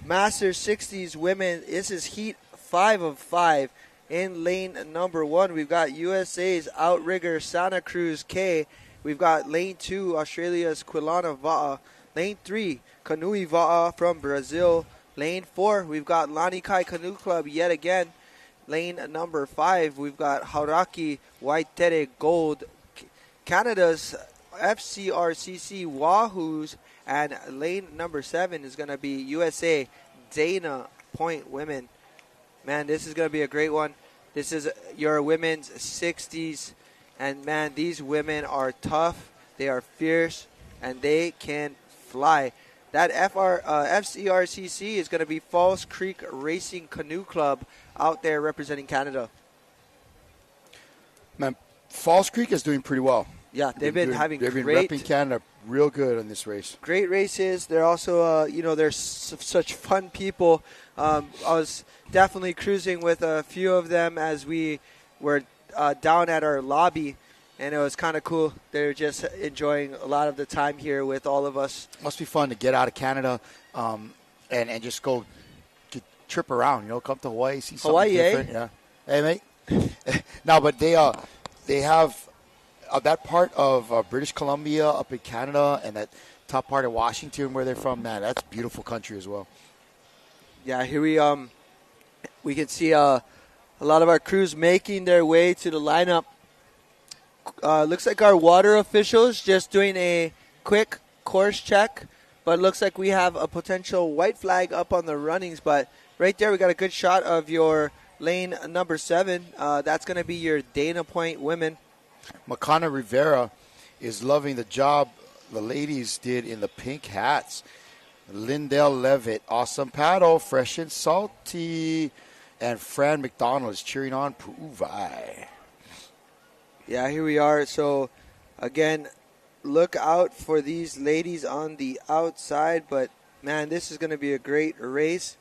Masters 60s women. This is heat 5 of 5. In lane number 1, we've got USA's outrigger Santa Cruz K. We've got lane 2, Australia's Quilana Va'a. Lane 3, Kanui Va'a from Brazil. Lane 4, we've got Lanikai Canoe Club yet again. Lane number 5, we've got Hauraki Waitere Gold. Canada's FCRCC Wahoos. And lane number 7 is going to be USA Dana Point Women. Man, this is going to be a great one. This is your women's 60s. And, man, these women are tough. They are fierce. And they can fly. That FCRCC is going to be Falls Creek Racing Canoe Club out there representing Canada. Man, Falls Creek is doing pretty well. Yeah, they've been repping Canada real good on this race. Great races. They're also, they're such fun people. I was definitely cruising with a few of them as we were down at our lobby, and it was kind of cool. They're just enjoying a lot of the time here with all of us. Must be fun to get out of Canada and just go trip around, come to Hawaii, see something different. Yeah. Hey, mate. No, but they have that part of British Columbia up in Canada and that top part of Washington where they're from, man, that's beautiful country as well. Yeah, here we can see a lot of our crews making their way to the lineup. Looks like our water officials just doing a quick course check, but looks like we have a potential white flag up on the runnings. But right there, we got a good shot of your lane number 7. That's going to be your Dana Point women. Makana Rivera is loving the job the ladies did in the pink hats. Lindell Levitt, awesome paddle, fresh and salty. And Fran McDonald is cheering on Pu'uvai. Yeah, here we are. So, again, look out for these ladies on the outside. But, man, this is going to be a great race.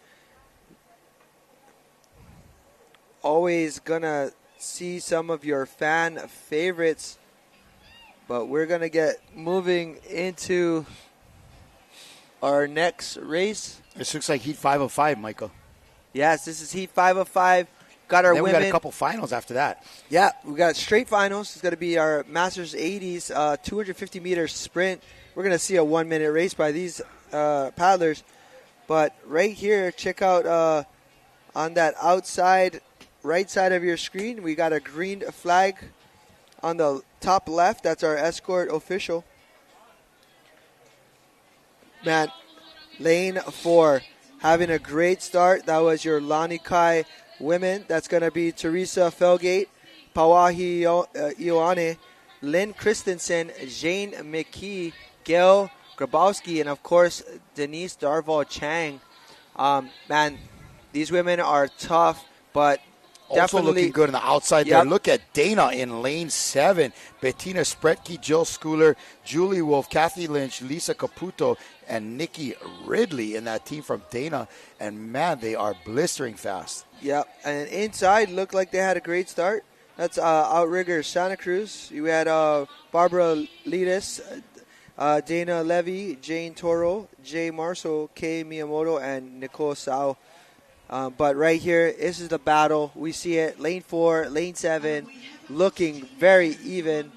Always going to see some of your fan favorites. But we're going to get moving into our next race. This looks like Heat 5 of 5, Michael. Yes, this is Heat 5 of 5. Got our then women. We got a couple finals after that. Yeah, we got straight finals. It's going to be our Masters 80s 250-meter sprint. We're going to see a 1-minute race by these paddlers. But right here, check out on that outside right side of your screen, we got a green flag on the top left. That's our escort official. Man, lane 4 having a great start. That was your Lanikai women. That's going to be Teresa Felgate, Pawahi Ioane, Lynn Christensen, Jane McKee, Gail Grabowski, and, of course, Denise Darval Chang. Man, these women are tough, but also definitely looking good on the outside there. Look at Dana in lane 7. Bettina Spretke, Jill Schooler, Julie Wolf, Kathy Lynch, Lisa Caputo, and Nikki Ridley in that team from Dana. And, man, they are blistering fast. Yeah, and inside looked like they had a great start. That's outrigger Santa Cruz. You had Barbara Lidis, Dana Levy, Jane Toro, Jay Marceau, Kay Miyamoto, and Nicole Sao. But right here, this is the battle. We see it. Lane 4, lane 7, looking very even.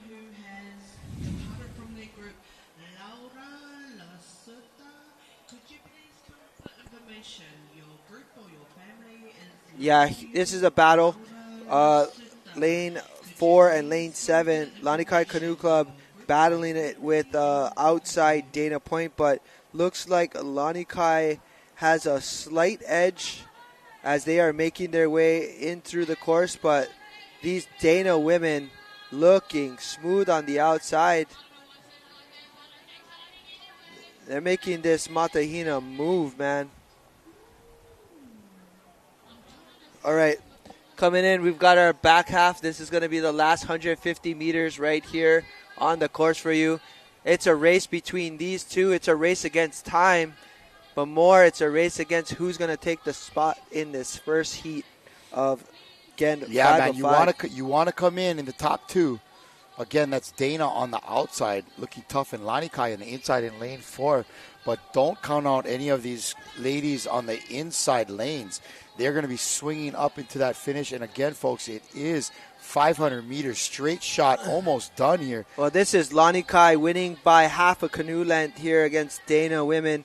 Yeah, this is a battle. Lane 4 and lane 7, Lanikai Canoe Club battling it with outside Dana Point, but looks like Lanikai has a slight edge as they are making their way in through the course, but these Dana women looking smooth on the outside. They're making this Matahina move, man. All right. Coming in, we've got our back half. This is going to be the last 150 meters right here on the course for you. It's a race between these two. It's a race against time, but more it's a race against who's going to take the spot in this first heat of, again, Yeah, 5 man, of you want to come in the top two. Again, that's Dana on the outside, looking tough, and Lani Kai on the inside in lane 4. But don't count out any of these ladies on the inside lanes. They're going to be swinging up into that finish. And again, folks, it is 500 meters straight shot, almost done here. Well, this is Lani Kai winning by half a canoe length here against Dana women.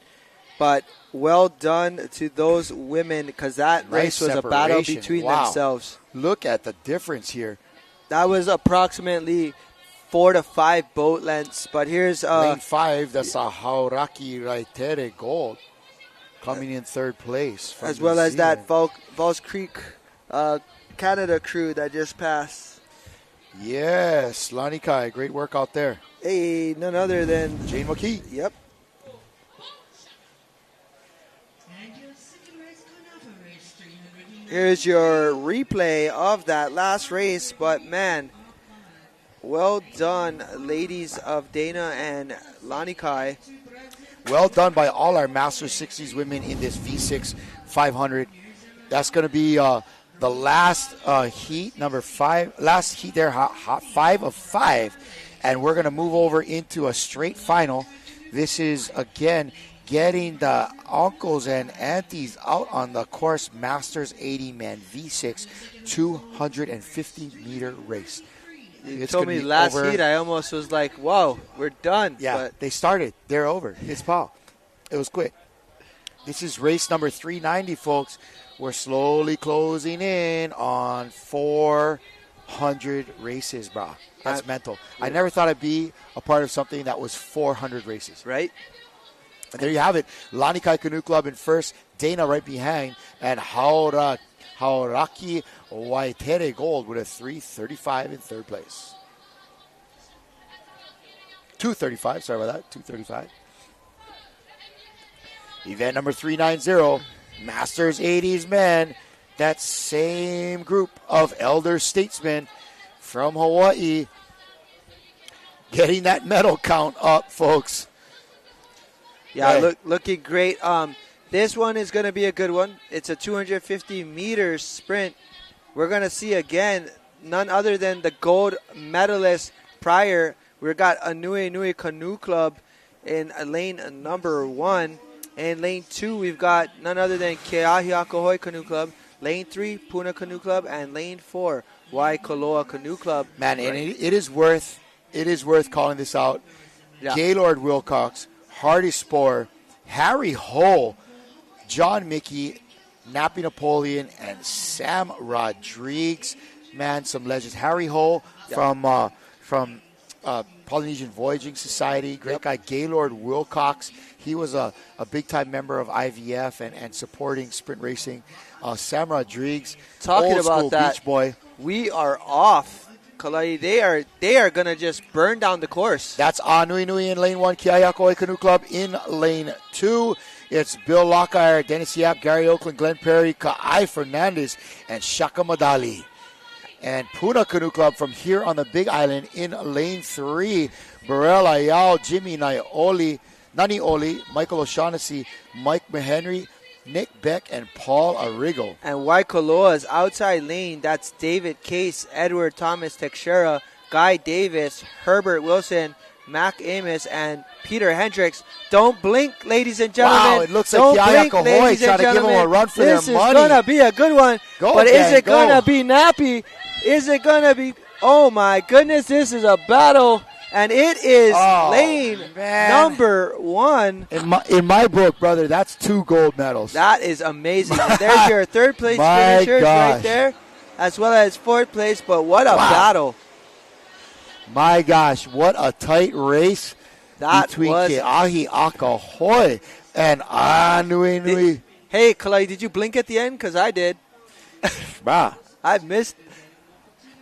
But well done to those women, because that race was a battle between themselves. Look at the difference here. That was approximately 4 to 5 boat lengths. But here's lane 5. That's a Hauraki Raitere gold, coming in third place, as well as that Falls Creek Canada crew that just passed. Yes, Lani Kai, great work out there. Hey, none other than Jane McKee. Yep. Here's your replay of that last race, but man, well done, ladies of Dana and Lani Kai. Well done by all our Masters 60s women in this V6 500. That's going to be the last heat, number 5. Last heat there, 5 of 5. And we're going to move over into a straight final. This is, again, getting the uncles and aunties out on the course. Masters 80-man V6 250-meter race. You told me last heat, I almost was like, whoa, we're done. Yeah, but they started. They're over. It's Paul. It was quick. This is race number 390, folks. We're slowly closing in on 400 races, bro. That's mental. I never thought I'd be a part of something that was 400 races. Right? And there you have it. Lani Kai Canoe Club in first, Dana right behind, and Hauraki Waitere Gold with a 3:35 in third place. 2:35, sorry about that, 2:35. Event number 390, Masters 80s men. That same group of elder statesmen from Hawaii getting that medal count up, folks. Yeah, hey. Looking great. This one is going to be a good one. It's a 250-meter sprint. We're going to see, again, none other than the gold medalist prior. We've got Anui Nui Canoe Club in lane number 1. In lane 2, we've got none other than Keahiakohoi Canoe Club. Lane 3, Puna Canoe Club. And lane 4, Waikoloa Canoe Club. Man, and it is worth calling this out. Yeah. Gaylord Wilcox, Hardy Spohr, Harry Ho, John Mickey, Nappy Napoleon, and Sam Rodriguez. Man, some legends. Harry Ho from Polynesian Voyaging Society. Great guy. Gaylord Wilcox. He was a big-time member of IVF and supporting sprint racing. Sam Rodriguez, talking old about school that, beach boy. We are off. Kalai, they are going to just burn down the course. That's Anui Nui in lane 1, Keahiakohoi Canoe Club in lane 2. It's Bill Lockire, Dennis Yap, Gary Oakland, Glenn Perry, Ka'ai Fernandez, and Shaka Madali. And Puna Canoe Club from here on the Big Island in lane 3. Burrell Ayao, Jimmy Nani Oli, Michael O'Shaughnessy, Mike Mahenry, Nick Beck, and Paul Arrigo. And Waikoloa's outside lane, that's David Case, Edward Thomas Teixeira, Guy Davis, Herbert Wilson, Mac Amos, and Peter Hendricks. Don't blink, ladies and gentlemen. Wow, it looks like Keahiakohoi trying to give them a run for their money. This is going to be a good one. Is it going to be Nappy? Is it going to be... Oh, my goodness, this is a battle. And it is lane number 1. In my book, brother, that's 2 gold medals. That is amazing. And there's your third place finishers right there, as well as fourth place. But what a battle. My gosh, what a tight race between Keahiakohoi and Anui Nui. Hey, Kalai, did you blink at the end? Because I did. Wow. I missed.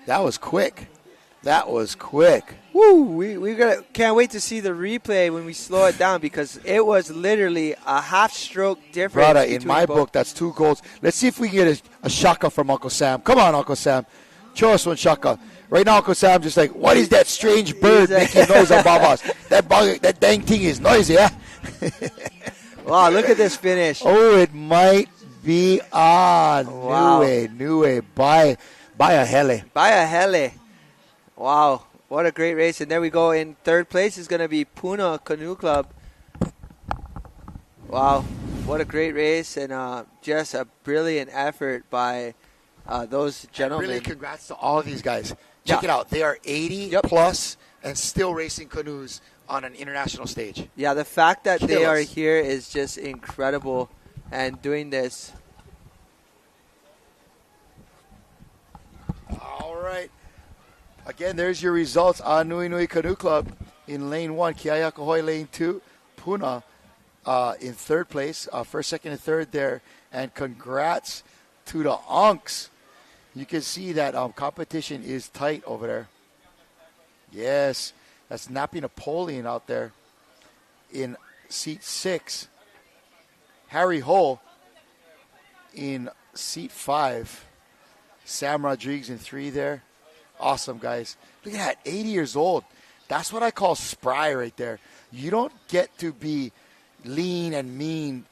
That was quick. That was quick. Woo! We can't wait to see the replay when we slow it down because it was literally a half-stroke difference. Brother, in my book, that's 2 goals. Let's see if we can get a shaka from Uncle Sam. Come on, Uncle Sam. Show us one shaka. Right now, Uncle Sam just like, what is that strange bird making noise above us? That dang thing is noisy, yeah? Wow, look at this finish. Oh, it might be on. Wow. Nue. By a hele. Wow, what a great race. And there we go. In third place is going to be Puna Canoe Club. Wow, what a great race and just a brilliant effort by those gentlemen. Really congrats to all of these guys. Check it out. They are 80 plus and still racing canoes on an international stage. Yeah, the fact that they are here is just incredible and doing this. All right. Again, there's your results on Nui Nui Canoe Club in lane 1, Ke'aiakahoe lane 2, Puna in third place, first, second, and third there. And congrats to the Unks. You can see that competition is tight over there. Yes, that's Nappy Napoleon out there in seat 6. Harry Ho in seat 5. Sam Rodriguez in 3 there. Awesome, guys. Look at that, 80 years old. That's what I call spry right there. You don't get to be lean and mean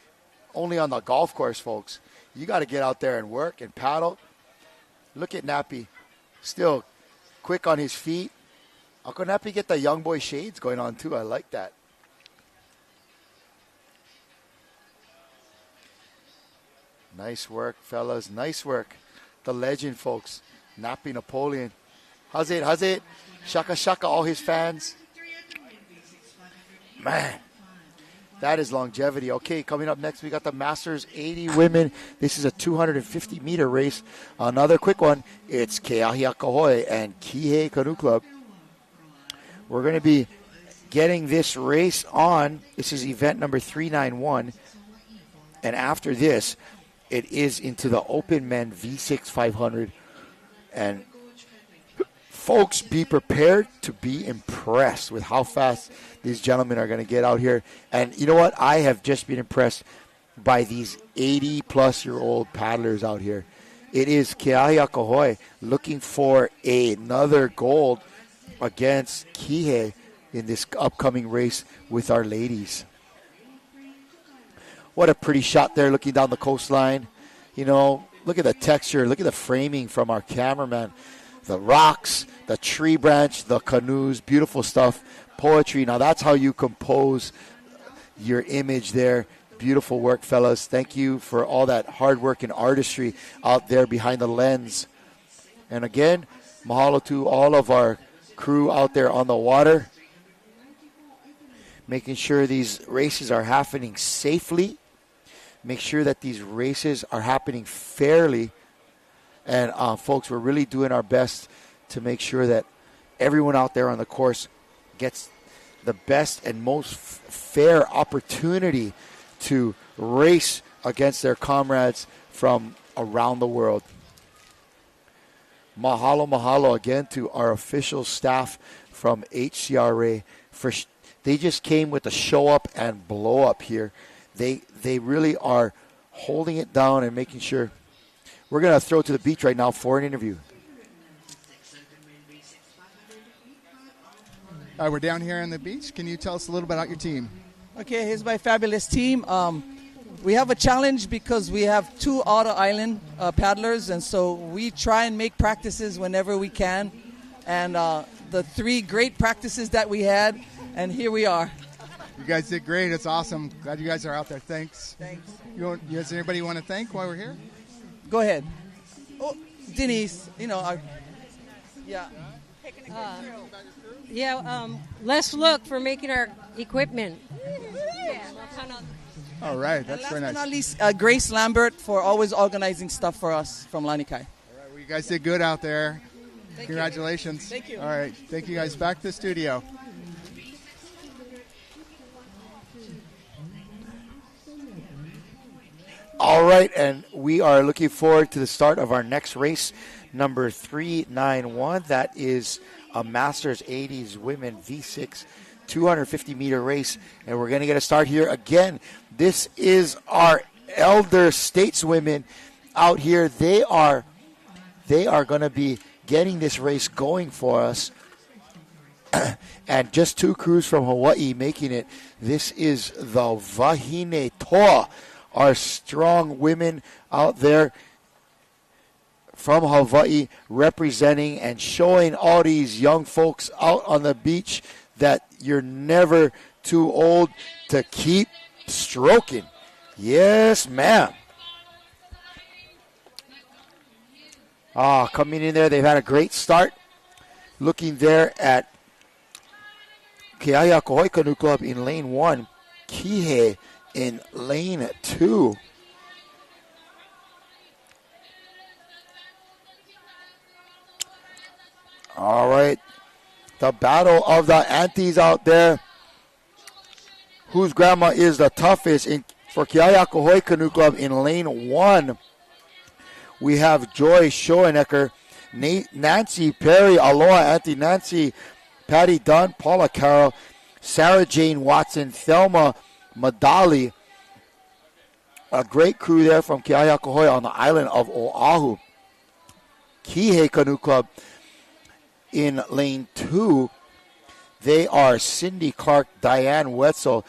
only on the golf course, folks. You got to get out there and work and paddle. Look at Nappy. Still quick on his feet. Uncle Nappy get the young boy shades going on, too. I like that. Nice work, fellas. Nice work. The legend, folks. Nappy Napoleon. How's it? Shaka, all his fans. Man, that is longevity. Okay, coming up next, we got the Masters 80 women. This is a 250-meter race. Another quick one. It's Ke'aiakahoe and Kihei Canoe Club. We're going to be getting this race on. This is event number 391. And after this, it is into the Open Men V6 500. And folks, be prepared to be impressed with how fast these gentlemen are going to get out here. And you know what? I have just been impressed by these 80-plus-year-old paddlers out here. It is Ke'aiakahoe looking for another gold against Kihei in this upcoming race with our ladies. What a pretty shot there looking down the coastline. You know, look at the texture. Look at the framing from our cameraman. The rocks, the tree branch, the canoes, beautiful stuff. Poetry. Now that's how you compose your image there. Beautiful work, fellas. Thank you for all that hard work and artistry out there behind the lens. And again, mahalo to all of our crew out there on the water, making sure these races are happening safely. Make sure that these races are happening fairly. And folks, we're really doing our best to make sure that everyone out there on the course gets the best and most fair opportunity to race against their comrades from around the world. Mahalo again to our official staff from HCRA. They just came with a show up and blow up here. They really are holding it down and making sure. We're going to throw to the beach right now for an interview. All right, we're down here on the beach. Can you tell us a little bit about your team? Okay, here's my fabulous team. We have a challenge because we have 2 out-of-island paddlers, and so we try and make practices whenever we can. And the 3 great practices that we had, and here we are. You guys did great. It's awesome. Glad you guys are out there. Thanks. Thanks. Is there anybody you want to thank while we're here? Go ahead. Oh, Denise, yeah. Les Look for making our equipment. All right, that's very nice. And last but not least, Grace Lambert for always organizing stuff for us from Lanikai. All right, well, you guys did good out there. Thank Congratulations. You. Thank you. All right, thank you guys. Back to the studio. All right, and we are looking forward to the start of our next race. number 391. That is a Masters 80s Women V6 250-meter race. And we're going to get a start here again. This is our elder stateswomen out here. They are going to be getting this race going for us. And just 2 crews from Hawaii making it. This is the Wahine Toa, our strong women out there from Hawaii representing and showing all these young folks out on the beach that you're never too old to keep stroking. Yes, ma'am. Coming in there, they've had a great start. Looking there at Keaia Kohoi Canoe Club in lane 1. Kihei in lane 2. All right. The battle of the aunties out there. Whose grandma is the toughest for Keaia Kohoi Canoe Club in lane 1. We have Joy Schoenecker, Nancy Perry, aloha Auntie Nancy, Patty Dunn, Paula Carroll, Sarah Jane Watson, Thelma Madali. A great crew there from Keaia Kohoi on the island of Oahu. Kihei Canoe Club in lane 2. They are Cindy Clark, Diane Wetzel,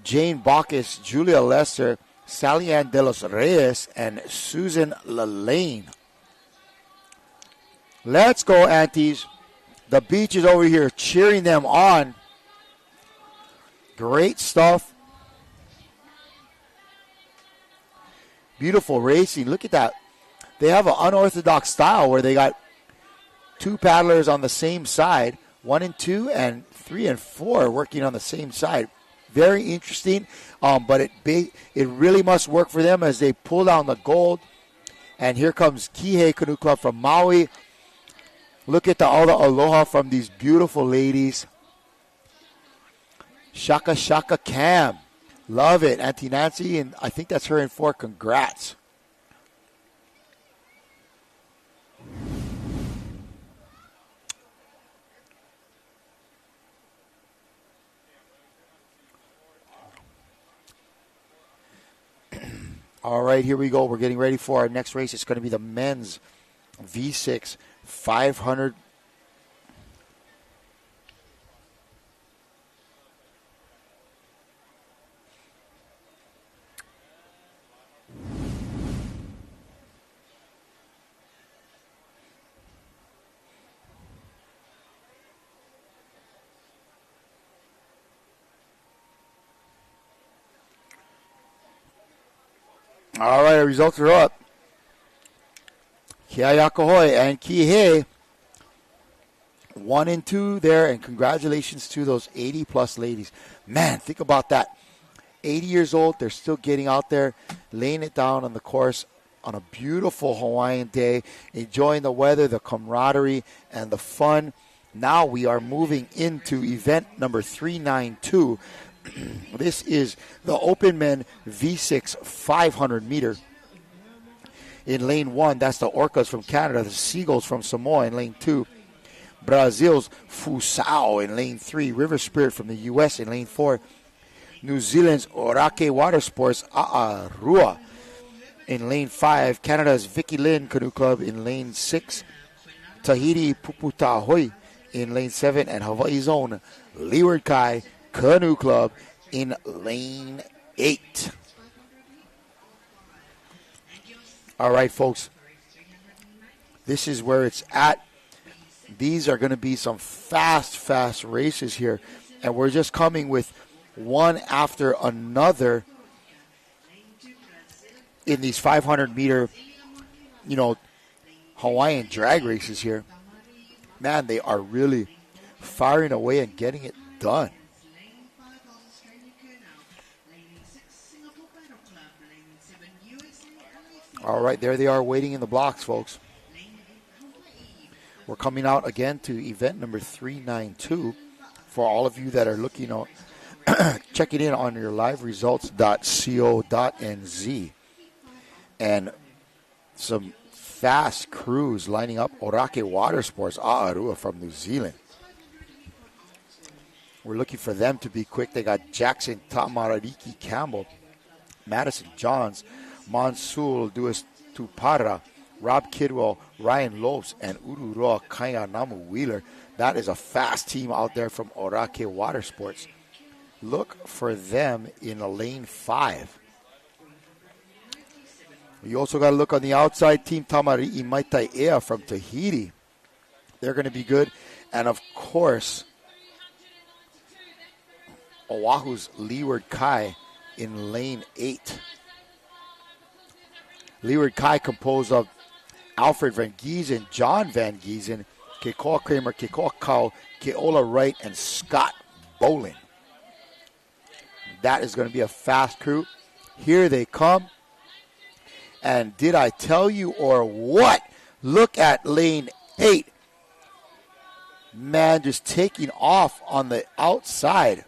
Jane Bacchus, Julia Lester, Sally Ann De Los Reyes, and Susan Lelane. Let's go, aunties. The beach is over here cheering them on. Great stuff. Beautiful racing. Look at that. They have an unorthodox style where they got 2 paddlers on the same side, 1 and 2 and 3 and 4 working on the same side. Very interesting, but it really must work for them as they pull down the gold. And here comes Kihei Canoe Club from Maui. Look at all the aloha from these beautiful ladies. Shaka Shaka Cam. Love it. Auntie Nancy, and I think that's her in 4. Congrats. All right, here we go. We're getting ready for our next race. It's going to be the men's V6 500. All right, our results are up. Keaia Kohoi and Kihei, 1 and 2 there, and congratulations to those 80-plus ladies. Man, think about that. 80 years old, they're still getting out there, laying it down on the course on a beautiful Hawaiian day, enjoying the weather, the camaraderie, and the fun. Now we are moving into event number 392. This is the Open Men V6 500 meter. In lane 1, that's the Orcas from Canada, the Seagulls from Samoa in lane 2. Brazil's Fusao in lane 3. River Spirit from the U.S. in lane 4. New Zealand's Orake Water Sports A'arua in lane 5. Canada's Vicky Lynn Canoe Club in lane 6. Tahiti Puputahoi in lane 7. And Hawaii's own Leeward Kai Canoe Club in lane 8. All right, folks. This is where it's at. These are going to be some fast races here. And we're just coming with one after another in these 500-meter, Hawaiian drag races here. Man, they are really firing away and getting it done. All right, there they are waiting in the blocks, folks. We're coming out again to event number 392. For all of you that are looking on, check it in on your liveresults.co.nz. And some fast crews lining up. Orake Water Sports, A'arua from New Zealand. We're looking for them to be quick. They got Jackson Tamariki Campbell, Madison Johns, Mansul Duas Tupara, Rob Kidwell, Ryan Lopes, and Ururoa Kayanamu Wheeler. That is a fast team out there from Orake Water Sports. Look for them in lane 5. You also got to look on the outside. Team Tamari'i Maitai'ea from Tahiti. They're going to be good. And, of course, Oahu's Leeward Kai in lane 8. Leeward Kai composed of Alfred Van Giesen, John Van Giesen, Kekoa Kramer, Kekoa Kau, Keola Wright, and Scott Bolin. That is going to be a fast crew. Here they come. And did I tell you or what? Look at lane 8. Man, just taking off on the outside.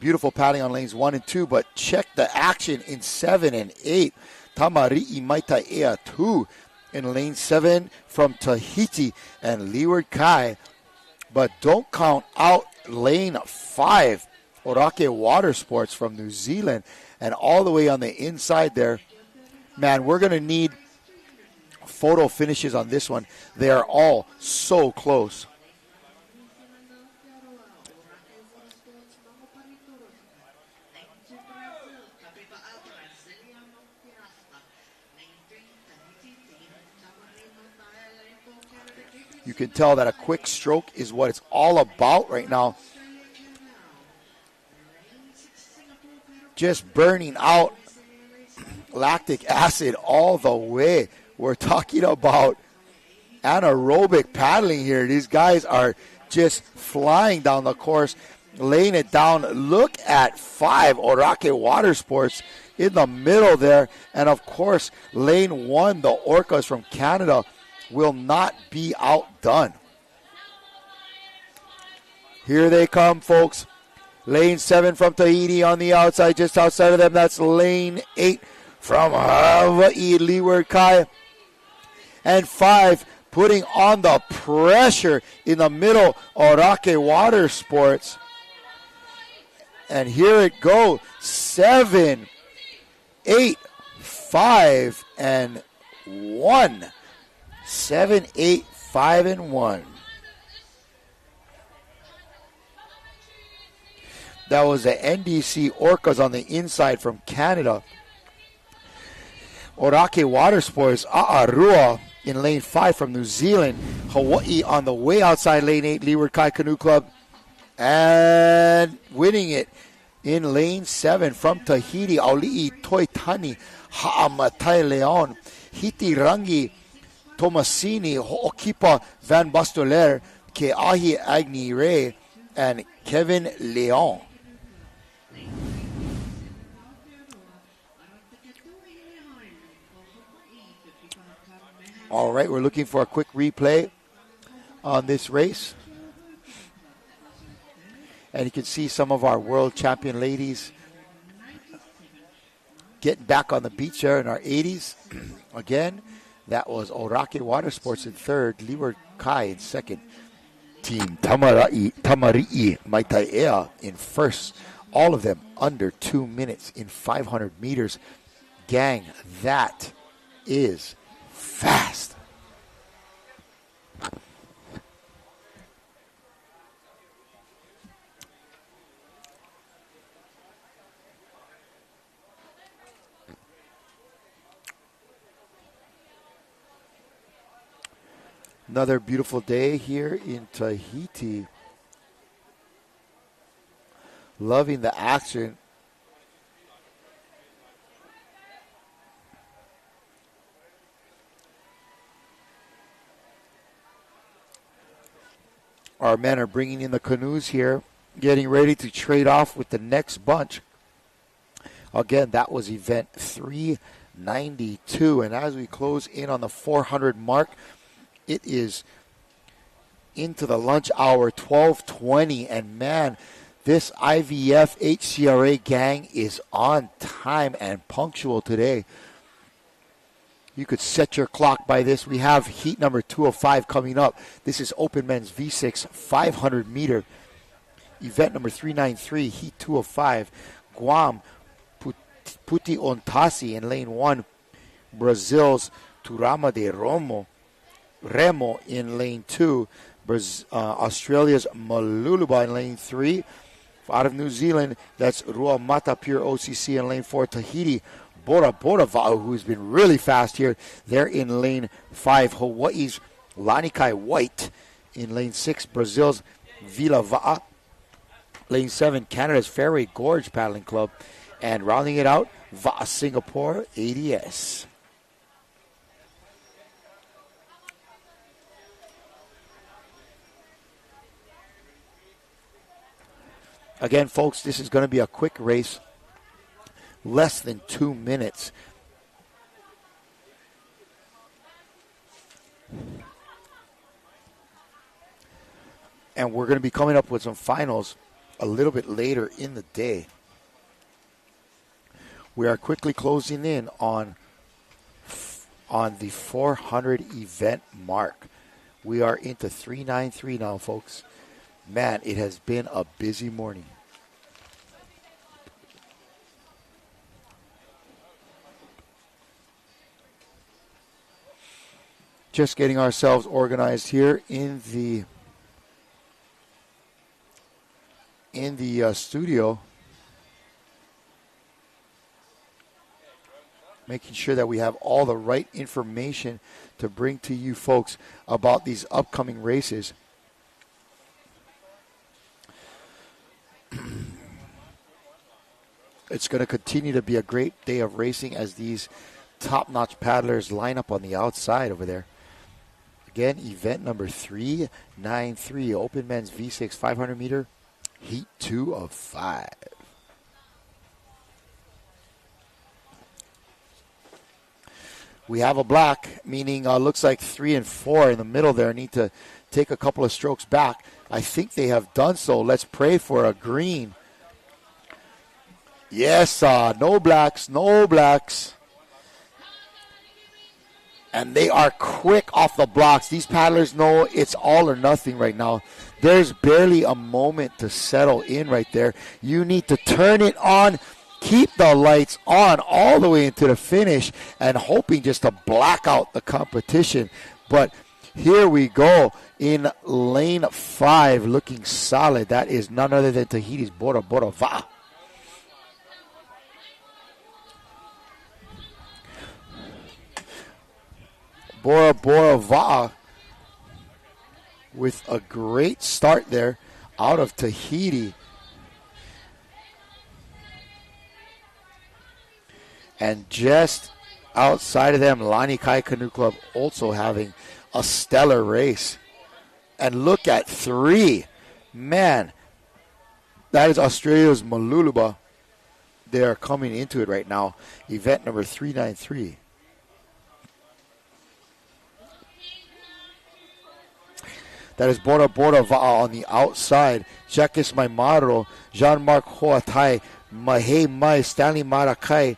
Beautiful paddling on lanes 1 and 2, but check the action in 7 and 8. Tamari'i Maitai'ea 2 in lane 7 from Tahiti and Leeward Kai. But don't count out lane 5. Orake Water Sports from New Zealand, and all the way on the inside there. Man, we're going to need photo finishes on this one. They are all so close. You can tell that a quick stroke is what it's all about right now. Just burning out lactic acid all the way. We're talking about anaerobic paddling here. These guys are just flying down the course, laying it down. Look at 5, Orake Water Sports in the middle there. And, of course, lane 1, the Orcas from Canada, will not be outdone. Here they come, folks. Lane 7 from Tahiti on the outside, just outside of them. That's lane 8 from Hawaii, Leeward Kai. And 5 putting on the pressure in the middle, Orake Water Sports. And here it goes. 7, 8, 5, and 1. 7, 8, 5, and 1. That was the NDC Orcas on the inside from Canada. Orake Water Sports, A'arua in lane 5 from New Zealand. Hawaii on the way outside lane 8, Leeward Kai Canoe Club. And winning it in lane 7 from Tahiti, Auli'i Toitani, Ha'amatai Leon, Hiti Rangi, Tomasini, Ho'okipa Van Bastoler, Ke'ahi Agni Ray, and Kevin Leon. All right, we're looking for a quick replay on this race. And you can see some of our world champion ladies getting back on the beach there in our 80s. Again, that was Orake Water Sports in 3rd, Leeward Kai in 2nd. Team Tamari'i Maitai'ea in 1st. All of them under 2 minutes in 500 meters. Gang, that is fast. Another beautiful day here in Tahiti. Loving the action. Our men are bringing in the canoes here, getting ready to trade off with the next bunch. Again, that was event 392. And as we close in on the 400 mark, it is into the lunch hour, 12:20. And man, This IVF HCRA gang is on time and punctual today. You could set your clock by this. We have heat number 205 coming up. This is open men's V6 500 meter. Event number 393, heat 205. Guam, Puti Ontasi in lane 1. Brazil's Turama de Remo in lane 2. Australia's Maluluba in lane 3. Out of New Zealand, that's Rua Mata Pure OCC in lane 4. Tahiti, Bora Va'u, who's been really fast here. They're in lane 5. Hawaii's Lanikai White in lane 6. Brazil's Vila Va'a. Lane 7, Canada's Fairway Gorge Paddling Club. And rounding it out, Va'a Singapore ADS. Again, folks, this is going to be a quick race. Less than 2 minutes. And we're going to be coming up with some finals a little bit later in the day. We are quickly closing in on the 400 event mark. We are into 393 now, folks. Man, it has been a busy morning. Just getting ourselves organized here in the studio. Making sure that we have all the right information to bring to you folks about these upcoming races. It's going to continue to be a great day of racing as these top-notch paddlers line up on the outside over there. Again, event number 393, Open Men's V6 500 meter, heat 2 of 5. We have a black, meaning looks like 3 and 4 in the middle there need to take a couple of strokes back. I think they have done so. Let's pray for a green. Yes, no blacks, no blacks. And they are quick off the blocks. These paddlers know it's all or nothing right now. There's barely a moment to settle in right there. You need to turn it on, keep the lights on all the way into the finish, and hoping just to black out the competition. But here we go in lane 5, looking solid. That is none other than Tahiti's Bora Va. Bora Va with a great start there out of Tahiti. And just outside of them, Lanikai Canoe Club also having a stellar race. And look at 3. Man, that is Australia's Maluluba. They are coming into it right now. Event number 393. That is Bora Va on the outside. Jacques Maimaro, Jean-Marc Hoatai, Mahe Mai, Stanley Marakai,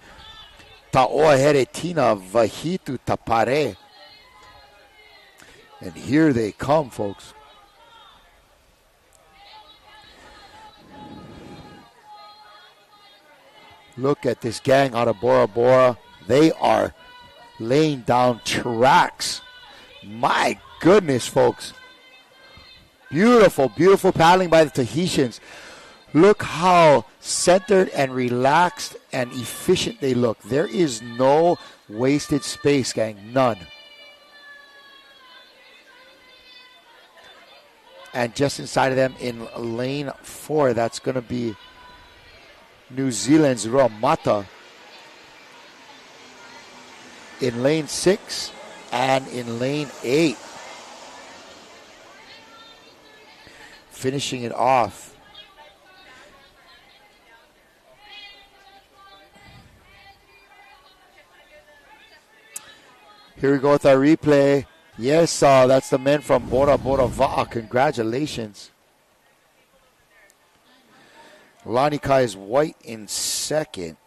Taoa Heretina, Vahitu Tapare. And here they come, folks. Look at this gang out of Bora Bora. They are laying down tracks. My goodness, folks. Beautiful, beautiful paddling by the Tahitians. Look how centered and relaxed and efficient they look. There is no wasted space, gang. None. And just inside of them in lane 4, that's going to be New Zealand's Ruamata. In lane 6 and in lane 8. Finishing it off. Here we go with our replay. Yes, that's the men from Bora Va. Congratulations. Lonnie Kai is white in second.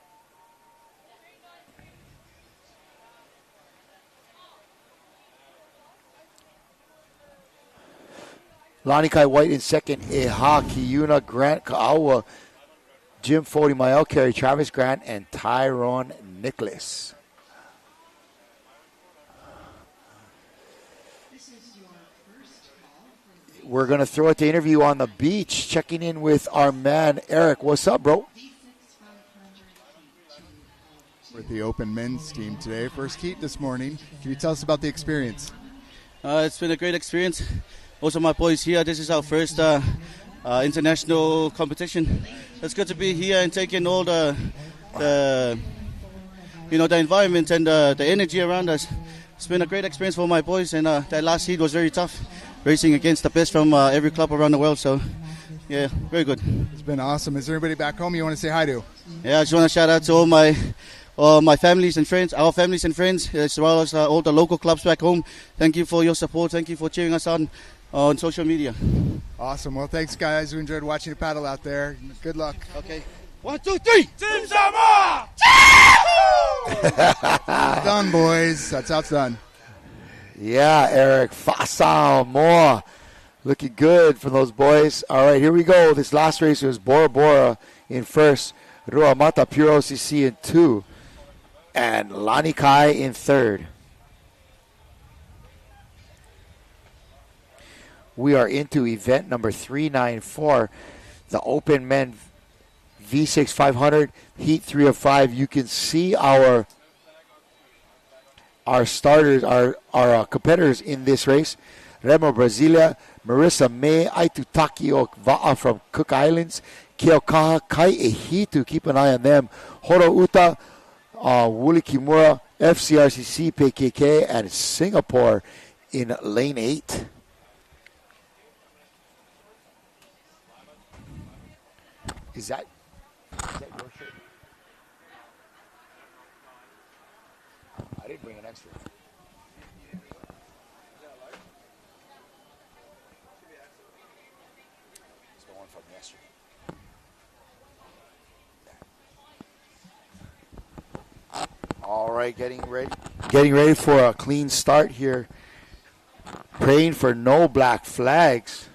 Lonnie Kai white in second. Eha Kiyuna, Grant Kaawa, Jim Fody, Mael Carey, Travis Grant, and Tyrone Nicholas. We're going to throw it to interview on the beach, checking in with our man, Eric. What's up, bro? With the Open men's team today. First heat this morning. Can you tell us about the experience? It's been a great experience. Also, my boys here, this is our first international competition. It's good to be here and taking all the environment and the energy around us. It's been a great experience for my boys, and that last heat was very tough, racing against the best from every club around the world. So, yeah, very good. It's been awesome. Is there anybody back home you want to say hi to? Yeah, I just want to shout out to all my families and friends, our families and friends, as well as all the local clubs back home. Thank you for your support. Thank you for cheering us on social media. Awesome. Well, thanks, guys. We enjoyed watching you paddle out there. Good luck. Okay. 1, 2, 3. Team Samoa! Done, boys. That's how it's done. Yeah, Eric. Samoa. Looking good for those boys. All right, here we go. This last race was Bora Bora in first, Ruamata Pure OCC in 2, and Lonnie Kai in 3rd. We are into event number 394, the Open Men V6 500, Heat 3 of 5. You can see our starters, our competitors in this race. Remo Brasilia, Marissa May, Aitutaki Okva'a from Cook Islands, Keokaha, Kai Ehitu, keep an eye on them. Horo Uta, Wuli Kimura, FCRCC, PKK, and Singapore in lane 8. Is that your shirt? I didn't bring an extra. It's the one from yesterday. All right, getting ready for a clean start here. Praying for no black flags.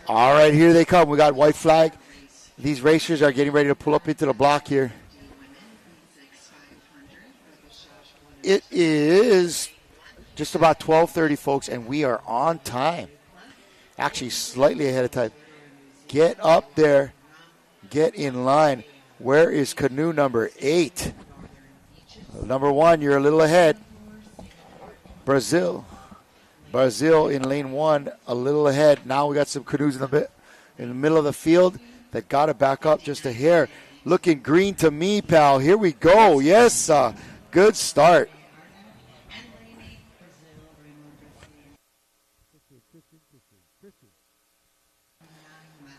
All right, here they come. We got white flag. These racers are getting ready to pull up into the block here. It is just about 12:30, folks, and we are on time. Actually, slightly ahead of time. Get up there. Get in line. Where is canoe number 8? Number 1, you're a little ahead. Brazil in lane 1, a little ahead. Now we got some canoes in the middle of the field that got to back up just a hair. Looking green to me, pal. Here we go. Yes, good start.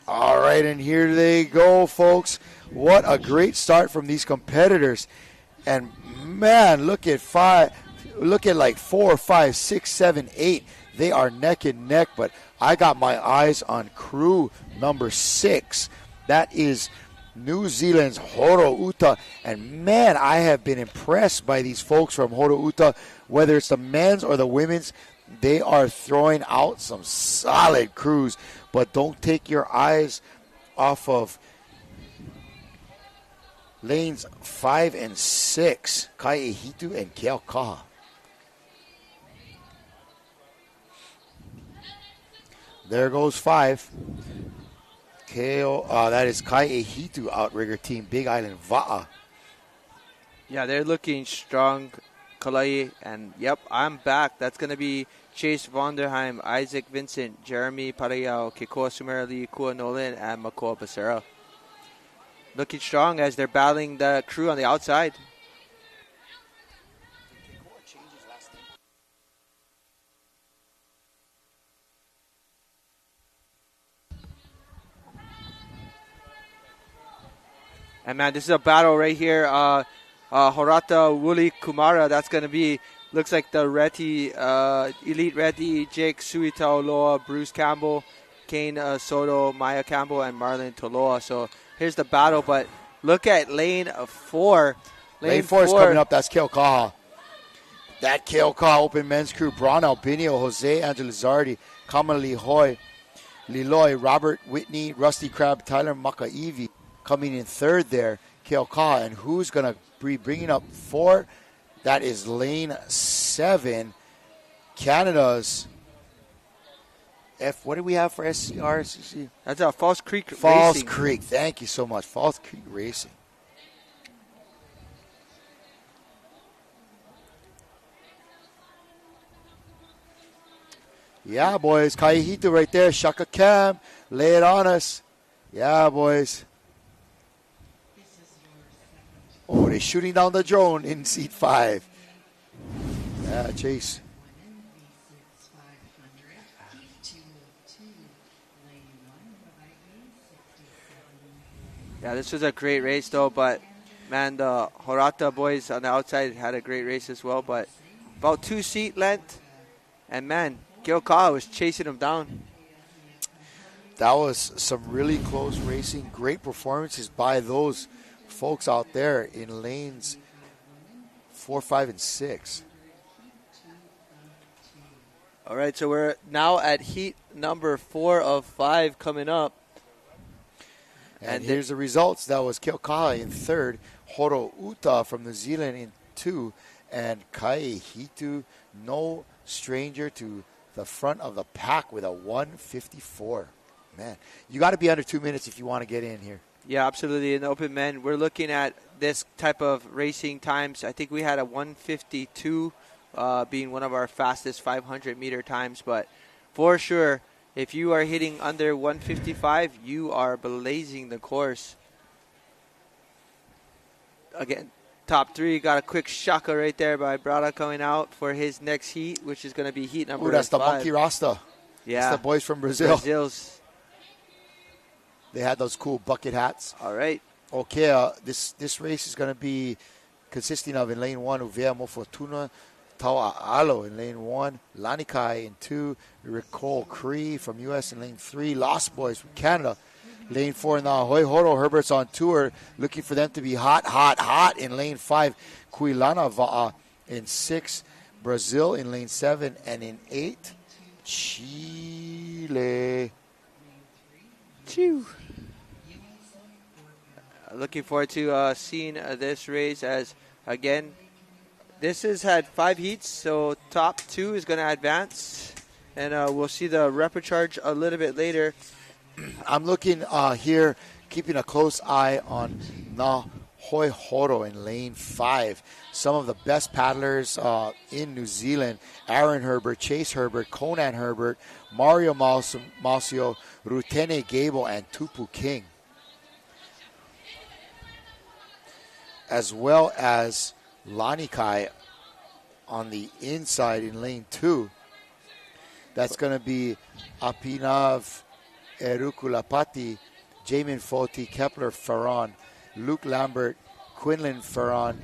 All right, and here they go, folks. What a great start from these competitors. And, man, look at like 4, 5, 6, 7, 8. They are neck and neck, but I got my eyes on crew number 6. That is New Zealand's Horo Uta. And, man, I have been impressed by these folks from Horo Uta, whether it's the men's or the women's. They are throwing out some solid crews, but don't take your eyes off of lanes 5 and 6, Kai Ehitu and Keokaha. There goes 5. That is Kai Ehitu outrigger team, Big Island Va'a. Yeah, they're looking strong, Kalai. And, yep, I'm back. That's going to be Chase Vonderheim, Isaac Vincent, Jeremy Parayao, Kikoa Sumerali, Kua Nolan, and Makoa Becerra. Looking strong as they're battling the crew on the outside. And man, this is a battle right here. Horata Wuli Kumara, that's going to be, looks like the Reti, Elite Reti, Jake Suitauloa, Bruce Campbell, Kane Soto, Maya Campbell, and Marlon Toloa. So here's the battle, but look at lane 4. Lane 4 is coming up. That's Keaukaha. That Keaukaha Open Men's Crew. Braun Albinio, Jose Angelizardi, Kamali Hoy, Liloy, Robert Whitney, Rusty Crab, Tyler Makaivi coming in third there. Keaukaha. And who's going to be bringing up 4? That is lane 7. Canada's what do we have for SCRCC? That's a Falls Creek Racing. Falls Creek. Thank you so much. Falls Creek Racing. Yeah, boys. Kaihito right there. Shaka Cam. Lay it on us. Yeah, boys. Oh, they're shooting down the drone in seat 5. Yeah, Chase. Yeah, this was a great race, though, but, man, the Horata boys on the outside had a great race as well, but about 2 seat length, and, man, Keaukaha was chasing them down. That was some really close racing. Great performances by those folks out there in lanes 4, 5, and 6. All right, so we're now at heat number 4 of 5 coming up. And here's the results. That was Keaukaha in 3rd, Horo Uta from New Zealand in 2, and Kai Hitu, no stranger to the front of the pack with a 1:54. Man, you got to be under 2 minutes if you want to get in here. Yeah, absolutely. In the open men, we're looking at this type of racing times. I think we had a 1:52 being one of our fastest 500-meter times, but for sure, if you are hitting under 1:55, you are blazing the course. Again, top 3 got a quick shaka right there by Brada coming out for his next heat, which is going to be heat number 5. That's the Monkey Rasta. Yeah. That's the boys from Brazil. Brazil's. They had those cool bucket hats. All right. Okay, this race is going to be consisting of in lane 1, Uvea Mofortuna, Tau Alo in lane 1, Lanikai in 2, Ricole Cree from U.S. in lane 3, Lost Boys from Canada. Lane 4 now, Hoi Horo Herbert's on tour, looking for them to be hot in lane 5. Kuilana Va'a in 6, Brazil in lane 7, and in 8, Chile. Chew. Looking forward to seeing this race as, again, this has had 5 heats, so top 2 is going to advance, and we'll see the repechage a little bit later. I'm looking here, keeping a close eye on Na Hoi Horo in lane 5. Some of the best paddlers in New Zealand: Aaron Herbert, Chase Herbert, Conan Herbert, Mario Malcio, Rutene Gable, and Tupu King, as well as Lanikai on the inside in lane 2. That's going to be Apinav Erukulapati, Jamin Foti, Kepler Farron, Luke Lambert, Quinlan Farron,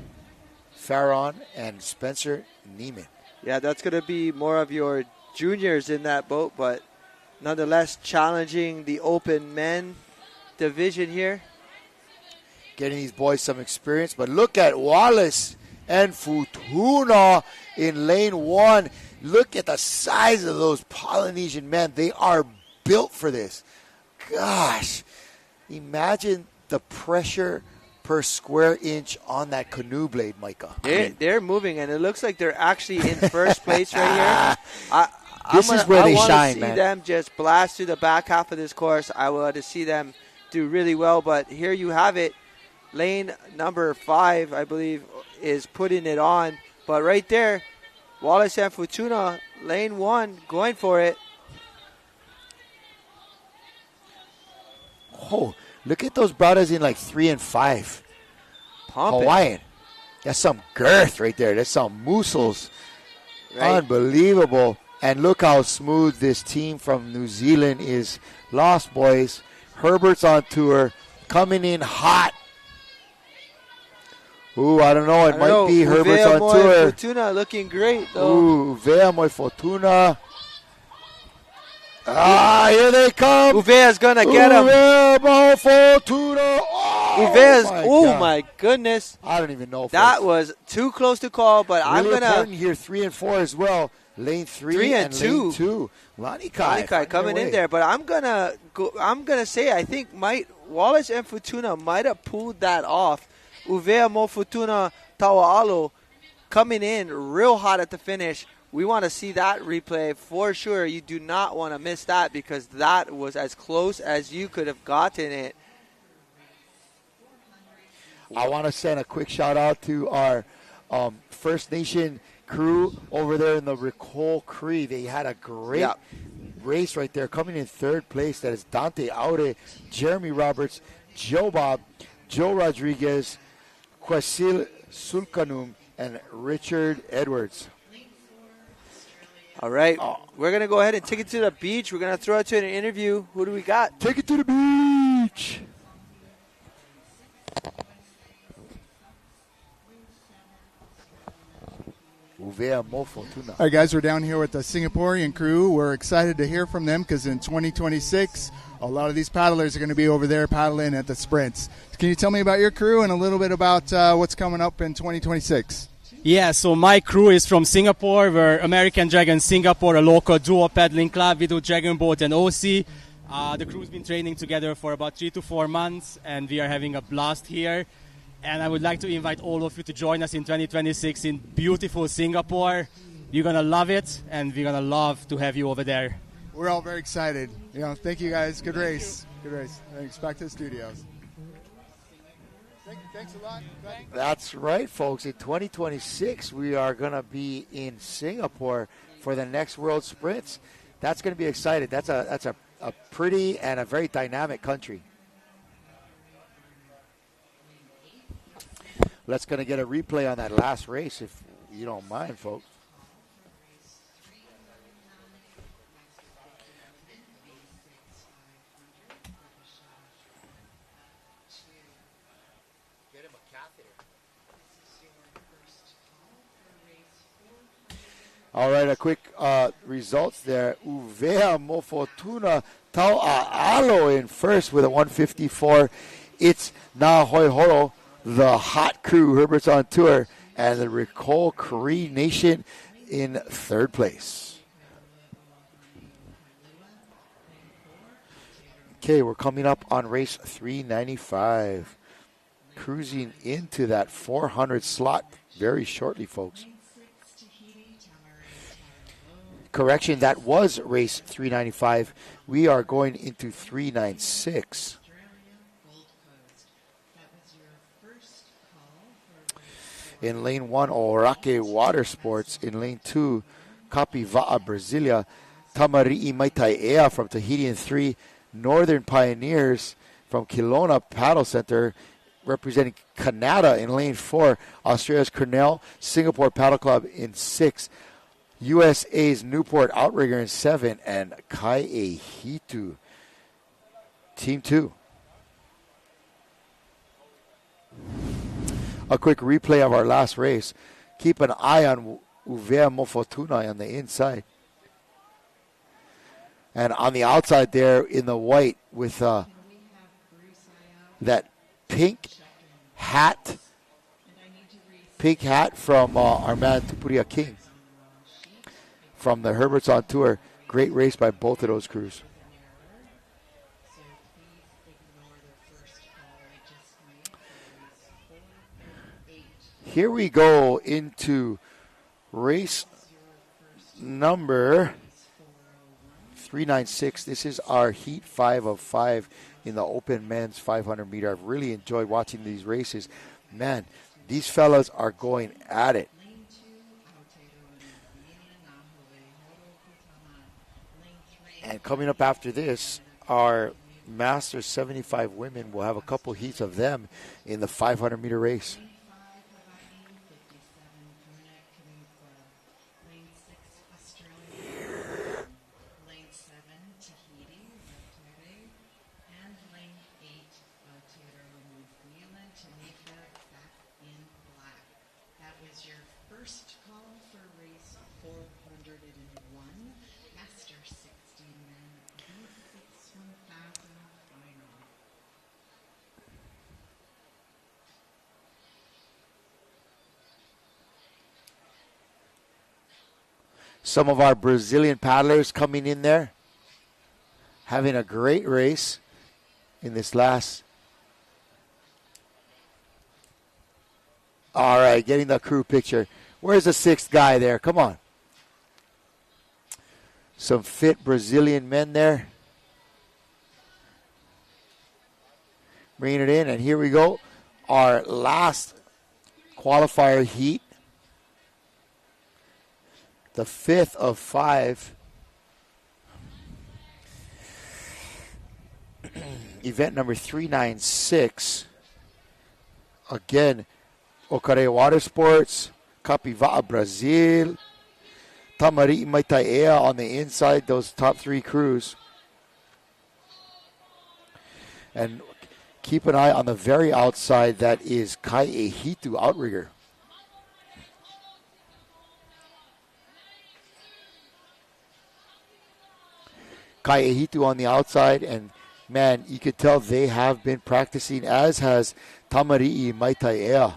and Spencer Neiman. Yeah, that's going to be more of your juniors in that boat, but nonetheless challenging the open men division here. Getting these boys some experience, but look at Wallace and Futuna in lane 1. Look at the size of those Polynesian men. They are built for this. Gosh, imagine the pressure per square inch on that canoe blade, Micah. They're moving, and it looks like they're actually in first place right here. This is where they shine, man. I want to see them just blast through the back half of this course. I want to see them do really well, but here you have it. Lane number 5, I believe, is putting it on. But right there, Wallace and Futuna, lane 1, going for it. Oh, look at those brothers in like 3 and 5. Pumping. Hawaiian. That's some girth right there. That's some muscles. Right. Unbelievable. And look how smooth this team from New Zealand is. Lost Boys. Herbert's on tour. Coming in hot. Ooh, I don't know. It might be Herbert's on tour. Fortuna looking great, though. Ooh, Uvea Moi Fortuna. Here they come. Uvea's going to get him. Uvea Moi Fortuna. Uvea's, my goodness. I don't even know. That was too close to call, but I'm really going important here, 3 and 4 as well. Lane 3 and 2. Lane 2. Lanikai coming in there, but I'm gonna say I think Wallace and Futuna might have pulled that off. Uvea Mo Futuna Tawa'alo coming in real hot at the finish. We want to see that replay for sure. You do not want to miss that because that was as close as you could have gotten it. I want to send a quick shout out to our First Nation crew over there in the Ricole Cree. They had a great race right there. Coming in 3rd place, that is Dante Aude, Jeremy Roberts, Joe Bob, Joe Rodriguez, Kwasil Sulkanum, and Richard Edwards. All right, we're going to go ahead and take it to the beach. We're going to throw it to an interview. Who do we got? Take it to the beach. All right, guys, we're down here with the Singaporean crew. We're excited to hear from them because in 2026, a lot of these paddlers are going to be over there paddling at the sprints. Can you tell me about your crew and a little bit about what's coming up in 2026? Yeah, so my crew is from Singapore. We're American Dragon Singapore, a local duo paddling club. We do Dragon Boat and OC. The crew's been training together for about 3 to 4 months, and we are having a blast here. And I would like to invite all of you to join us in 2026 in beautiful Singapore. You're going to love it, and we're going to love to have you over there. We're all very excited. Thank you, guys. Good race. Good race. Thanks. Back to the studios. Thanks a lot. That's right, folks. In 2026, we are going to be in Singapore for the next World Sprints. That's going to be exciting. That's a pretty and a very dynamic country. Let's going to get a replay on that last race, if you don't mind, folks. All right, a quick results there. Uvea Mofortuna Tau'a'alo in first with a 154. It's Na Hoi Horo, the hot crew, Herbert's on tour, and the Ricole Cree Nation in 3rd place. Okay, we're coming up on race 395. Cruising into that 400 slot very shortly, folks. Correction, that was race 395. We are going into 396. In lane 1, Orake Water Sports. In lane 2, Kapiva'a Brasilia. Tamari'i Maitai'ea from Tahiti in 3. Northern Pioneers from Kelowna Paddle Center representing Canada in lane 4. Australia's Cornell Singapore Paddle Club in 6. USA's Newport Outrigger in 7. And Kai'ehitu, Team 2. A quick replay of our last race. Keep an eye on Uvea Mofotuna on the inside. And on the outside there in the white with that pink hat from our man Tupuria King from the Herbert's on Tour. Great race by both of those crews. Here we go into race number 396. This is our heat 5 of 5 in the open men's 500 meter. I've really enjoyed watching these races. Man, these fellas are going at it. And coming up after this, our Masters 75 women will have a couple heats of them in the 500-meter race. Some of our Brazilian paddlers coming in there, having a great race in this last. All right, getting the crew picture. Where's the sixth guy there? Come on. Some fit Brazilian men there. Bringing it in, and here we go. Our last qualifier heat. The fifth of 5. Event number 396. Again, Okare Water Sports, Capiva'a Brazil, Tamari'i Maitaea on the inside, those top 3 crews. And keep an eye on the very outside, that is Kai Ehitu outrigger. Kai Ehitu on the outside, and man, you could tell they have been practicing, as has Tamari'i Maitaea.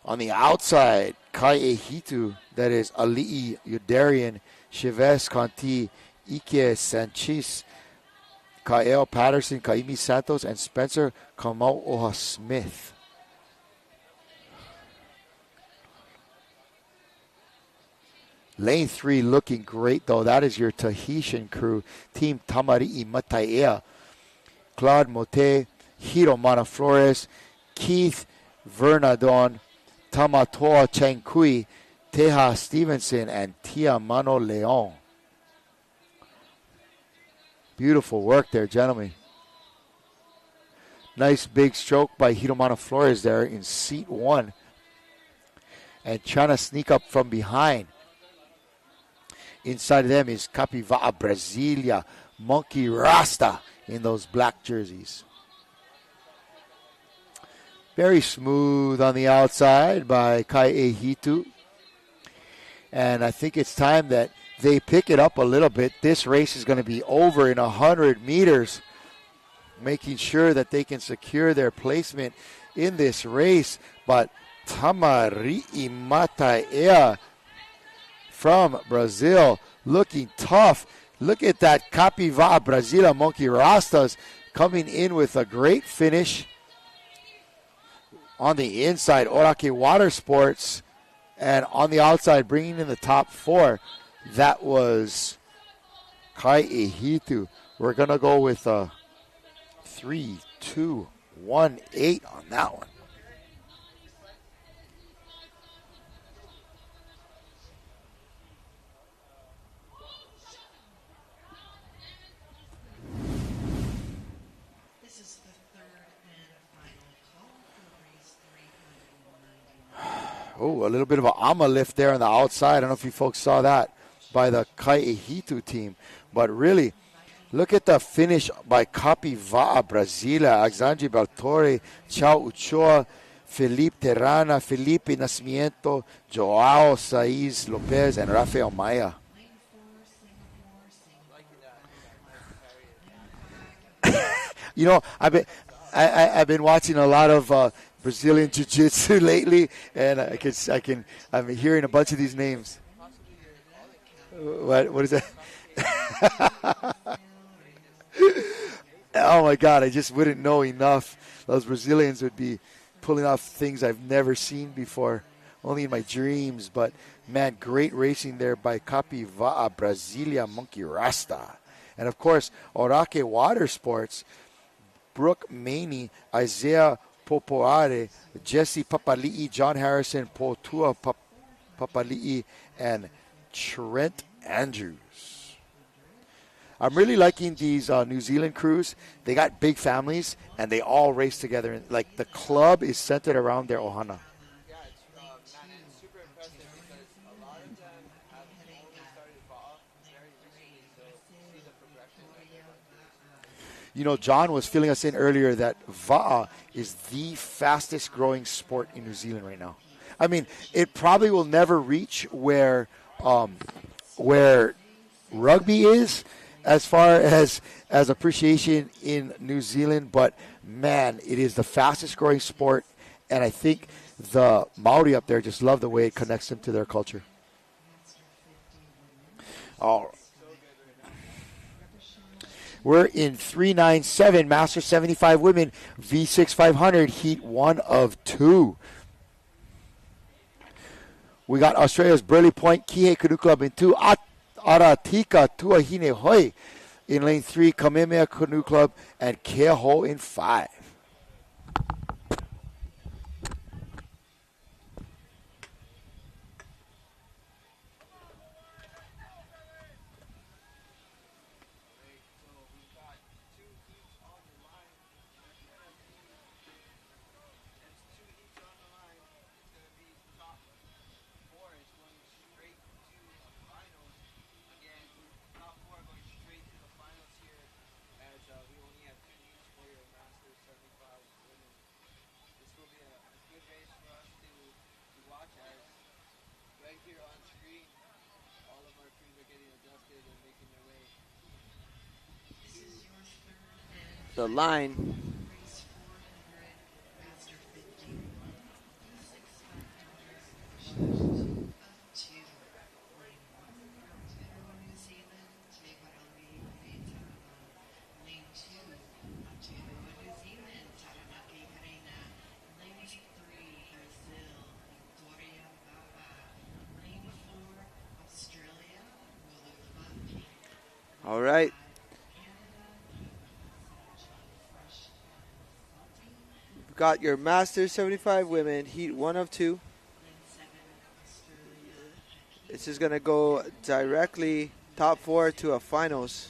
On the outside, Kai Ehitu, that is Ali'i Udarian, Chavez Conti, Ike Sanchez, Kael Patterson, Kaimi Santos, and Spencer Kamauoha Smith. Lane 3 looking great, though. That is your Tahitian crew. Team Tamari'i Maitaea. Claude Mote, Hiro Manaflores, Keith Vernadon, Tamatoa Chankui, Teha Stevenson, and Tia Mano Leon. Beautiful work there, gentlemen. Nice big stroke by Hiromano Flores there in seat 1. And trying to sneak up from behind. Inside of them is Capiva'a Brasilia, Monkey Rasta in those black jerseys. Very smooth on the outside by Kai Ehitu. And I think it's time that they pick it up a little bit. This race is going to be over in 100 meters, making sure that they can secure their placement in this race. But Tamari'i Maitaea from Brazil looking tough. Look at that Capiva'a Brasilia Monkey Rastas coming in with a great finish. On the inside, Orake Water Sports, and on the outside, bringing in the top 4, that was Kai Ehitu. We're going to go with a 3-2-1-8 on that one. Oh, a little bit of an Ama lift there on the outside. I don't know if you folks saw that by the Kai Ehitu team. But really, look at the finish by Capiva'a Brasilia, Alexandre Baltore, Chao Uchoa, Felipe Terrana, Felipe Nascimento, Joao Saiz Lopez, and Rafael Maya. You know, I've been watching a lot of Brazilian Jiu-Jitsu lately, and I'm hearing a bunch of these names. What is that? Oh my God, I just wouldn't know enough. Those Brazilians would be pulling off things I've never seen before, only in my dreams. But man, great racing there by Capiva'a Brasilia Monkey Rasta. And of course, Orake Water Sports, Brooke Maney, Isaiah Popoare, Jesse Papali'i, John Harrison, Potua Papali'i, and Trent Andrews. I'm really liking these New Zealand crews. They got big families, and they all race together. And, like, the club is centered around their ohana. You know, John was filling us in earlier that va'a is the fastest growing sport in New Zealand right now. I mean, it probably will never reach where rugby is as far as appreciation in New Zealand, but man, it is the fastest growing sport, and I think the Maori up there just love the way it connects them to their culture. All We're in 397 Master 75 Women V6 500 Heat 1 of 2. We got Australia's Burley Point Kihei Canoe Club in 2. Aratika Tuahine Hoi in lane 3. Kamehameha Canoe Club and Keho in 5. The line. All right. We've got your Masters 75 Women, Heat 1 of 2. This is going to go directly top 4 to a finals.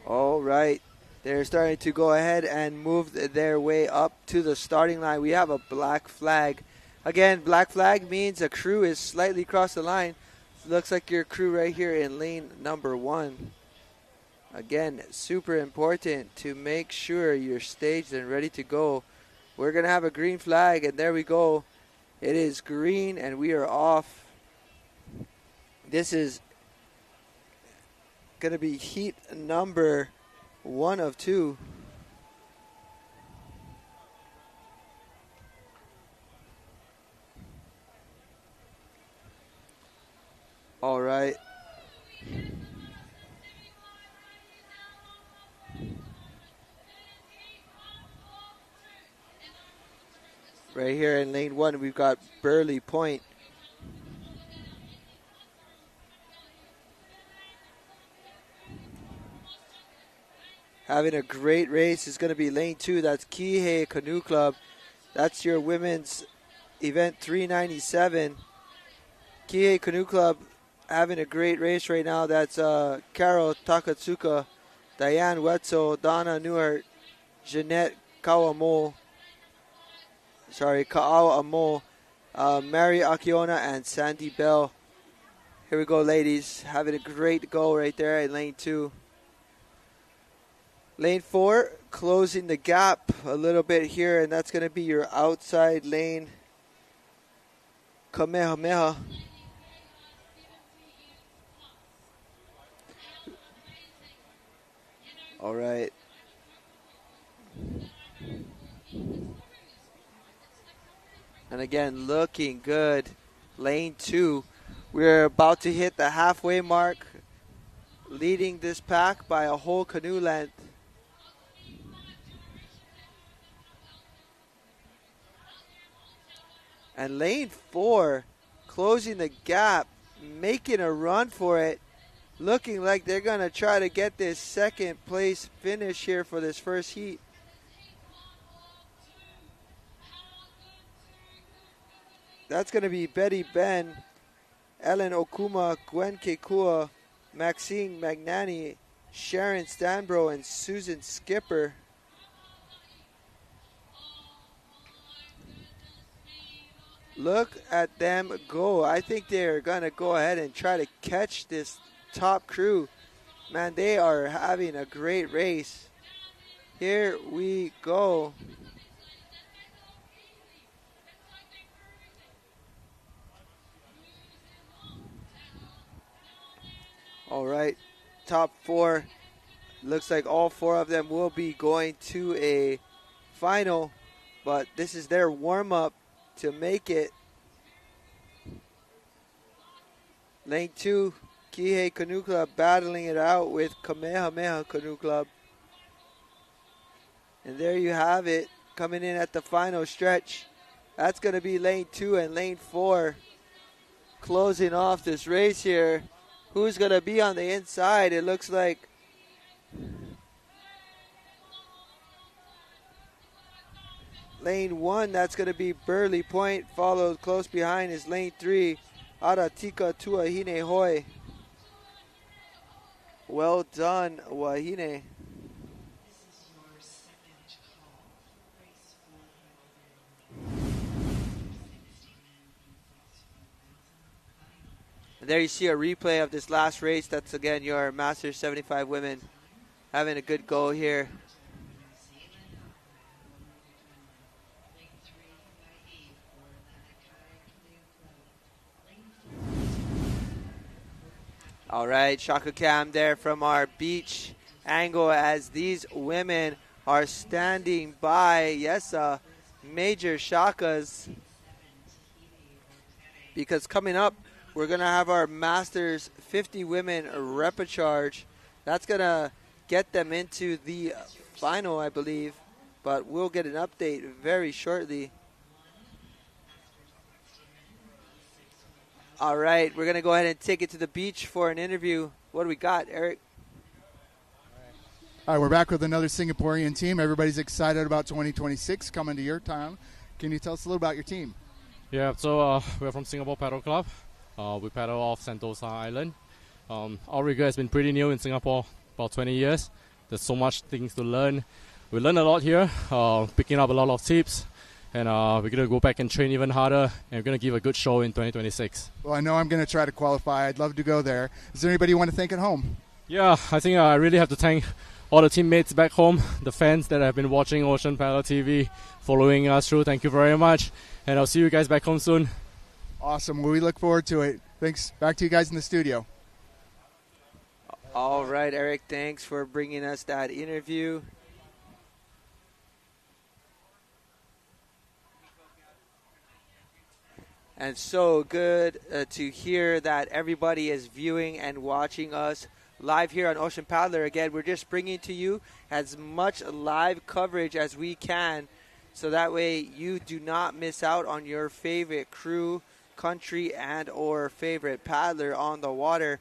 All right. They're starting to go ahead and move their way up to the starting line. We have a black flag. Again, black flag means a crew is slightly across the line. Looks like your crew right here in lane number 1. Again, super important to make sure you're staged and ready to go. We're going to have a green flag, and there we go. It is green, and we are off. This is going to be heat number 1 of 2. All right. Right here in lane 1, we've got Burley Point. Having a great race is going to be lane 2. That's Kihei Canoe Club. That's your women's event 397. Kihei Canoe Club having a great race right now. That's Carol Takatsuka, Diane Wetzel, Donna Newhart, Jeanette Ka'amo, Mary Akiona, and Sandy Bell. Here we go, ladies. Having a great go right there in lane 2. Lane 4, closing the gap a little bit here, and that's going to be your outside lane, Kamehameha. All right. And again, looking good. Lane 2, we're about to hit the halfway mark, leading this pack by a whole canoe length. And lane 4, closing the gap, making a run for it, looking like they're going to try to get this second place finish here for this first heat. That's going to be Betty Ben, Ellen Okuma, Gwen Kekua, Maxine Magnani, Sharon Stanbro, and Susan Skipper. Look at them go. I think they're going to go ahead and try to catch this top crew. Man, they are having a great race. Here we go. All right, top four. Looks like all four of them will be going to a final, but this is their warm-up to make it. Lane 2, Kihei Canoe Club battling it out with Kamehameha Canoe Club. And there you have it, coming in at the final stretch. That's going to be lane 2 and lane 4 closing off this race here. Who's going to be on the inside? It looks like lane 1, that's going to be Burley Point. Followed close behind is lane 3, Aratika Tuahine Hoi. Well done, Wahine. And there you see a replay of this last race. That's again your Masters 75 women having a good go here. All right, Shaka Cam there from our beach angle as these women are standing by. Yes, major shakas. Because coming up, we're going to have our Masters 50 women repechage. That's going to get them into the final, I believe. But we'll get an update very shortly. All right, we're going to go ahead and take it to the beach for an interview. What do we got, Eric? All right, we're back with another Singaporean team. Everybody's excited about 2026 coming to your town. Can you tell us a little about your team? Yeah, so we're from Singapore Paddle Club. We paddle off Sentosa Island. Our rigger has been pretty new in Singapore, about 20 years. There's so much things to learn. We learn a lot here, picking up a lot of tips. And we're going to go back and train even harder, and we're going to give a good show in 2026. Well, I know I'm going to try to qualify. I'd love to go there. Is there anybody you want to thank at home? Yeah, I think I really have to thank all the teammates back home, the fans that have been watching Ocean Paddle TV, following us through. Thank you very much, and I'll see you guys back home soon. Awesome. Well, we look forward to it. Thanks. Back to you guys in the studio. All right, Eric, thanks for bringing us that interview. And so good to hear that everybody is viewing and watching us live here on Ocean Paddler. Again, we're just bringing to you as much live coverage as we can, so that way you do not miss out on your favorite crew, country, and or favorite paddler on the water.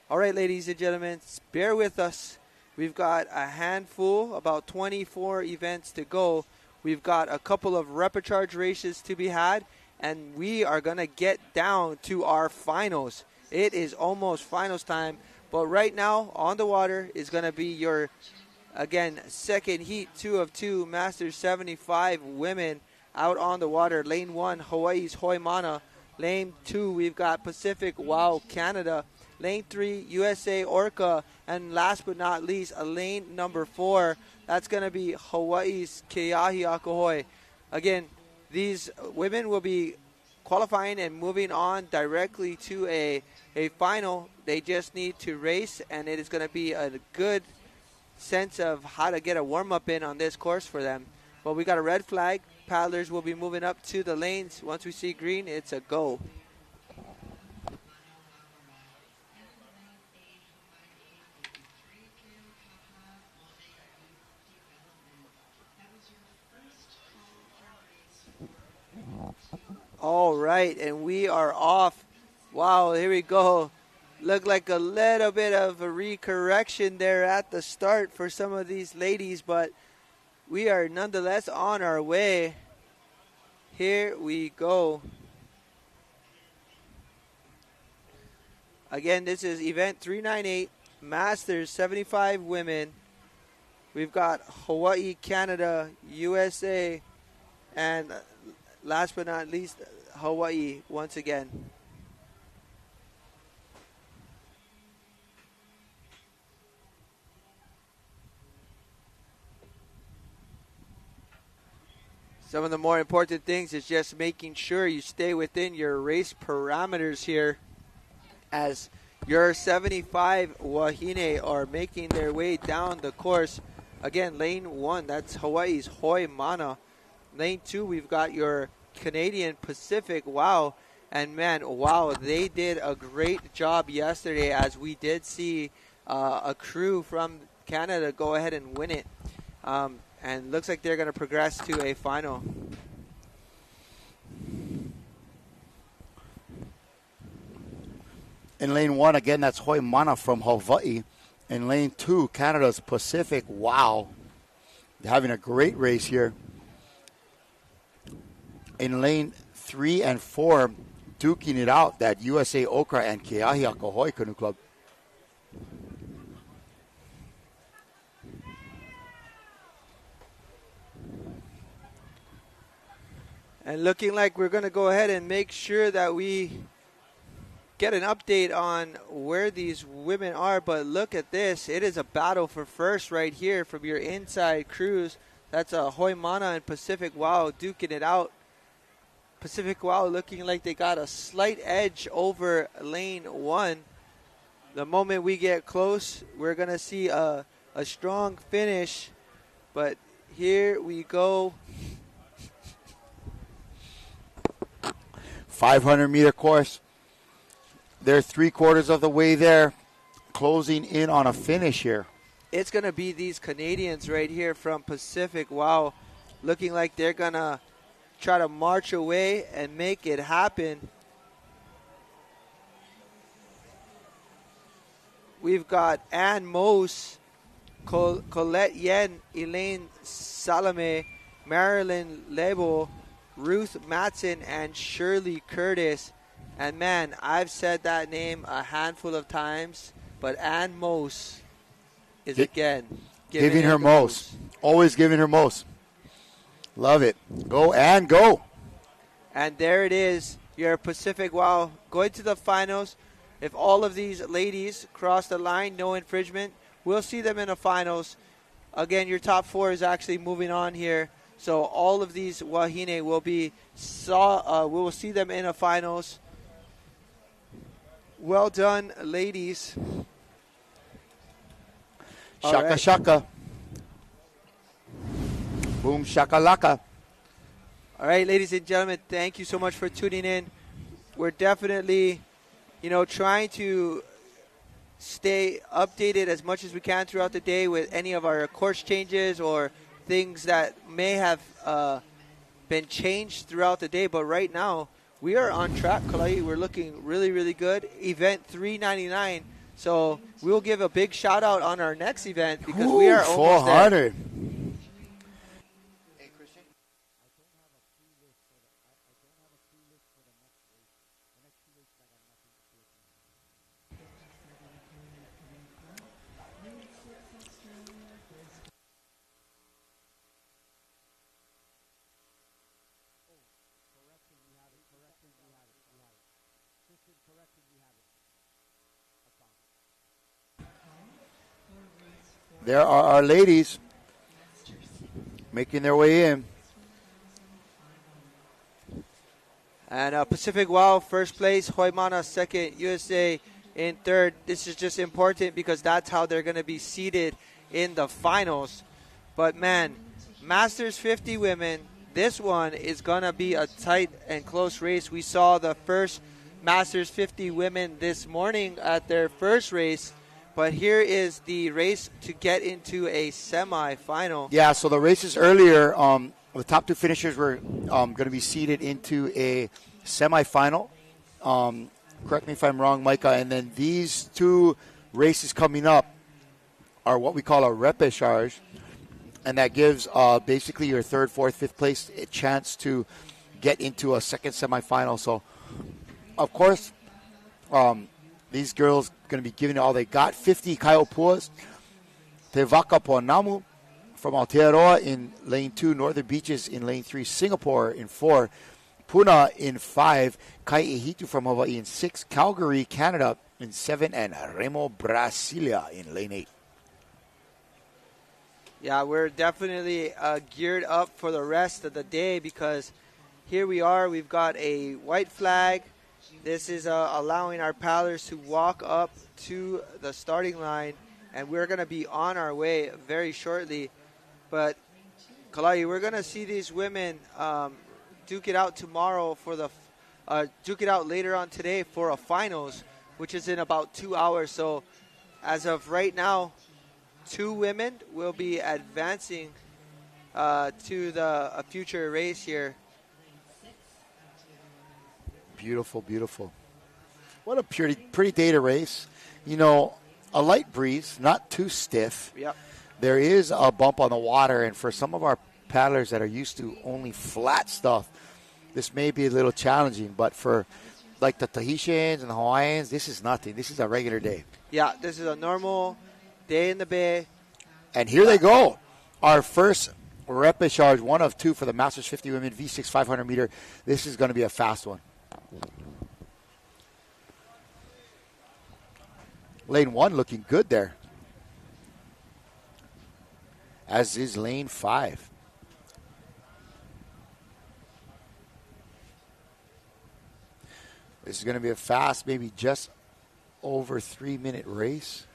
All right, ladies and gentlemen, bear with us. We've got a handful, about 24 events to go. We've got a couple of repechage races to be had, and we are going to get down to our finals. It is almost finals time, but right now on the water is going to be your, again, second heat, 2 of 2, Masters 75 women out on the water. Lane 1, Hawaii's Hoimana. Lane 2, we've got Pacific Wow Canada. Lane 3, USA Orca. And last but not least, lane number 4, that's going to be Hawaii's Keahi Akahoi. Again, these women will be qualifying and moving on directly to a final. They just need to race, and it is going to be a good sense of how to get a warm-up in on this course for them. But we got a red flag. Paddlers will be moving up to the lanes. Once we see green, it's a go. All right, and we are off Wow, here we go. Looked like a little bit of a recorrection there at the start for some of these ladies, but we are nonetheless on our way. Here we go. Again, this is event 398, Masters 75 women. We've got Hawaii, Canada, USA, and last but not least, Hawaii once again. Some of the more important things is just making sure you stay within your race parameters here as your 75 wahine are making their way down the course. Again, lane 1, that's Hawaii's Hoi Mana. Lane 2, we've got your Canadian Pacific Wow. And man, wow, they did a great job yesterday as we did see a crew from Canada go ahead and win it. And looks like they're going to progress to a final. In lane 1, again, that's Hoi Mana from Hawaii. In lane 2, Canada's Pacific Wow. They're having a great race here. In lane 3 and 4, duking it out, that USA Okra and Keahiaka Hoi Canoe Club. And looking like we're going to go ahead and make sure that we get an update on where these women are. But look at this. It is a battle for first right here from your inside crews. That's a Hoi Mana and Pacific Wow duking it out. Pacific Wow looking like they got a slight edge over lane 1. The moment we get close, we're going to see a strong finish. But here we go. 500-meter course. They're 3/4 of the way there, closing in on a finish here. It's going to be these Canadians right here from Pacific Wow looking like they're going to try to march away and make it happen. We've got Ann Mose, Colette Yen, Elaine Salame, Marilyn Lebo, Ruth Matson, and Shirley Curtis. And man, I've said that name a handful of times, but Ann Mose is again giving her most. Always giving her most. Love it. Go and go. And there it is, your Pacific Wow going to the finals. If all of these ladies cross the line, no infringement, we'll see them in the finals. Again, your top 4 is actually moving on here. So all of these wahine will be we will see them in the finals. Well done, ladies. Shaka right. Shaka. Boom shakalaka. All right, ladies and gentlemen, thank you so much for tuning in. We're definitely, trying to stay updated as much as we can throughout the day with any of our course changes or things that may have been changed throughout the day. But right now, we are on track, Kalai. We're looking really, really good. Event 399. So we'll give a big shout out on our next event because we are almost 400. there. There are our ladies making their way in. And Pacific Wow, first place. Hoi Mana, second. USA in third. This is just important because that's how they're going to be seated in the finals. But, man, Masters 50 women, this one is going to be a tight and close race. We saw the first Masters 50 women this morning at their first race. But here is the race to get into a semifinal. Yeah, so the races earlier, the top 2 finishers were going to be seeded into a semifinal. Correct me if I'm wrong, Micah. And then these two races coming up are what we call a repechage, and that gives basically your third, fourth, fifth place a chance to get into a second semifinal. So, of course, these girls going to be giving it all they got. 50 Kaiopuas, Te Waka Ponamu from Aotearoa in lane 2, Northern Beaches in lane 3, Singapore in 4, Puna in 5, Kai'ehitu from Hawaii in 6, Calgary, Canada in 7, and Remo, Brasilia in lane 8. Yeah, we're definitely geared up for the rest of the day because here we are. We've got a white flag. This is allowing our paddlers to walk up to the starting line, and we're going to be on our way very shortly. But, Kalai, we're going to see these women duke it out tomorrow for the duke it out later on today for a finals, which is in about 2 hours. So, as of right now, 2 women will be advancing to a future race here. Beautiful, beautiful. What a pretty day to race. You know, a light breeze, not too stiff. Yep. There is a bump on the water, and for some of our paddlers that are used to only flat stuff, this may be a little challenging. But for like the Tahitians and the Hawaiians, this is nothing. This is a regular day. Yeah, this is a normal day in the bay. And here they go. Our first repechage, 1 of 2 for the Masters 50 Women V6 500 meter. This is going to be a fast one. Lane 1 looking good there, as is lane 5. This is going to be a fast, maybe just over 3-minute race.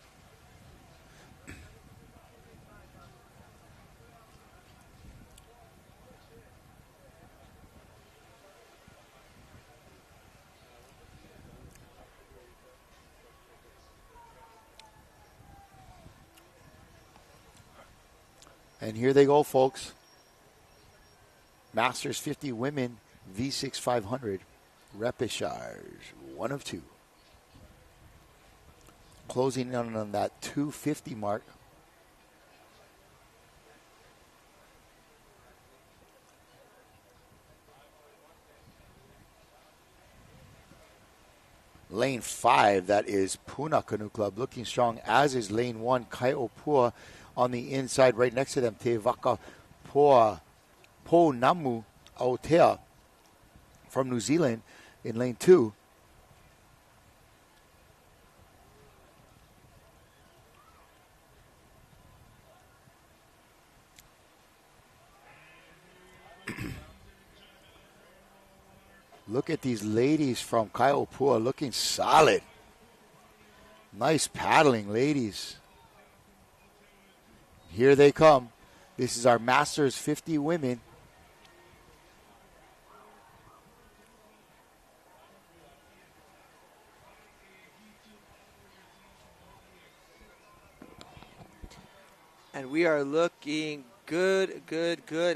And here they go, folks. Masters 50 Women V6 500 repechage, 1 of 2. Closing in on that 250 mark. Lane 5, that is Puna Canoe Club, looking strong, as is lane 1, Kaiopua on the inside, right next to them, Te Waka Ponamu Aotea from New Zealand in lane 2. Look at these ladies from Kaiopua looking solid. Nice paddling, ladies. Here they come. This is our Masters 50 Women. And we are looking good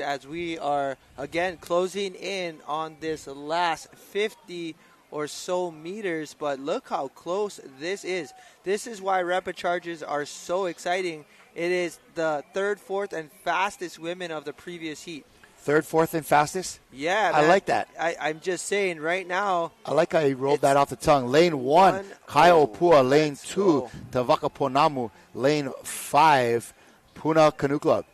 as we are, again, closing in on this last 50 or so meters. But look how close this is. This is why repechages are so exciting. It is the third, fourth, and fastest women of the previous heat. Third, fourth, and fastest? Yeah, I man. like that. I'm just saying right now. I like how you rolled that off the tongue. Lane 1, Kaiopua. Lane 2, Te Waka Ponamu. Lane 5, Puna Canoe Club.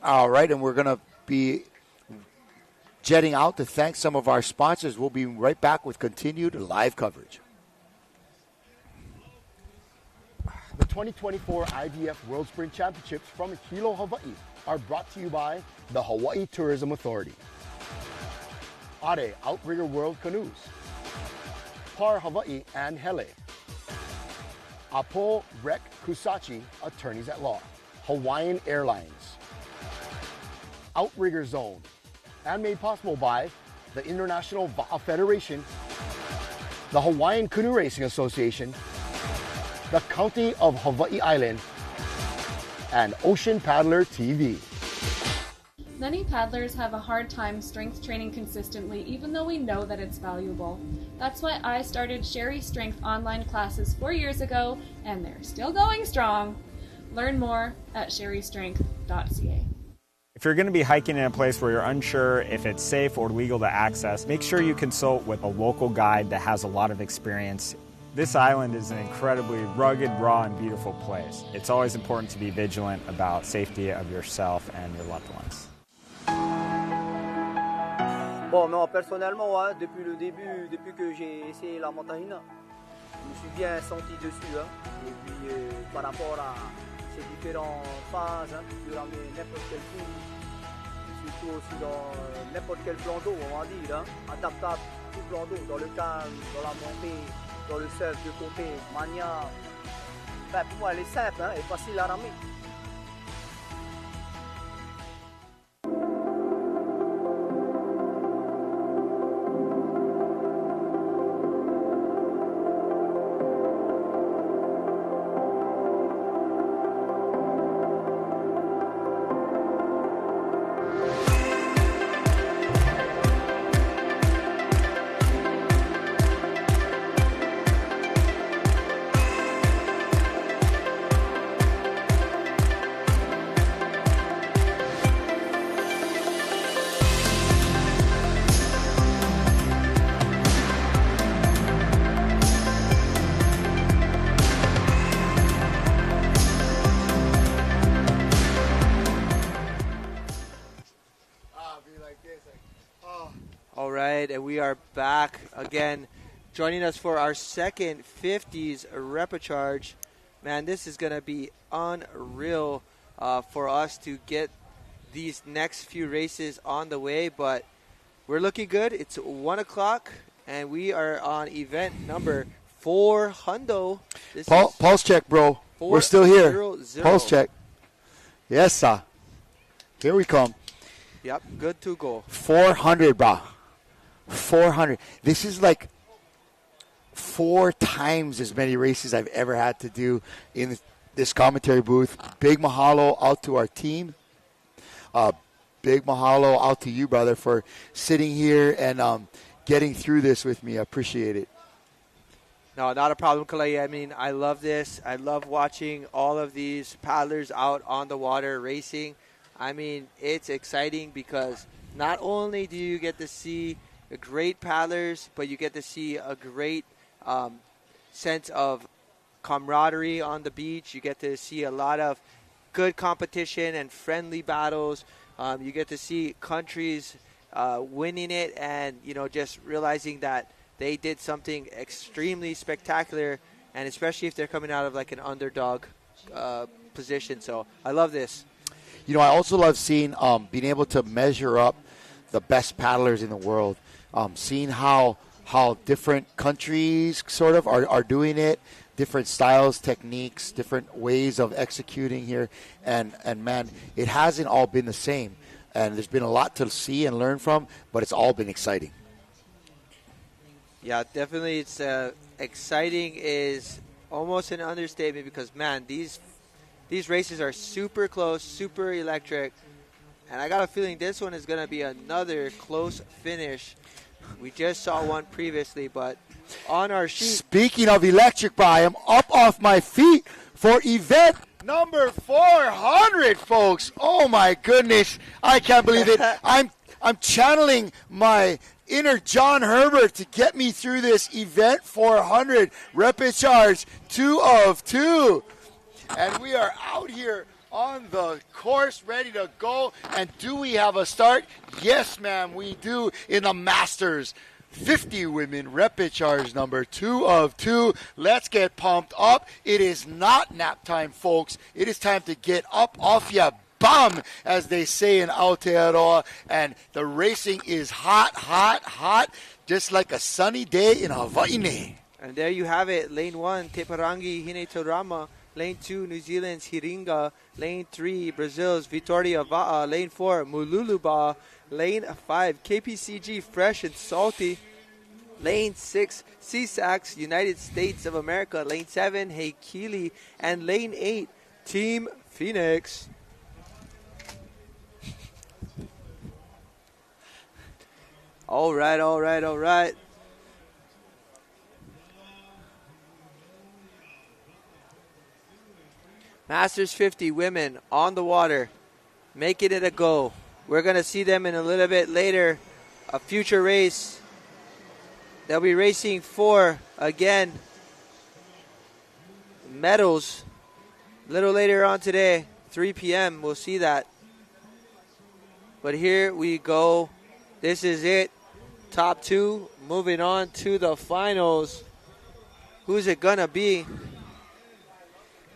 All right, and we're going to be jetting out to thank some of our sponsors. We'll be right back with continued live coverage. The 2024 IVF World Sprint Championships from Hilo, Hawaii are brought to you by the Hawaii Tourism Authority, Are Outrigger World Canoes, Par Hawaii and Hele, Apo Rek Kusachi, Attorneys at Law, Hawaiian Airlines, Outrigger Zone, and made possible by the International Va'a Federation, the Hawaiian Canoe Racing Association, the County of Hawaii Island, and Ocean Paddler TV. Many paddlers have a hard time strength training consistently, even though we know that it's valuable. That's why I started Sherry Strength online classes 4 years ago, and they're still going strong. Learn more at sherrystrength.ca. If you're going to be hiking in a place where you're unsure if it's safe or legal to access, make sure you consult with a local guide that has a lot of experience. This island is an incredibly rugged, raw, and beautiful place. It's always important to be vigilant about safety of yourself and your loved ones. Bon, non, personnellement, ouais, depuis le début, depuis que j'ai essayé la montagne, je me suis bien senti dessus. Hein. Et puis, par rapport à ces différentes phases, hein, tu peux ramener n'importe quel coup, surtout aussi dans n'importe quel plan d'eau, on va dire, hein, adaptable, tout plan d'eau, dans le calme, dans la montée, dans le surf de côté, manière. Enfin, pour moi, elle est simple, hein, et facile à ramener. All right, and we are back again. Joining us for our second 50s repechage. Man, this is going to be unreal for us to get these next few races on the way, but we're looking good. It's 1 o'clock, and we are on event number 400. Pulse check, bro. We're still here. 400. Pulse check. Yes, sir. Here we come. Yep, good to go. 400, bro. 400. This is like 4 times as many races I've ever had to do in this commentary booth. Big mahalo out to our team. Big mahalo out to you, brother, for sitting here and getting through this with me. I appreciate it. No, not a problem, Kalei. I mean, I love this. I love watching all of these paddlers out on the water racing. I mean, it's exciting because not only do you get to see great paddlers, but you get to see a great sense of camaraderie on the beach. You get to see a lot of good competition and friendly battles. You get to see countries winning it and, you know, just realizing that they did something extremely spectacular, and especially if they're coming out of like an underdog position. So I love this. You know, I also love seeing being able to measure up the best paddlers in the world, seeing how different countries sort of are doing it, different styles, techniques, different ways of executing here. And man, it hasn't all been the same. And there's been a lot to see and learn from, but it's all been exciting. Yeah, definitely. It's exciting is almost an understatement because, man, these races are super close, super electric, and I got a feeling this one is going to be another close finish. We just saw one previously, but on our sheet. Speaking of electric, I am up off my feet for event number 400, folks. Oh my goodness, I can't believe it. I'm channeling my inner John Herbert to get me through this event 400 repechage 2 of 2. And we are out here on the course, ready to go. And do we have a start? Yes, ma'am, we do in the Masters 50 women repechage number 2 of 2. Let's get pumped up. It is not nap time, folks. It is time to get up off ya bum, as they say in Aotearoa. And the racing is hot, hot, hot, just like a sunny day in Hawaii. And there you have it. Lane 1, Te Parangi Hine Torama. Lane 2, New Zealand's Hiringa. Lane 3, Brazil's Vitoria Va'a. Lane 4, Mululuba. Lane 5, KPCG Fresh and Salty. Lane 6, CSAX, United States of America. Lane 7, Heikili. And Lane 8, Team Phoenix. All right. Masters 50 women on the water, making it a go. We're going to see them in a little bit later, a future race. They'll be racing for, again, medals. A little later on today, 3 p.m., we'll see that. But here we go. This is it. Top two, moving on to the finals. Who's it going to be?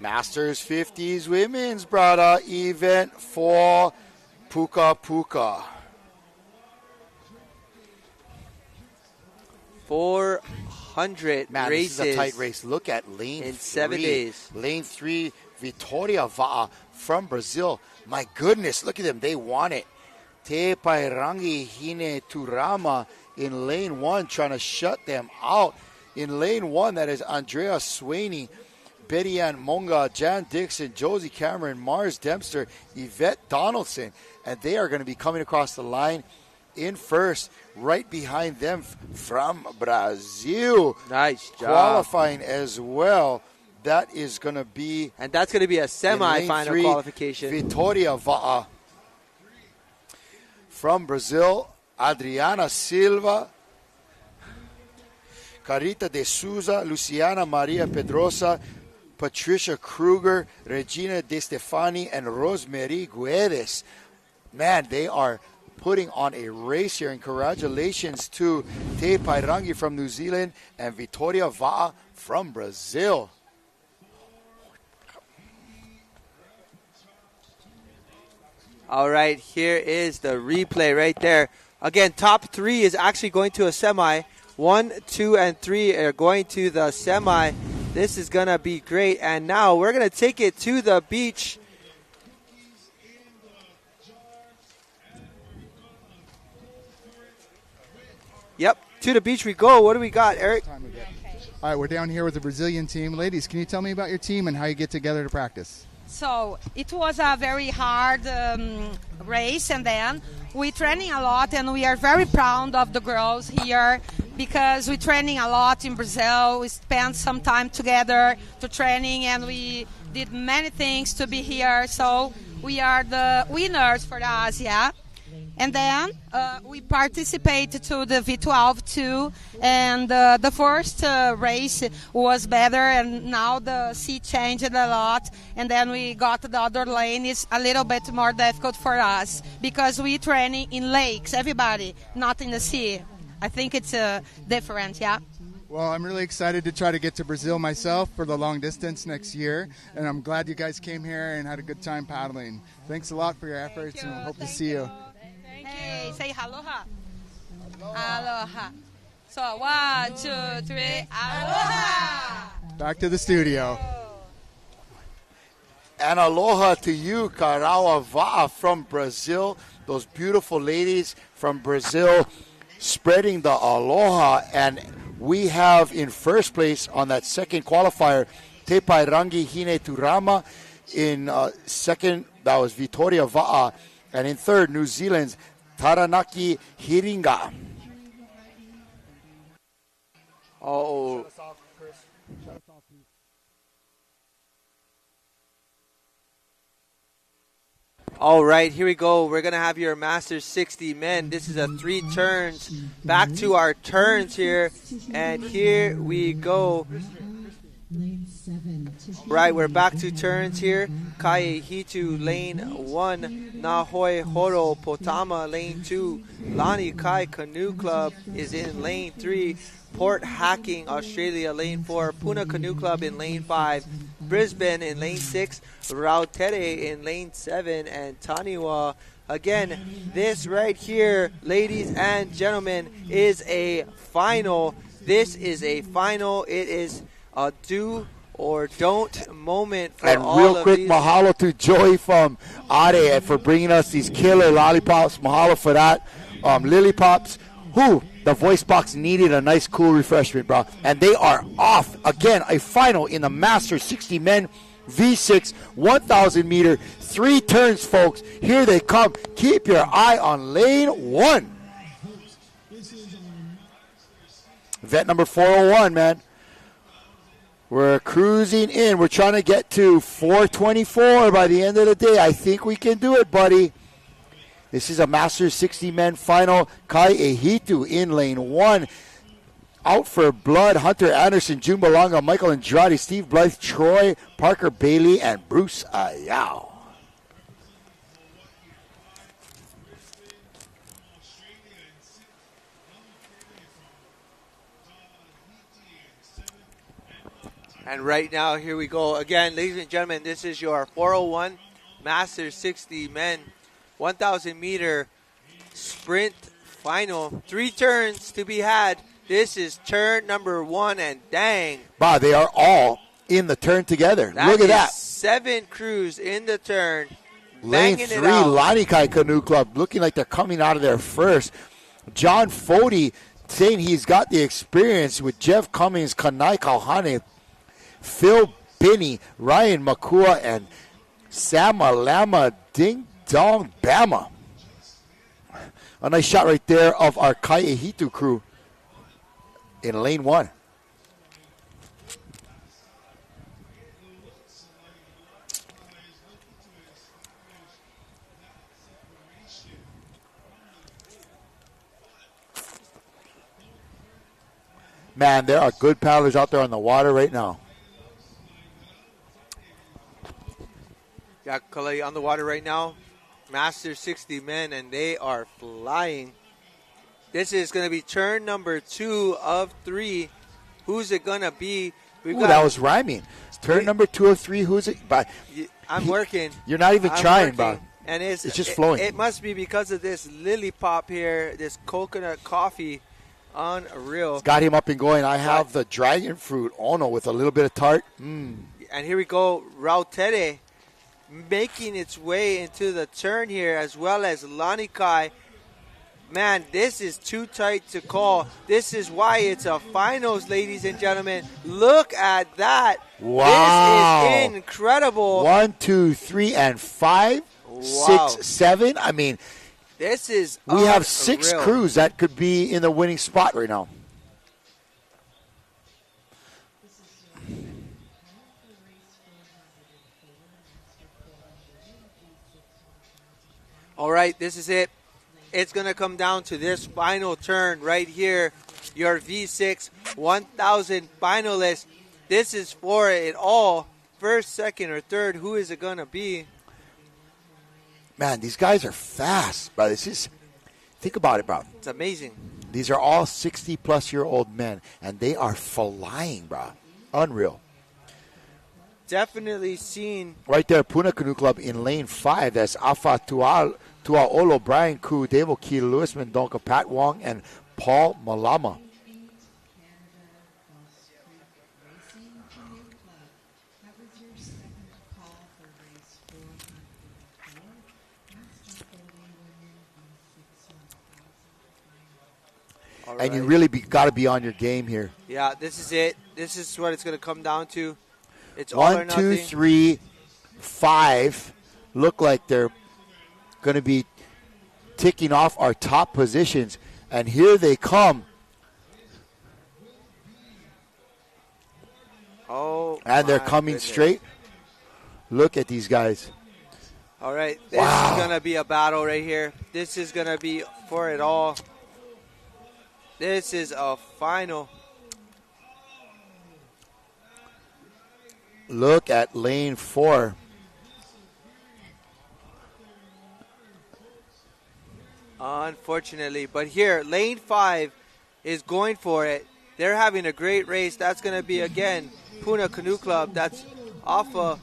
Masters 50s women's brother event for Puka Puka. 400 Man, races. this is a tight race. Look at lane in 3. 7 days. Lane 3, Vitória Va'a from Brazil. My goodness, look at them. They want it. Te Pairangi Hine Turama in lane 1, trying to shut them out. In lane 1, that is Andrea Sweeney, Betty Ann Monga, Jan Dixon, Josie Cameron, Mars Dempster, Yvette Donaldson. And they are going to be coming across the line in first. Right behind them from Brazil. Nice job. Qualifying as well. That is going to be... And that's going to be a semi-final qualification. Vitória Va'a. From Brazil, Adriana Silva, Carita de Souza, Luciana Maria Pedrosa, Patricia Kruger, Regina De Stefani, and Rosemary Guedes. Man, they are putting on a race here, and congratulations to Te Pairangi from New Zealand and Vitória Va'a from Brazil. All right, here is the replay right there. Again, top 3 is actually going to a semi. 1, 2, and 3 are going to the semi. This is going to be great. And now we're going to take it to the beach. Yep, to the beach we go. What do we got, Eric? All right, we're down here with the Brazilian team. Ladies, can you tell me about your team and how you get together to practice? So it was a very hard race, and then we're training a lot, and we are very proud of the girls here because we're training a lot in Brazil. We spent some time together to training, and we did many things to be here. So we are the winners for the Asia. And then we participated to the V12 too, and the first race was better, and now the sea changed a lot, and then we got the other lane. It's a little bit more difficult for us because we training in lakes, everybody, not in the sea. I think it's different, yeah. Well, I'm really excited to try to get to Brazil myself for the long distance next year, and I'm glad you guys came here and had a good time paddling. Thanks a lot for your efforts, and hope to see you. Hey, say aloha. Aloha. So 1, 2, 3, aloha. Back to the studio. And aloha to you, Karawa Va'a from Brazil. Those beautiful ladies from Brazil spreading the aloha. And we have in first place on that second qualifier, Te Pairangi Hine Turama. In second, that was Vitória Va'a. And in third, New Zealand's Taranaki Hiringa. Oh. All right, here we go. We're going to have your Masters 60 men. This is a 3 turns. Back to our turns here. And here we go. Right, we're back to turns here. Kai Hitu, lane 1. Nahoi Horo Potama, lane 2. Lani Kai Canoe Club is in lane 3. Port Hacking, Australia, lane 4. Puna Canoe Club in lane 5. Brisbane in lane 6. Rautere in lane 7. And Taniwa. Again, this right here, ladies and gentlemen, is a final. This is a final. It is a do or don't moment for and all real of quick, these. mahalo to Joey from Are for bringing us these killer lollipops. Mahalo for that. Lily Pops, the voice box needed a nice cool refreshment, bro. And they are off. Again, a final in the Masters 60 men. V6 1,000 meter. 3 turns, folks. Here they come. Keep your eye on lane 1. Event number 401, man. We're cruising in. We're trying to get to 424 by the end of the day. I think we can do it, buddy. This is a Masters 60 men final. Kai Ehitu in lane 1. Out for blood, Hunter Anderson, June Balanga, Michael Andrade, Steve Blythe, Troy, Parker Bailey, and Bruce Ayao. And right now, here we go. Again, ladies and gentlemen, this is your 401 Masters 60 men 1,000 meter sprint final. 3 turns to be had. This is turn number 1, and dang. Wow, they are all in the turn together. Look at that. 7 crews in the turn. Lane 3, Lanikai Canoe Club, looking like they're coming out of there first. John Fody saying he's got the experience with Jeff Cummings, Kanai Kauhane, Phil Binney, Ryan Makua, and Sama Lama Ding Dong Bama. A nice shot right there of our Kai Ehitu crew in lane 1. Man, there are good paddlers out there on the water right now. Got Kalei on the water right now. Master 60 men, and they are flying. This is going to be turn number 2 of 3. Who's it going to be? That was rhyming. Turn number 2 of 3. Who's it? I'm working. You're not even trying, Bob. And it's just flowing. It must be because of this lily pop here, this coconut coffee. Unreal. It's got him up and going. I have the dragon fruit Ono with a little bit of tart. And here we go. Rautere making its way into the turn here, as well as Lanikai. Man, this is too tight to call. This is why it's a finals, ladies and gentlemen. Look at that. Wow. This is incredible. 1, 2, 3, and 5. Wow. 6, 7. I mean, this is we have 6 crews that could be in the winning spot right now. All right, this is it. It's going to come down to this final turn right here. Your V6 1,000 finalists. This is for it all. First, second, or third. Who is it going to be? Man, these guys are fast, bro. Think about it, bro. It's amazing. These are all 60-plus-year-old men, and they are flying, bro. Unreal. Definitely seen. Right there, Puna Canoe Club in lane 5. That's Afa Tuaolo, Brian Koo, Dave O'Keefe, Louis Mendonca, Pat Wong, and Paul Malama. And you really got to be on your game here. Yeah, this is it. This is what it's going to come down to. It's all or 1, nothing. 2, 3, 5 look like they're going to be ticking off our top positions. And here they come. Oh, and they're coming straight. Look at these guys. All right, this is going to be a battle right here. This is going to be for it all. This is a final. Look at lane 4. Unfortunately, but here, lane 5 is going for it. They're having a great race. That's going to be, again, Puna Canoe Club. That's Alpha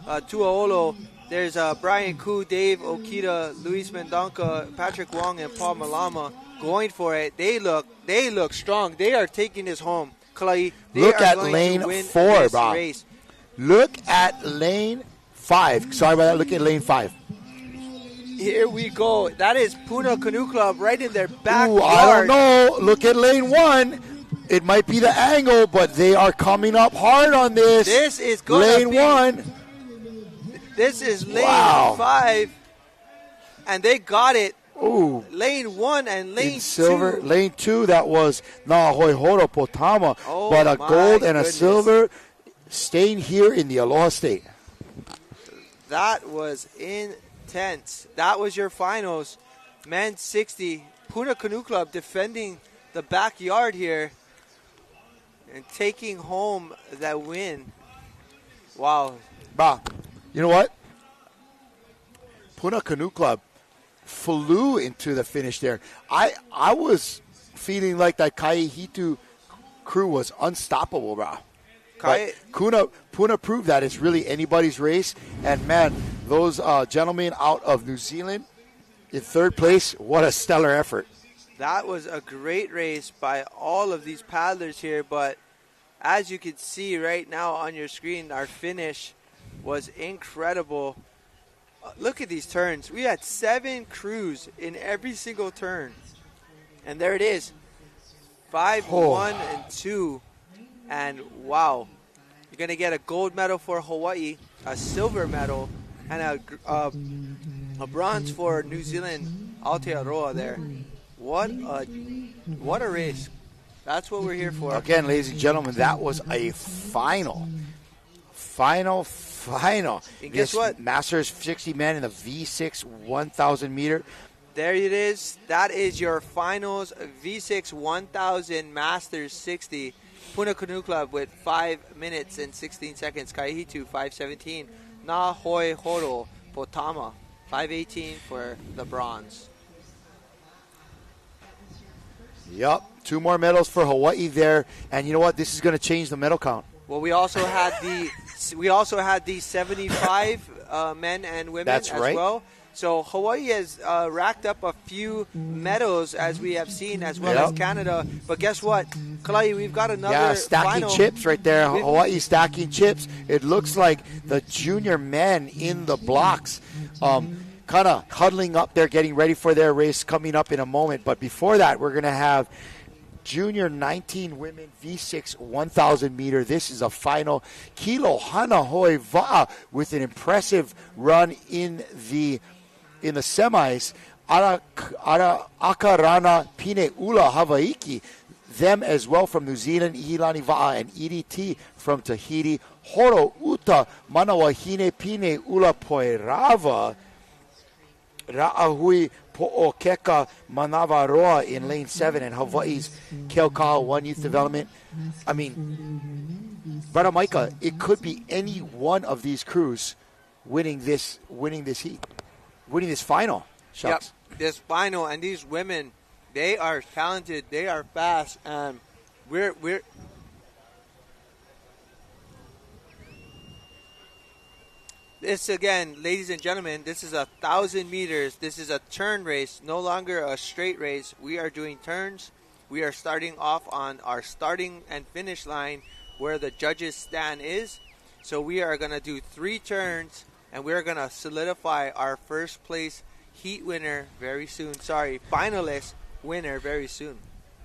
Tuaolo. There's Brian Koo, Dave Okita, Luis Mendonca, Patrick Wong, and Paul Malama going for it. They look strong. They are taking this home. Kalai, look at lane 4, Bob. Race. Look at lane 5. Sorry about that. Look at lane 5. Here we go. That is Puna Canoe Club right in their backyard. Ooh, I don't know. Look at lane 1. It might be the angle, but they are coming up hard on this. This is going to be lane 1. This is lane Wow. 5, and they got it. Ooh. Lane 1 and lane In silver. 2. Lane 2, that was Nahoihoro Potama. Oh, but a my gold and a goodness. silver staying here in the Aloha State. That was intense. That was your finals. Men's 60. Puna Canoe Club defending the backyard here and taking home that win. Wow. Bah, you know what? Puna Canoe Club flew into the finish there. I was feeling like that Kaihitu crew was unstoppable, bro. But Puna proved that it's really anybody's race. And, man, those gentlemen out of New Zealand in third place, what a stellar effort. That was a great race by all of these paddlers here. But as you can see right now on your screen, our finish was incredible. Look at these turns. We had 7 crews in every single turn. And there it is. 5, 1, and 2. And wow, you're going to get a gold medal for Hawaii, a silver medal, and a bronze for New Zealand, Aotearoa there. What a race. That's what we're here for. Again, ladies and gentlemen, that was a final. And guess what? Masters 60 man in the V6 1,000 meter. There it is. That is your finals V6 1000 Masters 60. Puna Canoe Club with 5 minutes and 16 seconds. Kaihitu 5:17. Nahoihoro Potama 5:18 for the bronze. Yep, 2 more medals for Hawaii there. And you know what? This is going to change the medal count. Well, we also had the 75 men and women That's as right. well. So Hawaii has racked up a few medals, as we have seen, as well as Canada. But guess what, Kalai, we've got another stacking final. chips right there. Hawaii stacking chips. It looks like the junior men in the blocks kind of huddling up there, getting ready for their race coming up in a moment. But before that, we're going to have Junior 19 women V6 1,000 meter. This is a final. Kilo Hanahoi Va'a with an impressive run in the semis. Akarana Pine Ula Hawaiki. Them as well from New Zealand, Ihilani Va'a and EDT from Tahiti. Horo Uta Manawahine Pine Ula Poirava. Ra'ahui Po'okeka Manavaroa in lane 7 and Hawaii's Keokau 1 Youth Development. I mean, Brother Micah, it could be any one of these crews winning this heat, winning this final. Shucks. Yep, this final, and these women, they are talented, they are fast, and we're this, again, ladies and gentlemen, this is 1,000 meters. This is a turn race, no longer a straight race. We are doing turns. We are starting off on our starting and finish line where the judges' stand is. So we are going to do 3 turns, and we're going to solidify our first place heat winner very soon. Finalist winner very soon.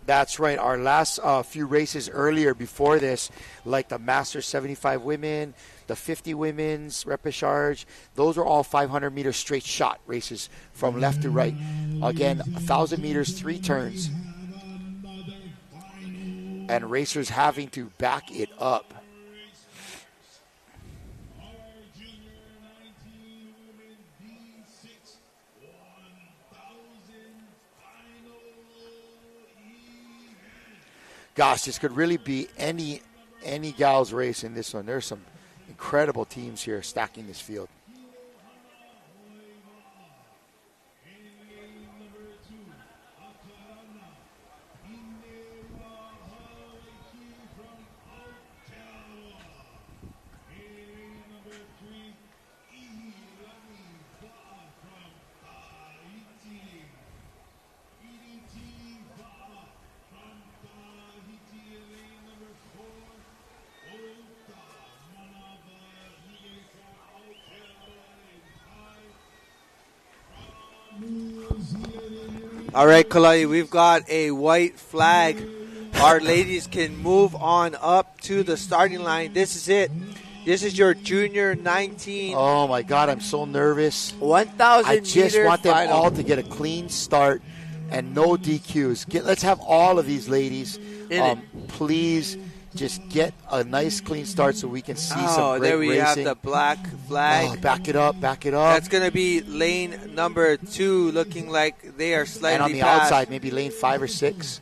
That's right. Our last few races earlier before this, like the Masters 75 women, the 50 women's repechage, those are all 500-meter straight shot races from left to right. Again, 1,000 meters, 3 turns. And racers having to back it up. Gosh, this could really be any gal's race in this one. There's some incredible teams here stacking this field. All right, Kalai, we've got a white flag. Our ladies can move on up to the starting line. This is it. This is your junior 19. Oh my God, I'm so nervous. 1,000 I just meter want them final. all to get a clean start and no DQs. Let's have all of these ladies, please, just get a nice clean start so we can see some great there we racing. have the black flag. Oh, back it up. That's going to be lane number 2, looking like they are slightly And on the past. outside, maybe lane 5 or 6.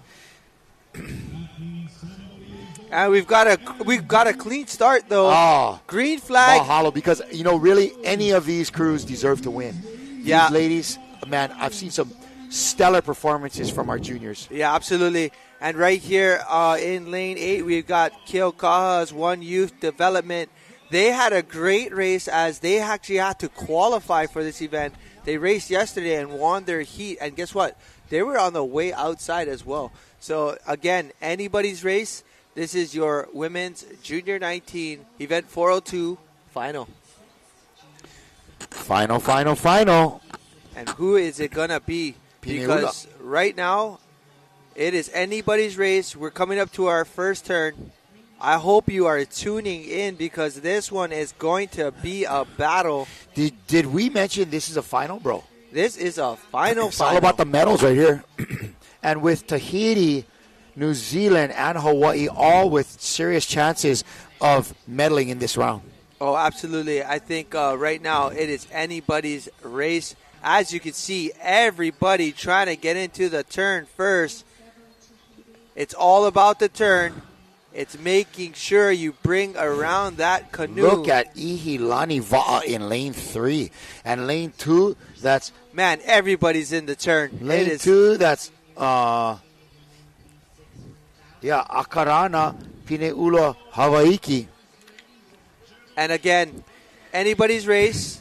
And we've got a clean start though. Oh, green flag. Mahalo, because really any of these crews deserve to win. Yeah. These ladies, man, I've seen some stellar performances from our juniors. Yeah, absolutely. And right here in lane 8, we've got Keokaha's One Youth Development. They had a great race as they actually had to qualify for this event. They raced yesterday and won their heat. And guess what? They were on the way outside as well. So, again, anybody's race. This is your women's junior 19 event 402 final. Final. And who is it going to be? Because right now, it is anybody's race. We're coming up to our first turn. I hope you are tuning in because this one is going to be a battle. Did we mention this is a final, bro? This is a final. It's all about the medals right here. And with Tahiti, New Zealand, and Hawaii all with serious chances of medaling in this round. Oh, absolutely. I think right now it is anybody's race. As you can see, everybody trying to get into the turn first. It's all about the turn. It's making sure you bring around that canoe. Look at Ihilani Va'a in lane 3. And lane 2, that's... Man, everybody's in the turn. Lane 2, that's... Akarana Pineula Hawaiki. And again, anybody's race,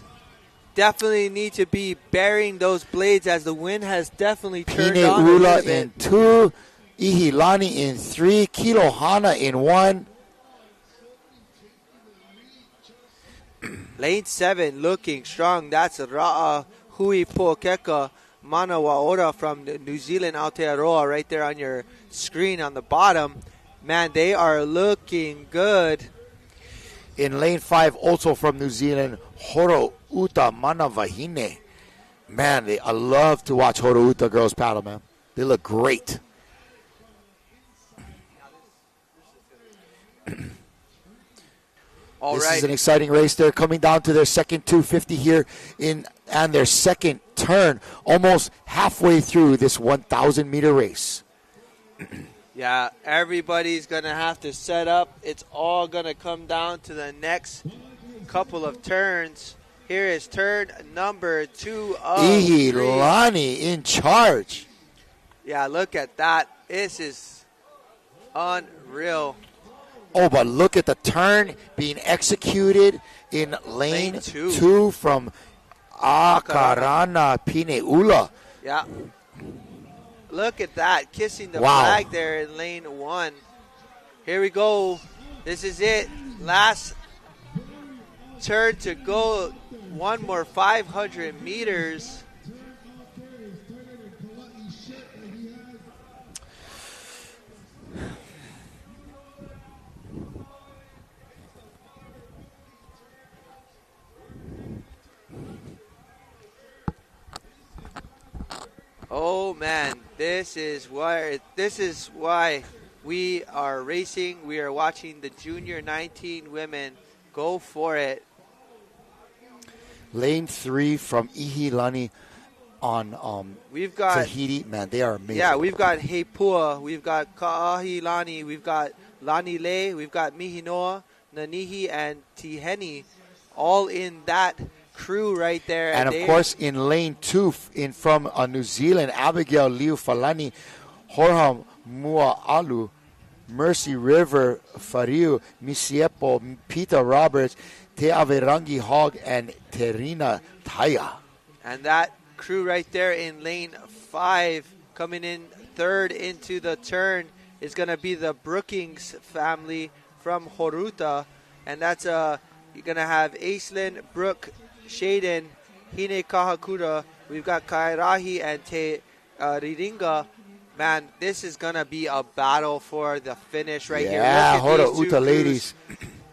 definitely need to be bearing those blades as the wind has definitely turned on a little Pineula bit. in 2, Ihilani in 3, Kilohana in 1. Lane 7 looking strong. That's Ra'a Hui Po'okeka Manawaora from New Zealand, Aotearoa, right there on your screen on the bottom. Man, they are looking good. In lane 5, also from New Zealand, Horo Uta Manavahine. Man, I love to watch Horo Uta girls paddle, man. They look great. This is an exciting race. They're coming down to their second 250 here and their second turn, almost halfway through this 1,000-meter race. Yeah, everybody's going to have to set up. It's all going to come down to the next couple of turns. Here is turn number 2 of Ihilani in charge. Yeah, look at that. This is unreal. Oh, but look at the turn being executed in lane 2 from Akarana Pineula. Yeah. Look at that. Kissing the Wow. flag there in lane 1. Here we go. This is it. Last turn to go. One more 500 meters. Oh man, this is why we are racing. We are watching the junior 19 women go for it. Lane 3 from Ihilani on We've got Tahiti. Man, they are amazing. Yeah, we've got Heipua, we've got Ka'ahilani, we've got Lanile, we've got Mihinoa, Nanihi, and Tiheni, all in that crew right there. And of course, in lane 2, from New Zealand, Abigail Liufalani, Horham Mua'alu, Mercy River, Fariu, Misiepo, Peter Roberts, Te Averangi Hogg, and Terina Taya. And that crew right there in lane 5, coming in third into the turn, is going to be the Brookings family from Horuta. And that's you're going to have Aislinn, Brooke, Shaden, Hine Kahakura. We've got Kairahi and Te Riringa. Man, this is going to be a battle for the finish right here. Yeah, Look at Horo these two Uta crews. ladies.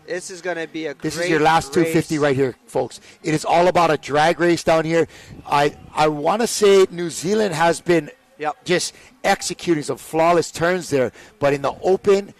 This is going to be a great This is your last 250 right here, folks. It is all about a drag race down here. I want to say New Zealand has been just executing some flawless turns there, but in the open,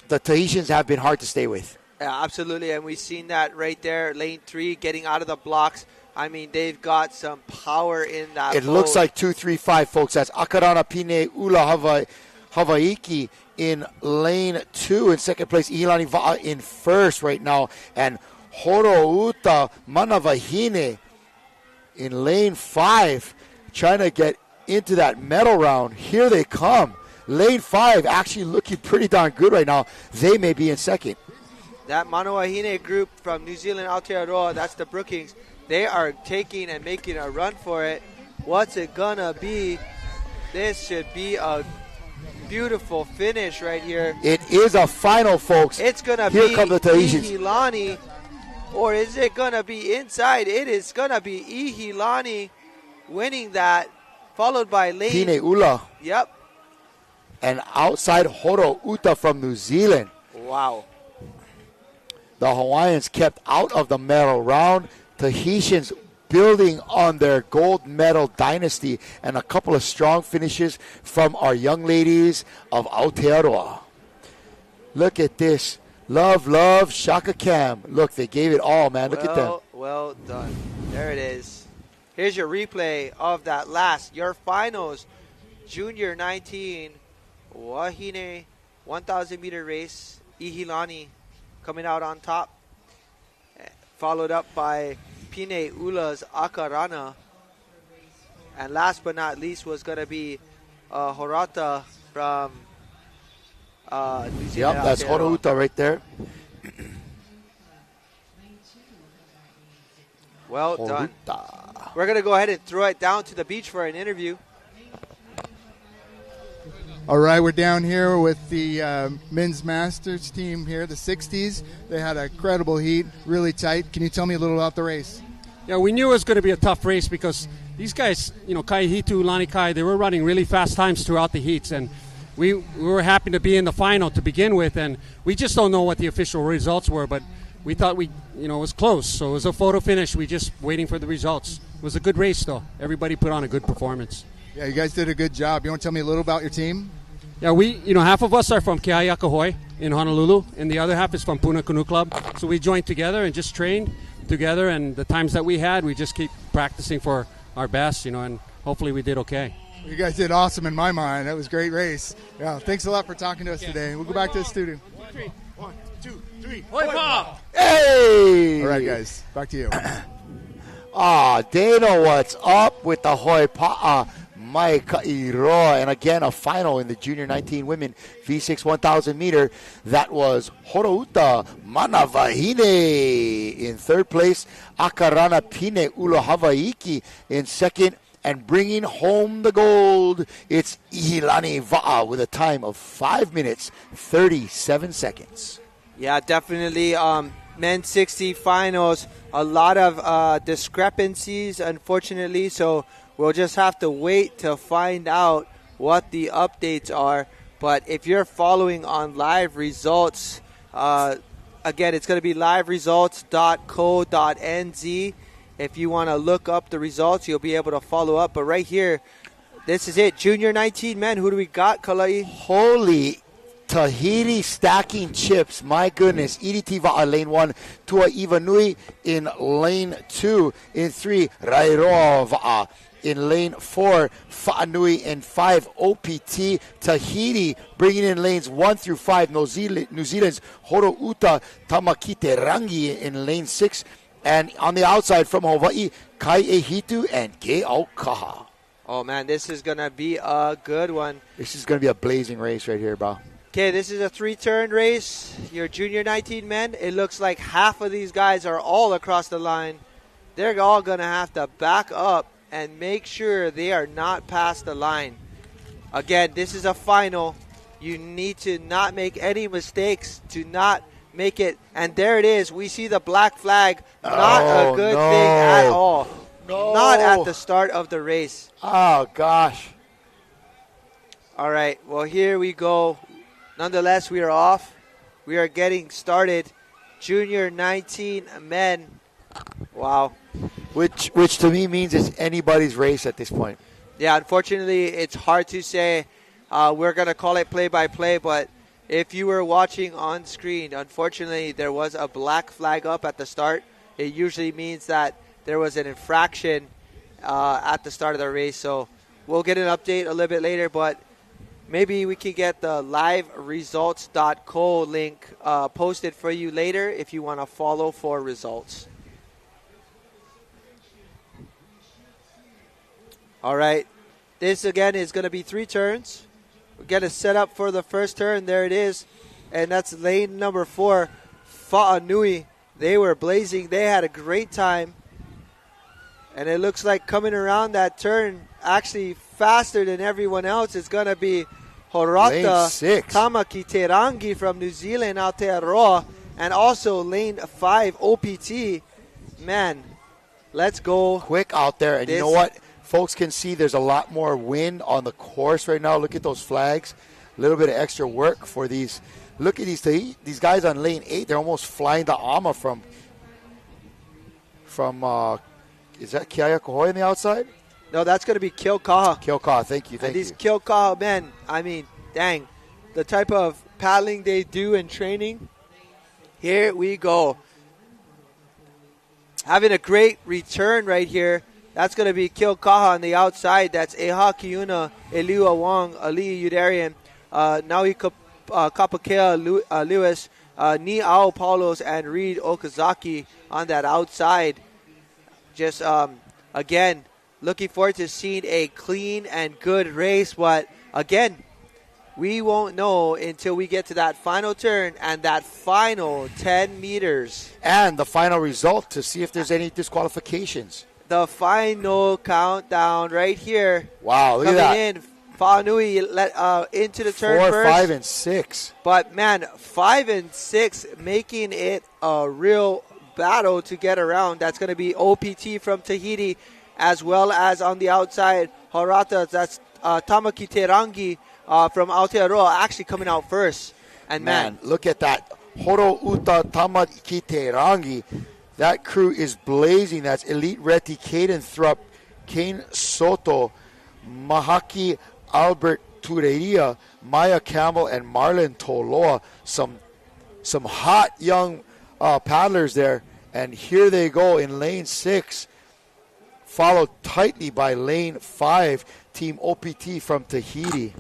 the Tahitians have been hard to stay with. Yeah, absolutely, and we've seen that right there. Lane 3 getting out of the blocks. I mean, they've got some power in that It boat. looks like 2-3-5, folks. That's Akarana Pine Ula Hawaiki in lane 2. In second place, Ihilani Va'a in first right now. And Horouta Manavahine in lane 5, trying to get into that medal round. Here they come. Lane 5 actually looking pretty darn good right now. They may be in second. That Manawahine group from New Zealand, Aotearoa, that's the Brookings. They are taking and making a run for it. What's it gonna be? This should be a beautiful finish right here. It is a final, folks. It's gonna Here be come the Tahitians. Ihilani, or is it gonna be inside? It is gonna be Ihilani winning that, followed by Lane Pine Ula. Yep. And outside Horouta from New Zealand. Wow. The Hawaiians kept out of the medal round. Tahitians building on their gold medal dynasty, and a couple of strong finishes from our young ladies of Aotearoa. Look at this. Love, Shaka Cam. Look, they gave it all, man. Look at them. Well done. There it is. Here's your replay of that your finals, Junior 19, Wahine 1,000 meter race. Ihilani coming out on top, followed up by Pine Ula's Akarana. And last but not least was going to be Horata from New Zealand. Yep, that's Horouta right there. Well done. We're going to go ahead and throw it down to the beach for an interview. All right, we're down here with the men's masters team here, the 60s. They had a incredible heat, really tight. Can you tell me a little about the race? Yeah, we knew it was going to be a tough race because these guys, Kai Hitu, Lani Kai, they were running really fast times throughout the heats. And we were happy to be in the final to begin with. And we just don't know what the official results were, but we thought it was close. So it was a photo finish. We just waiting for the results. It was a good race, though. Everybody put on a good performance. Yeah, you guys did a good job. You want to tell me a little about your team? Yeah, half of us are from Ke'aiakahoi in Honolulu, and the other half is from Puna Canoe Club. So we joined together and just trained together, and the times that we had, we just keep practicing for our best, and hopefully we did okay. You guys did awesome in my mind. That was a great race. Yeah, thanks a lot for talking to us today. We'll go back to the studio. 1, 2, 3. Hoi pa! Hey! All right, guys, back to you. Dana, what's up with the Hoi Pa'a? Mai Ka'iroa, and again a final in the Junior 19 Women V6 1,000 meter. That was Horouta Manavahine in third place, Akarana Pine Ula Hawaiki in second, and bringing home the gold, it's Ihilani Va'a with a time of 5 minutes 37 seconds. Yeah, definitely. Men's 60 finals, a lot of discrepancies, unfortunately, so we'll just have to wait to find out what the updates are. But if you're following on live results, again, it's going to be liveresults.co.nz. If you want to look up the results, you'll be able to follow up. But right here, this is it. Junior 19 men. Who do we got, Kalai? Holy Tahiti stacking chips. My goodness. EDT Va'a lane 1. Tua Ivanui in lane 2. In 3, Rairoa Va'a. In lane 4, Fa'anui. In 5, OPT. Tahiti bringing in lanes 1 through 5. New Zealand's Horouta Tamakite Rangi in lane 6. And on the outside from Hawaii, Kai Ehitu and Ke'aukaha. Oh, man, this is going to be a good one. This is going to be a blazing race right here, bro. Okay, this is a 3-turn race. Your Junior 19 men, it looks like half of these guys are all across the line. They're all going to have to back up and make sure they are not past the line. Again, this is a final. You need to not make any mistakes, to not make it. And there it is. We see the black flag. Not a good thing at all. No. Not at the start of the race. Oh, gosh. All right, well, here we go. Nonetheless, we are off. We are getting started. Junior 19 men. Wow. Which to me means it's anybody's race at this point. Yeah, unfortunately, it's hard to say. We're going to call it play-by-play, but if you were watching on screen, unfortunately, there was a black flag up at the start. It usually means that there was an infraction at the start of the race. So we'll get an update a little bit later, but maybe we can get the liveresults.co link posted for you later if you want to follow for results. All right. This, again, is going to be 3 turns. We're going to set up for the first turn. There it is. And that's lane number 4, Fa'anui. They were blazing. They had a great time. And it looks like coming around that turn actually faster than everyone else is going to be Horata Tamakiterangi from New Zealand, Aotearoa. And also lane 5, OPT. Man, let's go. Quick out there. And you know what? Folks can see there's a lot more wind on the course right now. Look at those flags. A little bit of extra work for these. Look at these guys on lane 8. They're almost flying the AMA from is that Kiaya Kahoy on the outside? No, that's going to be Kilkaha. Kilkaha, thank you. These Kilkaha men, I mean, dang. The type of paddling they do in training. Here we go. Having a great return right here. That's going to be Kilkaha on the outside. That's Eha Kiuna, Eliua Wong, Ali Udarian, Naui Kapakea Lewis, Ni Ao Paulos, and Reed Okazaki on that outside. Just, again, looking forward to seeing a clean and good race. But, again, we won't know until we get to that final turn and that final 10 meters. And the final result to see if there's any disqualifications. The final countdown right here. Wow, look at that. Coming in, Fa'anui into the turn 4, first. 5, and 6. But, man, 5 and 6 making it a real battle to get around. That's going to be OPT from Tahiti, as well as on the outside, Horata. That's Tamakiterangi from Aotearoa actually coming out first. And, man, look at that. Horo Uta Tamakiterangi. That crew is blazing. That's Elite Reti, Caden Thrupp, Kane Soto, Mahaki Albert Tureia, Maya Campbell, and Marlon Toloa. Some hot young paddlers there. And here they go in lane 6, followed tightly by lane 5, Team OPT from Tahiti.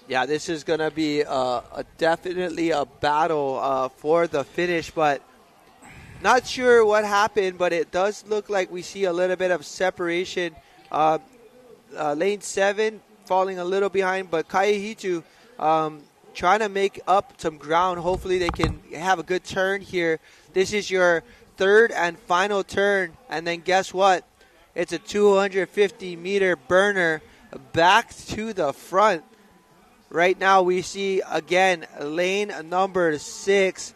Yeah, this is going to be definitely a battle for the finish, but not sure what happened, but it does look like we see a little bit of separation. Lane 7 falling a little behind, but Kaihitu trying to make up some ground. Hopefully they can have a good turn here. This is your third and final turn, and then guess what? It's a 250-meter burner back to the front. Right now we see, again, lane number 6.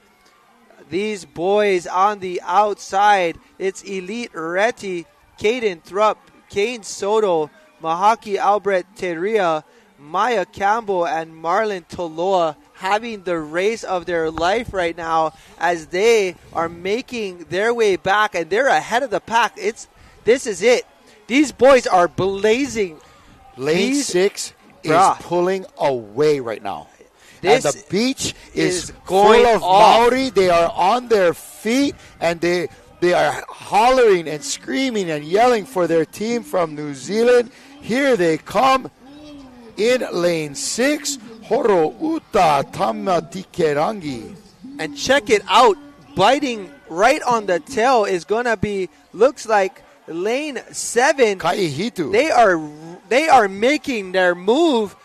These boys on the outside, it's Elite Reti, Caden Thrupp, Kane Soto, Mahaki Albert Teria, Maya Campbell, and Marlon Toloa having the race of their life right now as they are making their way back, and they're ahead of the pack. This is it. These boys are blazing. Lane 6 is pulling away right now. And the beach is full of Maori. They are on their feet, and they are hollering and screaming and yelling for their team from New Zealand. Here they come in lane 6, Horo Uta Tamakiterangi. And check it out. Biting right on the tail is going to be, looks like lane 7. Kaihitu. They are making their move.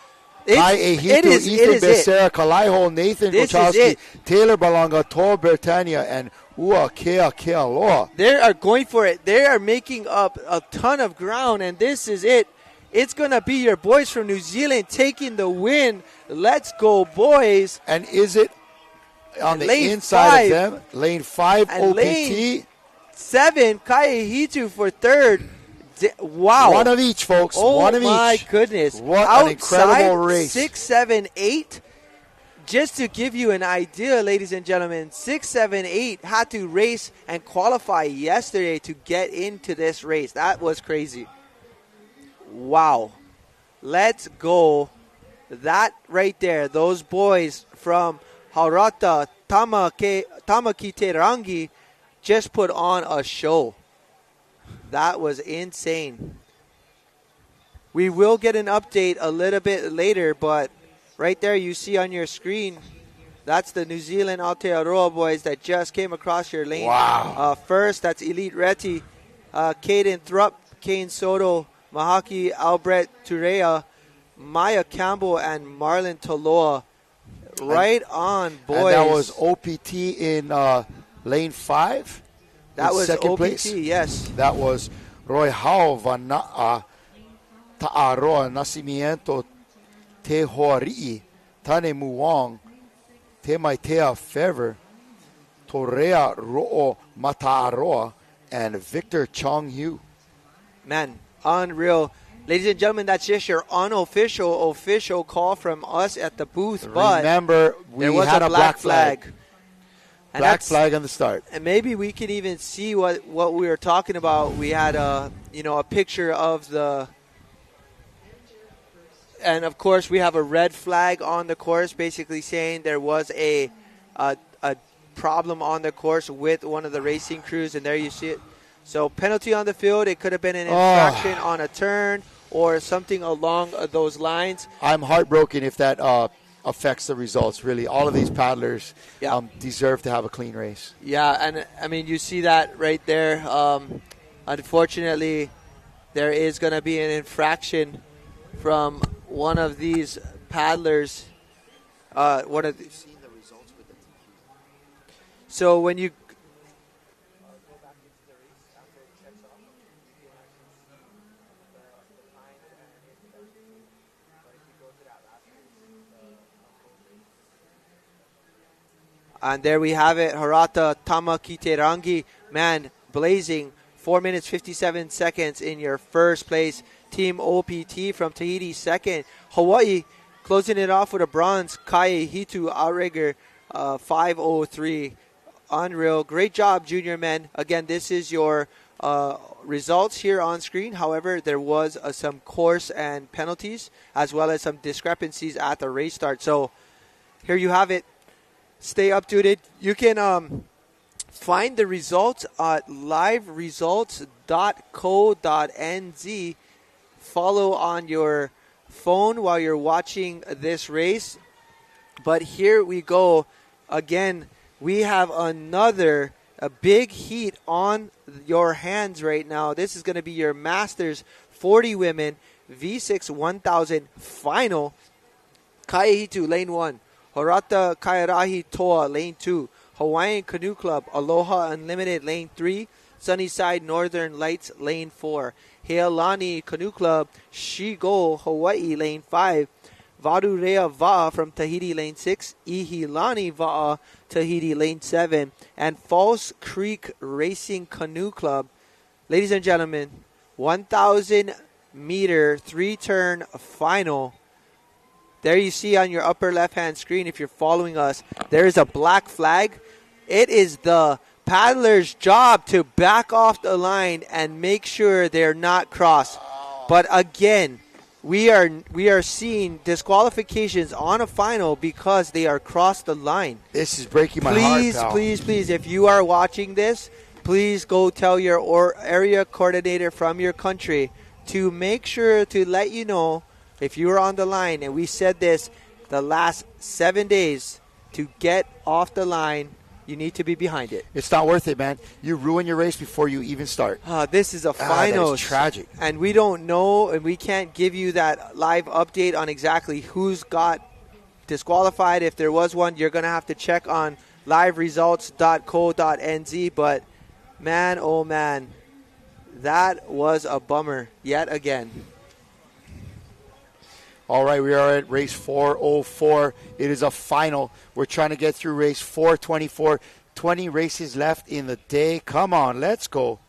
Ethan Becerra, Kalaiho, Nathan Gochowski, Taylor Balanga, Tor Bertania, and Ua Kea Kealoa. They are going for it. They are making up a ton of ground, and this is it. It's going to be your boys from New Zealand taking the win. Let's go, boys. And is it on the inside of them? Lane 5, and OPT. Lane 7, Kaihitu for third. Wow. One of each, folks. Oh, one of each. My goodness. What outside, an incredible race. 6, 7, 8. just to give you an idea, ladies and gentlemen, 6, 7, 8 had to race and qualify yesterday to get into this race. That was crazy. Wow. Let's go. That right there, those boys from Harata Tamakiterangi just put on a show. That was insane. We will get an update a little bit later, but right there you see on your screen, that's the New Zealand Aotearoa boys that just came across your lane. Wow. First, that's Elite Reti, Caden Thrupp, Kane Soto, Mahaki Albert Turea, Maya Campbell, and Marlon Toloa. Right on, boys. And that was OPT in lane 5? That was second OPT, place? yes. That was Roy Hao Vana'a Ta'aroa Nascimento Te Hoari'i Tane Muong Te Maitea Fever Torea Ro'o Mata'aroa and Victor Chong Hu. Man, unreal. Ladies and gentlemen, that's just your unofficial, official call from us at the booth. But remember, we there was had a black flag. Black flag on the start. And maybe we can even see what we were talking about. We had a picture of the, and of course we have a red flag on the course, basically saying there was a problem on the course with one of the racing crews, and there you see it. So penalty on the field. It could have been an infraction on a turn or something along those lines. I'm heartbroken if that affects the results, really. All of these paddlers deserve to have a clean race. Yeah, and I mean, you see that right there. Unfortunately, there is going to be an infraction from one of these paddlers. So when you and there we have it, Harata Tamakiterangi, man, blazing 4 minutes 57 seconds in your first place. Team OPT from Tahiti second. Hawaii closing it off with a bronze. Kai Hitu outrigger 5:03. Unreal. Great job, junior men. Again, this is your results here on screen. However, there was some course and penalties as well as some discrepancies at the race start. So here you have it. Stay updated. You can find the results at liveresults.co.nz. Follow on your phone while you're watching this race. But here we go. Again, we have a big heat on your hands right now. This is going to be your Masters 40 women V6 1000 final. Kaihitu, lane 1. Horata Kairahi Toa, lane 2. Hawaiian Canoe Club, Aloha Unlimited, lane 3. Sunnyside Northern Lights, lane 4. Healani Canoe Club, Shigo, Hawaii, lane 5. Varurea Va'a from Tahiti, lane 6. Ihilani Va'a, Tahiti, lane 7. And False Creek Racing Canoe Club. Ladies and gentlemen, 1,000 meter 3-turn final. There you see on your upper left-hand screen, if you're following us, there is a black flag. It is the paddler's job to back off the line and make sure they're not crossed. But again, we are seeing disqualifications on a final because they are crossed the line. This is breaking my heart, pal. Please, if you are watching this, please go tell your area coordinator from your country to make sure to let you know if you are on the line. And we said this the last 7 days, to get off the line, you need to be behind it. It's not worth it, man. You ruin your race before you even start. This is a final. That is tragic. And we don't know, and we can't give you that live update on exactly who's got disqualified. If there was one, you're going to have to check on liveresults.co.nz. But, man, oh, man, that was a bummer yet again. All right, we are at race 404. It is a final. We're trying to get through race 424. 20 races left in the day. Come on, let's go.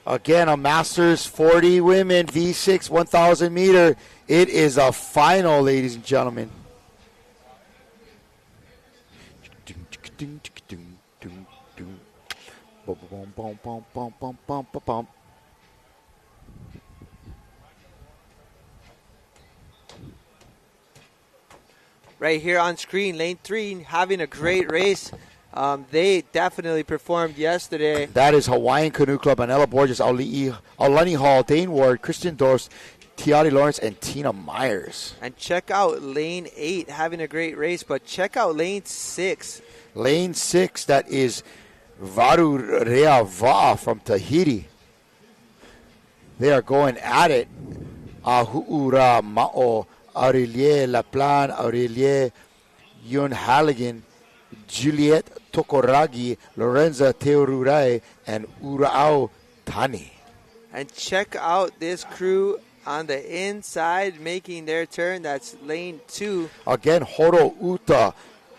Again, a Masters 40 women V6 1,000 meter. It is a final, ladies and gentlemen. Right here on screen, lane 3 having a great race. They definitely performed yesterday. That is Hawaiian Canoe Club, Anela Borges, Aulani Hall, Dane Ward, Christian Dorst, Tiari Lawrence, and Tina Myers. And check out lane 8 having a great race, but check out lane 6. Lane 6, that is Varu Reava from Tahiti. They are going at it. Ahu'ura Ma'o, Aurelie Laplan, Aurelie Yun Halligan, Juliet Tokoragi, Lorenza Teorurai, and Urao Tani. And check out this crew on the inside making their turn. That's lane 2. Again, Horo Uta.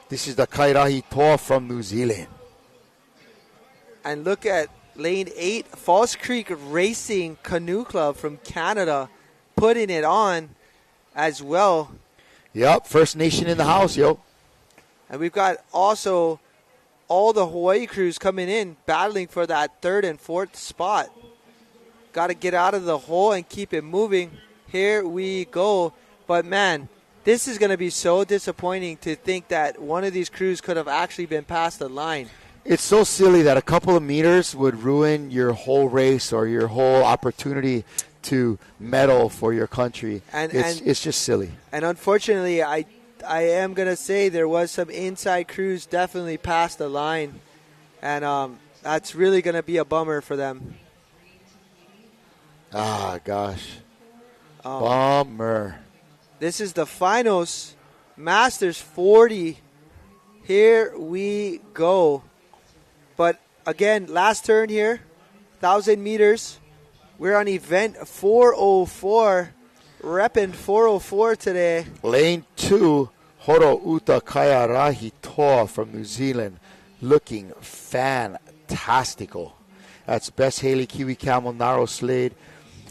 This is the Kairahi Toa from New Zealand. And look at lane 8, Falls Creek Racing Canoe Club from Canada putting it on as well. Yep, First Nation in the house, yo. And we've got also all the Hawaii crews coming in, battling for that 3rd and 4th spot. Got to get out of the hole and keep it moving. Here we go. But, man, this is going to be so disappointing to think that one of these crews could have actually been past the line. It's so silly that a couple of meters would ruin your whole race or your whole opportunity to medal for your country. It's just silly. And unfortunately, I am going to say there was some inside crews definitely past the line. And that's really going to be a bummer for them. Ah, gosh. Bummer. This is the finals. Masters 40. Here we go. But again, last turn here, 1,000 meters. We're on event 404, repping 404 today. Lane 2, Horo Uta Kairahi Toa from New Zealand, looking fantastical. That's Bess Haley, Kiwi Camel, Naro Slade,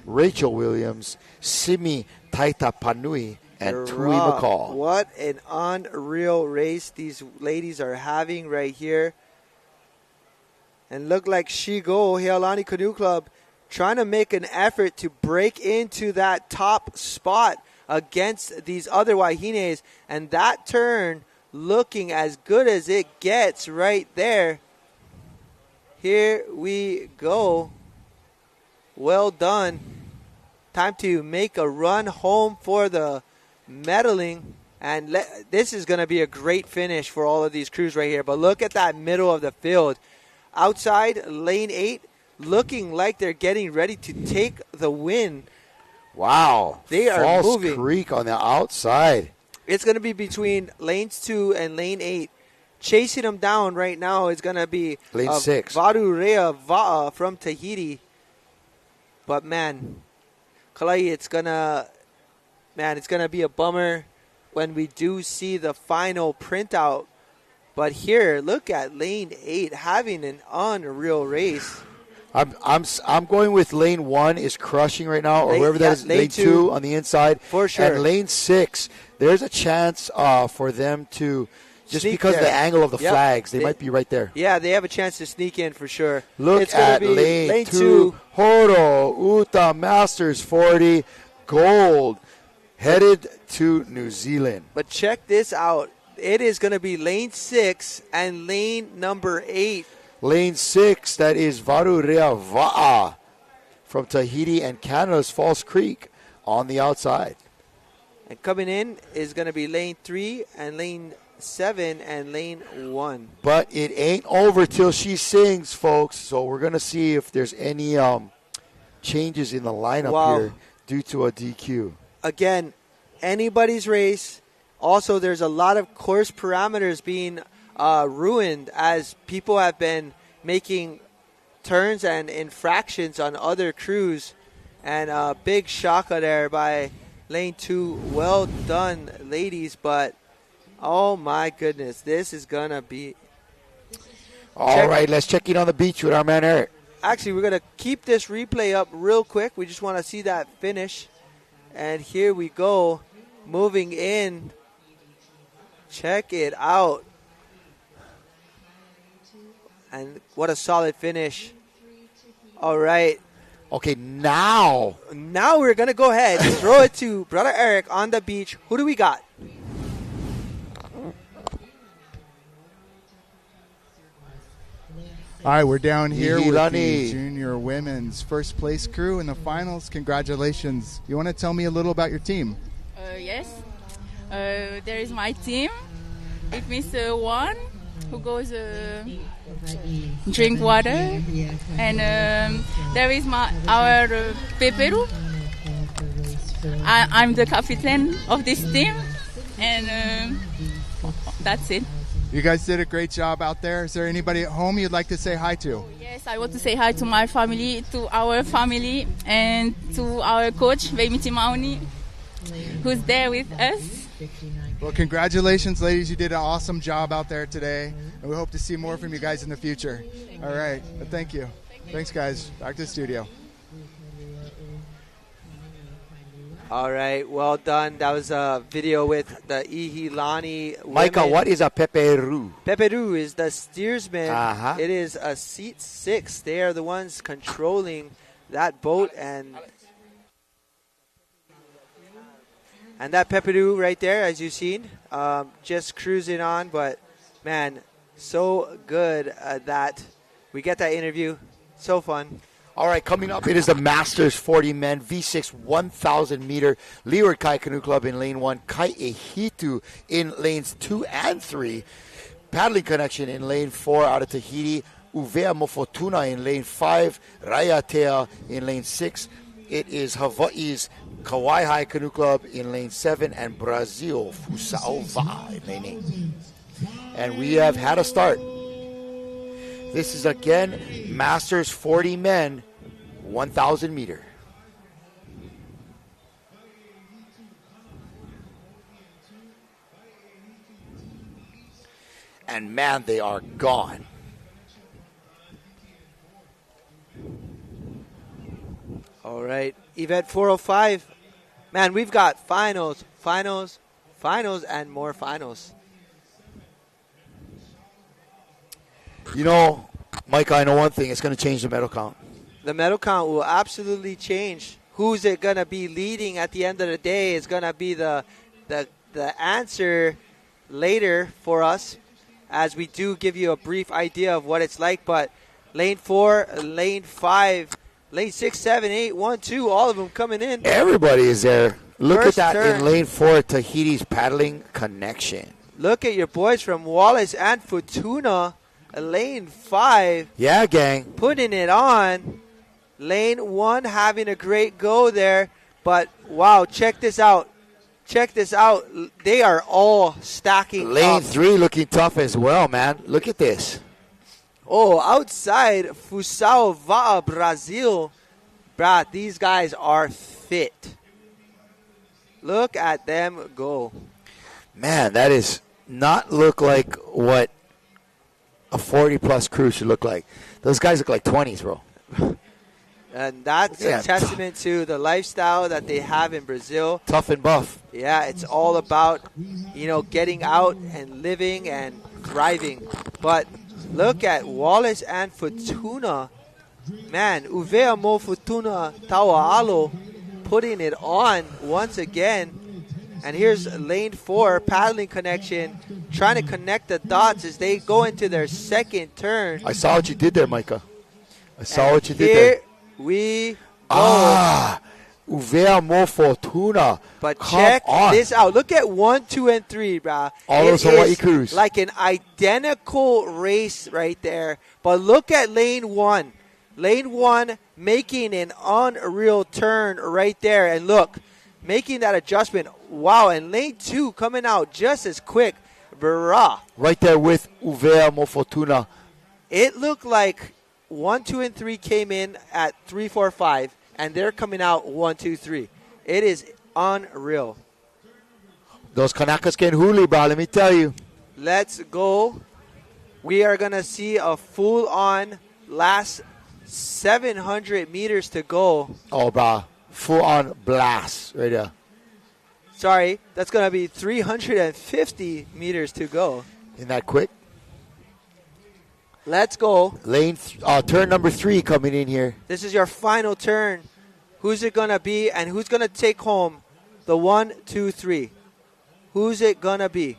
Rachel Williams, Simi Taita Panui, and Tui McCall. What an unreal race these ladies are having right here. And look like Shigo, Healani Canoe Club, trying to make an effort to break into that top spot against these other Wahines. And that turn looking as good as it gets right there. Here we go. Well done. Time to make a run home for the medaling. And this is going to be a great finish for all of these crews right here. But look at that middle of the field. Outside, lane 8, looking like they're getting ready to take the win. Wow. They are moving. False Creek on the outside. It's going to be between lanes 2 and lane 8. Chasing them down right now is going to be lane 6. Varu Rea Va'a from Tahiti. But, man, Kalai, it's going to be a bummer when we do see the final printout. But here, look at lane 8 having an unreal race. I'm going with lane 1 is crushing right now, or whoever that is. Lane 2 on the inside, for sure. And lane 6, there's a chance for them to, just sneak because there. of the angle of the flags, they might be right there. Yeah, they have a chance to sneak in for sure. Look at lane 2, Horo Uta Masters 40 gold, headed to New Zealand. But check this out. It is going to be lane 6 and lane number 8. Lane 6, that is Varu Rea Va'a from Tahiti and Canada's Falls Creek on the outside. And coming in is going to be lane 3 and lane 7 and lane 1. But it ain't over till she sings, folks. So we're going to see if there's any changes in the lineup here due to a DQ. Again, anybody's race. Also, there's a lot of course parameters being ruined as people have been making turns and infractions on other crews. And a big shaka there by lane 2. Well done, ladies. But, oh, my goodness, this is going to be... All right, let's check in on the beach with our man Eric. Actually, we're going to keep this replay up real quick. We just want to see that finish. And here we go. Moving in. Check it out. And what a solid finish. All right. Okay, now we're going to go ahead and throw it to Brother Eric on the beach. Who do we got? All right, we're down here with Hilo the junior women's first place crew in the finals. Congratulations. You want to tell me a little about your team? Yes. There is my team. It means one who goes drink water. And there is our Peperu. I'm the captain of this team. And that's it. You guys did a great job out there. Is there anybody at home you'd like to say hi to? Yes, I want to say hi to my family, to our family, and to our coach, Veimiti Mauni, who's there with us. Well, congratulations, ladies. You did an awesome job out there today, and we hope to see more from you guys in the future. All right. Well, thank you. Thanks, guys. Back to the studio. All right, well done. That was a video with the Ihilani Micah, women. what is a peperu? Peperu is the steersman. Uh-huh. It is a seat 6. They are the ones controlling that boat. And that Peperu right there, as you've seen, just cruising on. But, man, so good that we get that interview. So fun. All right, coming up, it is the Masters 40 men V6 1,000 meter Leeward Kai Canoe Club in lane 1, Kai Ehitu in lanes 2 and 3, Paddling Connection in lane 4 out of Tahiti, Uvea Mofotuna in lane 5, Raiatea in lane 6. It is Hawaii's Kauai Canoe Club in lane 7 and Brazil Fusauva in lane 8. And we have had a start. This is again Masters 40 men 1,000 meter. And man, they are gone. All right, event 405. Man, we've got finals, and more finals. You know, Mike, I know one thing. It's going to change the medal count. The medal count will absolutely change. Who's it going to be leading at the end of the day is going to be the answer later for us, as we do give you a brief idea of what it's like. But lane 4, lane 5, lane 6, 7, 8, 1, 2, all of them coming in. Everybody is there. Look First at that turn. in lane 4, Tahiti's Paddling Connection. Look at your boys from Wallace and Futuna. Lane 5. Yeah, gang. Putting it on. Lane 1 having a great go there. But, wow, check this out. Check this out. They are all stacking Lane up. 3 looking tough as well, man. Look at this. Oh, outside Fusao Va'a, Brazil. Brad, these guys are fit. Look at them go. Man, that is not look like what a 40-plus crew should look like. Those guys look like 20s, bro. And that's a testament to the lifestyle that they have in Brazil. Tough and buff. Yeah, it's all about, getting out and living and thriving. But look at Wallace and Futuna. Man, Uvea Mo Futuna Taua'alo putting it on once again. And here's lane 4, Paddling Connection, trying to connect the dots as they go into their second turn. I saw what you did there, Micah. I saw what you did Here there. we go. Uvea Mo Fortuna. But Come check on. this out. Look at 1, 2, and 3, brah. All those Hawaii crews. Like an identical race right there. But look at lane 1. Lane 1 making an unreal turn right there. And look, making that adjustment. Wow, and lane 2 coming out just as quick. Brah. Right there with Uvea Mo Fortuna. It looked like 1, 2, and 3 came in at 3, 4, 5, and they're coming out 1, 2, 3. It is unreal. Those Kanakas can huli, bro. Let me tell you. Let's go. We are going to see a full-on last 700 meters to go. Oh, bro. Full on blast right there. Sorry, that's going to be 350 meters to go. Isn't that quick? Let's go. Turn number 3 coming in here. This is your final turn. Who's it going to be, and who's going to take home the 1, 2, 3? Who's it going to be?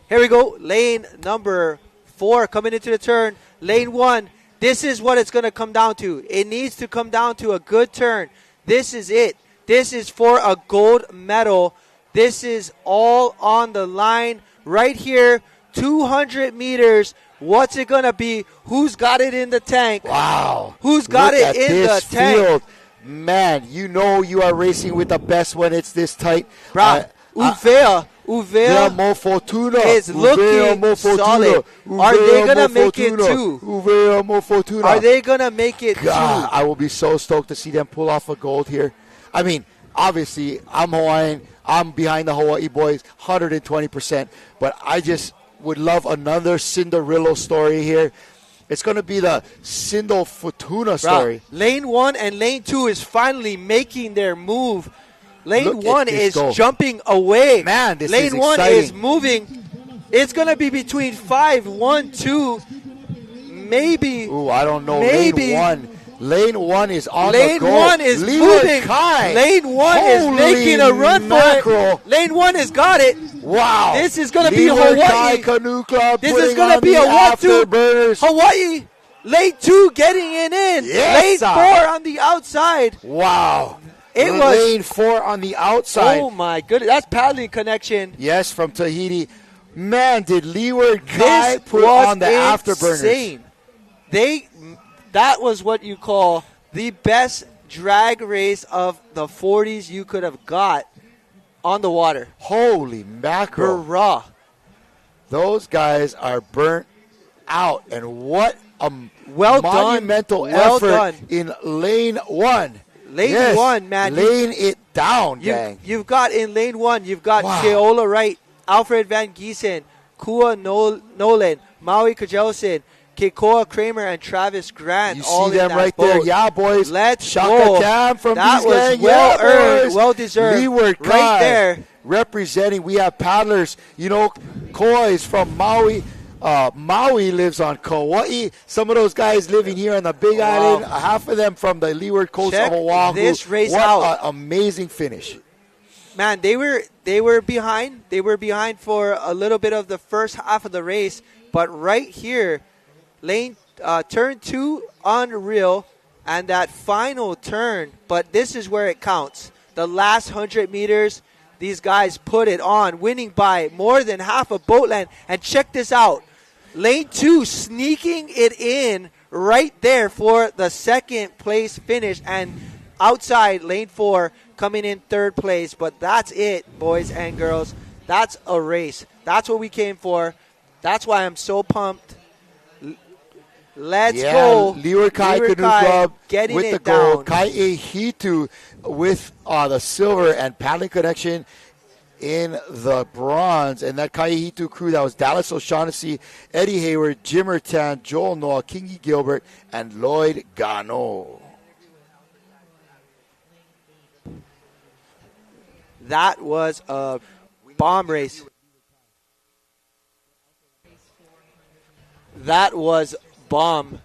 Here we go. Lane number 4 coming into the turn. Lane 1. This is what it's going to come down to. It needs to come down to a good turn. This is it. This is for a gold medal. This is all on the line right here. 200 meters. What's it going to be? Who's got it in the tank? Wow. Who's got it in the tank? Field. Man, you know you are racing with the best when it's this tight. Bruh, Uvea Mo Fortuna is looking solid. Are they going to make it too? Uvea Mo Fortuna. Are they going to make it too? I will be so stoked to see them pull off a gold here. I mean, obviously, I'm Hawaiian. I'm behind the Hawaii boys 120%. But I just would love another Cinderella story here. It's going to be the Cindo Fortuna story. Lane 1 and Lane 2 is finally making their move. Lane 1 is jumping away. Man, this Lane is 1 exciting. is moving. It's going to be between 5, 1, 2, maybe. Ooh, I don't know. Maybe. Lane 1 is on Lane the go. 1 is moving. Lane 1 is making a run for it. Lane 1 has got it. Wow. This is going to be Hawaii. Canoe Club. This is going to be a 1-2. Hawaii. Lane 2 getting it in. Yes, Lane 4 on the outside. Wow. It was Lane 4 on the outside. Oh, my goodness. That's paddling connection. Yes, from Tahiti. Man, did Leeward Kai put on the afterburners. That was what you call the best drag race of the 40s you could have got on the water. Holy mackerel. Hurrah. Those guys are burnt out. And what a monumental effort in Lane 1. Lane 1, man. Laying it down, gang. You've got in Lane 1, you've got Keola Wright, Alfred Van Giesen, Kua Nolan, Maui Kajelson, Keikoa Kramer, and Travis Grant. You all see them in that right boat. there. Yeah, boys. Let's Shaka go. Cam from That these was gang. well earned, boys. well deserved. Leeward right Kai there. Representing. We have paddlers. You know, Koa is from Maui. Maui lives on Kauai. Some of those guys living here on the Big Island. Half of them from the leeward coast Check of Oahu. this race what out. an amazing finish. Man, they were behind. They were behind for a little bit of the first half of the race, but right here, turn 2, unreal, and that final turn. But this is where it counts. The last 100 meters, these guys put it on, winning by more than half a boat length. And check this out. Lane 2 sneaking it in right there for the second place finish. And outside, Lane 4 coming in third place. But that's it, boys and girls. That's a race. That's what we came for. That's why I'm so pumped. Let's go. Leeward Kai Canoe Club getting with it the gold. down. Kai Hitu with the silver, and Paddling Connection in the bronze. And that Kai Hitu crew, that was Dallas O'Shaughnessy, Eddie Hayward, Jimmer Tan, Joel Noah, Kingy Gilbert, and Lloyd Gano. That was a bomb race. That was bomb.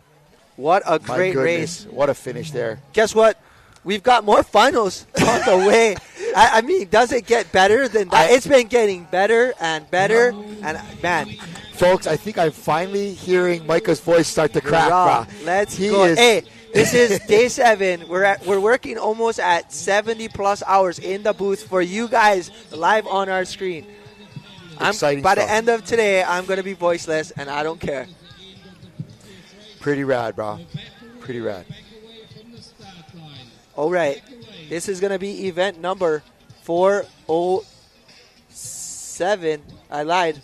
What a great race. What a finish there. Guess what? We've got more finals on the way. I mean, does it get better than that? It's been getting better and better. And, man. Folks, I think I'm finally hearing Micah's voice start to crack. Bro. Let's go. Hey, this is day 7. We're working almost at 70-plus hours in the booth for you guys live on our screen. Exciting by stuff. the end of today, I'm going to be voiceless, and I don't care. Pretty rad, bro. Pretty rad. All right. This is going to be event number 407. I lied.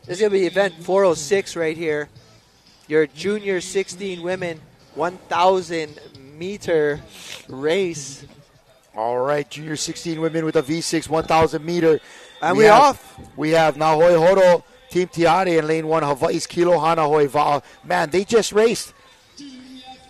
This is going to be event 406 right here. Your junior 16 women 1,000 meter race. All right, junior 16 women with a V6 1,000 meter. And we're off. We have Nahoi Horo, Team Tiare in lane 1, Hawaii's Kilo Hanahoi Va'a. Man, they just raced.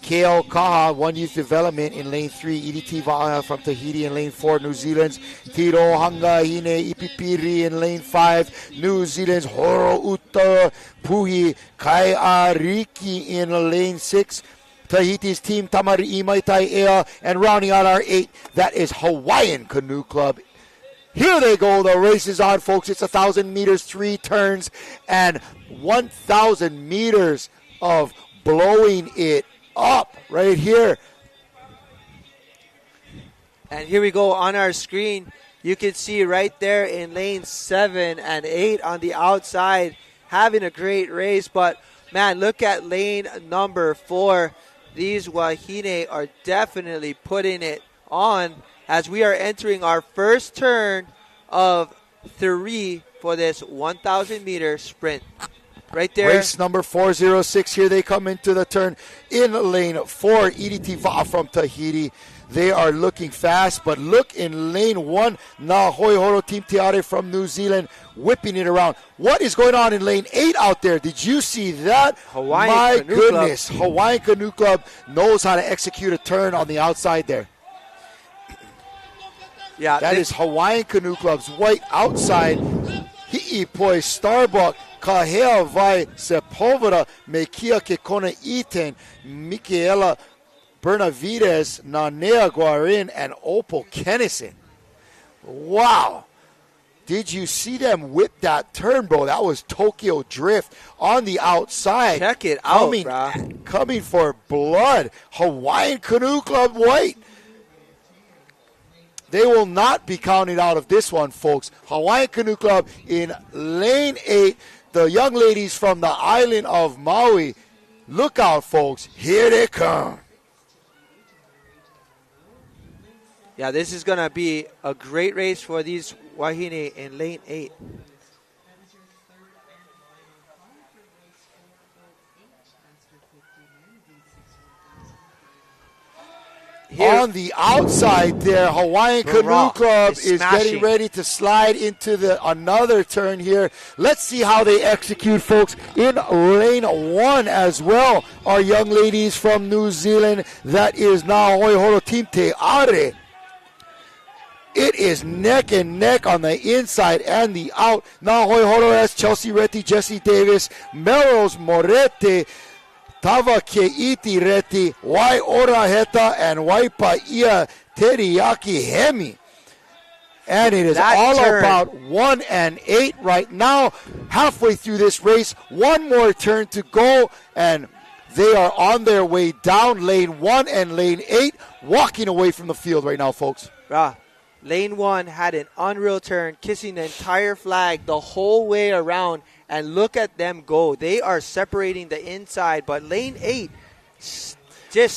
KL Kaha, One Youth Development in lane 3, EDT Va'a from Tahiti in lane 4, New Zealand's Tiro Hanga Hine Ipipiri in lane 5, New Zealand's Horo Uta Puhi Kai Ariki in lane 6, Tahiti's Team Tamari Imaitai Ea, and rounding out our 8, that is Hawaiian Canoe Club. Here they go, the race is on, folks. It's 1,000 meters, 3 turns, and 1,000 meters of blowing it up right here. And here we go on our screen. You can see right there in lane 7 and 8 on the outside having a great race. But, man, look at lane number 4. These Wahine are definitely putting it on as we are entering our first turn of 3 for this 1,000 meter sprint. Right there. Race number 406. Here they come into the turn in lane 4. EDT Va'a from Tahiti. They are looking fast, but look in lane 1. Nahoi Horo Team Tiare from New Zealand whipping it around. What is going on in lane 8 out there? Did you see that? Hawaiian Canoe goodness. Club. Hawaiian Canoe Club knows how to execute a turn on the outside there. Yeah, that is Hawaiian Canoe Club's white outside. Hi'ipoi Starbuck. Kahea vai Sepulveda Mekia Kekona Iten Michaela Bernavides Nanea Guarin and Opal Kennison. Wow. Did you see them whip that turn, bro? That was Tokyo Drift on the outside. Check it out, coming for blood. Hawaiian Canoe Club white. They will not be counted out of this one, folks. Hawaiian Canoe Club in lane 8. The young ladies from the island of Maui. Look out, folks. Here they come. Yeah, this is going to be a great race for these Wahine in lane 8. On the outside there, Hawaiian Canoe Club is getting ready to slide into another turn here. Let's see how they execute, folks. In lane 1 as well, our young ladies from New Zealand. That is Nahoi Horo Team Te Are. It is neck and neck on the inside and the out. Nahoi Horo has Chelsea Reti, Jesse Davis, Melrose Morete, Tava Keiti Reti, Wai Ora Heta, and Waipa Ia Teriyaki Hemi. And it is about 1 and 8 right now. Halfway through this race, one more turn to go, and they are on their way down lane 1 and lane 8, walking away from the field right now, folks. Lane 1 had an unreal turn, kissing the entire flag the whole way around. And look at them go. They are separating the inside, but lane 8 just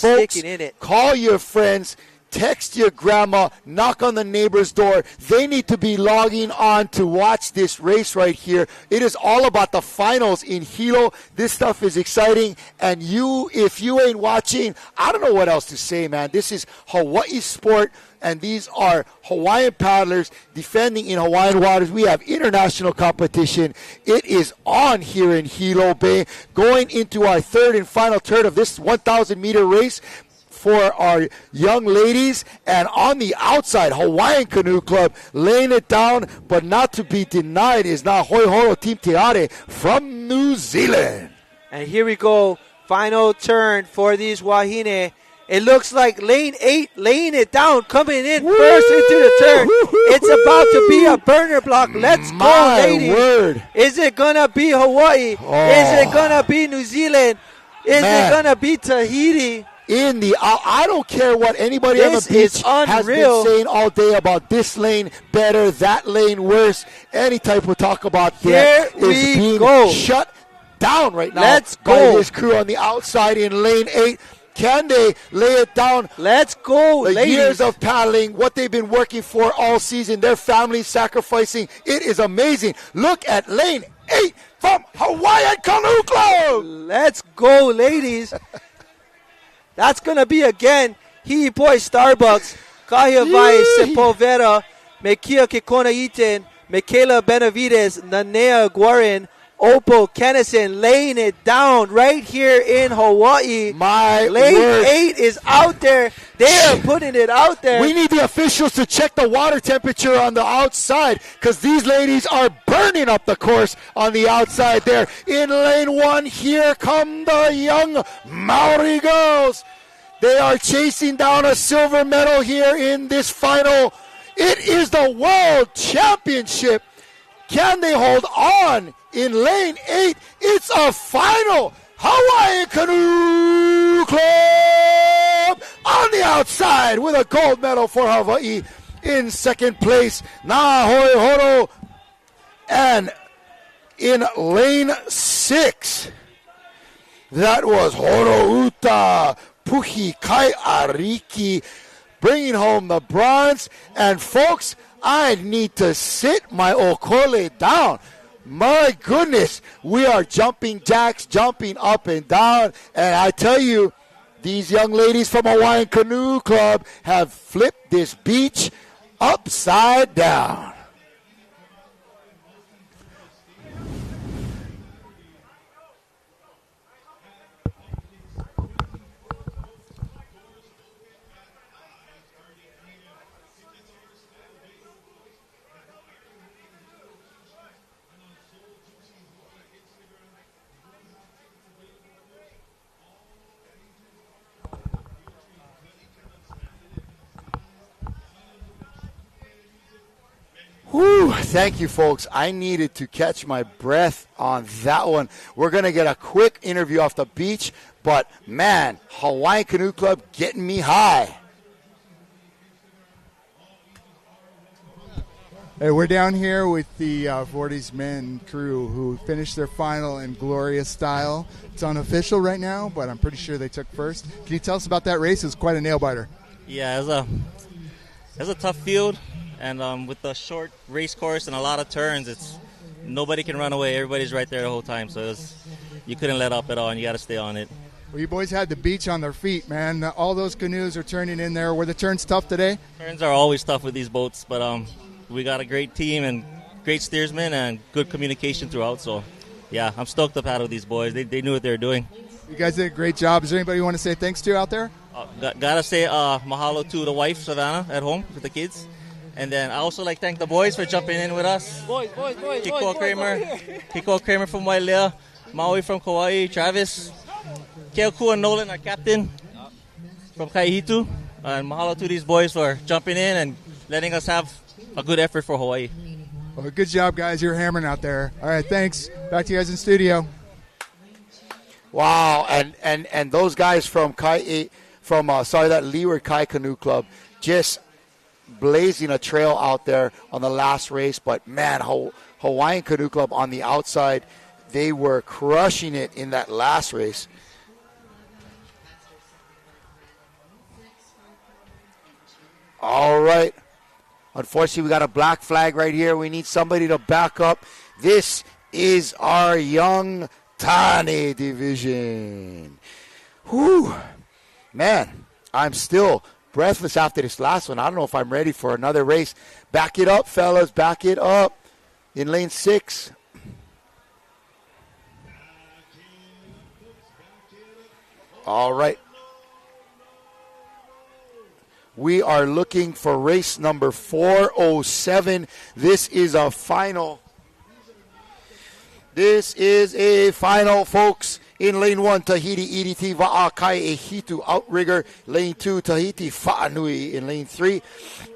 folks, sticking in it. Call your friends, text your grandma, knock on the neighbor's door. They need to be logging on to watch this race right here. It is all about the finals in Hilo. This stuff is exciting, and if you ain't watching, I don't know what else to say, man. This is Hawaii sport. And these are Hawaiian paddlers defending in Hawaiian waters. We have international competition. It is on here in Hilo Bay. Going into our third and final turn of this 1,000-meter race for our young ladies. And on the outside, Hawaiian Canoe Club laying it down, but not to be denied is Nahoi Horo Team Te Are from New Zealand. And here we go. Final turn for these Wahine. It looks like lane 8 laying it down, coming in first into the turn. It's about to be a burner block. Let's go, ladies. Word. Is it going to be Hawaii? Is it going to be New Zealand? Is it going to be Tahiti? I don't care what anybody on the beach has been saying all day about this lane better, that lane worse. Any type of talk about that is being shut down right now by this crew on the outside in lane 8. Can they lay it down? Let's go, the ladies. Years of paddling, what they've been working for all season, their families sacrificing. It is amazing. Look at lane 8 from Hawaiian Canoe Club. Let's go, ladies. That's going to be, again, Hii Poi Starbucks, Kahia Vai Sepulveda, Mekia Kekona Iten, Michaela Benavides, Nanea Guarin, Oppo Kennison laying it down right here in Hawaii. Lane 8 is out there. They are putting it out there. We need the officials to check the water temperature on the outside because these ladies are burning up the course on the outside there. In lane 1, here come the young Maori girls. They are chasing down a silver medal here in this final. It is the World Championship. Can they hold on? In lane 8, it's a final. Hawaiian Canoe Club on the outside with a gold medal for Hawaii. In second place, Nahoi Horo. And in lane 6, that was Horouta Puhi Kai Ariki bringing home the bronze. And folks, I need to sit my okole down. My goodness, we are jumping jacks, jumping up and down. And I tell you, these young ladies from Hawaiian Canoe Club have flipped this beach upside down. Whew, thank you, folks. I needed to catch my breath on that one. We're going to get a quick interview off the beach, but, man, Hawaiian Canoe Club getting me high. Hey, we're down here with the 40s men crew who finished their final in glorious style. It's unofficial right now, but I'm pretty sure they took first. Can you tell us about that race? It was quite a nail-biter. Yeah, it was a tough field. And with the short race course and a lot of turns, nobody can run away. Everybody's right there the whole time. So you couldn't let up at all, and you got to stay on it. Well, you boys had the beach on their feet, man. All those canoes are turning in there. Were the turns tough today? Turns are always tough with these boats, but we got a great team and great steersmen and good communication throughout. So, yeah, I'm stoked to paddle these boys. They knew what they were doing. You guys did a great job. Is there anybody you want to say thanks to out there? Gotta say mahalo to the wife, Savannah, at home with the kids. And then I also like thank the boys for jumping in with us. Boys. Kiko Kramer from Wailea, Maui from Kauai, Travis, Keoku and Nolan, our captain from Kaihitu. And mahalo to these boys for jumping in and letting us have a good effort for Hawaii. Well, good job, guys. You're hammering out there. All right, thanks. Back to you guys in studio. Wow, and those guys from that Leeward Kai Canoe Club just blazing a trail out there on the last race. But, man, Hawaiian Canoe Club on the outside, they were crushing it in that last race. All right. Unfortunately, we got a black flag right here. We need somebody to back up. This is our young Tane division. Whew. Man, I'm still breathless after this last one. I don't know if I'm ready for another race. Back it up, fellas. Back it up. In lane 6. All right. We are looking for race number 407. This is a final. This is a final, folks. In lane 1, Tahiti EDT Va'akai Ehitu Outrigger. Lane 2, Tahiti Fa'anui. In lane 3,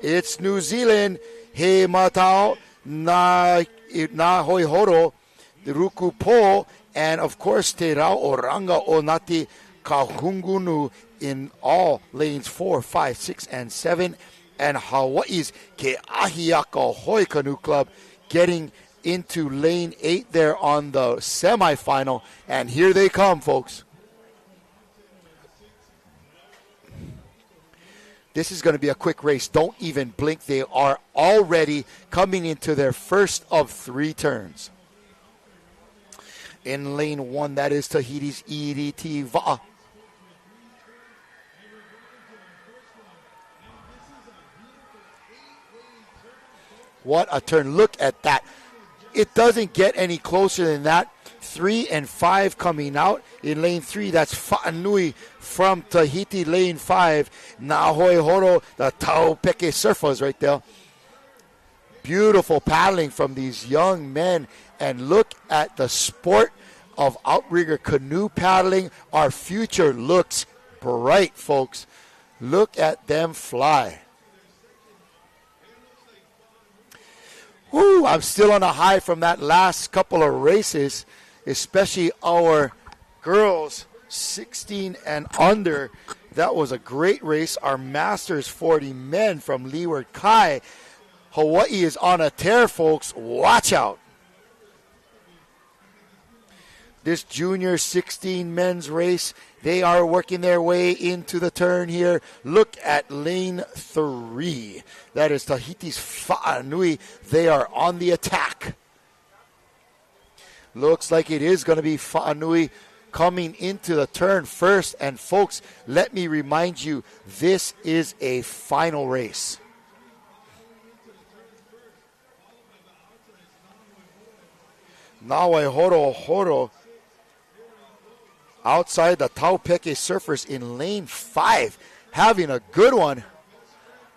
it's New Zealand He Matao Na Hoi Horo Ruku Po. And, of course, Te Rao Oranga Onati Kahungunu in all lanes 4, 5, 6, and 7. And Hawaii's Ke Ahiaka Hoi Canoe Club getting into lane 8 there on the semifinal. And here they come, folks. This is going to be a quick race. Don't even blink. They are already coming into their first of 3 turns. In lane 1, that is Tahiti's EDT Va'a. What a turn. Look at that. It doesn't get any closer than that. 3 and 5 coming out. In lane 3, that's Fa'anui from Tahiti. Lane 5, Nahoi Horo, the Taupeke Surfers right there. Beautiful paddling from these young men. And look at the sport of outrigger canoe paddling. Our future looks bright, folks. Look at them fly. Woo, I'm still on a high from that last couple of races, especially our girls 16 and under. That was a great race. Our Masters 40 men from Leeward Kai. Hawaii is on a tear, folks. Watch out. This junior 16 men's race, they are working their way into the turn here. Look at lane 3. That is Tahiti's Fa'anui. They are on the attack. Looks like it is going to be Fa'anui coming into the turn first. And folks, let me remind you, this is a final race. Nawe Horo outside the Taupeke Surfers in lane 5, having a good one.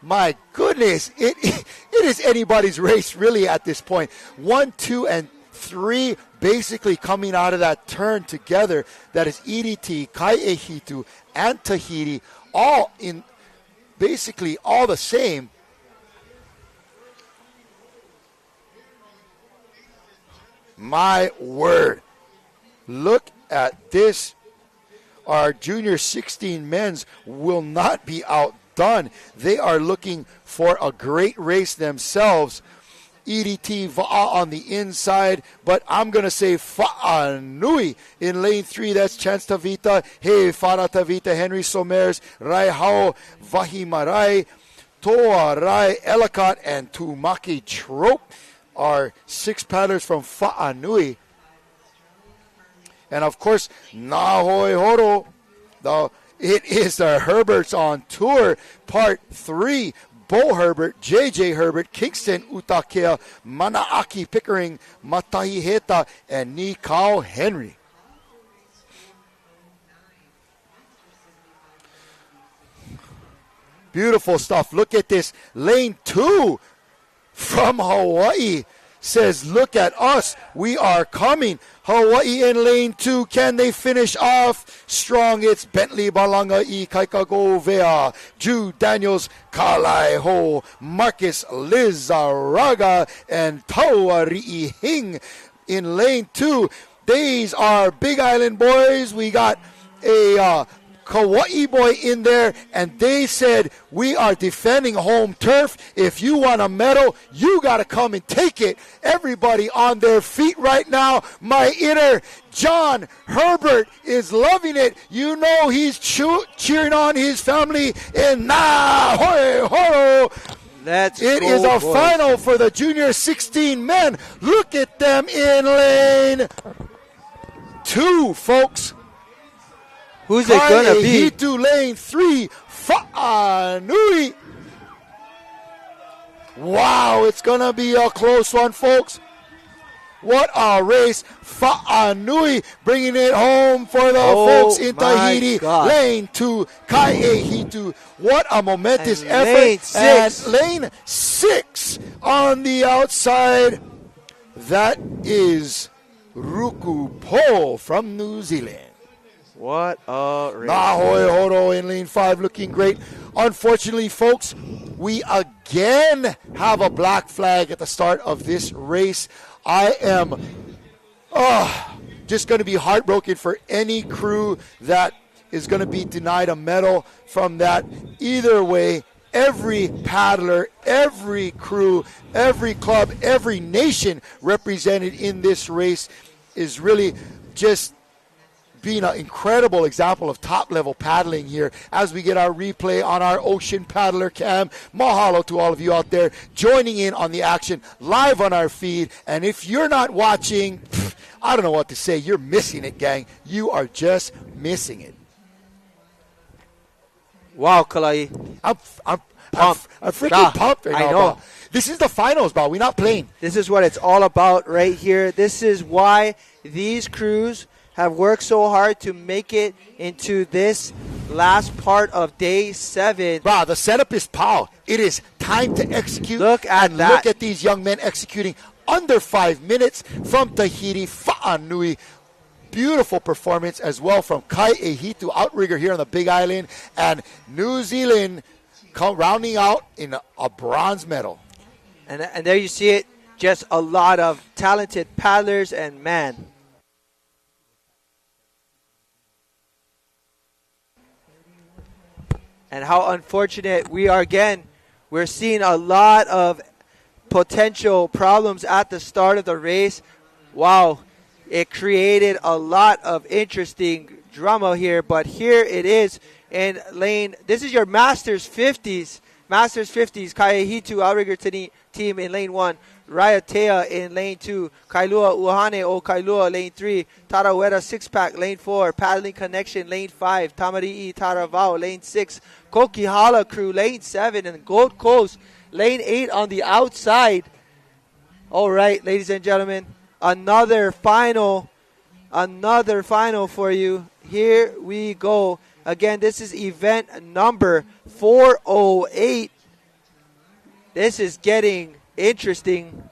My goodness, it is anybody's race really at this point. 1, 2, and 3 basically coming out of that turn together. That is EDT, Kai'ehitu, and Tahiti, all in basically all the same. My word. Look at this. Our junior 16 men's will not be outdone. They are looking for a great race themselves. EDT Va'a on the inside, but I'm going to say Fa'anui in lane 3. That's Chance Tavita, Hey Farah Tavita, Henry Somers, Rai Hao, Vahimarai, Toa Rai, Ellicott, and Tumaki Trope are 6 paddlers from Fa'anui. And of course, Nahoi Horo, it is the Herberts on Tour, Part 3. Bo Herbert, JJ Herbert, Kingston Utakea, Manaaki Pickering, Matahi Heta, and Nikau Henry. Beautiful stuff. Look at this. Lane 2 from Hawaii says, look at us. We are coming. Hawaii in lane 2. Can they finish off strong? It's Bentley Balanga I Kaikagovea, Drew Daniels, Kalai Ho, Marcus Lizaraga, and Tauari'i Hing in lane 2. These are Big Island boys. We got a Kauai boy in there, and they said, we are defending home turf. If you want a medal, you got to come and take it. Everybody on their feet right now. My inner John Herbert is loving it. You know he's cheering on his family in Nahoi Horo. It is a final for the junior 16 men. Look at them in lane 2, folks. Who's it going to be? Hitu lane 3, Fa'anui. Wow, it's going to be a close one, folks. What a race. Fa'anui bringing it home for the folks in Tahiti. Lane 2, Kai'ehitu. What a momentous effort. And lane 6 on the outside. That is Ruku Po from New Zealand. What a race. Nahoi Horo in lane 5 looking great. Unfortunately, folks, we again have a black flag at the start of this race. I am just going to be heartbroken for any crew that is going to be denied a medal from that. Either way, every paddler, every crew, every club, every nation represented in this race is really just being an incredible example of top-level paddling here as we get our replay on our Ocean Paddler Cam. Mahalo to all of you out there joining in on the action live on our feed. And if you're not watching, I don't know what to say. You're missing it, gang. You are just missing it. Wow, Kalai. I'm pumped. I'm freaking pumped right now. I know. Bro. This is the finals, bro. We're not playing. This is what it's all about right here. This is why these crews have worked so hard to make it into this last part of day 7. Bro, the setup is pow. It is time to execute. Look at that. Look at these young men executing under 5 minutes from Tahiti. Fa'anui. Beautiful performance as well from Kai Ehitu, outrigger here on the Big Island. And New Zealand rounding out in a bronze medal. And there you see it. Just a lot of talented paddlers and man. And how unfortunate we are again. We're seeing a lot of potential problems at the start of the race. Wow, it created a lot of interesting drama here. But here it is in lane. This is your Masters 50s. Masters 50s, Kaehitu outrigger team in lane 1. Raiatea in lane 2. Kailua Uhane o Kailua lane 3. Tarawera 6-pack lane 4. Paddling Connection lane 5. Tamari'i Taravao lane 6. Kokihala crew lane 7. And Gold Coast lane 8 on the outside. All right, ladies and gentlemen, another final for you. Here we go. Again, this is event number 408. This is getting interesting.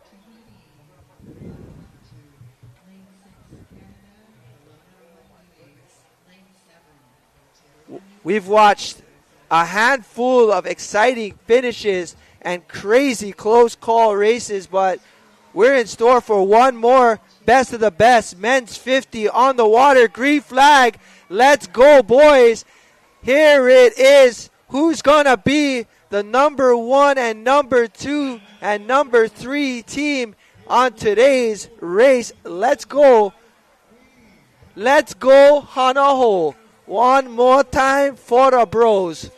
We've watched a handful of exciting finishes and crazy close call races, but we're in store for one more best of the best. Men's 50 on the water. Green flag. Let's go, boys. Here it is. Who's going to be the number 1 and number 2 and number 3 team on today's race? Let's go. Let's go, Hanaho. One more time for the bros.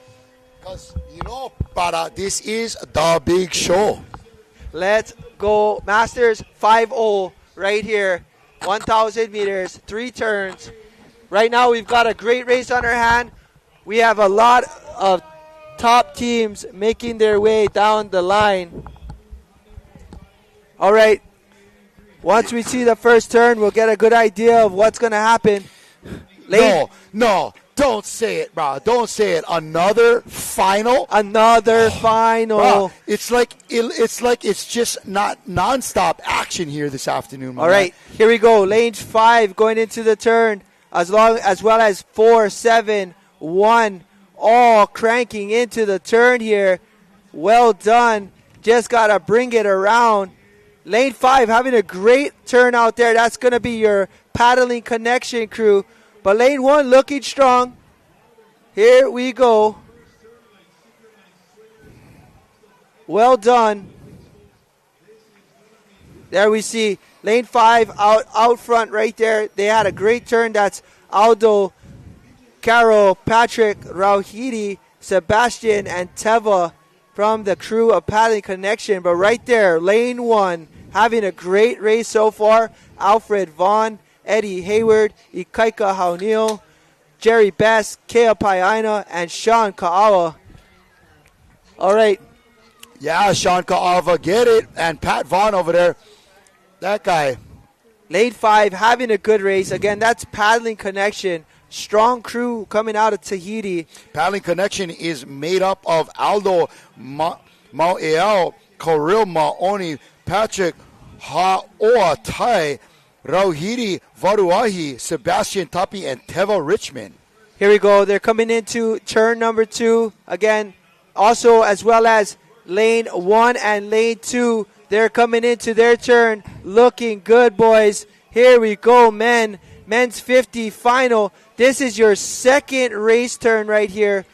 Because, Para, this is the big show. Let's go. Masters 5-0 right here. 1,000 meters, 3 turns. Right now we've got a great race on our hand. We have a lot of top teams making their way down the line. All right. Once we see the first turn, we'll get a good idea of what's going to happen. No, don't say it, bro. Don't say it. Another final. Bro, it's like it's just not nonstop action here this afternoon. All right, here we go. Lane 5 going into the turn, as well as 4, 7, 1, all cranking into the turn here. Well done. Just gotta bring it around. Lane 5 having a great turn out there. That's gonna be your Paddling Connection crew. But lane 1 looking strong. Here we go. Well done. There we see lane 5 out front right there. They had a great turn. That's Aldo, Caro, Patrick, Rauhidi, Sebastian, and Teva from the crew of Paddling Connection. But right there, lane 1 having a great race so far. Alfred Vaughn, Eddie Hayward, Ikaika Haunil, Jerry Best, Kea Paiaina, and Sean Ka'awa. All right. Yeah, Sean Ka'awa, get it. And Pat Vaughn over there. That guy. Lane 5 having a good race. Again, that's Paddling Connection. Strong crew coming out of Tahiti. Paddling Connection is made up of Aldo Mau'eau, Koril Maoni, Patrick Ha'oatai, Rauhiri Varuahi, Sebastian Tapi, and Teva Richmond. Here we go. They're coming into turn number 2. Again, also as well as lane 1 and lane 2. They're coming into their turn. Looking good, boys. Here we go, men. Men's 50 final. This is your second race turn right here.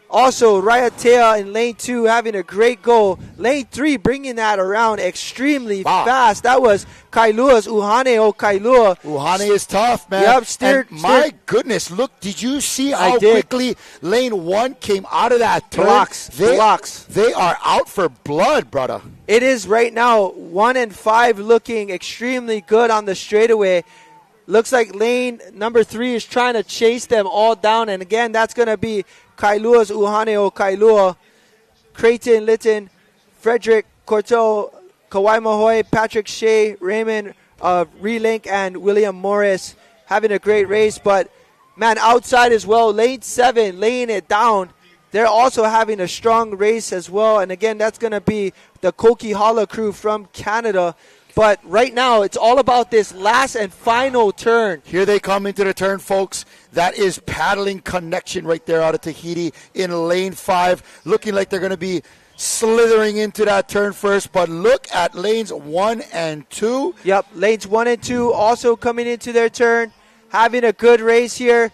Also, Raiatea in lane 2 having a great goal. Lane 3 bringing that around extremely fast. That was Kailua's Uhane o Kailua. Uhane is tough, man. Yep, steered. My goodness, look, did you see how quickly lane 1 came out of that turn? Blocks. They are out for blood, brother. It is right now 1 and 5 looking extremely good on the straightaway. Looks like lane number 3 is trying to chase them all down. And again, that's going to be Kailua's Uhane o Kailua, Creighton Litton, Frederick Corto, Kawhi Mahoy, Patrick Shea, Raymond Relink, and William Morris having a great race. But, man, outside as well, lane 7 laying it down. They're also having a strong race as well. And, again, that's going to be the Kokihala crew from Canada. But right now, it's all about this last and final turn. Here they come into the turn, folks. That is paddling connection right there out of Tahiti in lane 5. Looking like they're going to be slithering into that turn first. But look at lanes 1 and 2. Yep, lanes 1 and 2 also coming into their turn. Having a good race here.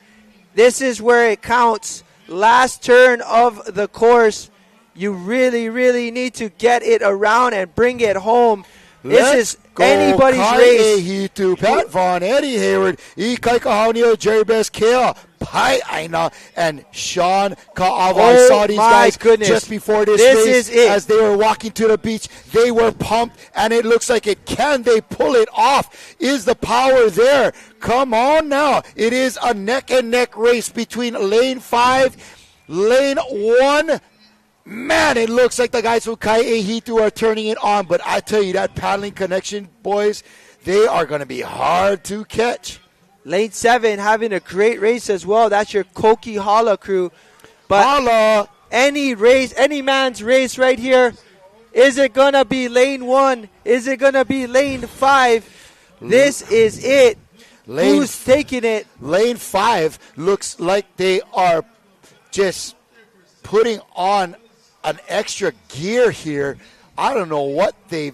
This is where it counts. Last turn of the course. You really, really need to get it around and bring it home. This is anybody's race. Hitu, Pat Vaughn, Eddie Hayward, E. Kaikahaunio, Jerry Best, Kea, Pai Aina, and Sean Ka'ava. I saw these guys just before this race as they were walking to the beach. They were pumped, and it looks like it. Can they pull it off? Is the power there? Come on now. It is a neck-and-neck race between lane 5, lane 1. Man, it looks like the guys from Kai'ehitu are turning it on. But I tell you, that paddling connection, boys, they are going to be hard to catch. Lane 7 having a great race as well. That's your Kokihala crew. But any race, any man's race right here. Is it going to be lane 1? Is it going to be lane 5? This is it. Who's taking it? Lane 5 looks like they are just putting on an extra gear here. I don't know what they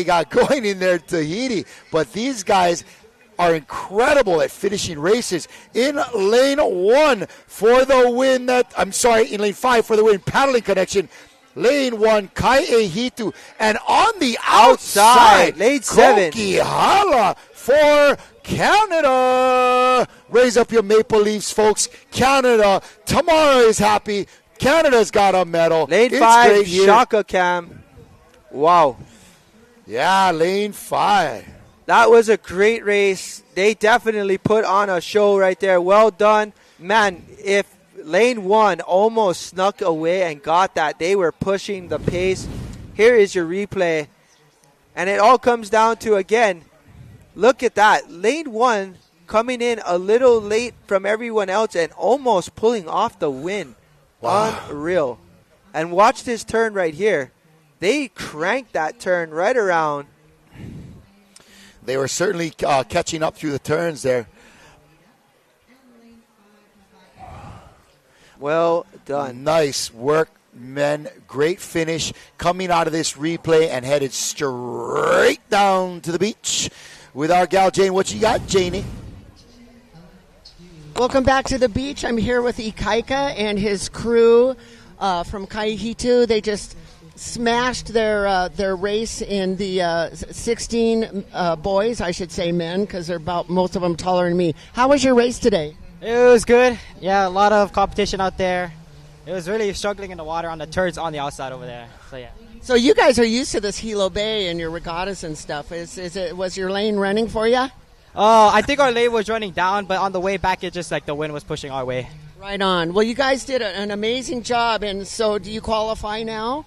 got going in there, Tahiti, but these guys are incredible at finishing races. In lane 1 for the win, in lane 5 for the win, paddling connection. Lane 1, Kai'ehitu, and on the outside, lane 7, Kokihala for Canada. Raise up your Maple Leafs, folks. Canada, tomorrow is happy. Canada's got a medal. Lane 5, Shaka Cam. Wow. Yeah, lane 5. That was a great race. They definitely put on a show right there. Well done. Man, if lane 1 almost snuck away and got that, they were pushing the pace. Here is your replay. And it all comes down to, again, look at that. Lane 1 coming in a little late from everyone else and almost pulling off the win. Wow. Unreal. And watch this turn right here. They cranked that turn right around. They were certainly catching up through the turns there. Well done. Nice work, men. Great finish coming out of this replay and headed straight down to the beach with our gal Jane. What you got, Janie? Welcome back to the beach. I'm here with Ikaika and his crew from Kai'ehitu. They just smashed their race in the 16 boys, I should say men, because they're about most of them taller than me. How was your race today? It was good. Yeah, a lot of competition out there. It was really struggling in the water on the turns on the outside over there. So yeah. So you guys are used to this Hilo Bay and your regattas and stuff. Was your lane running for you? I think our lane was running down, but on the way back, it just like the wind was pushing our way. Right on. Well, you guys did an amazing job, and so do you qualify now?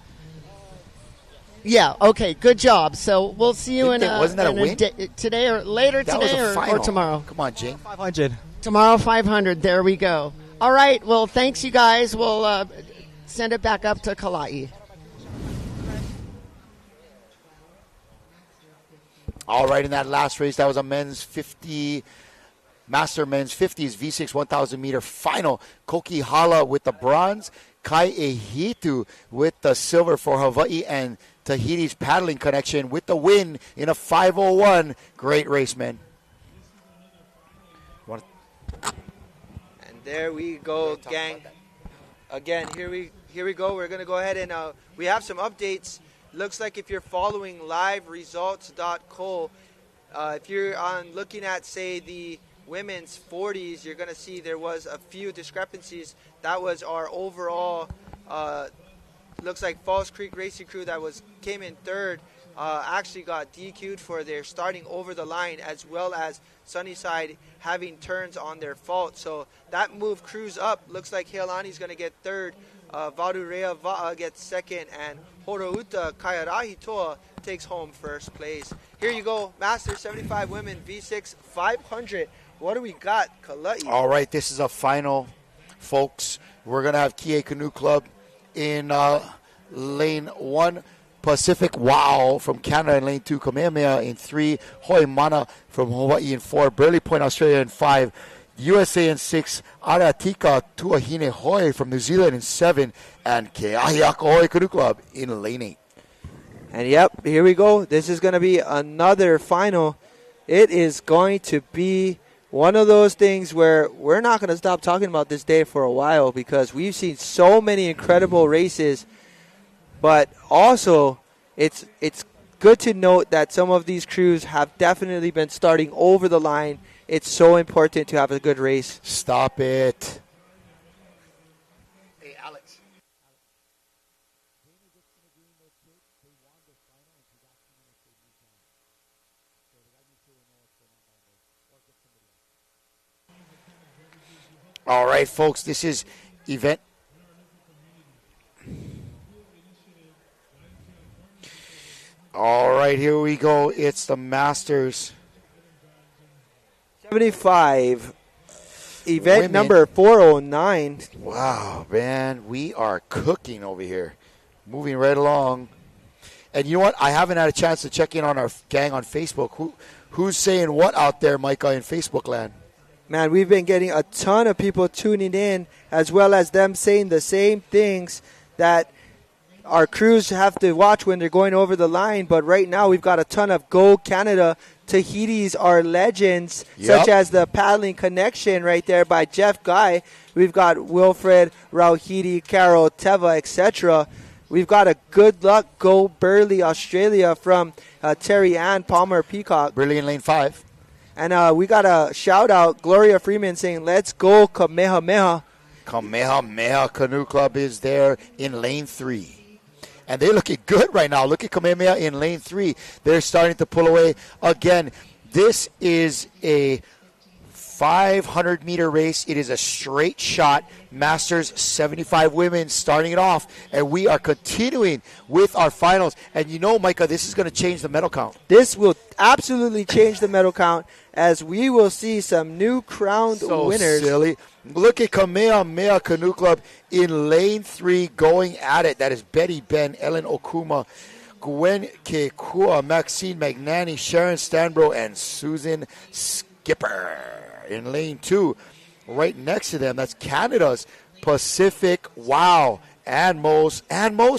Yeah. Okay. Good job. So we'll see you wasn't that a win? Today or later today or tomorrow. Come on, Jane. 500. Tomorrow 500. There we go. All right. Well, thanks you guys. We'll send it back up to Kalai. All right, in that last race, that was a men's 50, master men's 50s V6 1,000 meter final. Kokihala with the bronze, Kai'ehitu with the silver for Hawaii, and Tahiti's paddling connection with the win in a 5:01. Great race, man. And there we go, gang. again, here we go. We're going to go ahead and we have some updates. Looks like if you're following liveresults.co, if you're looking at, say, the women's 40s, you're going to see there was a few discrepancies. That was our overall, looks like Falls Creek Racing Crew that came in third, actually got DQ'd for their starting over the line, as well as Sunnyside having turns on their fault. So that moved crews up. Looks like Heilani's going to get third. Vadurea Va'a gets second, and Horouta Kairahitoa takes home first place. Here you go, Masters 75 Women V6 500. What do we got, Kalai? All right, this is a final, folks. We're going to have Kie Canoe Club in lane 1. Pacific Wow from Canada in lane 2. Kamehameha in 3. Hoi Mana from Hawaii in 4. Burley Point, Australia in 5. USA in 6. Aratika Tuahine Hoi from New Zealand in 7. And Keahiaka Hoi Canoe Club in lane 8. And yep, here we go. This is going to be another final. It is going to be one of those things where we're not going to stop talking about this day for a while, because we've seen so many incredible races. But also, it's good to note that some of these crews have definitely been starting over the line. It's so important to have a good race. Stop it. Hey, Alex. All right, folks, this is event. All right, here we go. It's the Masters 75, event Women. number 409. Wow, man, we are cooking over here. Moving right along. And you know what? I haven't had a chance to check in on our gang on Facebook. Who's saying what out there, Micah, in Facebook land? Man, we've been getting a ton of people tuning in, as well as them saying the same things that our crews have to watch when they're going over the line. But right now we've got a ton of Go Canada. Tahiti's are legends, such as the Paddling Connection right there by Jeff Guy. We've got Wilfred, Rauhiti, Carol, Teva, etc. We've got a Good Luck Go Burley, Australia from Terry Ann Palmer Peacock. Burley in lane 5. And we got a shout-out, Gloria Freeman saying, let's go Kamehameha. Kamehameha Canoe Club is there in lane 3. And they're looking good right now. Look at Kamehameha in lane 3. They're starting to pull away. Again, this is a 500-meter race. It is a straight shot. Masters 75 women starting it off. And we are continuing with our finals. And you know, Micah, this is going to change the medal count. This will absolutely change the medal count, as we will see some new crowned winners. Silly. Look at Kamehameha Canoe Club in lane 3 going at it. That is Betty Ben, Ellen Okuma, Gwen Kekua, Maxine Magnani, Sharon Stanbro, and Susan Skipper in lane 2. Right next to them, that's Canada's Pacific Wow. Ann Mose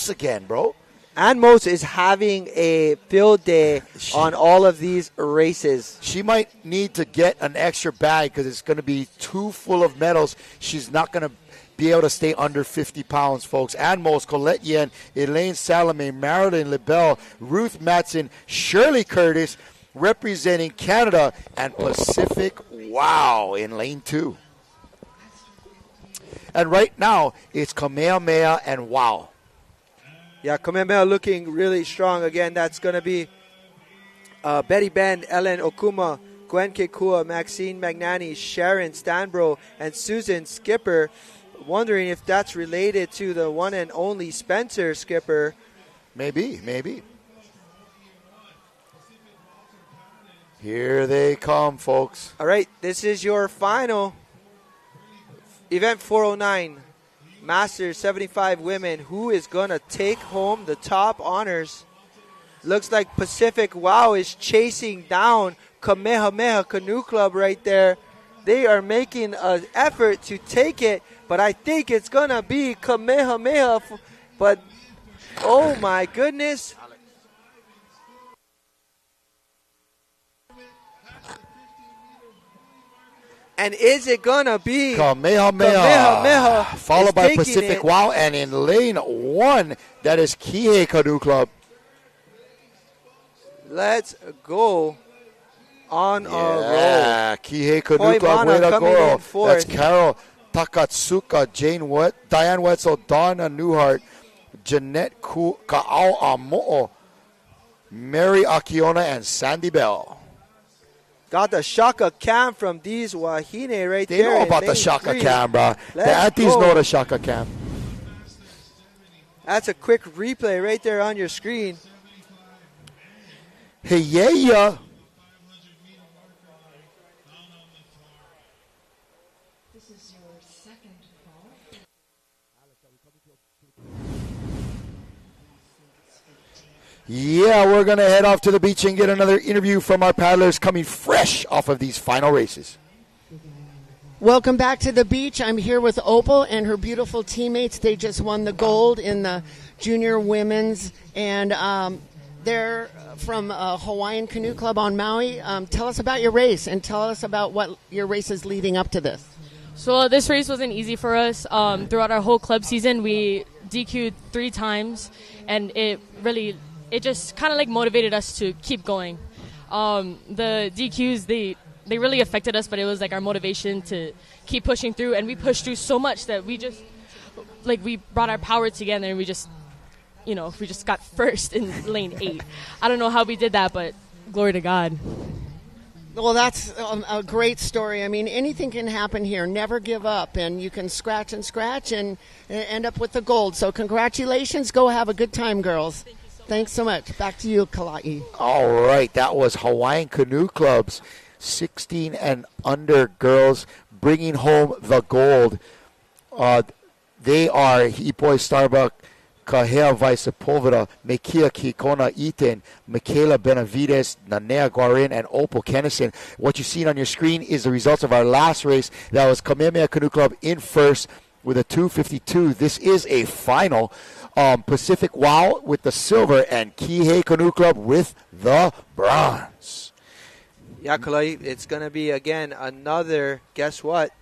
again, bro. Ann Mose is having a field day on all of these races. She might need to get an extra bag because it's going to be too full of medals. She's not going to be able to stay under 50 pounds, folks. Ann Mose, Colette Yen, Elaine Salome, Marilyn LeBel, Ruth Matson, Shirley Curtis, representing Canada, and Pacific Wow in lane 2. And right now, it's Kamehameha and Wow. Yeah, Kamehameha looking really strong. Again, that's going to be Betty Ben, Ellen Okuma, Gwen Kekua, Maxine Magnani, Sharon Stanbro, and Susan Skipper. Wondering if that's related to the one and only Spencer Skipper. Maybe. Here they come, folks. All right, this is your final. Event 409. Masters 75 women. Who is going to take home the top honors? Looks like Pacific Wow is chasing down Kamehameha Canoe Club right there. They are making an effort to take it, but I think it's going to be Kamehameha. But, oh my goodness. And is it going to be Kamehameha, followed by taking Pacific it. Wow, and in lane 1, that is Kihei Canoe Club. Let's go on a roll. Yeah, Kihei Canoe Club, way to go. That's Carol Takatsuka, Diane Wetzel, Donna Newhart, Jeanette Ka'au Amo'o, Mary Akiona, and Sandy Bell. Got the Shaka Cam from these Wahine right They there. know about the Shaka Cam, bro. The aunties know the Shaka Cam. That's a quick replay right there on your screen. Hey, yeah. Yeah, we're going to head off to the beach and get another interview from our paddlers coming fresh off of these final races. Welcome back to the beach. I'm here with Opal and her beautiful teammates. They just won the gold in the junior women's, and they're from Hawaiian Canoe Club on Maui. Tell us about your race and tell us about what your race is leading up to this. So this race wasn't easy for us. Throughout our whole club season, we DQ'd 3 times, and it just kind of like motivated us to keep going. The DQs, they really affected us, but it was like our motivation to keep pushing through, and we pushed through so much that we brought our power together, and we just got first in lane 8. I don't know how we did that, but glory to God. Well, that's a great story. I mean, anything can happen here. Never give up, and you can scratch and end up with the gold. So congratulations. Go have a good time, girls. Thanks so much. Back to you, Kalai. All right, that was Hawaiian Canoe Club's 16 and under girls bringing home the gold. They are Hipoi Starbuck, Kahea Vaisapulvera, Mekia Kikona Iten, Michaela Benavides, Nanea Guarin, and Opal Kennison. What you see on your screen is the results of our last race. That was Kamehameha Canoe Club in first with a 2:52. This is a final. Pacific Wow with the silver and Kihei Canoe Club with the bronze. Yeah, Kalai, it's going to be, again, another, guess what?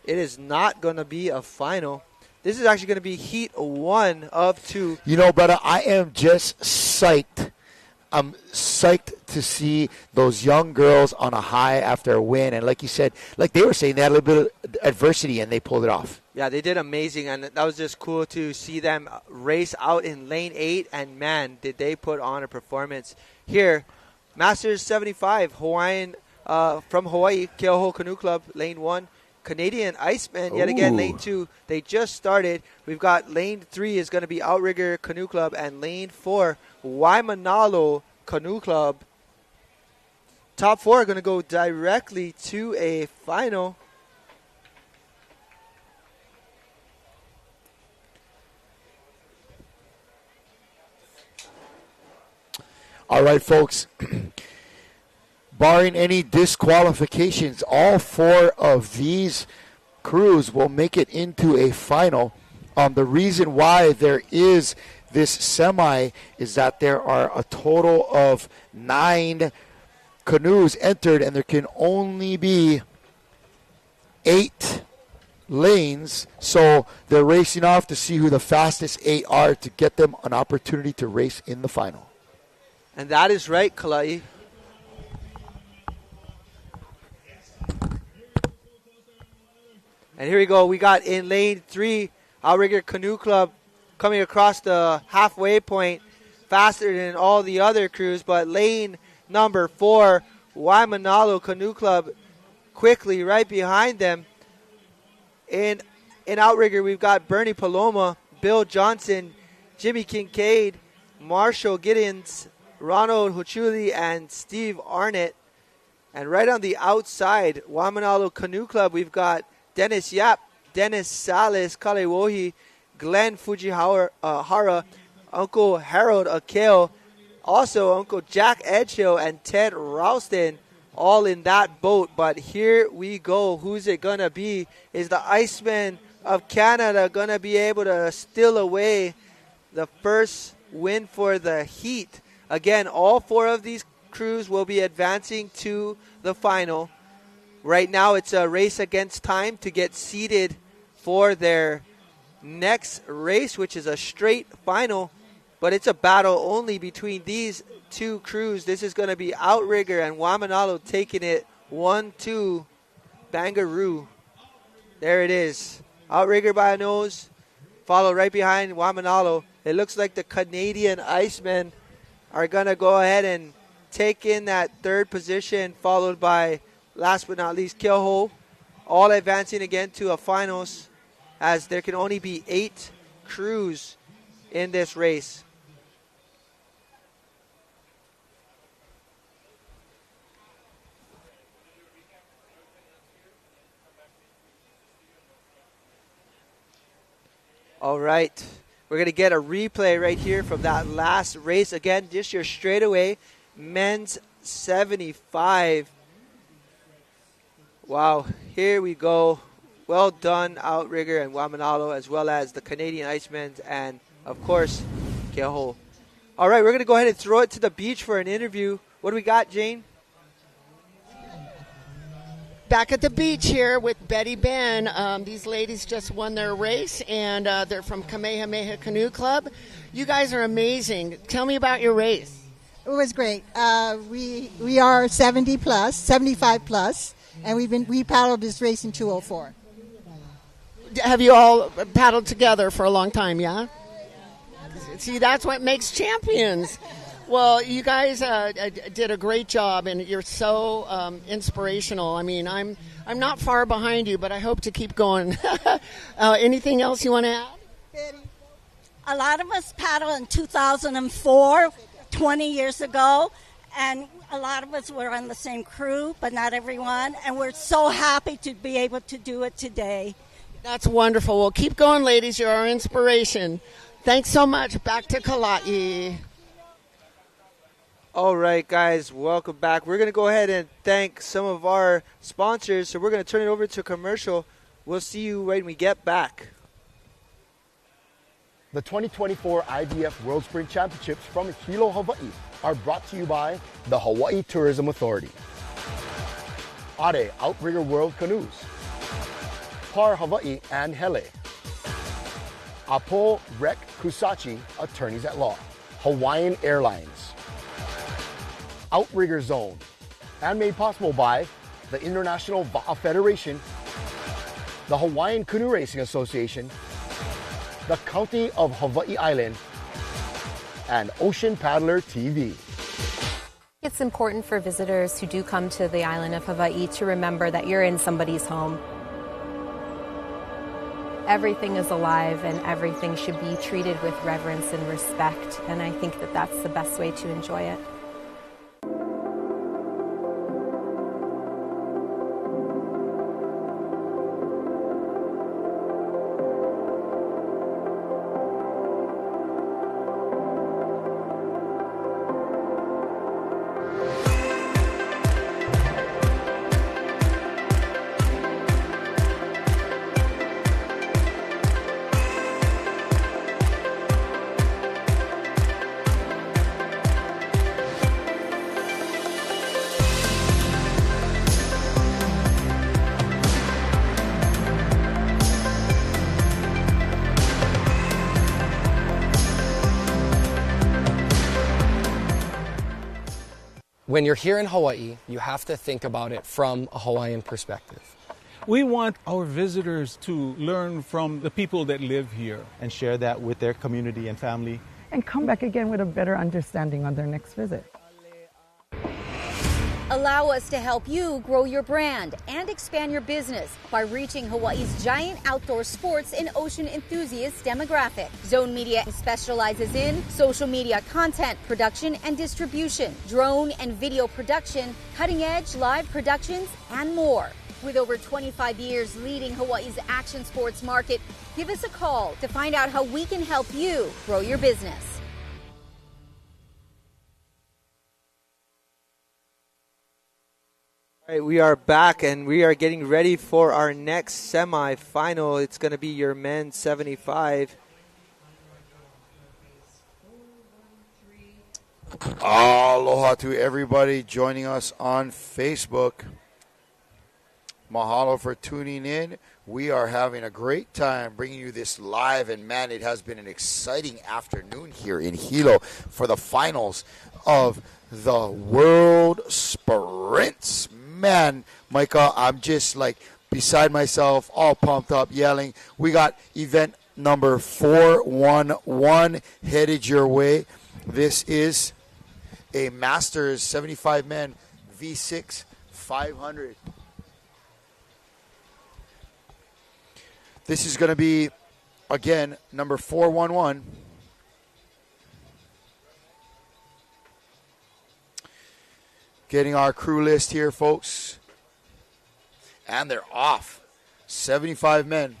It is not going to be a final. This is actually going to be heat 1 of 2. You know, brother, I am just psyched. I'm psyched to see those young girls on a high after a win. And like you said, like they were saying, they had a little bit of adversity and they pulled it off. Yeah, they did amazing, and that was just cool to see them race out in lane 8, and man, did they put on a performance. Here, Masters 75, Hawaiian from Hawaii, Keoho Canoe Club, lane 1. Canadian Iceman, yet again, lane 2. They just started. We've got lane 3 is going to be Outrigger Canoe Club, and lane 4, Waimanalo Canoe Club. Top 4 are going to go directly to a final. All right, folks. Barring any disqualifications, all 4 of these crews will make it into a final. The reason why there is this semi is that there are a total of 9 canoes entered, and there can only be 8 lanes. So they're racing off to see who the fastest 8 are to get them an opportunity to race in the final. And that is right, Kalai. And here we go. We got in lane 3, Outrigger Canoe Club coming across the halfway point faster than all the other crews. But lane number 4, Waimanalo Canoe Club, quickly right behind them. In Outrigger, we've got Bernie Paloma, Bill Johnson, Jimmy Kincaid, Marshall Giddens, Ronald Huchuli, and Steve Arnett. And right on the outside, Waimanalo Canoe Club, we've got Dennis Yap, Dennis Salas, Kalewohi, Glenn Fujihara, Uncle Harold Akeo, also Uncle Jack Edgehill, and Ted Ralston, all in that boat. But here we go. Who's it going to be? Is the Iceman of Canada going to be able to steal away the first win for the heat? Again, all 4 of these crews will be advancing to the final. Right now it's a race against time to get seated for their next race, which is a straight final. But it's a battle only between these two crews. This is going to be Outrigger and Wamanalo taking it 1-2. Bangaroo. There it is. Outrigger by a nose. Followed right behind Wamanalo. It looks like the Canadian Icemen are going to go ahead and take in that third position, followed by, last but not least, Keoho. All advancing again to a finals, as there can only be 8 crews in this race. All right, we're going to get a replay right here from that last race. Again, just your straightaway men's 75. Wow, here we go. Well done, Outrigger and Wamanalo, as well as the Canadian Icemen and, of course, Keoho. All right, we're going to go ahead and throw it to the beach for an interview. What do we got, Jane? Back at the beach here with Betty Ben. These ladies just won their race, and they're from Kamehameha Canoe Club. You guys are amazing. Tell me about your race. It was great. We are 70 plus, 75 plus, and we paddled this race in 204. Have you all paddled together for a long time? Yeah. See, that's what makes champions. Well, you guys did a great job, and you're so inspirational. I mean, I'm not far behind you, but I hope to keep going. Anything else you want to add? A lot of us paddled in 2004, 20 years ago, and a lot of us were on the same crew, but not everyone, and we're so happy to be able to do it today. That's wonderful. Well, keep going, ladies. You're our inspiration. Thanks so much. Back to Kalai. All right, guys, welcome back. We're going to go ahead and thank some of our sponsors, so we're going to turn it over to commercial. We'll see you when we get back. The 2024 IVF World Sprint Championships from Hilo, Hawaii are brought to you by the Hawaii Tourism Authority, Are Outrigger World Canoes, Par Hawaii and Hele, Apo Rek Kusachi, Attorneys at Law, Hawaiian Airlines, Outrigger Zone, and made possible by the International Va'a Federation, the Hawaiian Canoe Racing Association, the County of Hawaii Island, and Ocean Paddler TV. It's important for visitors who do come to the island of Hawaii to remember that you're in somebody's home. Everything is alive and everything should be treated with reverence and respect, and I think that that's the best way to enjoy it. When you're here in Hawaii, you have to think about it from a Hawaiian perspective. We want our visitors to learn from the people that live here and share that with their community and family, and come back again with a better understanding on their next visit. Allow us to help you grow your brand and expand your business by reaching Hawaii's giant outdoor sports and ocean enthusiast demographic. Zone Media specializes in social media content production and distribution, drone and video production, cutting-edge live productions, and more. With over 25 years leading Hawaii's action sports market, give us a call to find out how we can help you grow your business. All right, we are back, and we are getting ready for our next semi-final. It's going to be your men's 75. Aloha to everybody joining us on Facebook. Mahalo for tuning in. We are having a great time bringing you this live, and man, it has been an exciting afternoon here in Hilo for the finals of the World Sprints. Man, Micah, I'm just like beside myself, all pumped up, yelling. We got event number 411 headed your way. This is a Masters 75 men V6 500. This is going to be, again, number 411. Getting our crew list here, folks. And they're off. 75 men.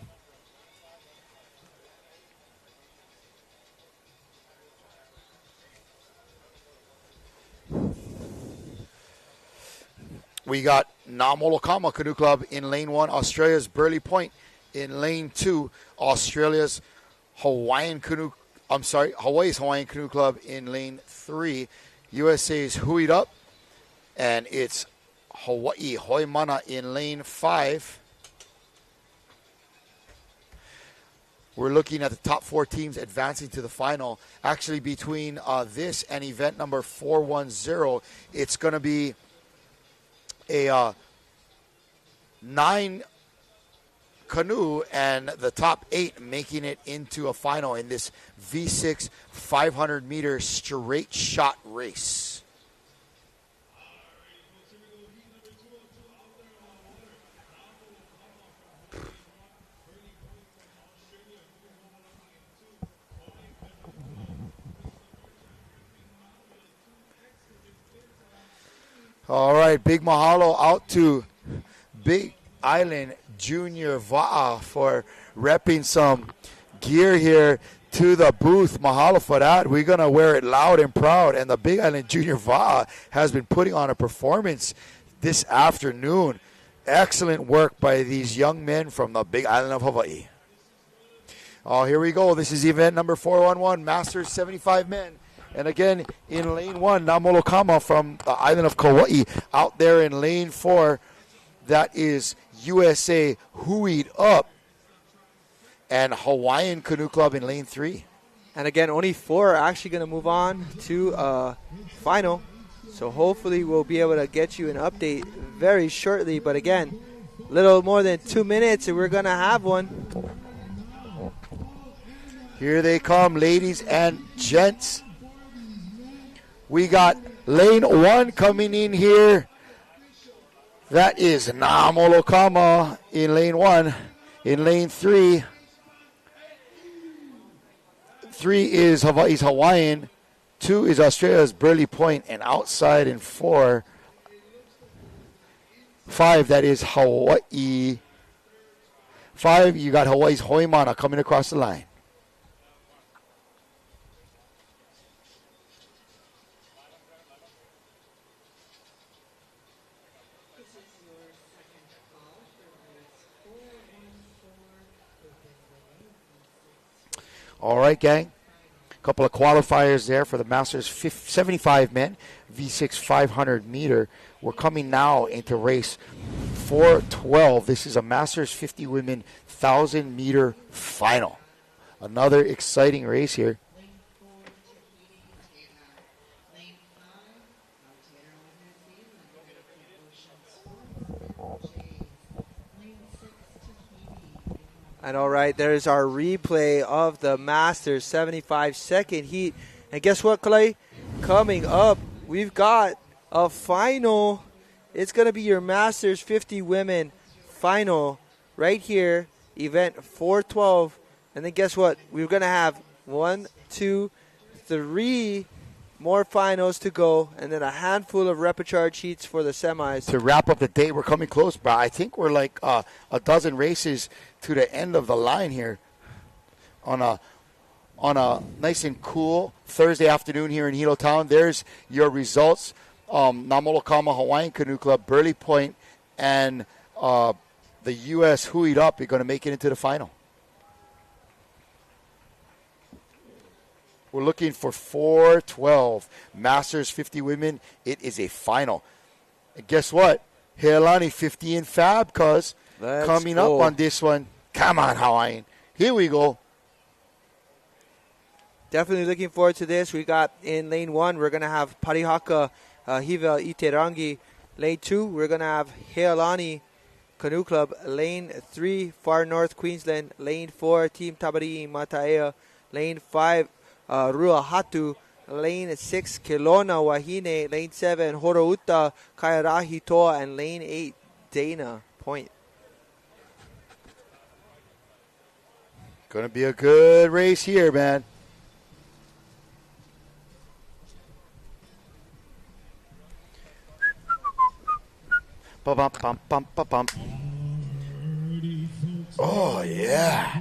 We got Namolokama Canoe Club in lane 1, Australia's Burley Point in lane 2, Australia's Hawaii's Hawaiian Canoe Club in lane 3, USA's Hui Up, and it's Hawaii Hoimana in lane 5. We're looking at the top 4 teams advancing to the final. Actually, between this and event number 410, it's going to be a 9 canoe and the top 8 making it into a final in this V6 500-meter straight shot race. All right, big mahalo out to Big Island Junior Va'a for repping some gear here to the booth. Mahalo for that. We're going to wear it loud and proud. And the Big Island Junior Va'a has been putting on a performance this afternoon. Excellent work by these young men from the Big Island of Hawaii. Oh, here we go. This is event number 411, Masters 75 men. And again, in lane 1, Namolokama from the island of Kauai. Out there in lane 4, that is USA Hui Up. And Hawaiian Canoe Club in lane 3. And again, only 4 are actually going to move on to final. So hopefully we'll be able to get you an update very shortly. But again, a little more than 2 minutes and we're going to have one. Here they come, ladies and gents. We got lane 1 coming in here. That is Namolokama in lane 1. In lane 3, 3 is Hawaii's Hawaiian. 2 is Australia's Burley Point. And outside in 4, 5, that is Hawaii. 5, you got Hawaii's Hoimana coming across the line. All right, gang. A couple of qualifiers there for the Masters 75 men, V6 500 meter. We're coming now into race 412. This is a Masters 50 women 1,000 meter final. Another exciting race here. And all right, there's our replay of the Masters 75 second heat. And guess what, Clay? Coming up, we've got a final. It's going to be your Masters 50 women final right here, event 412. And then guess what? We're going to have 1, 2, 3 more finals to go, and then a handful of repechage heats for the semis. To wrap up the day, we're coming close, but I think we're like a dozen races to the end of the line here on a nice and cool Thursday afternoon here in Hilo Town. There's your results. Namolokama Hawaiian Canoe Club, Burley Point, and the U.S. Hui Up are going to make it into the final. We're looking for 412 Masters 50 women. It is a final. And guess what? Heilani 50 in Fab, cuz. Coming go. up on this one. Come on, Hawaiian. Here we go. Definitely looking forward to this. We got in lane 1, we're going to have Parihaka Hilo Iterangi. Lane 2, we're going to have Heilani Canoe Club. Lane 3, Far North Queensland. Lane 4, Team Tabari Mataea. Lane 5, Ruahatu. Lane 6, Kelowna Wahine. Lane 7, Horouta Kairahi Toa. And lane 8, Dana Point. Going to be a good race here, man. Ba-bum. Oh, yeah.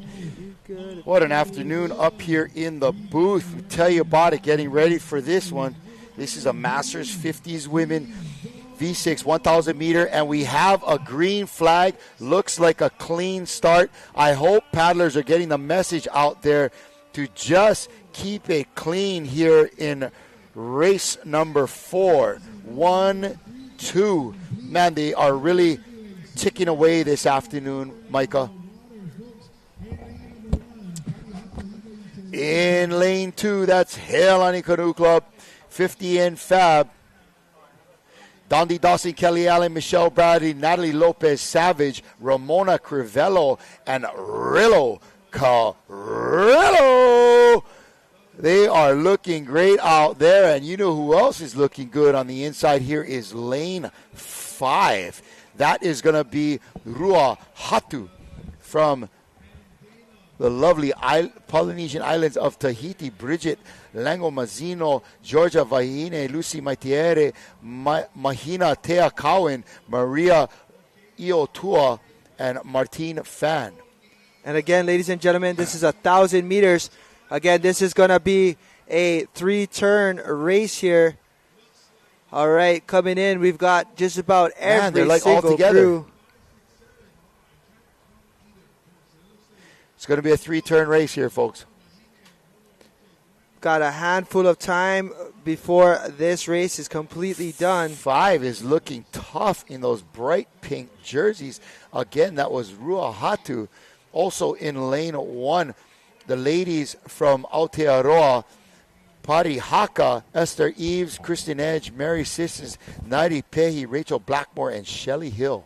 What an afternoon up here in the booth. We tell you about it, getting ready for this one. This is a Masters 50s Women V6 1,000 meter, and we have a green flag. Looks like a clean start. I hope paddlers are getting the message out there to just keep it clean here in race number 4. 1, 2. Man, they are really ticking away this afternoon, Micah. In lane 2, that's Heilani Canoe Club, 50 in Fab. Dondi Dawson, Kelly Allen, Michelle Bradley, Natalie Lopez Savage, Ramona Crivello, and Rillo Carrillo. They are looking great out there, and you know who else is looking good on the inside here is lane 5. That is going to be Rua Hatu from the lovely Polynesian islands of Tahiti. Bridget Lango Mazzino, Georgia Vahine, Lucy Maitiere, Mahina Tea Cowan, Maria Iotua, and Martine Fan. And again, ladies and gentlemen, this is 1,000 meters. Again, this is going to be a 3-turn race here. All right, coming in, we've got just about every like all single together. crew. It's going to be a 3-turn race here, folks. Got a handful of time before this race is completely done. 5 is looking tough in those bright pink jerseys. Again, that was Ruahatu. Also in lane 1, the ladies from Aotearoa, Parihaka, Esther Eves, Kristen Edge, Mary Sissons, Nairi Pehi, Rachel Blackmore, and Shelley Hill.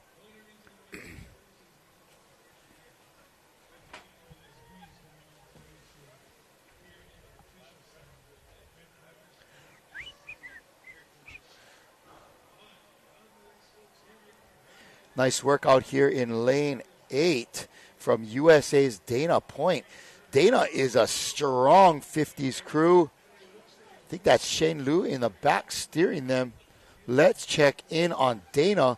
Nice work out here in lane 8 from USA's Dana Point. Dana is a strong 50s crew. I think that's Shane Liu in the back steering them. Let's check in on Dana.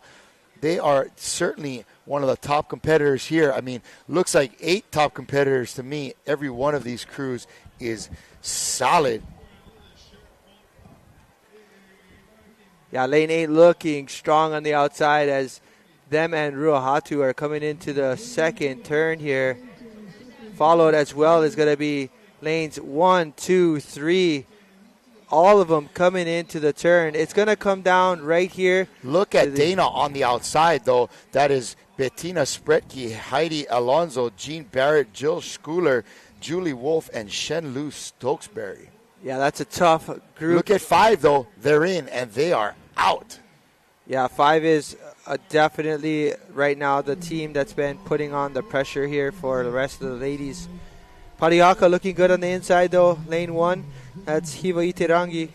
They are certainly one of the top competitors here. I mean, looks like 8 top competitors to me. Every one of these crews is solid. Yeah, lane 8 looking strong on the outside as them and Ruahatu are coming into the second turn here. Followed as well is going to be lanes 1, 2, 3. All of them coming into the turn. It's going to come down right here. Look at Dana on the outside, though. That is Bettina Spretke, Heidi Alonso, Jean Barrett, Jill Schooler, Julie Wolf, and Shen-Lu Stokesbury. Yeah, that's a tough group. Look at 5, though. They're in, and they are out. Yeah, 5 is definitely right now the team that's been putting on the pressure here for the rest of the ladies. Pariaka looking good on the inside, though. Lane 1, that's Hiva Iterangi.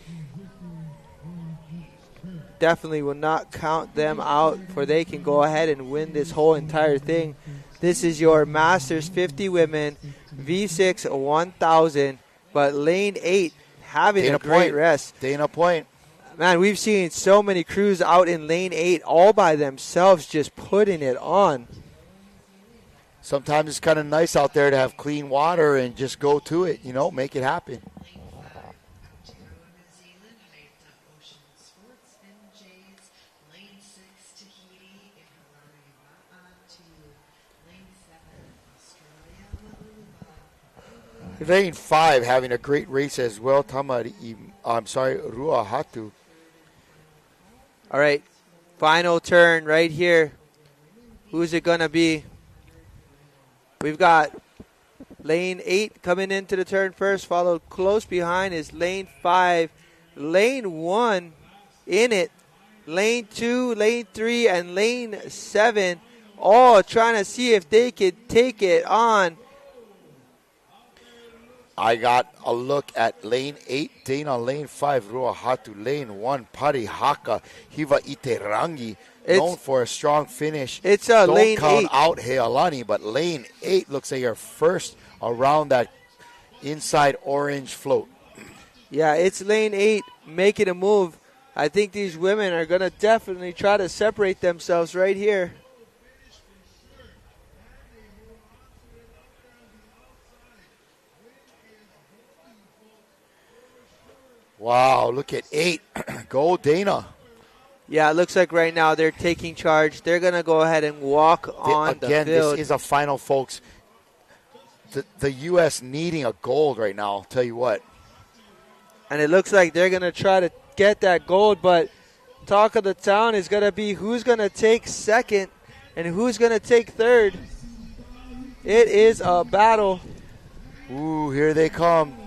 Definitely will not count them out, for they can go ahead and win this whole entire thing. This is your Masters 50 Women V6 1000, but lane 8 having Dana a great Point. rest. Dana Point. Man, we've seen so many crews out in lane 8 all by themselves just putting it on. Sometimes it's kind of nice out there to have clean water and just go to it, you know, make it happen. Lane 5 having a great race as well. Ruahatu. All right. Final turn right here. Who's it going to be? We've got lane 8 coming into the turn first. Followed close behind is lane 5. Lane 1 in it. Lane 2, lane 3, and lane 7. All trying to see if they could take it on. I got a look at lane 8, Dana, lane 5, Ruahatu, lane 1, Parihaka, Hiva Iterangi, known for a strong finish. It's Don't lane count 8. out Healani, but lane 8 looks like your first around that inside orange float. Yeah, it's lane 8 making a move. I think these women are going to definitely try to separate themselves right here. Wow, look at 8. Go, Dana. Yeah, it looks like right now they're taking charge. They're going to go ahead and walk on the field. Again, this is a final, folks. The U.S. needing a gold right now, I'll tell you what. And it looks like they're going to try to get that gold, but talk of the town is going to be who's going to take second and who's going to take third. It is a battle. Ooh, here they come.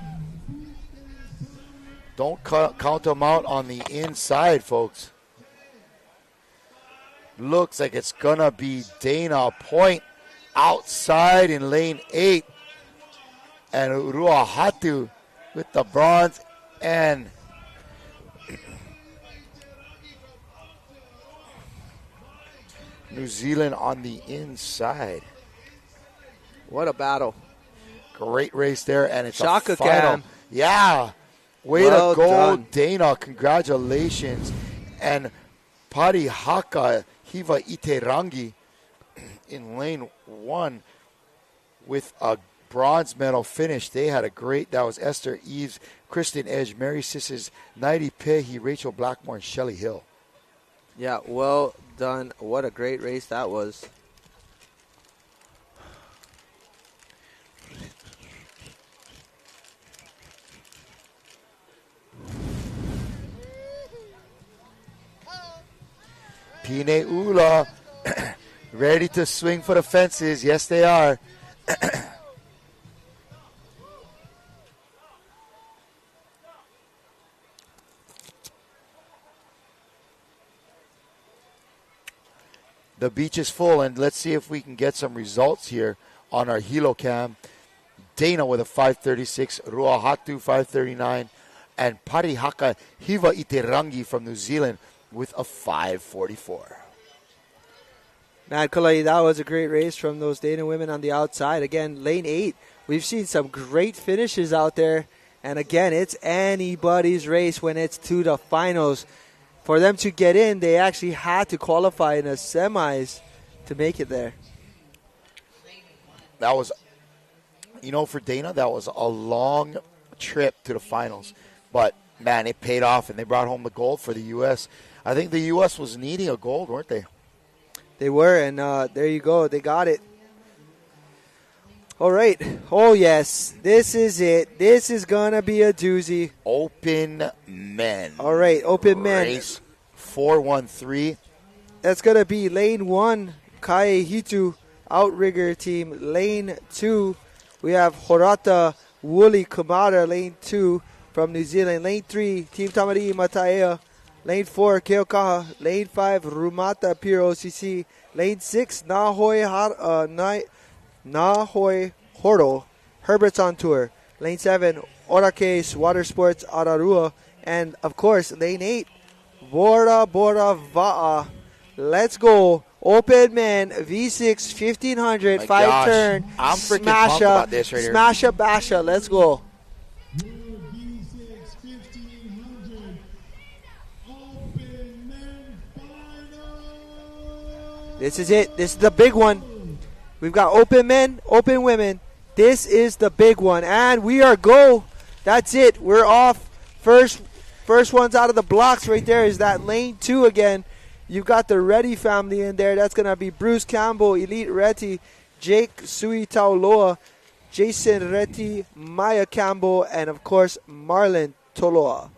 Don't count them out on the inside, folks. Looks like it's going to be Dana Point outside in lane 8. And Ruahatu with the bronze and New Zealand on the inside. What a battle. Great race there, and it's Shaka a final. Cam. Yeah. Way Well to go, done. Dana. Congratulations. And Parihaka Hiva Iterangi in lane 1 with a bronze medal finish. They had a great, that was Esther Eves, Kristen Edge, Mary Sisses, Naidi Pehi, Rachel Blackmore, and Shelley Hill. Yeah, well done. What a great race that was. Pine Ula ready to swing for the fences. Yes, they are. The beach is full, and let's see if we can get some results here on our Hilo cam. Dana with a 5:36, Ruahatu 5:39, and Parihaka Hiva Iterangi from New Zealand with a 5:44. Matt Kalai, that was a great race from those Dana women on the outside. Again, lane 8, we've seen some great finishes out there. And again, it's anybody's race when it's to the finals. For them to get in, they actually had to qualify in the semis to make it there. That was, for Dana, that was a long trip to the finals. But, man, it paid off, and they brought home the gold for the U.S. I think the U.S. was needing a gold, weren't they? They were, and there you go. They got it. All right. Oh, yes. This is it. This is going to be a doozy. Open men. All right, open men. Race 413. That's going to be lane 1, Kaehitu Outrigger team. Lane 2, we have Horata Wooly Kamara, lane 2 from New Zealand. Lane 3, Team Tamari Mataea. Lane 4, Keokaha. Lane 5, Rumata Piro OCC. Lane 6, Nahoi Horo, Herbert's on tour. Lane 7, Orakes Water Sports Ararua. And, of course, lane 8, Bora Bora Va'a. Let's go. Open man, V6, 1500, 5-turn. I'm freaking pumped about this right here. Smasha Basha. Let's go. This is it. This is the big one. We've got open men, open women. This is the big one. And we are go. That's it. We're off. First one's out of the blocks right there is that lane 2 again. You've got the Reddy family in there. That's going to be Bruce Campbell, Elite Reddy, Jake Sui Tauloa, Jason Reddy, Maya Campbell, and, of course, Marlon Toloa.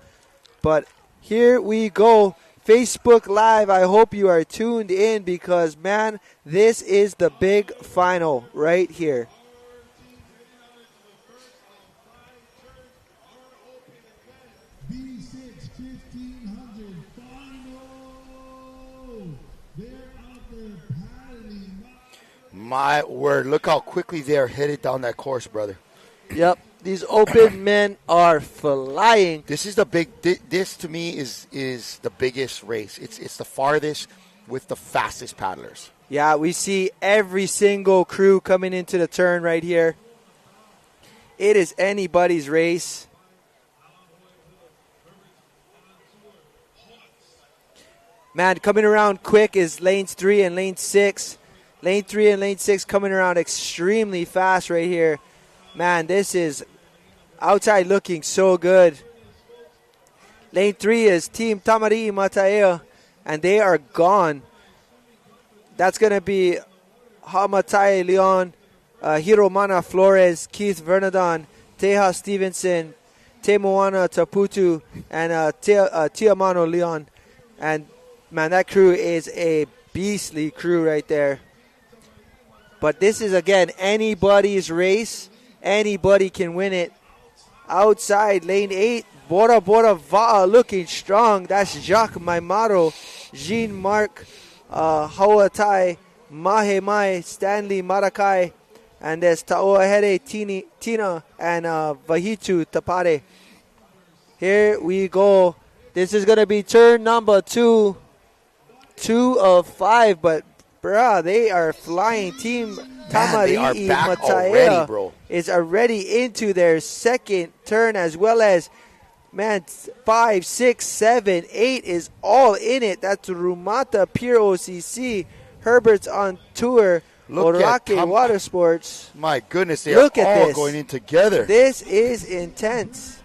But here we go. Facebook Live, I hope you are tuned in because, man, this is the big final right here. My word, look how quickly they're headed down that course, brother. Yep, these open men are flying. This is the big. This to me is the biggest race. It's the farthest with the fastest paddlers. Yeah, we see every single crew coming into the turn right here. It is anybody's race. Man, coming around quick is lanes 3 and lane 6. Lane 3 and lane 6 coming around extremely fast right here. Man, this is outside looking so good. Lane 3 is Team Tamari Mateo, and they are gone. That's going to be Hamatai Leon, Hiromana Flores, Keith Vernadon, Teja Stevenson, Temoana Taputu, and Tiamano Leon. And, man, that crew is a beastly crew right there. But this is, again, anybody's race. Anybody can win it. Outside, lane 8, Bora Bora Va'a looking strong. That's Jacques Maimaro, Jean-Marc Hawatai, Mahe Mai, Stanley Marakai, and there's Taoahere Tina and Vahitu Tapare. Here we go. This is going to be turn number 2. 2 of 5, but bruh, they are flying. Team Tamari'i Mataya is already into their second turn, as well as, man, 5, 6, 7, 8 is all in it. That's Rumata Pure OCC, Herbert's on tour, Orake Water Sports. My goodness, they are all going in together. This is intense.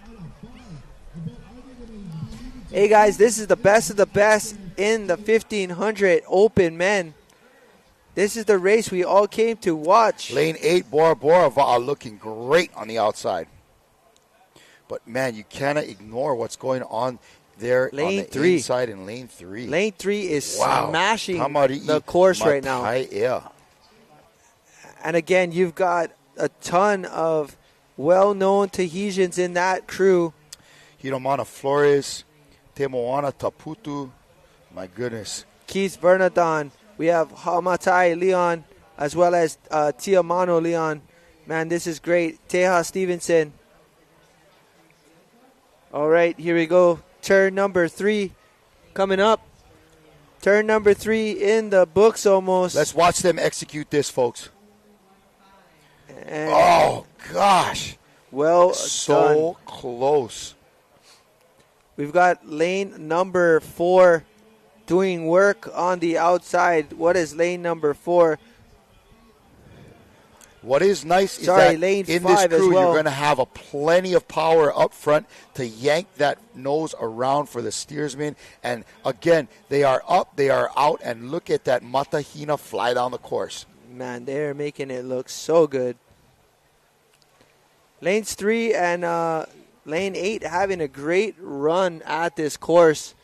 Hey guys, this is the best of the best in the 1500 open men. This is the race we all came to watch. Lane 8, Bora Bora Va'a looking great on the outside. But, man, you cannot ignore what's going on there on the inside in lane 3. Lane 3 is smashing the course right now. Yeah. And, again, you've got a ton of well-known Tahitians in that crew. Hiromana Flores, Temoana Taputu. My goodness. Keith Vernadon. We have Hamatai Leon as well as Tiamano Leon. Man, this is great. Teja Stevenson. All right, here we go. Turn number 3 coming up. Turn number 3 in the books almost. Let's watch them execute this, folks. And oh, gosh. Well so done. Close. We've got lane number 4 doing work on the outside. What is lane number 4? What is nice is that lane in 5 this crew, as well. you're going to have plenty of power up front to yank that nose around for the steersman. And, again, they are up, they are out, and look at that Matahina fly down the course. Man, they're making it look so good. Lanes 3 and lane 8 having a great run at this course.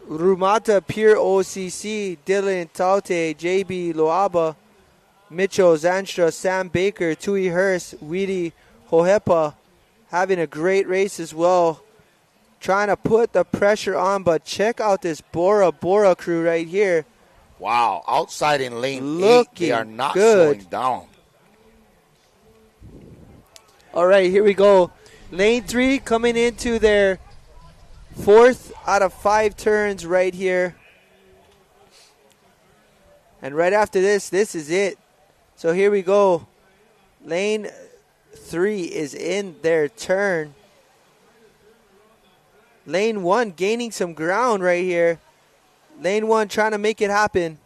Rumata Pure OCC, Dylan Taute, JB Loaba, Mitchell Zanstra, Sam Baker, Tui Hurst, Weedy Hohepa having a great race as well. Trying to put the pressure on, but check out this Bora Bora crew right here. Wow, outside in lane 8, they are not good. slowing down. All right, here we go. Lane 3 coming into their 4th out of 5 turns right here. And right after this is it. So here we go. Lane 3 is in their turn. Lane 1 gaining some ground right here. Lane 1 trying to make it happen.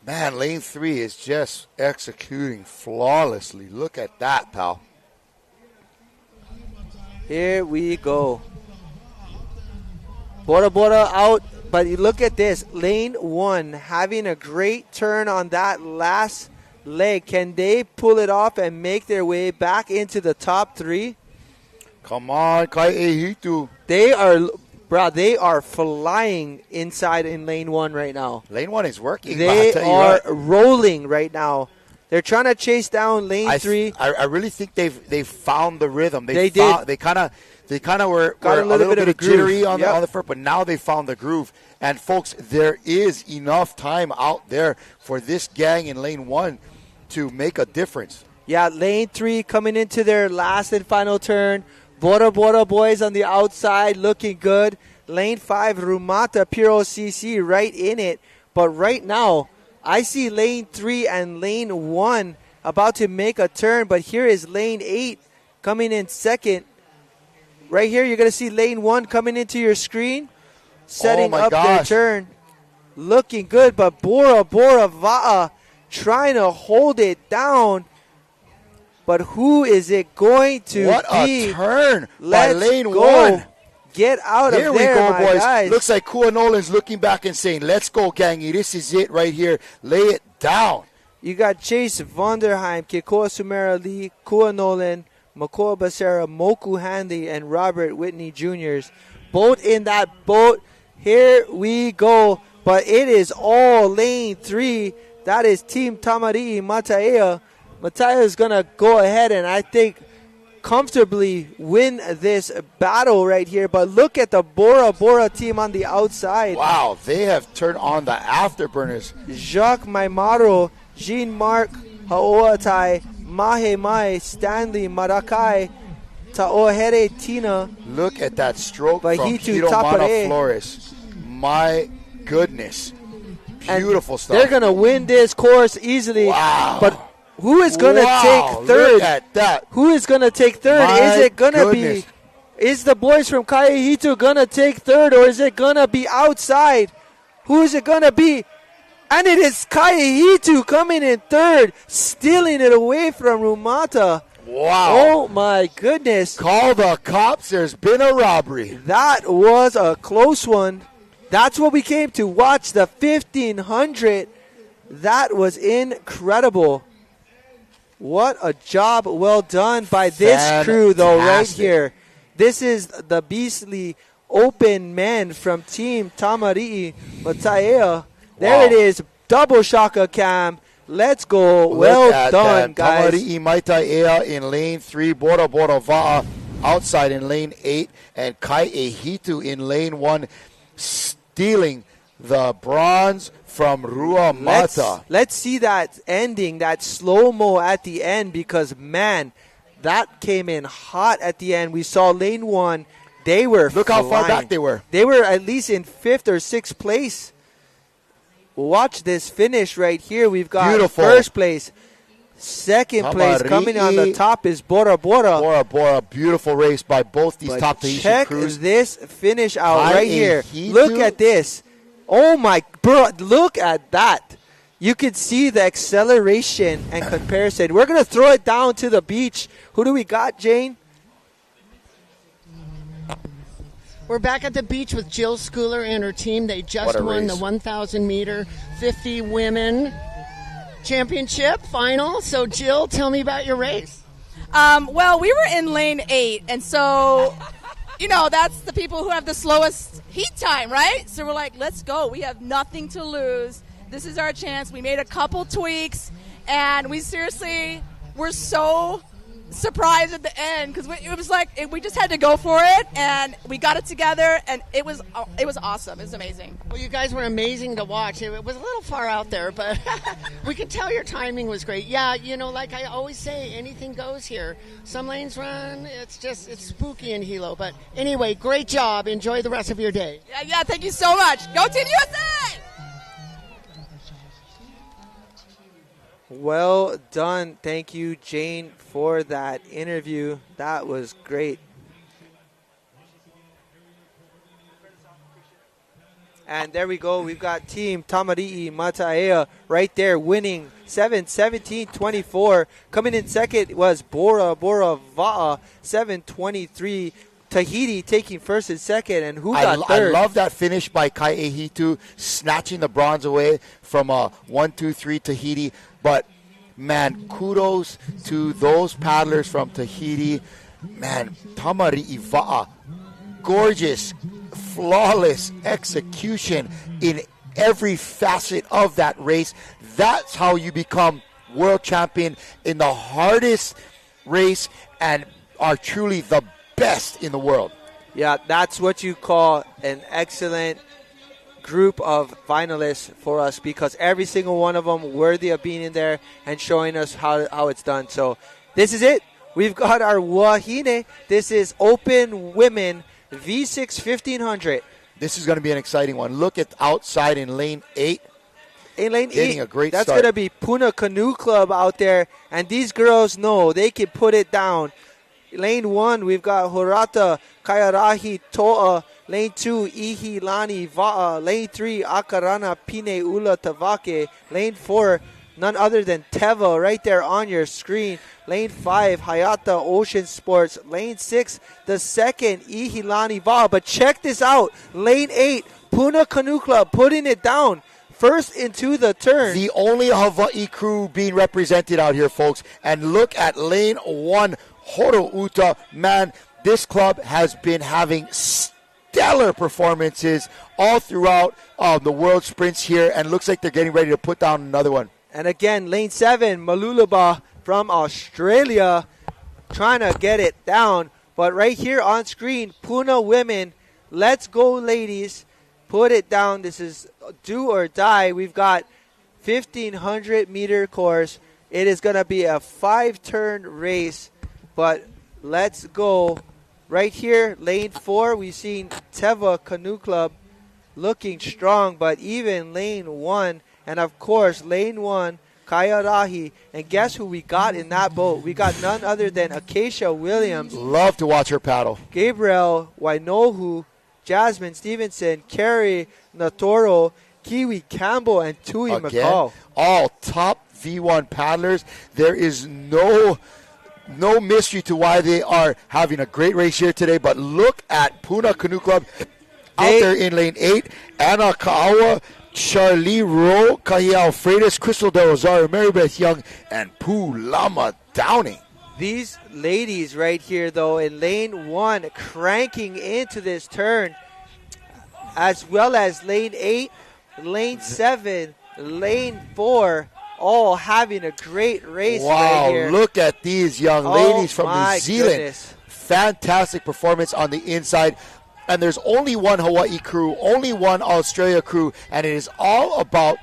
Man, lane 3 is just executing flawlessly. Look at that, pal. Here we go. Bora Bora out, but you look at this. Lane 1 having a great turn on that last leg. Can they pull it off and make their way back into the top 3? Come on, Kai'ehitu. They are flying inside in lane 1 right now. Lane 1 is working. They are rolling right now. They're trying to chase down lane 3. I really think they've found the rhythm. They did. They kind of were Got a little bit of jittery on the front, but now they found the groove. And folks, there is enough time out there for this gang in lane 1 to make a difference. Yeah, lane 3 coming into their last and final turn. Bora Bora boys on the outside looking good. Lane 5, Rumata Puro CC right in it. But right now, I see lane 3 and lane 1 about to make a turn. But here is lane 8 coming in second. Right here, you're going to see lane 1 coming into your screen. Setting up their turn. Looking good, but Bora Bora Va'a trying to hold it down. But who is it going to be? What a turn by lane go. 1. Get out Here of there, we go, my boys. guys. Looks like Kua Nolan's looking back and saying, let's go, gangy. This is it right here. Lay it down. You got Chase Vonderheim, Kikoa Sumera Lee, Kua Nolan, Makoa Becerra, Moku Handy, and Robert Whitney Jr.'s. Both in that boat. Here we go. But it is all lane 3. That is Team Tamari'i Mataea. Mataea is going to go ahead and I think comfortably win this battle right here. But look at the Bora Bora team on the outside. Wow, they have turned on the afterburners. Jacques Maimaro, Jean-Marc Haoatai, Mahe Mai, Stanley Marakai, Taohere Tina. Look at that stroke from Bahitu Hiro Tapare. Flores. My goodness. Beautiful and stuff. They're going to win this course easily. Wow. But who is going to take third? Look at that. Who is going to take third? Is it going to be... Is the boys from Kai'ehitu going to take third, or is it going to be outside? Who is it going to be? And it is Kai'ehitu coming in third, stealing it away from Rumata. Wow. Oh, my goodness. Call the cops. There's been a robbery. That was a close one. That's what we came to watch, the 1500. That was incredible. What a job well done by this crew, though, right here. This is the beastly open men from Team Tamari'i Mataea. There it is, double shaka cam. Let's go. Well done, guys. Tamari'i Mataea in lane 3, Bora Bora Va'a outside in lane 8, and Kai'ehitu in lane 1, stealing the bronze from Ruamata. Let's see that ending, that slow-mo at the end, because, man, that came in hot at the end. We saw lane 1. They were Look flying. how far back they were. They were at least in 5th or 6th place. Watch this finish right here. We've got Beautiful. First place. Second place coming on the top is Bora Bora. Bora Bora, beautiful race by both these top Tahitian crews. Check this finish out right here. Look at this. Oh my, bro, look at that. You can see the acceleration and comparison. We're going to throw it down to the beach. Who do we got, Jane? We're back at the beach with Jill Schooler and her team. They just won the 1,000 meter 50 women championship final. So, Jill, tell me about your race. Well, we were in lane 8, and so, you know, that's the people who have the slowest heat time, right? So we're like, let's go. We have nothing to lose. This is our chance. We made a couple tweaks, and we seriously were so surprised at the end because it was like we just had to go for it, and we got it together, and it was awesome. It was amazing. Well, you guys were amazing to watch. It was a little far out there, but we could tell your timing was great. Yeah, you know, like I always say, anything goes here. Some lanes run. It's spooky in Hilo. But anyway, great job. Enjoy the rest of your day. Yeah, thank you so much. Go Team USA! Well done. Thank you, Jane, for that interview. That was great. And there we go. We've got Team Tamari'i Mataea right there winning 7:17.24. Coming in second was Bora Bora Va'a 7:23. Tahiti taking first and second, and who got third? I love that finish by Kai'ehitu, snatching the bronze away from 1-2-3 Tahiti. But, man, kudos to those paddlers from Tahiti. Man, Tamari Iva'a, gorgeous, flawless execution in every facet of that race. That's how you become world champion in the hardest race and are truly the best in the world. Yeah, that's what you call an excellent group of finalists for us, because every single one of them worthy of being in there and showing us how it's done. So this is it. We've got our Wahine. This is Open Women V6 1500. This is going to be an exciting one. Look at outside in lane 8. In lane Getting 8, a great that's start. going to be Puna Canoe Club out there, and these girls know they can put it down. Lane 1, we've got Horata Kayarahi Toa. Lane 2, Ihi Lani Va'a. Lane 3, Akarana Pine Ula Tavake. Lane 4, none other than Teva right there on your screen. Lane 5, Hayata Ocean Sports. Lane 6, the second, Ihi Lani Va'a. But check this out. Lane 8, Puna Canoe Club putting it down. First into the turn. The only Hawaii crew being represented out here, folks. And look at lane 1, Horo Uta. Man, this club has been having stellar performances all throughout the world sprints here, and looks like they're getting ready to put down another one. And again, lane 7, Malulaba from Australia trying to get it down. But right here on screen, Puna women, let's go ladies. Put it down. This is do or die. We've got 1,500 meter course. It is going to be a 5-turn race, but let's go. Right here, lane 4, we've seen Teva Canoe Club looking strong, but even lane 1, and of course, lane 1, Kayarahi. And guess who we got in that boat? We got none other than Acacia Williams. Love to watch her paddle. Gabriel Wainohu, Jasmine Stevenson, Carrie Natoro, Kiwi Campbell, and Tui McCall. All top V1 paddlers. There is no mystery to why they are having a great race here today, but look at Puna Canoe Club out there in lane 8. Anna Kaawa, Charlie Rowe, Kahia Freitas, Crystal Del Rosario, Mary Beth Young, and Poo Lama Downing. These ladies right here, though, in lane 1, cranking into this turn, as well as lane 8, lane 7, lane 4, all having a great race right here. Wow, look at these young ladies from New Zealand. Goodness. Fantastic performance on the inside. And there's only one Hawaii crew, only one Australia crew, and it is all about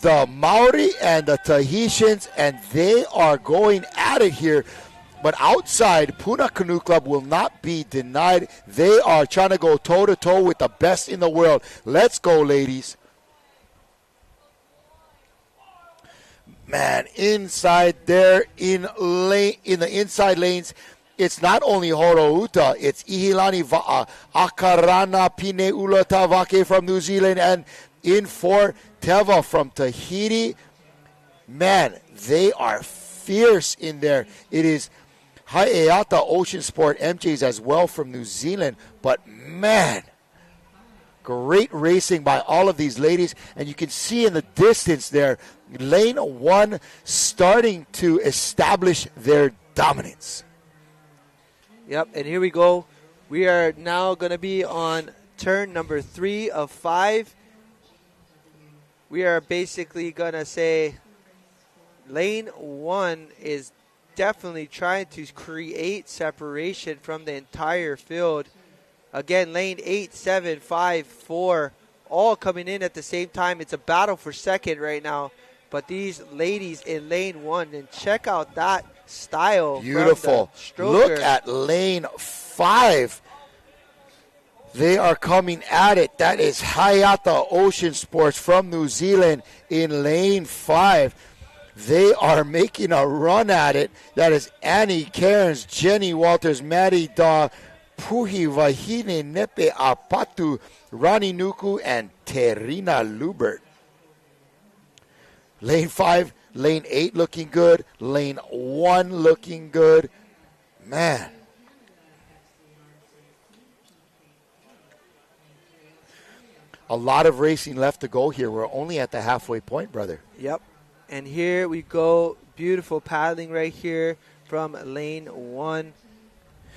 the Maori and the Tahitians, and they are going at it here. But outside, Puna Canoe Club will not be denied. They are trying to go toe-to-toe with the best in the world. Let's go, ladies. Man, inside there in the inside lanes, it's not only Horouta, it's Ihilani Va'a, Akarana Pine Ula Tavake from New Zealand, and in for Teva from Tahiti. Man, they are fierce in there. It is Haeata Ocean Sport MJs as well from New Zealand. But man, great racing by all of these ladies. And you can see in the distance there, lane 1 starting to establish their dominance. Yep, and here we go. We are now going to be on turn number 3 of 5. We are basically going to say lane 1 is definitely trying to create separation from the entire field. Again, lane 8, 7, 5, 4, all coming in at the same time. It's a battle for second right now. But these ladies in lane 1, and check out that style. Beautiful. Look at lane 5. They are coming at it. That is Haeata Ocean Sports from New Zealand in lane 5. They are making a run at it. That is Annie Cairns, Jenny Walters, Maddie Daw, Puhi Vahine Nepe Apatu, Rani Nuku, and Terina Lubert. Lane 5, lane 8 looking good. Lane 1 looking good. Man. A lot of racing left to go here. We're only at the halfway point, brother. Yep. And here we go. Beautiful paddling right here from lane 1.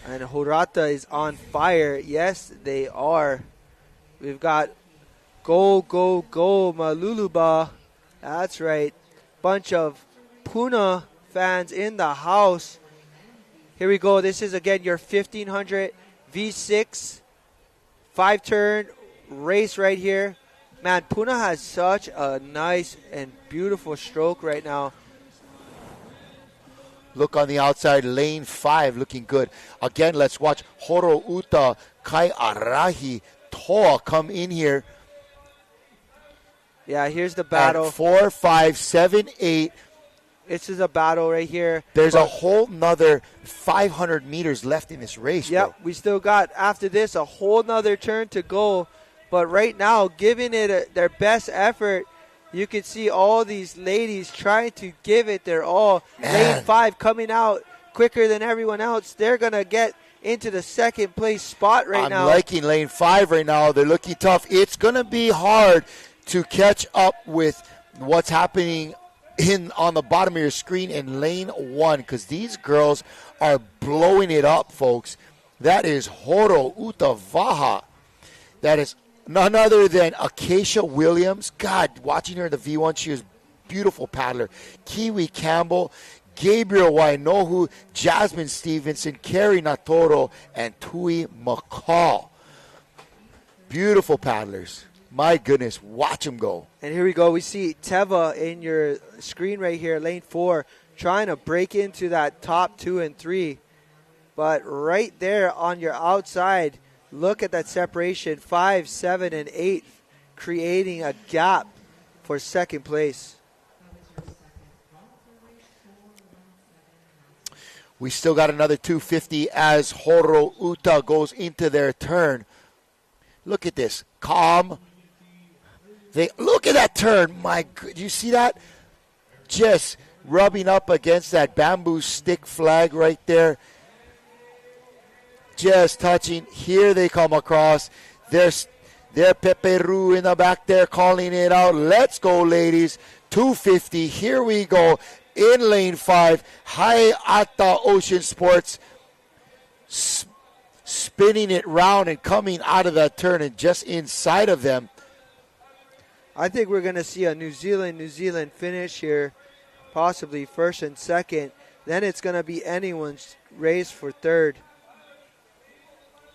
And Horata is on fire. Yes, they are. We've got go, go, go, Maluluba. That's right. Bunch of Puna fans in the house. Here we go. This is, again, your 1500 V6 5-turn race right here. Man, Puna has such a nice and beautiful stroke right now. Look on the outside, lane 5 looking good. Again, let's watch Horo Uta, Kai Arahi, Toa come in here. Yeah, here's the battle. At 4, 5, 7, 8. This is a battle right here. There's a whole nother 500 meters left in this race, Yep, bro. we still got, after this, a whole nother turn to go. But right now, giving it their best effort, you can see all these ladies trying to give it their all. Lane 5 coming out quicker than everyone else. They're going to get into the second place spot right now. I'm liking lane 5 right now. They're looking tough. It's going to be hard to catch up with what's happening on the bottom of your screen in lane 1 because these girls are blowing it up, folks. That is Horo Utavaha. That is none other than Acacia Williams. God, watching her in the V1, she was beautiful paddler. Kiwi Campbell, Gabriel Wainohu, Jasmine Stevenson, Carrie Natoro, and Tui McCall. Beautiful paddlers. My goodness, watch them go. And here we go. We see Teva in your screen right here, lane 4, trying to break into that top 2 and 3. But right there on your outside, look at that separation, 5, 7, and 8, creating a gap for second place. We still got another 250 as Horo Uta goes into their turn. Look at this. Calm. Look at that turn. My God, you see that? Just rubbing up against that bamboo stick flag right there. Just touching. Here they come across. There's Peperu in the back there calling it out. Let's go, ladies. 250. Here we go. In lane 5. Hayata Ocean Sports spinning it round and coming out of that turn and just inside of them. I think we're going to see a New Zealand finish here, possibly first and second. Then it's going to be anyone's race for third.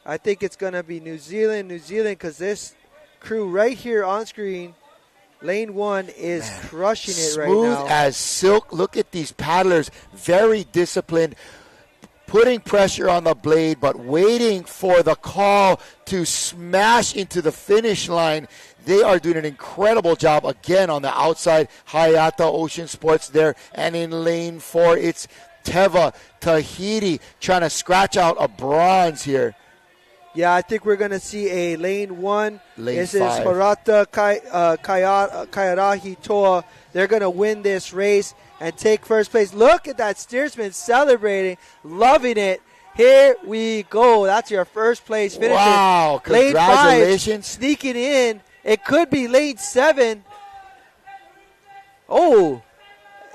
I think it's going to be New Zealand, because this crew right here on screen, lane 1, is crushing it right now. Smooth as silk. Look at these paddlers, very disciplined, putting pressure on the blade, but waiting for the call to smash into the finish line. They are doing an incredible job again on the outside. Hayata Ocean Sports there. And in lane 4, it's Teva Tahiti trying to scratch out a bronze here. Yeah, I think we're going to see a lane 1. This is Horata Kaiarahi Toa. They're going to win this race and take first place. Look at that steersman celebrating, loving it. Here we go. That's your first place finish. Wow, congratulations. Lane 5, sneaking in. It could be lane 7. Oh,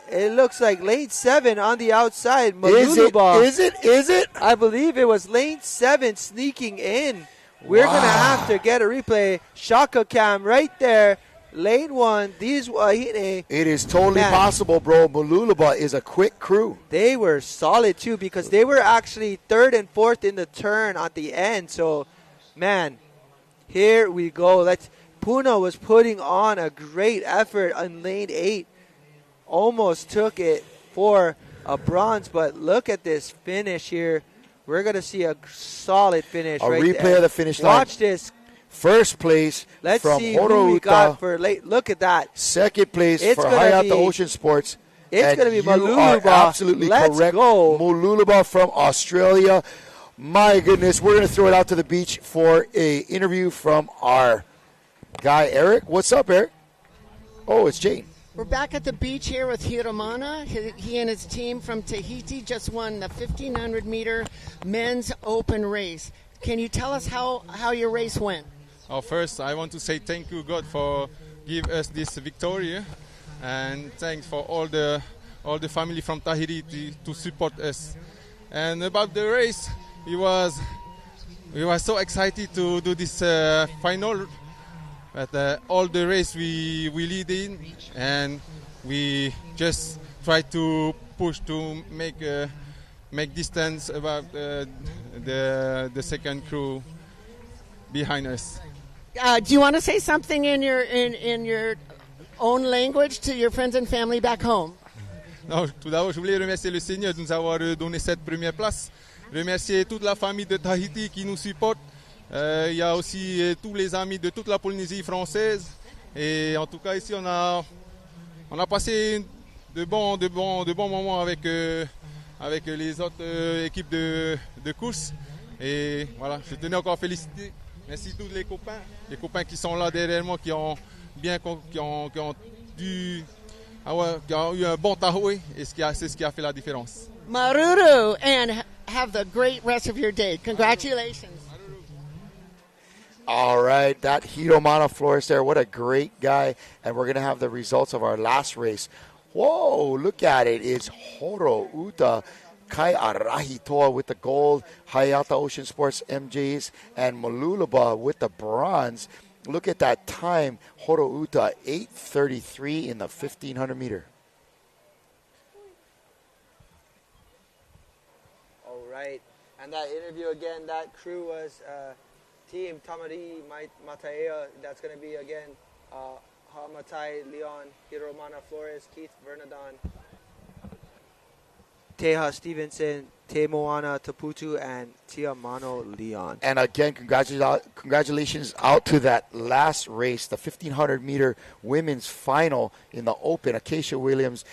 it looks like lane 7 on the outside. Maluluba. Is it? I believe it was lane 7 sneaking in. We're going to have to get a replay. Shaka Cam right there. Lane 1. These Wahine. It is totally possible, bro. Maluluba is a quick crew. They were solid, too, because they were actually 3rd and 4th in the turn at the end. So, man, here we go. Puna was putting on a great effort on lane 8. Almost took it for a bronze, but look at this finish here. We're going to see a solid finish right there. A replay of the finish line. Watch this. First place Let's from see Horo who we Uta. got for late. Look at that. Second place for Hayata Ocean Sports. It's going to be Maluluba. Absolutely correct. Go. Maluluba from Australia. My goodness, we're going to throw it out to the beach for a interview from our guy, Eric. What's up, Eric? Oh, it's Jane. We're back at the beach here with Hiromana. He and his team from Tahiti just won the 1,500-meter men's open race. Can you tell us how your race went? First, I want to say thank you, God, for give us this victory, and thanks for all the family from Tahiti to support us. And about the race, we were so excited to do this final. But all the race we lead in, and we just try to push to make distance about the second crew behind us. Do you want to say something in your own language to your friends and family back home? Non, tout d'abord, je voulais remercier le Seigneur de nous avoir donné cette première place. Remercier toute la famille de Tahiti qui nous supporte. Il y a aussi tous les amis de toute la Polynésie française. Et en tout cas, ici, on a passé de bons moments avec les autres équipes de course. Et voilà, je tenais encore à féliciter. Merci tous les copains qui sont là derrière moi, qui ont eu un bon tahoué, et c'est ce qui a fait la différence. Maruru, and have the great rest of your day. Congratulations. All right, that Hilo Flores there, what a great guy. And we're going to have the results of our last race. Whoa, look at it. It's Horo Uta Kai Arahitoa with the gold, Hayata Ocean Sports MJs, and Malulaba with the bronze. Look at that time, Horo Uta, 8:33 in the 1,500 meter. All right, and that interview again, that crew was Team Tamari Mataea. That's going to be again Hamatai Leon, Hiromana Flores, Keith Vernadon, Teha Stevenson, Te Moana Taputu, and Tia Mano Leon. And again, congratulations out to that last race, the 1,500 meter women's final in the Open. Acacia Williams,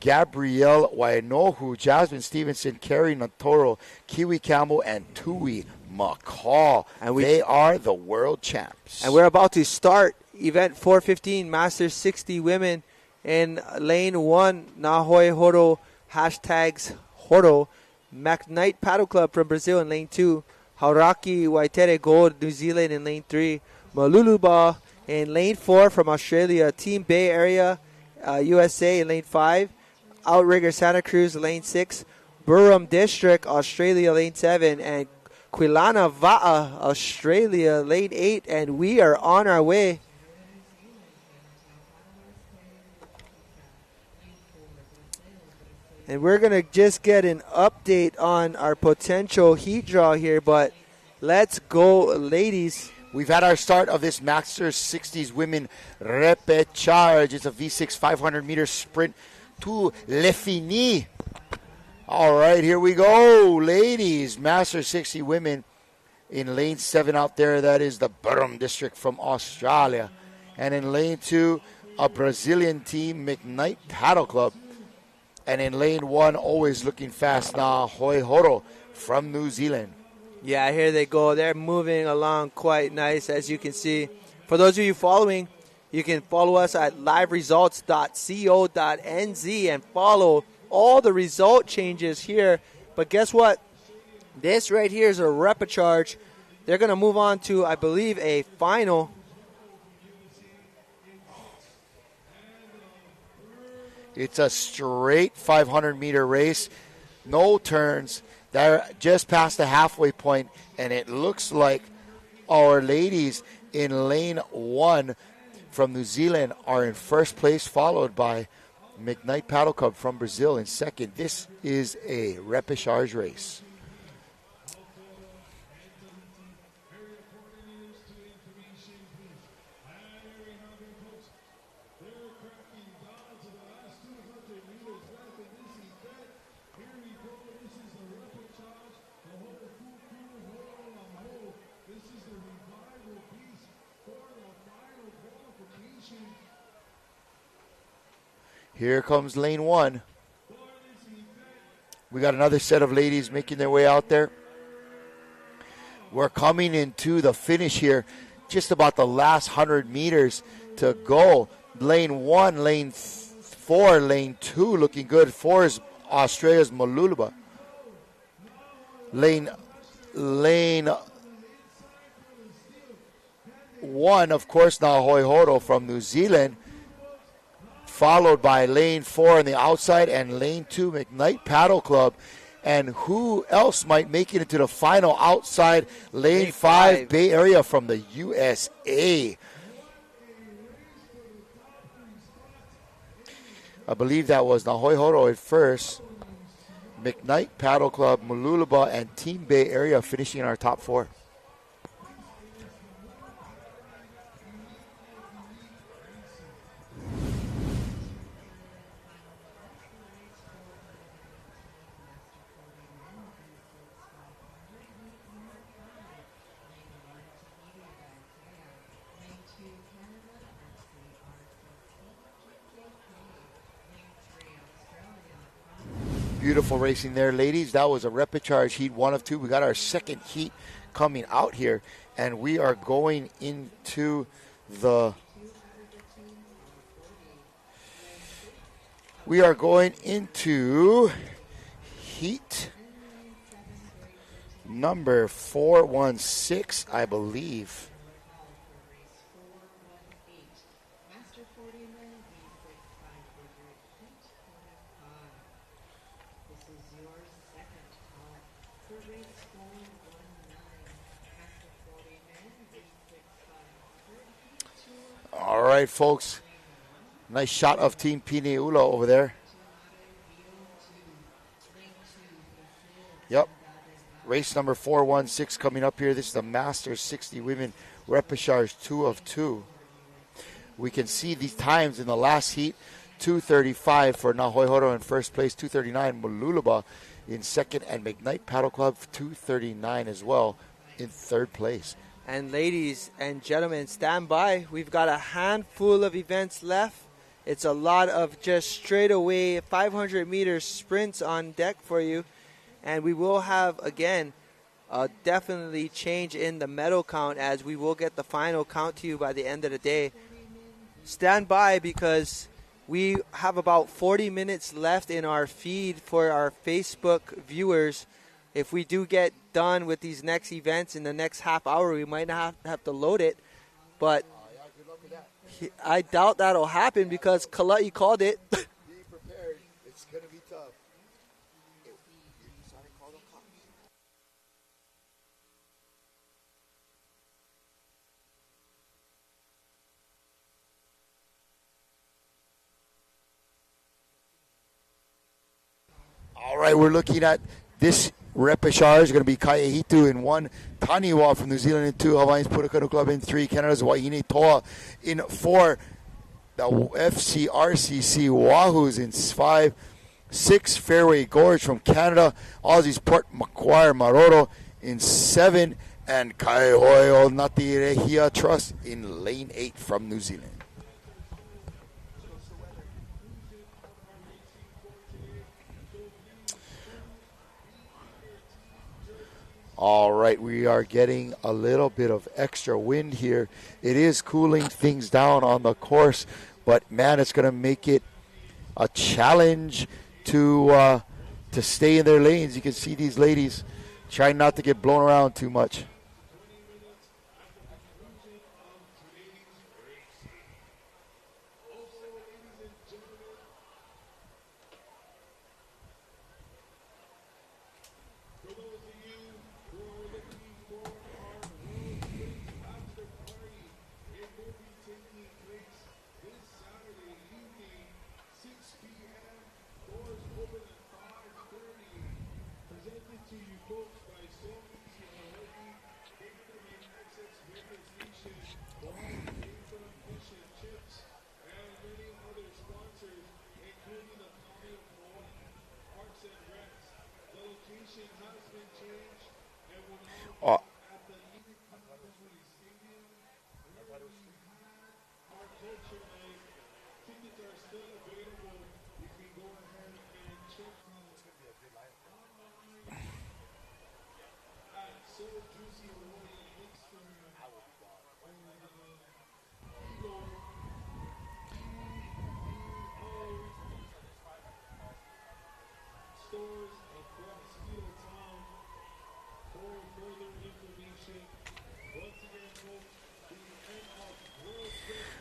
Gabrielle Wainohu, Jasmine Stevenson, Carrie Natoro, Kiwi Campbell, and Tui McCall. And they are the world champs. And we're about to start event 415 Masters 60 women in lane 1. Nahoi Horo hashtags Horo. McKnight Paddle Club from Brazil in lane 2. Hauraki Waitere Gold, New Zealand in lane 3. Maluluba in lane 4 from Australia. Team Bay Area, USA in lane 5. Outrigger Santa Cruz lane 6. Burrum District, Australia lane 7. And Quilana Va'a, Australia lane 8. And we are on our way. And we're going to just get an update on our potential heat draw here, but let's go, ladies. We've had our start of this Masters 60s women repechage. It's a V6 500-meter sprint to Le Fini. All right, here we go, ladies. Masters 60 women in lane 7 out there. That is the Burrum District from Australia. And in lane 2, a Brazilian team, McKnight Paddle Club. And in lane 1, always looking fast now, Hoi Horo from New Zealand. Yeah, here they go. They're moving along quite nice, as you can see. For those of you following, you can follow us at liveresults.co.nz and follow all the result changes here. But guess what? This right here is a repechage. They're going to move on to, I believe, a final. It's a straight 500-meter race, no turns. They're just past the halfway point, and it looks like our ladies in lane 1 from New Zealand are in first place, followed by McKnight Paddle Club from Brazil in second. This is a repechage race. Here comes lane 1. We got another set of ladies making their way out there. We're coming into the finish here. Just about the last 100 meters to go. Lane 1, lane 4, lane 2 looking good. 4 is Australia's Maluluba. Lane 1, of course, now Hoi Horo from New Zealand. Followed by lane 4 on the outside and lane 2, McKnight Paddle Club. And who else might make it into the final outside lane 5, Bay Area from the USA? I believe that was Nahoy Horo at first. McKnight Paddle Club, Mooloolaba, and Team Bay Area finishing in our top 4. Beautiful racing there, ladies. That was a repechage heat 1 of 2. We got our second heat coming out here, and we are going into heat number 416, I believe. All right, folks. Nice shot of Team Pineula over there. Yep. Race number 416 coming up here. This is the Masters 60 Women Repechage 2 of 2. We can see these times in the last heat. 2:35 for Nahoy Horo in first place. 2:39 Mooloolaba in second. And McKnight Paddle Club 2:39 as well in third place. And ladies and gentlemen, stand by. We've got a handful of events left. It's a lot of just straightaway 500-meter sprints on deck for you. And we will have, again, definitely change in the medal count as we will get the final count to you by the end of the day. Stand by because we have about 40 minutes left in our feed for our Facebook viewers. If we do get done with these next events in the next half hour, we might not have to load it. But I doubt that'll happen because Kala'i called it. Be prepared. It's going to be tough. All right, we're looking at this repechage is going to be Kaiahitu in 1, Taniwa from New Zealand in 2, Hawaii's Putakanu Club in 3, Canada's Wahine Toa in 4, the FCRCC Wahoos in 5, 6, Fairway Gorge from Canada, Aussie's Port Macquarie Maroro in 7, and Kaihoio Natirehia Trust in lane 8 from New Zealand. All right, we are getting a little bit of extra wind here. It is cooling things down on the course, but man, it's going to make it a challenge to stay in their lanes. You can see these ladies trying not to get blown around too much.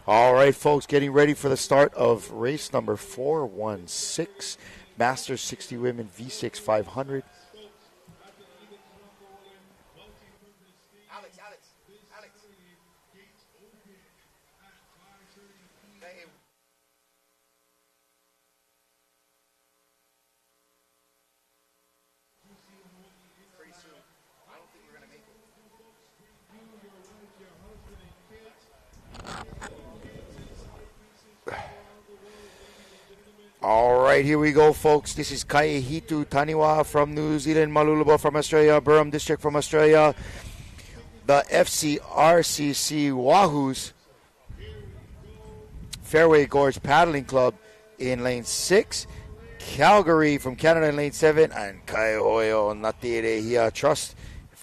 All right, folks, getting ready for the start of race number 416. Masters 60 Women V6 500. All right, here we go, folks. This is Kaihitu Taniwa from New Zealand, Maluluba from Australia, Burrum District from Australia, the FCRCC Wahoos Fairway Gorge Paddling Club in lane 6, Calgary from Canada in lane 7, and Kaihoyo Natirehia Trust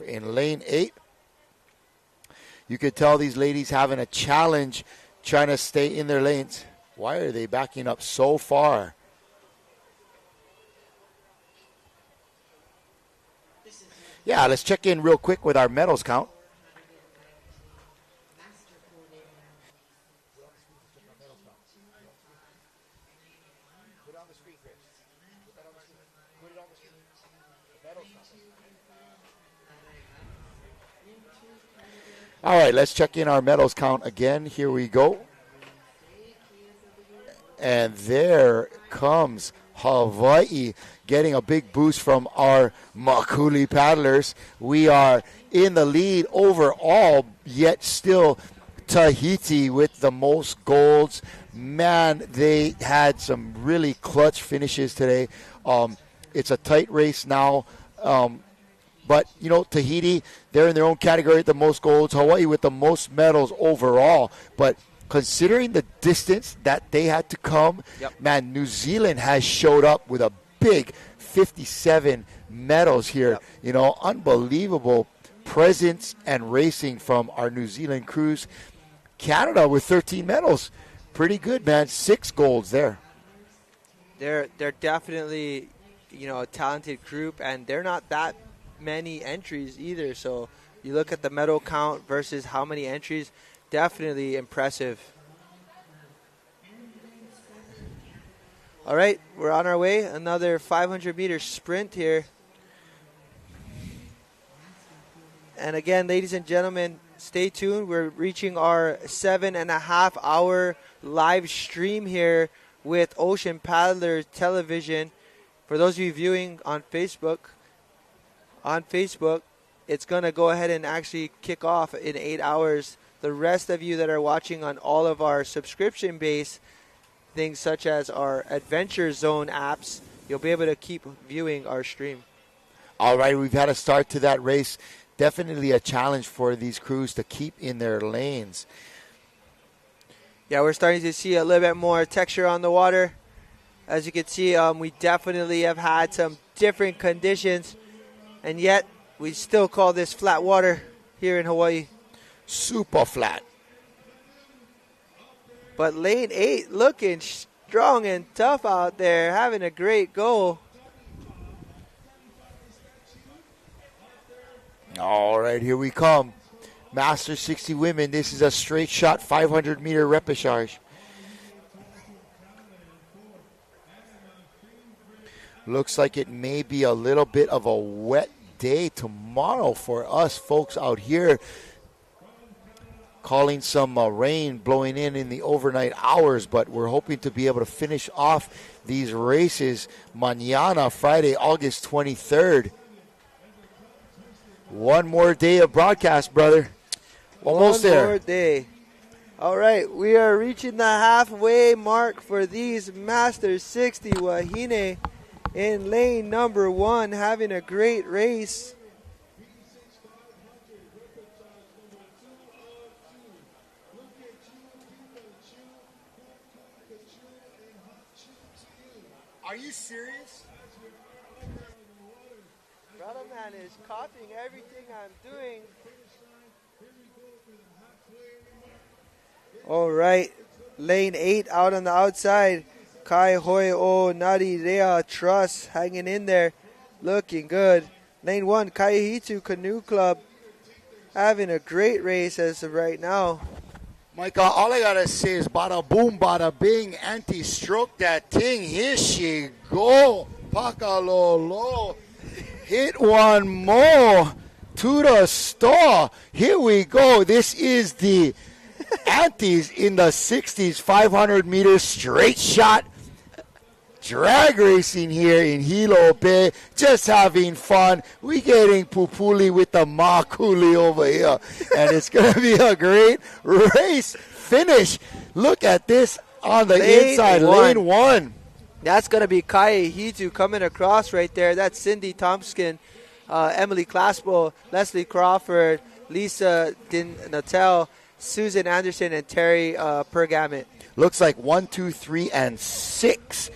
in lane 8. You could tell these ladies having a challenge trying to stay in their lanes. Why are they backing up so far? Yeah, let's check in real quick with our medals count. All right, let's check in our medals count again. Here we go. And there comes Hawaii getting a big boost from our Makuli paddlers. We are in the lead overall, yet still Tahiti with the most golds. Man, they had some really clutch finishes today. It's a tight race now. But, you know, Tahiti, they're in their own category with the most golds. Hawaii with the most medals overall. But considering the distance that they had to come, man, New Zealand has showed up with a big 57 medals here. You know, unbelievable presence and racing from our New Zealand crews. Canada with 13 medals. Pretty good, man. 6 golds there. They're definitely, you know, a talented group, and they're not that many entries either. So you look at the medal count versus how many entries, definitely impressive. All right, we're on our way. Another 500-meter sprint here. And again, ladies and gentlemen, stay tuned. We're reaching our 7.5-hour live stream here with Ocean Paddler Television. For those of you viewing on Facebook, it's going to go ahead and actually kick off in 8 hours. The rest of you that are watching on all of our subscription-based things such as our Adventure Zone apps, you'll be able to keep viewing our stream. All right, we've had a start to that race. Definitely a challenge for these crews to keep in their lanes. Yeah, we're starting to see a little bit more texture on the water. As you can see, we definitely have had some different conditions, and yet we still call this flat water here in Hawaii. Super flat. But lane 8 looking strong and tough out there, having a great go. All right, here we come. Master 60 women. This is a straight shot 500-meter repechage. Looks like it may be a little bit of a wet day tomorrow for us folks out here. Calling some rain blowing in the overnight hours, but we're hoping to be able to finish off these races mañana, Friday, August 23rd. One more day of broadcast, brother. Almost there. One more day. All right, we are reaching the halfway mark for these Masters 60 Wahine in lane number 1, having a great race. Are you serious? Brother man is copying everything I'm doing. All right, lane 8 out on the outside. Kai Hoi O Nari Rea Trust hanging in there, looking good. Lane 1, Kaihitu Canoe Club having a great race as of right now. Michael, all I gotta say is bada boom, bada bing, anti-stroke that thing. Here she go. Pakalolo. Hit one more to the store. Here we go. This is the Antis in the 60s, 500 meters straight shot. Drag racing here in Hilo Bay, just having fun. We getting pupuli with the makuli over here, and it's going to be a great race finish. Look at this on the inside, lane one. That's going to be Kai Hitu coming across right there. That's Cindy Thompson, Emily Claspo, Leslie Crawford, Lisa Din Natel, Susan Anderson, and Terry Pergamut. Looks like 1, 2, 3, and 6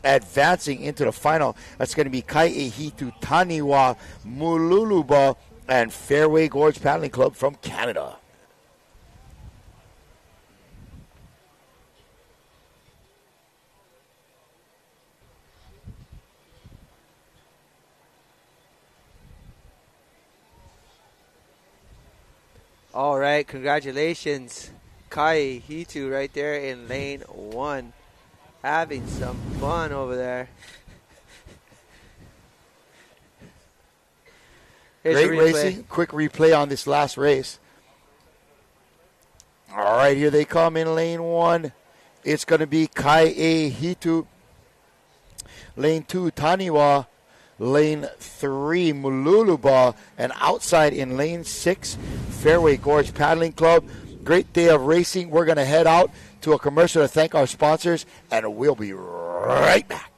advancing into the final. That's going to be Kai Hitu Taniwa Mululuba and Fairway Gorge Paddling Club from Canada. All right, congratulations, Kai Hitu right there in lane 1. Having some fun over there. Great racing. Quick replay on this last race. All right, here they come in lane 1. It's going to be Kai Hitu. Lane 2, Taniwa. Lane 3, Mululuba. And outside in lane 6, Fairway Gorge Paddling Club. Great day of racing. We're going to head out to a commercial to thank our sponsors, and we'll be right back.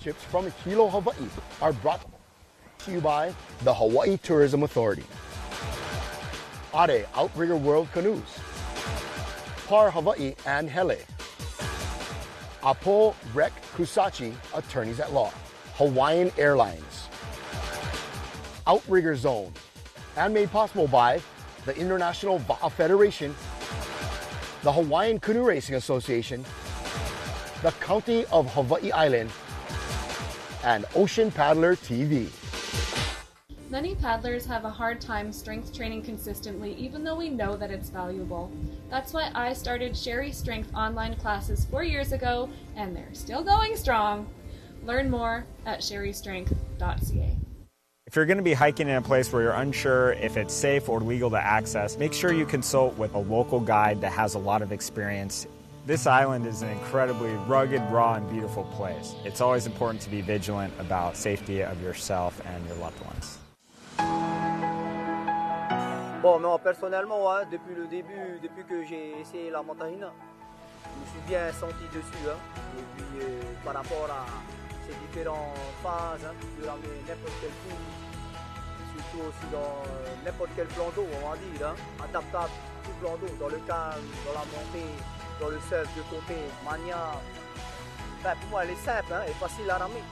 Chips from Hilo, Hawaii are brought to you by the Hawaii Tourism Authority, Are Outrigger World Canoes, Par Hawaii and Hele, Apo Rek Kusachi, Attorneys at Law, Hawaiian Airlines, Outrigger Zone, and made possible by the International Va'a Federation, the Hawaiian Canoe Racing Association, the County of Hawaii Island, and Ocean Paddler TV. Many paddlers have a hard time strength training consistently, even though we know that it's valuable. That's why I started Sherry Strength online classes 4 years ago, and they're still going strong. Learn more at sherrystrength.ca. If you're going to be hiking in a place where you're unsure if it's safe or legal to access, make sure you consult with a local guide that has a lot of experience. This island is an incredibly rugged, raw, and beautiful place. It's always important to be vigilant about safety of yourself and your loved ones. Bon, non, personnellement, hein, depuis le début, depuis que j'ai essayé la montagne, je me suis bien senti dessus. Hein, et puis, par rapport à ces différentes phases, hein, de ramener n'importe quel coup, surtout aussi dans n'importe quel plan d'eau, on va dire, hein, adaptable, tout plan d'eau, dans le calme, dans la montée, dans le surf de côté, manière. Ben, pour moi, elle est simple, hein, et facile à ramener.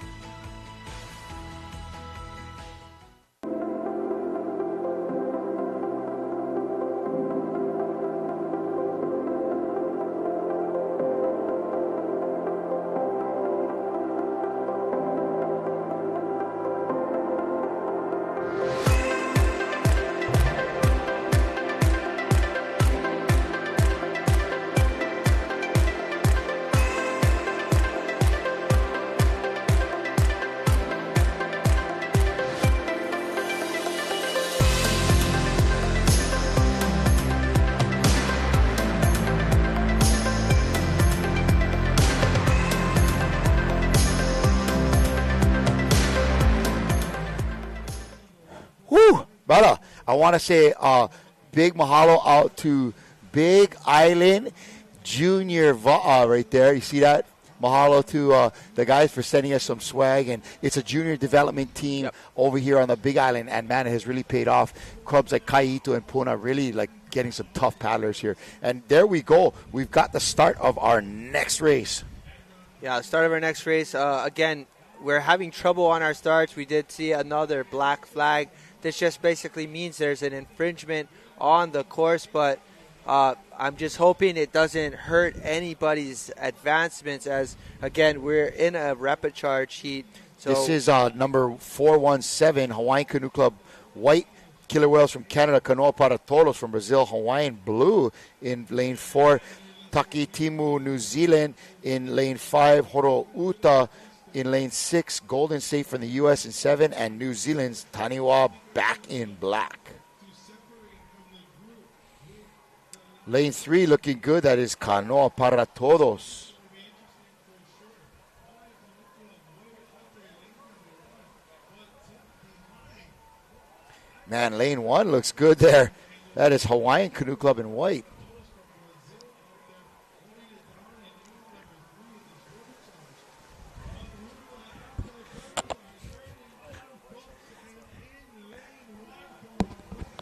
Brother, I want to say big mahalo out to Big Island Junior right there. You see that? Mahalo to the guys for sending us some swag. And it's a junior development team over here on the Big Island. And, man, it has really paid off. Clubs like Kai Hitu and Puna really, like, getting some tough paddlers here. And there we go. We've got the start of our next race. Yeah, the start of our next race. Again, we're having trouble on our starts. We did see another black flag. This just basically means there's an infringement on the course, but I'm just hoping it doesn't hurt anybody's advancements as, again, we're in a repechage heat. So this is number 417, Hawaiian Canoe Club White Killer Whales from Canada, Kanoa para Todos from Brazil, Hawaiian Blue in lane 4, Taki Timu, New Zealand in lane 5, Horo Uta in lane 6, Golden State from the U.S. in 7, and New Zealand's Taniwa back in black. Lane 3 looking good. That is Kanoa para Todos. Man, lane 1 looks good there. That is Hawaiian Canoe Club in white.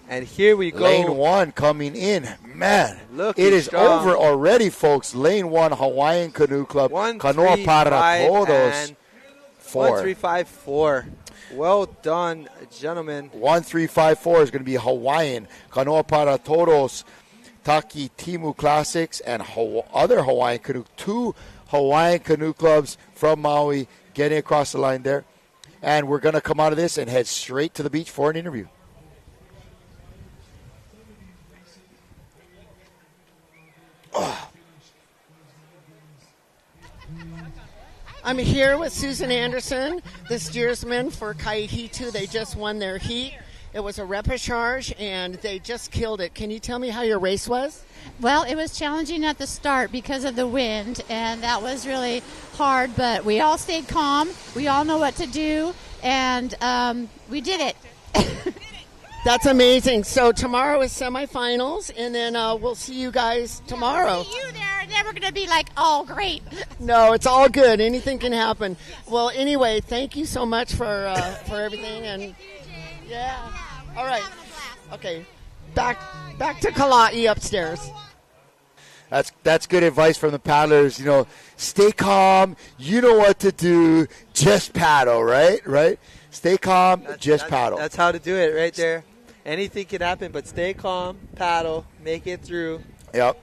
And here we go. Lane 1 coming in. Man, Looking it is strong. over already, folks. Lane 1, Hawaiian Canoe Club. Kanoa para Todos. 4. 1-3-5-4. Well done, gentlemen. 1-3-5-4 is going to be Hawaiian. Kanoa para Todos, Taki Timu Classics, and other Hawaiian Canoe. 2 Hawaiian Canoe Clubs from Maui getting across the line there. And we're going to come out of this and head straight to the beach for an interview. I'm here with Susan Anderson, the steersman for Kaihitu. They just won their heat. It was a repechage, and they just killed it. Can you tell me how your race was? Well, it was challenging at the start because of the wind, and that was really hard, but we all stayed calm. We all know what to do, and we did it. That's amazing. So tomorrow is semifinals, and then we'll see you guys tomorrow. We'll see you there, and then we're going to be like, oh, great. No, it's all good. Anything can happen. Well, anyway, thank you so much for everything. And yeah, all right. Okay, back to Kalai upstairs. That's good advice from the paddlers. You know, stay calm. You know what to do. Just paddle, right? Right. Stay calm. Just paddle. That's how to do it, right there. Anything can happen, but stay calm, paddle, make it through. Yep.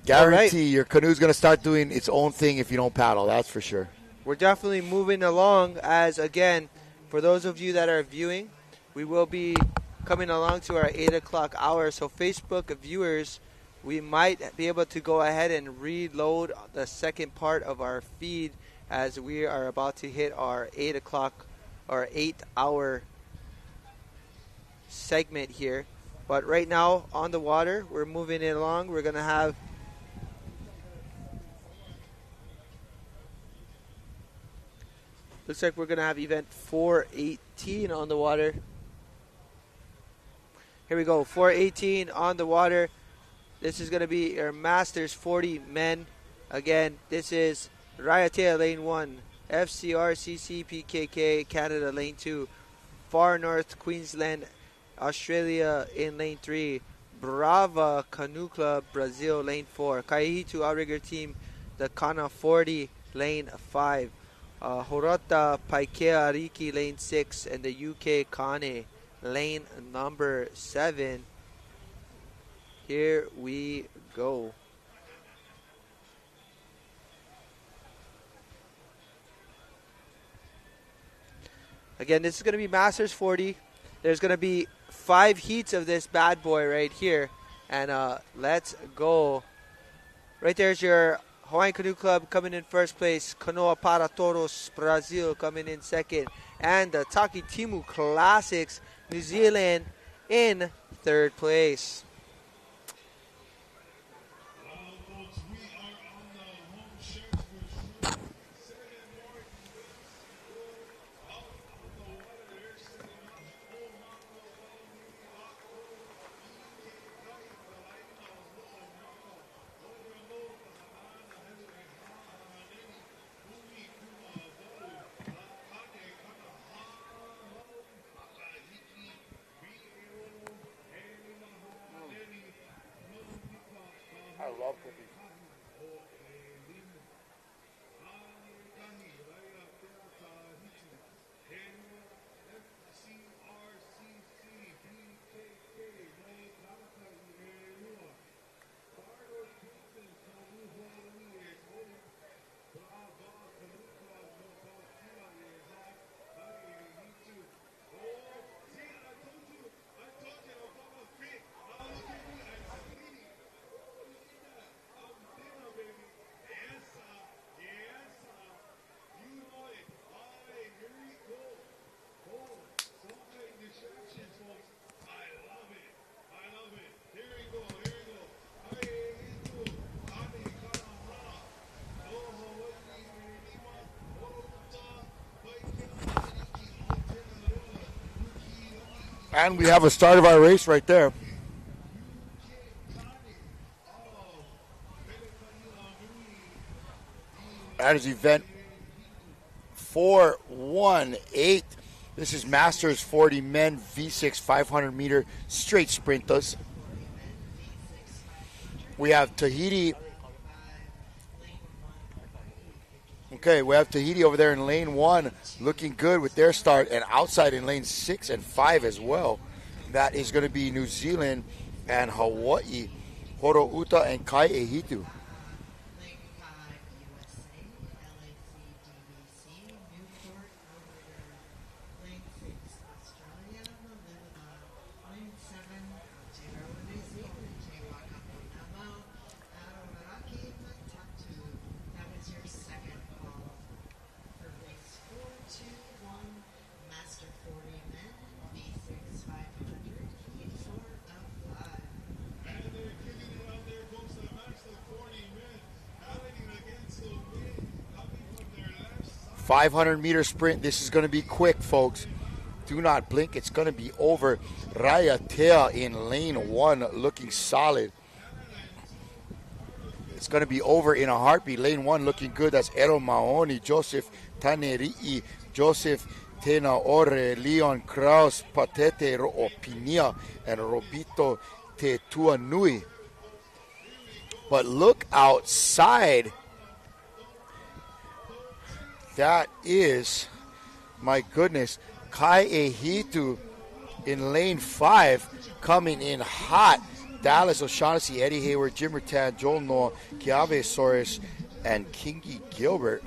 Guarantee your canoe's going to start doing its own thing if you don't paddle. That's for sure. We're definitely moving along as, again, for those of you that are viewing, we will be coming along to our 8 o'clock hour. So Facebook viewers, we might be able to go ahead and reload the second part of our feed as we are about to hit our 8 o'clock or 8 hour segment here. But right now on the water, we're moving it along. We're going to have looks like we're going to have event 418 on the water. Here we go, 418 on the water. This is going to be our Masters 40 men. Again, this is Raiatea Lane 1, FCRCC PKK Canada Lane 2, Far North Queensland Australia in Lane 3, Brava Canoe Club Brazil Lane 4, Kaihitu Outrigger Team the Kana 40 Lane 5, Horota Paikea Ariki Lane 6, and the UK Kane Lane number 7. Here we go. Again, this is going to be Masters 40. There's going to be 5 heats of this bad boy right here. And let's go. Right there's your Hawaiian Canoe Club coming in first place. Kanoa para Todos Brazil coming in second. And the Taki Timu Classics New Zealand in third place. And we have a start of our race right there. That is event 418. This is Masters 40 men V6 500 meter straight sprinters. We have Tahiti. Okay, we have Tahiti over there in lane 1 looking good with their start, and outside in lane 6 and 5 as well. That is going to be New Zealand and Hawaii, Horouta and Kai Ehitu. .500-meter sprint. This is going to be quick, folks. Do not blink. It's going to be over. Raya Tea in lane 1 looking solid. It's going to be over in a heartbeat. Lane 1 looking good. That's Ero Maoni, Joseph Tanerii, Joseph Tenaore, Leon Kraus, Patete Opinia, and Robito Te Tuanui. But look outside. That is, my goodness, Kai Ehitu in lane 5 coming in hot. Dallas O'Shaughnessy, Eddie Hayward, Jim Rattan, Joel Noah, Kiave Soros, and Kingi Gilbert.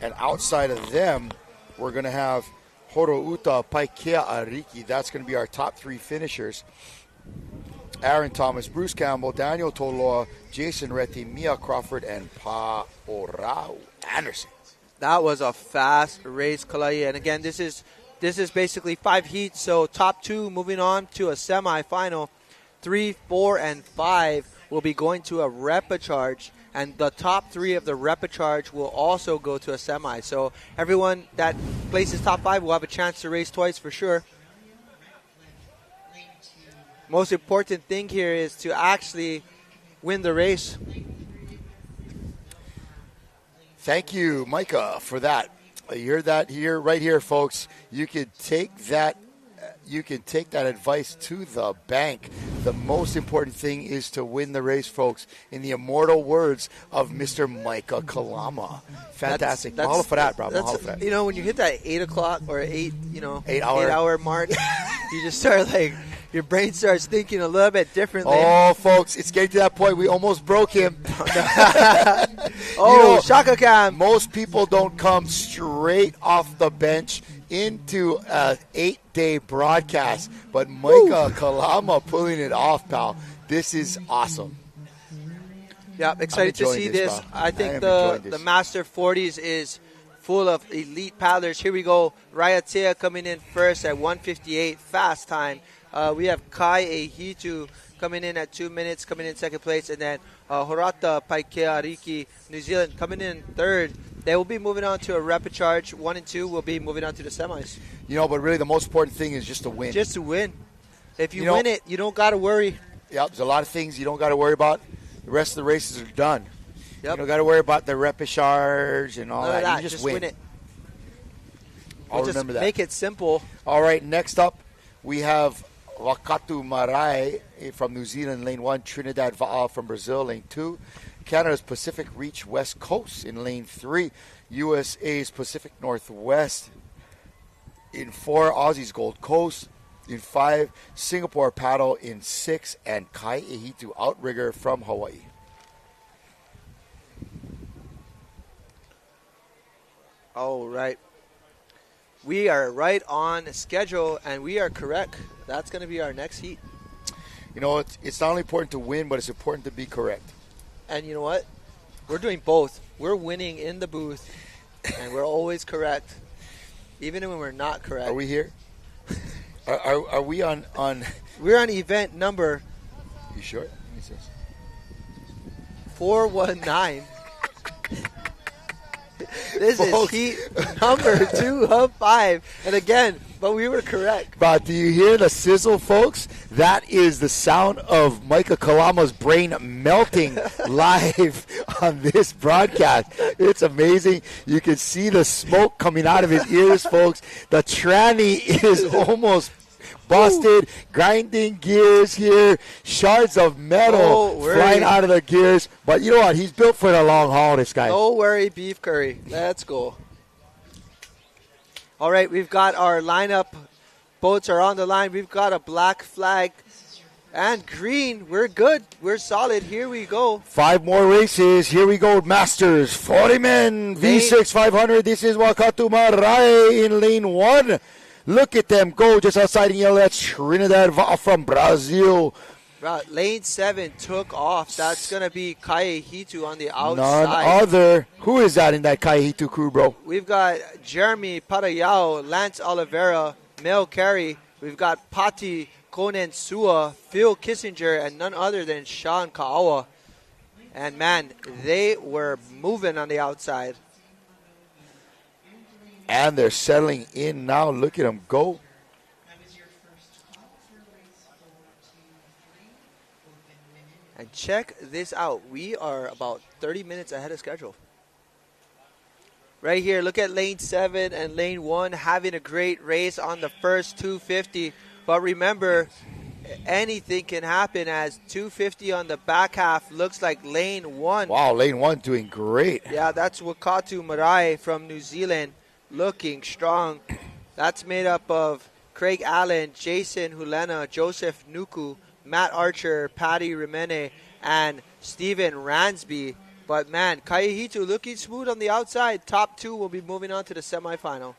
And outside of them, we're going to have Horouta, Paikea Ariki. That's going to be our top 3 finishers. Aaron Thomas, Bruce Campbell, Daniel Toloa, Jason Reti, Mia Crawford, and Paorau Anderson. That was a fast race, Kalai. And again, this is basically 5 heats. So top 2 moving on to a semifinal. 3, 4, and 5 will be going to a repechage. And the top 3 of the repechage will also go to a semi. So everyone that places top 5 will have a chance to race twice for sure. Most important thing here is to actually win the race. Thank you, Micah, for that. You heard that here, right here, folks. You can take that advice to the bank. The most important thing is to win the race, folks. In the immortal words of Mr. Micah Kalama. Fantastic. Mahalo for that, bro. Mahalo for that. You know, when you hit that 8 o'clock or 8 hour. hour mark, you just start your brain starts thinking a little bit differently. Oh, folks, it's getting to that point. We almost broke him. Shaka Khan. Most people don't come straight off the bench into an 8-day broadcast, but Micah Kalama pulling it off, pal. This is awesome. Yeah, excited to see this. I think the Master 40s is full of elite paddlers. Here we go. Raiatea coming in first at 1:58, fast time. We have Kai Ehitu coming in at 2 minutes, coming in second place, and then Horouta Paikea Ariki, New Zealand, coming in third. They will be moving on to a repechage. 1 and 2 will be moving on to the semis. But really the most important thing is just to win. Just to win. If you win it, you don't got to worry. Yep, there's a lot of things you don't got to worry about. The rest of the races are done. Yep. You don't got to worry about the repechage and all that. You just win it. I'll remember that. Make it simple. All right, next up we have Wakatu Marae from New Zealand, lane 1. Trinidad Va'a from Brazil, lane 2. Canada's Pacific Reach West Coast in lane 3. USA's Pacific Northwest in 4. Aussie's Gold Coast in 5. Singapore Paddle in 6. And Kai Ehitu Outrigger from Hawaii. All right. We are right on schedule, and we are correct. That's going to be our next heat. It's not only important to win, but it's important to be correct. And you know what? We're doing both. We're winning in the booth, and we're always correct, even when we're not correct. Are we here? Are we on? We're on event number. You sure? 419. This is heat number 2 of 5. And again, but we were correct. But do you hear the sizzle, folks? That is the sound of Micah Kalama's brain melting live on this broadcast. It's amazing. You can see the smoke coming out of his ears, folks. The tranny is almost busted, grinding gears here, shards of metal flying out of the gears. But you know what? He's built for the long haul, this guy. No worry, beef curry. Let's go. All right, we've got our lineup. Boats are on the line. We've got a black flag and green. We're good. We're solid. Here we go. 5 more races. Here we go, Masters. 40 men, V6 500. This is Wakatu Marae in lane 1. Look at them go just outside in yellow. That's Trinidad from Brazil. Lane 7 took off. That's going to be Kaihitu on the outside. None other. Who is that in that Kaihitu crew, bro? We've got Jeremy Parayao, Lance Oliveira, Mel Carey. We've got Pati Konensua, Phil Kissinger, and none other than Sean Kaawa. And, man, they were moving on the outside. And they're settling in now. Look at them go. And check this out. We are about 30 minutes ahead of schedule. Right here, look at lane 7 and lane 1 having a great race on the first 250. But remember, anything can happen as 250 on the back half looks like lane 1. Wow, lane 1 doing great. Yeah, that's Wakatu Marae from New Zealand. Looking strong. That's made up of Craig Allen, Jason Hulena, Joseph Nuku, Matt Archer, Patty Rimene, and Steven Ransby. But, man, Kaihitu looking smooth on the outside. Top 2 will be moving on to the semifinal.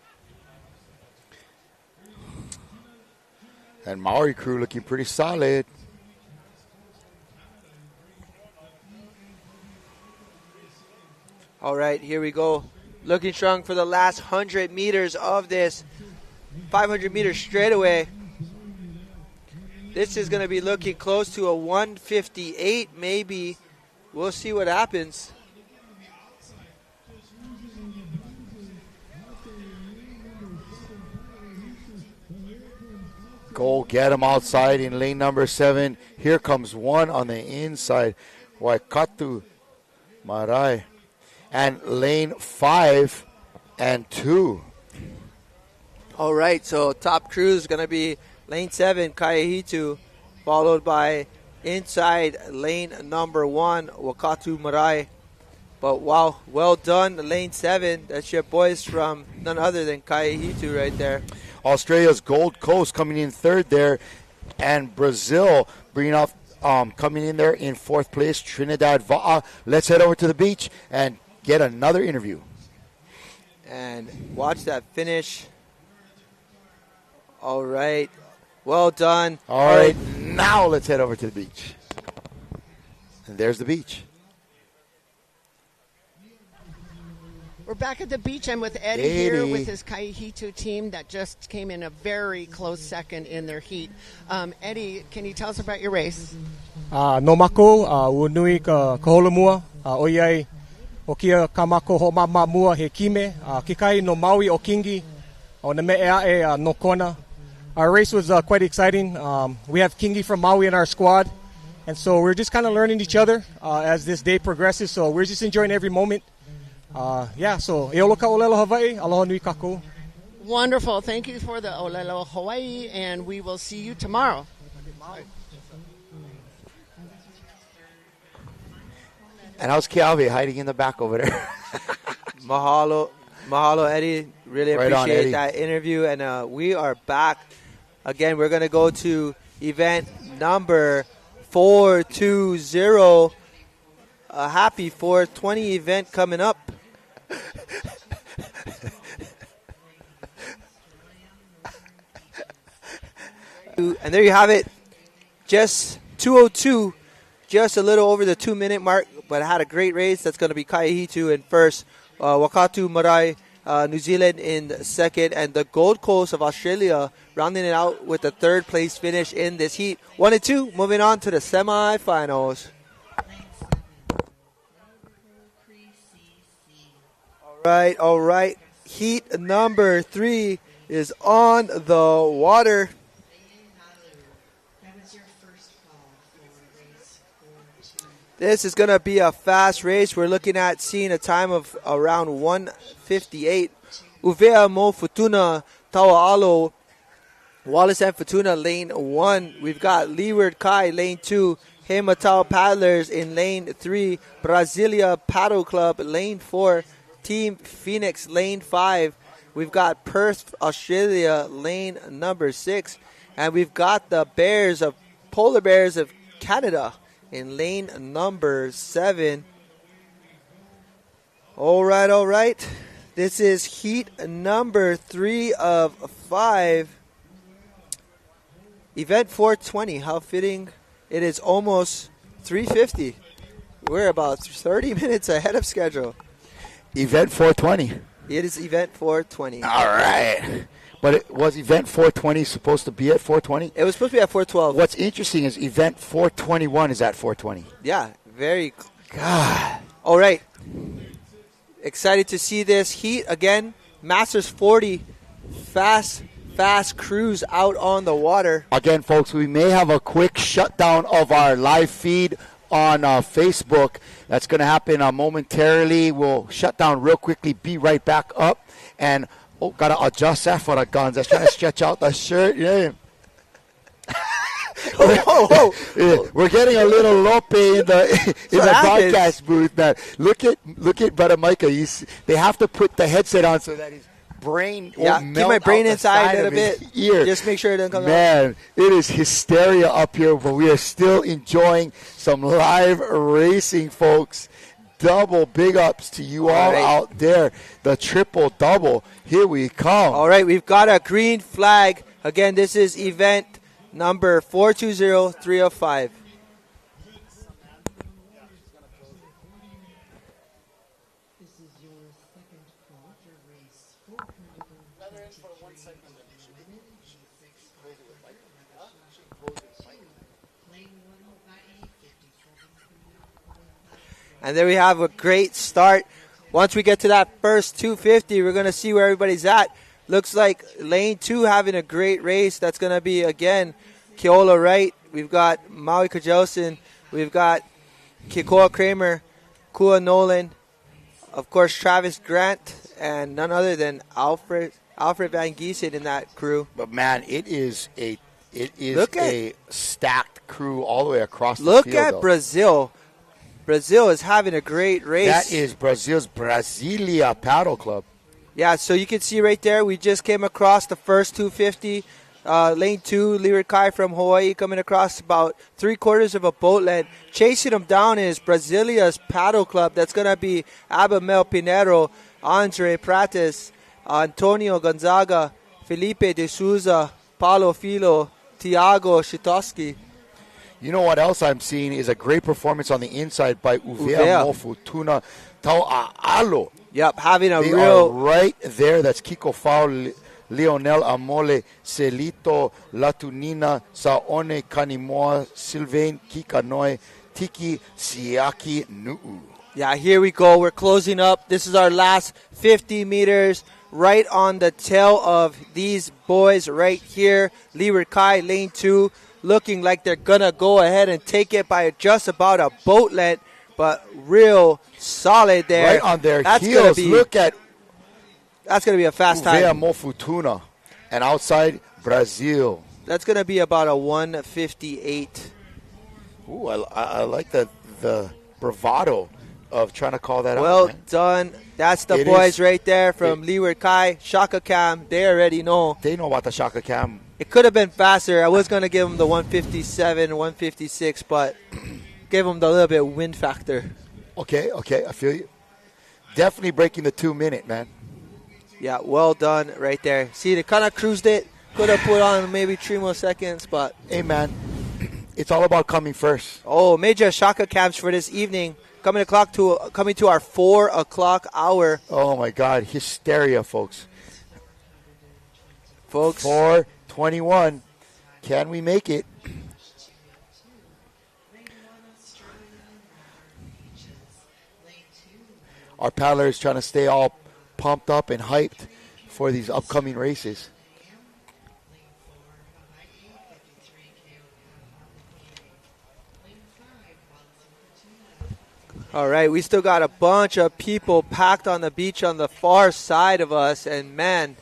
And Maori crew looking pretty solid. All right, here we go. Looking strong for the last 100 meters of this 500 meters straightaway. This is going to be looking close to a 158 maybe. We'll see what happens. Go get him outside in lane number 7. Here comes one on the inside. Waikatu Marae. And lane 5 and 2. All right, so top crew is going to be lane 7, Kaihitu, followed by inside lane number 1, Wakatu Marae. But wow, well done, lane 7. That's your boys from none other than Kaihitu right there. Australia's Gold Coast coming in 3rd there. And Brazil bringing off, coming in there in 4th place, Trinidad Va'a. Let's head over to the beach and get another interview. And watch that finish. All right. Well done. All right. Now let's head over to the beach. And there's the beach. We're back at the beach. I'm with Eddie here with his Kaihitu team that just came in a very close second in their heat. Eddie, can you tell us about your race? No mako, unui ka kaholamua, oiai o kia kamako ho mamamua he kime, kikai no Maui o kingi, o na me'e no kona. Our race was quite exciting. We have Kingi from Maui in our squad, and so we're just kind of learning each other as this day progresses, so we're just enjoying every moment. So e oloka olelo Hawaii, aloha nui kako. Wonderful. Thank you for the olelo Hawaii, and we will see you tomorrow. And how's Keawe hiding in the back over there? Mahalo, Eddie. Really appreciate that interview. And we are back. Again, we're going to go to event number 420. A happy 420 event coming up. And there you have it. Just 2:02. Just a little over the 2-minute mark, but had a great race. That's going to be Kaihitu in first, Wakatu Marae, New Zealand in second, and the Gold Coast of Australia rounding it out with the 3rd place finish in this heat. 1 and 2, moving on to the semifinals. All All right. Heat number 3 is on the water. This is going to be a fast race. We're looking at seeing a time of around 1:58. Uvea Mo Futuna Tawa'alo Wallace and Fortuna lane 1. We've got Leeward Kai lane 2. Hematau Paddlers in lane 3. Brasilia Paddle Club lane 4. Team Phoenix lane 5. We've got Perth Australia lane number 6. And we've got the Polar Bears of Canada in lane number 7. All right. This is heat number 3 of 5. Event 420, how fitting. It is almost 3:50. We're about 30 minutes ahead of schedule. Event 420. It is event 420. All right. But was event 420 supposed to be at 420? It was supposed to be at 412. What's interesting is event 421 is at 420. Yeah, very. God. All right. Excited to see this heat again. Masters 40. Fast cruise out on the water. Again, folks, we may have a quick shutdown of our live feed on Facebook. That's going to happen momentarily. We'll shut down real quickly, be right back up. And, got to adjust that for the guns. I was trying to stretch out the shirt. Yeah. We're getting a little lope in the broadcast booth, man. Look at Brother Micah. They have to put the headset on so that his brain won't melt. Keep my brain inside a little bit. Ear. Just make sure it doesn't come out. Man, it is hysteria up here, but we are still enjoying some live racing, folks. Double big ups to you all out there. The triple double. Here we come. All right, we've got a green flag. Again, this is event number 420305. And there we have a great start. Once we get to that first 250, we're going to see where everybody's at. Looks like lane 2 having a great race. That's going to be, again, Keola Wright. We've got Maui Kajosin. We've got Kikoa Kramer, Kua Nolan, of course, Travis Grant, and none other than Alfred Van Giesen in that crew. But, man, it is a stacked crew all the way across the field. Look at Brazil. Brazil is having a great race. That is Brazil's Brasilia Paddle Club. Yeah, so you can see right there, we just came across the first 250. Lane 2, Leeward Kai from Hawaii coming across about 3/4 of a boat length. Chasing him down is Brasilia's Paddle Club. That's going to be Abamel Pinero, Andre Prates, Antonio Gonzaga, Felipe de Souza, Paulo Filo, Tiago Shitowski. You know what else I'm seeing is a great performance on the inside by Uvea Mofutuna Tau'alo. Yep, having a they real... are right there. That's Kiko Fau, Leonel Amole, Celito, Latunina, Saone Kanimoa, Sylvain Kikanoe, Tiki Siaki Nu'u. Yeah, here we go. We're closing up. This is our last 50 meters. Right on the tail of these boys right here. Leeward Kai, lane 2. Looking like they're going to go ahead and take it by just about a boat length, but real solid there. Right on their heels. That's going to be a fast time. Uvea Mofutuna. And outside, Brazil. That's going to be about a 1:58. Ooh, I like the bravado of trying to call that out. Well done. That's the boys right there from Leeward Kai. Shaka Cam, they already know. They know about the Shaka Cam. It could have been faster. I was going to give them the 157, 156, but give them the little bit wind factor. Okay, I feel you. Definitely breaking the 2 minute, man. Yeah, well done right there. See, they kind of cruised it. Could have put on maybe 3 more seconds, but... Hey, man, it's all about coming first. Oh, major Shaka Cams for this evening. Coming to our 4 o'clock hour. Oh, my God. Hysteria, folks. 4:21. Can we make it? Our paddler is trying to stay all pumped up and hyped for these upcoming races. All right, we still got a bunch of people packed on the beach on the far side of us, and man,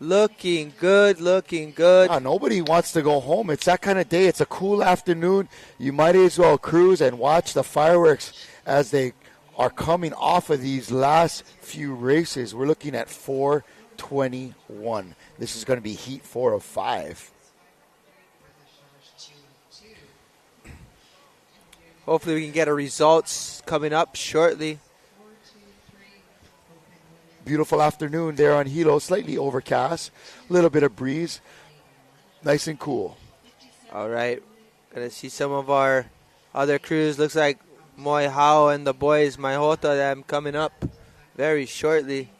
looking good, looking good. Nobody wants to go home. It's that kind of day. It's a cool afternoon. You might as well cruise and watch the fireworks as they are coming off of these last few races. We're looking at 4:21. This is going to be heat 4 of 5. Hopefully we can get a results coming up shortly. Beautiful afternoon there on Hilo. Slightly overcast. A little bit of breeze. Nice and cool. All right. Going to see some of our other crews. Looks like Moi Hao and the boys, Maihota, them coming up very shortly.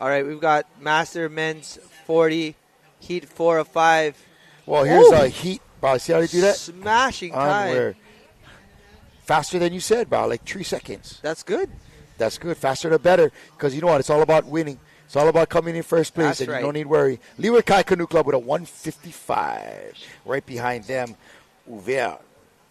All right, we've got Master Men's 40, Heat 4 of 5. Well, here's a Heat. Bro, see how they do that? Smashing time. Faster than you said, bro. Like 3 seconds. That's good. That's good. Faster the better. Because you know what? It's all about winning. It's all about coming in first place. That's and right. You don't need worry. Leeward Kai Canoe Club with a 155. Right behind them, Uver,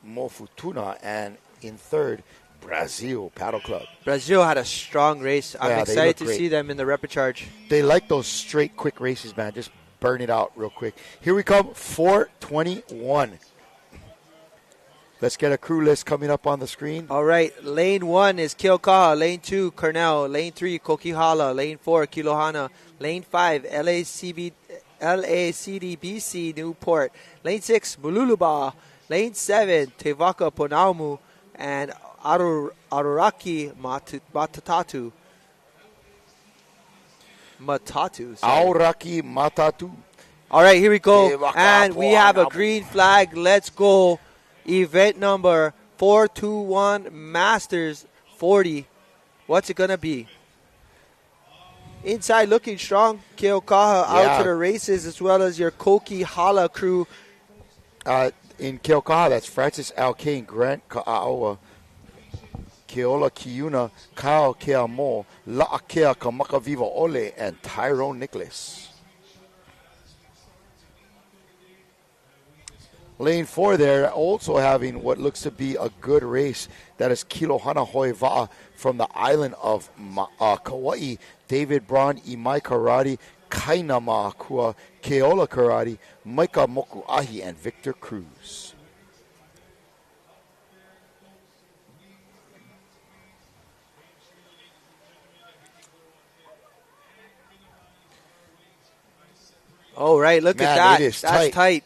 Mofutuna, and in third, Brazil Paddle Club. Brazil had a strong race. I'm excited to see them in the repechage. They like those straight, quick races, man. Just burn it out real quick. Here we come, 4:21. Let's get a crew list coming up on the screen. All right, lane 1 is Keokaha, lane 2, Cornell, lane 3, Kokihala, lane 4, Kilohana, lane 5, LACDBC, Newport, lane 6, Mululuba, lane 7, Tevaka Ponaumu, and Aruraki Matatu. Auraki Matatu. All right, here we go. And we have a green flag. Let's go. Event number 421 Masters 40. What's it going to be? Inside looking strong. Keokaha out to the races, as well as your Kokihala crew. In Keokaha, that's Francis Alkane, Grant Ka'aoa, Keola Kiuna, Kyle Keamo, La'akea Kamaka Viva Ole, and Tyrone Nicholas. Lane 4 there, also having what looks to be a good race. That is Kilohana Hoiva'a from the island of Kauai. David Braun, Imai Karate, Kainama Kua, Keola Karate, Maika Mokuahi, and Victor Cruz. Oh, right. Look at that. That's tight.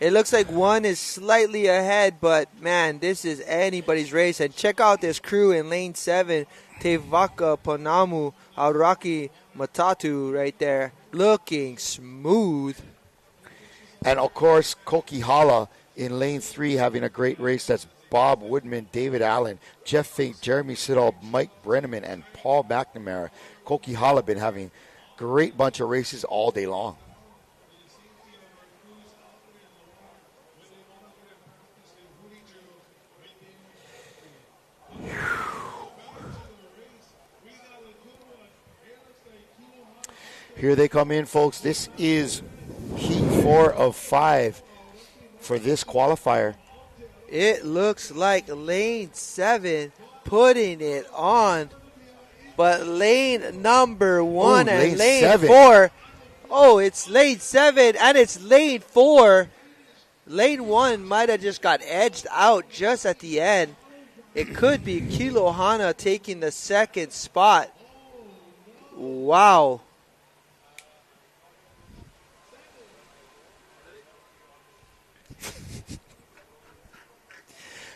It looks like one is slightly ahead, but, man, this is anybody's race. And check out this crew in lane 7, Tevaka Ponamu, Auraki Matatu right there, looking smooth. And, of course, Kokihala in lane 3 having a great race. That's Bob Woodman, David Allen, Jeff Fink, Jeremy Siddall, Mike Brenneman, and Paul McNamara. Kokihala been having a great bunch of races all day long. Here they come in, folks. This is Heat 4 of 5 for this qualifier. It looks like lane 7 putting it on, but lane number 1 and lane 4. Oh, it's lane 7 and it's lane 4. Lane 1 might have just got edged out just at the end. It could be Kilohana taking the second spot. Wow.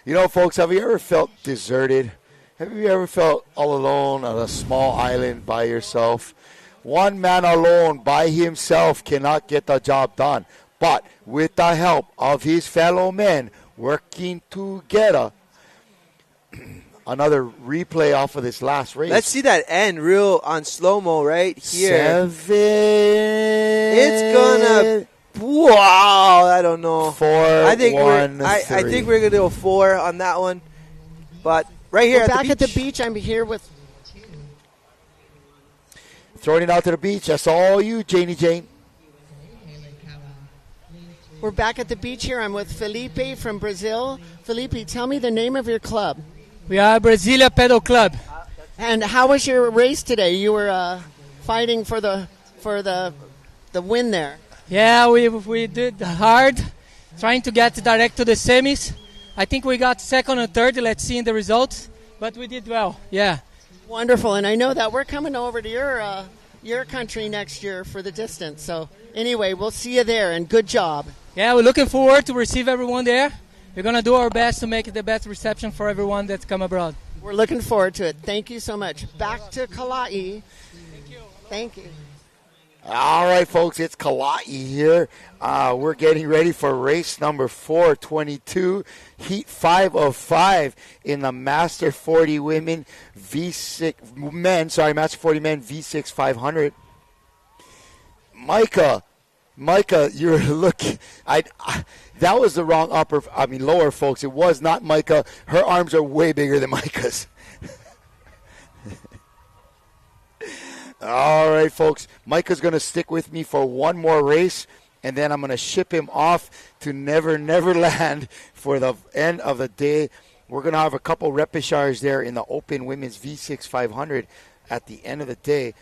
You know, folks, have you ever felt deserted? Have you ever felt all alone on a small island by yourself? One man alone by himself cannot get the job done. But with the help of his fellow men working together, another replay off of this last race. Let's see that end real on slow-mo right here. 7. It's gonna. Wow, I don't know. 4. I think 1. I think we're gonna do a 4 on that one. But right here We're at back the at the beach. beach. I'm here with. Throwing it out to the beach. That's all you, Jane. We're back at the beach here. I'm with Felipe from Brazil. Felipe, tell me the name of your club. We are Brasilia Pedal Club. And how was your race today? You were fighting for the win there. Yeah, we did hard, trying to get direct to the semis. I think we got second and third. Let's see in the results, but we did well. Yeah. Wonderful, and I know that we're coming over to your country next year for the distance. So anyway, we'll see you there, and good job. Yeah, we're looking forward to receive everyone there. We're going to do our best to make it the best reception for everyone that's come abroad. We're looking forward to it. Thank you so much. Back to Kalai. Thank you. All right, folks, it's Kalai here. We're getting ready for race number 422, heat 5 of 5 in the Master 40 women Master 40 men V6 500. Micah, you're looking. That was the wrong lower, folks. It was not Micah. Her arms are way bigger than Micah's. All right, folks. Micah's going to stick with me for one more race, and then I'm going to ship him off to Neverland for the end of the day. We're going to have a couple repechages there in the Open Women's V6 500 at the end of the day.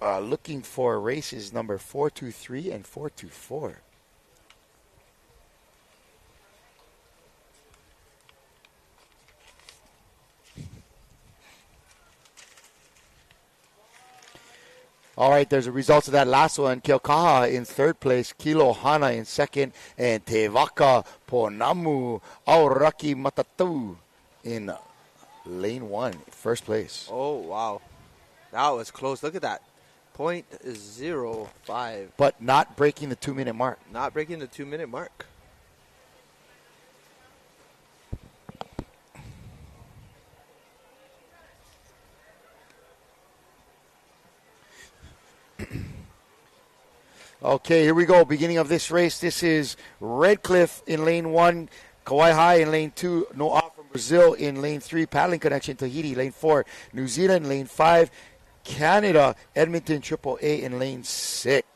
Looking for races number 423 and 424. All right, there's the results of that last one. Keokaha in third place, Kilo Hana in second, and Tevaka Ponamu Auraki Matatu in lane 1, first place. Oh, wow. That was close. Look at that. 0.05. But not breaking the 2-minute mark. Not breaking the 2-minute mark. Okay, here we go. Beginning of this race. This is Redcliffe in lane 1, Kauai High in lane 2, Noah from Brazil in lane 3, Paddling Connection Tahiti lane 4, New Zealand lane 5, Canada, Edmonton AAA in lane 6.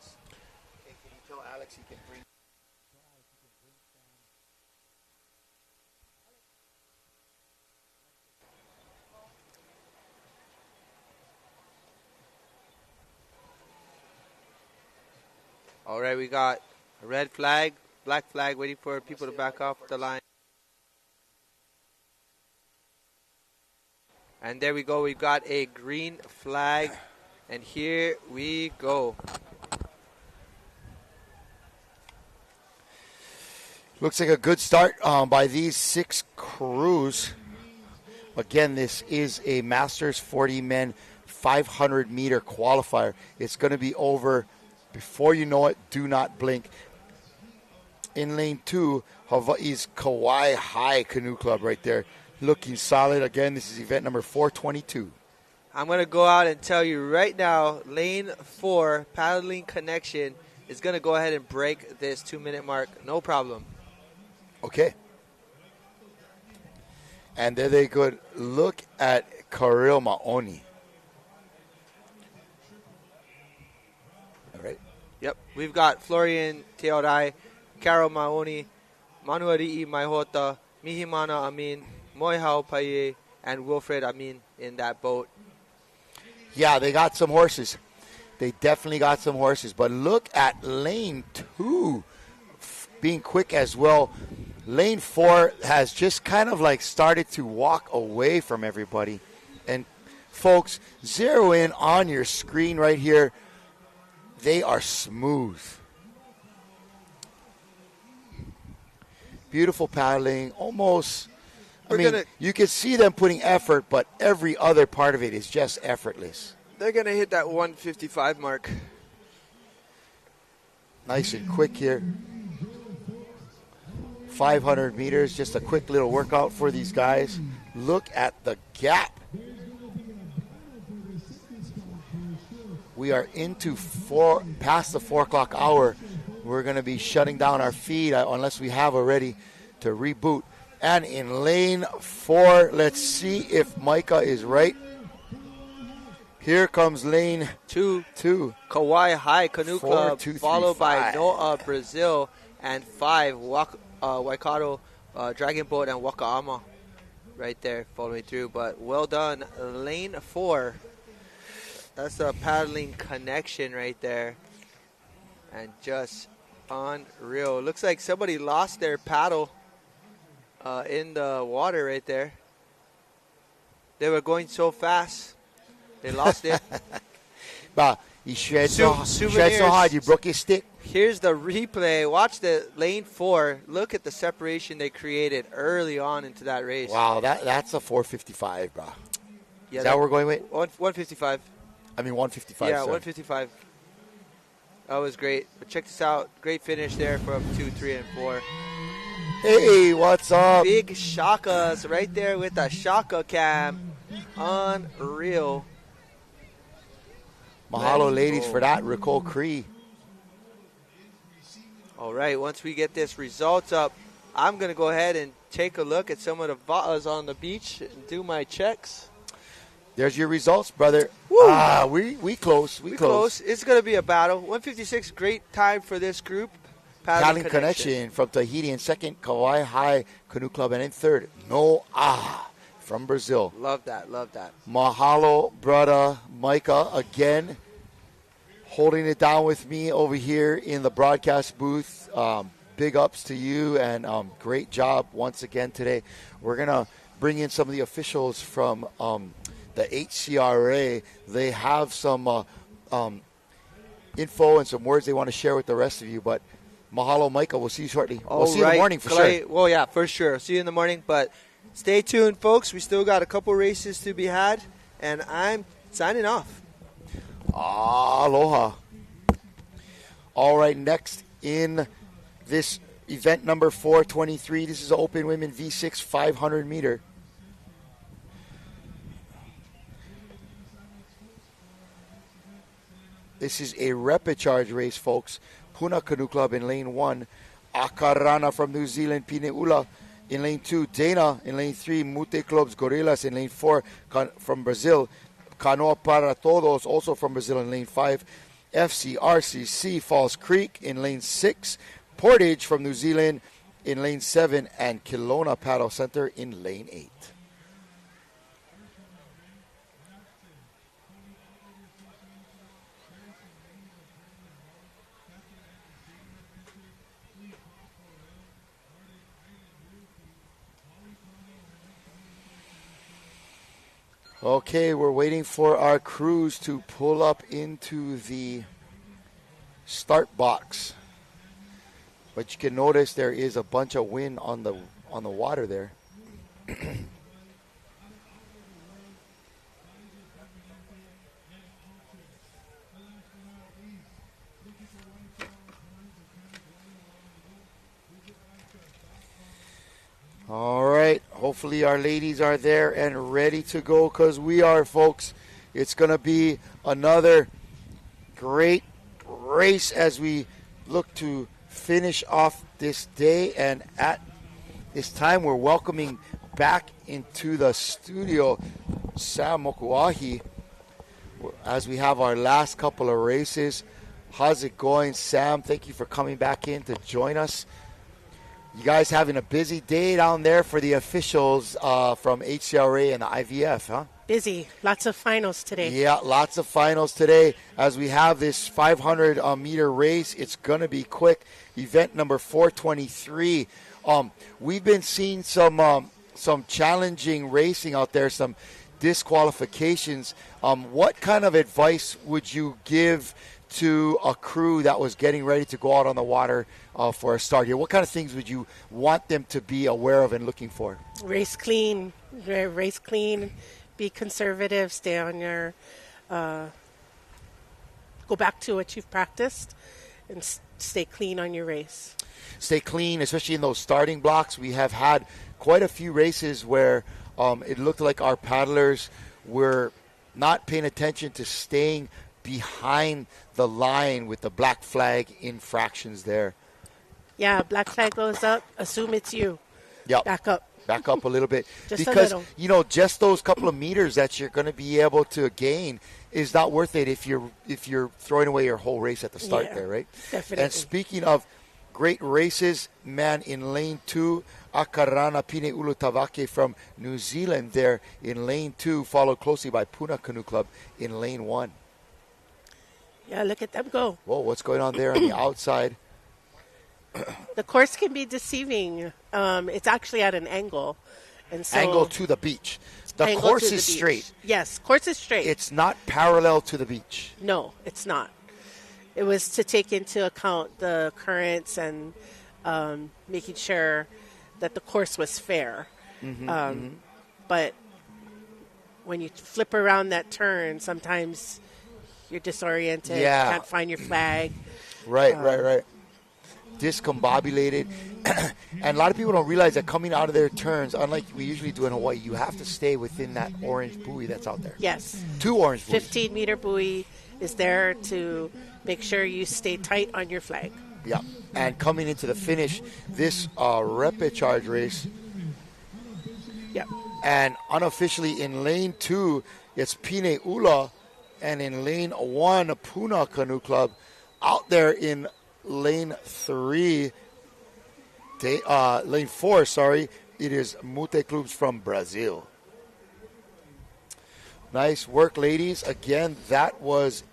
All right, we got a red flag, black flag, waiting for people to back off the line. And there we go. We've got a green flag. And here we go. Looks like a good start by these 6 crews. Again, this is a Masters 40 men 500-meter qualifier. It's going to be over before you know it. Do not blink. In lane 2, Hawaii's Kauai High Canoe Club right there. Looking solid. Again, this is event number 422. I'm going to go out and tell you right now, lane 4, Paddling Connection, is going to go ahead and break this 2-minute mark. No problem. Okay. And there they go. Look at Karel Maoni. All right. Yep. We've got Florian Teorai, Karel Maoni, Manuari'i Maihota, Mihimana Amin, Moihao Paye, and Wilfred Amin in that boat. Yeah, they got some horses. They definitely got some horses. But look at lane 2 being quick as well. Lane 4 has just kind of like started to walk away from everybody. And folks, zero in on your screen right here. They are smooth. Beautiful paddling, almost. You can see them putting effort, but every other part of it is just effortless. They're going to hit that 155 mark. Nice and quick here. 500 meters, just a quick little workout for these guys. Look at the gap. We are into past the 4 o'clock hour. We're going to be shutting down our feed unless we have already to reboot. And in lane 4, let's see if Micah is right. Here comes lane 2. Kauai High Canoe 4, Club, 2, 3, followed 5. by Noah Brazil, and 5 Waikato Dragon Boat and Wakaama right there following through. But well done. Lane 4. That's a paddling connection right there. And just unreal. Looks like somebody lost their paddle in the water right there. They were going so fast. They lost it. But you shred so hard you broke your stick. Here's the replay. Watch the lane 4. Look at the separation they created early on into that race. Wow, that's a 4:55, bro. Yeah, Is that what we're going with? 1:55. I mean 1:55. Yeah, sorry. 1:55. That was great. But check this out. Great finish there from 2, 3, and 4. Hey, what's up? Big shakas right there with the shaka cam. Unreal. Mahalo, ladies, for that. Ricole Cree. All right, once we get this results up, I'm going to go ahead and take a look at some of the va'as on the beach and do my checks. There's your results, brother. Woo. We close. We close. It's going to be a battle. 156, great time for this group. Paddling Connection from Tahiti in second. Kauai High Canoe Club and in third. From Brazil. Love that. Mahalo, brother Micah, again, holding it down with me over here in the broadcast booth. Big ups to you, and great job once again today. We're going to bring in some of the officials from the HCRA. They have some info and some words they want to share with the rest of you, but mahalo, Micah. We'll see you shortly. We'll see you in the morning for sure. Well, yeah, for sure. See you in the morning, but stay tuned, folks. We still got a couple races to be had, and I'm signing off. Aloha. All right, next in this event number 423, this is Open Women V6 500 meter. This is a repechage race, folks. Puna Canoe Club in lane 1. Akarana from New Zealand, Pineula in lane 2. Dana in lane 3. Mute Clubs Gorillas in lane 4 from Brazil. Canoa Para Todos also from Brazil in lane 5. FCRCC Falls Creek in lane 6. Portage from New Zealand in lane 7. And Kelowna Paddle Center in lane 8. Okay, we're waiting for our crews to pull up into the start box. But you can notice there is a bunch of wind on the water there. All right, hopefully our ladies are there and ready to go, because we are, folks. It's going to be another great race as we look to finish off this day. And at this time, we're welcoming back into the studio Sam Mokuahi as we have our last couple of races. How's it going, Sam? Thank you for coming back in to join us. You guys having a busy day down there for the officials from HCRA and the IVF, huh? Busy. Lots of finals today. Yeah, lots of finals today as we have this 500-meter race. It's going to be quick. Event number 423. We've been seeing some challenging racing out there, some disqualifications. What kind of advice would you give to a crew that was getting ready to go out on the water for a start here? What kind of things would you want them to be aware of and looking for? Race clean. Be conservative. Stay on your go back to what you've practiced and stay clean on your race. Stay clean, especially in those starting blocks. We have had quite a few races where it looked like our paddlers were not paying attention to staying behind the line with the black flag infractions there. Yeah, black flag goes up. Assume it's you. Yep. Back up a little bit. Just because, a little. Just those couple of meters that you're going to be able to gain is not worth it if you're throwing away your whole race at the start there, right? Definitely. And speaking of great races, man, in lane 2, Akarana Pine Ulu Tavake from New Zealand there in lane 2, followed closely by Puna Canoe Club in lane 1. Yeah, look at them go. Whoa, what's going on there on the outside? The course can be deceiving. It's actually at an angle. And so Angle to the beach. The course is straight. Yes, course is straight. It's not parallel to the beach. No, it's not. It was to take into account the currents and making sure that the course was fair. But when you flip around that turn, sometimes you're disoriented. Yeah. You can't find your flag. Right. Discombobulated. And a lot of people don't realize that coming out of their turns, unlike we usually do in Hawaii, you have to stay within that orange buoy that's out there. Yes. 2 orange buoys. 15-meter buoy is there to make sure you stay tight on your flag. Yeah. And coming into the finish, this repechage race. Yeah. And unofficially in lane 2, it's Pine Ula. And in lane 1, Puna Canoe Club. Out there in lane 3, lane 4, sorry, it is Mute Clubs from Brazil. Nice work, ladies. Again, that was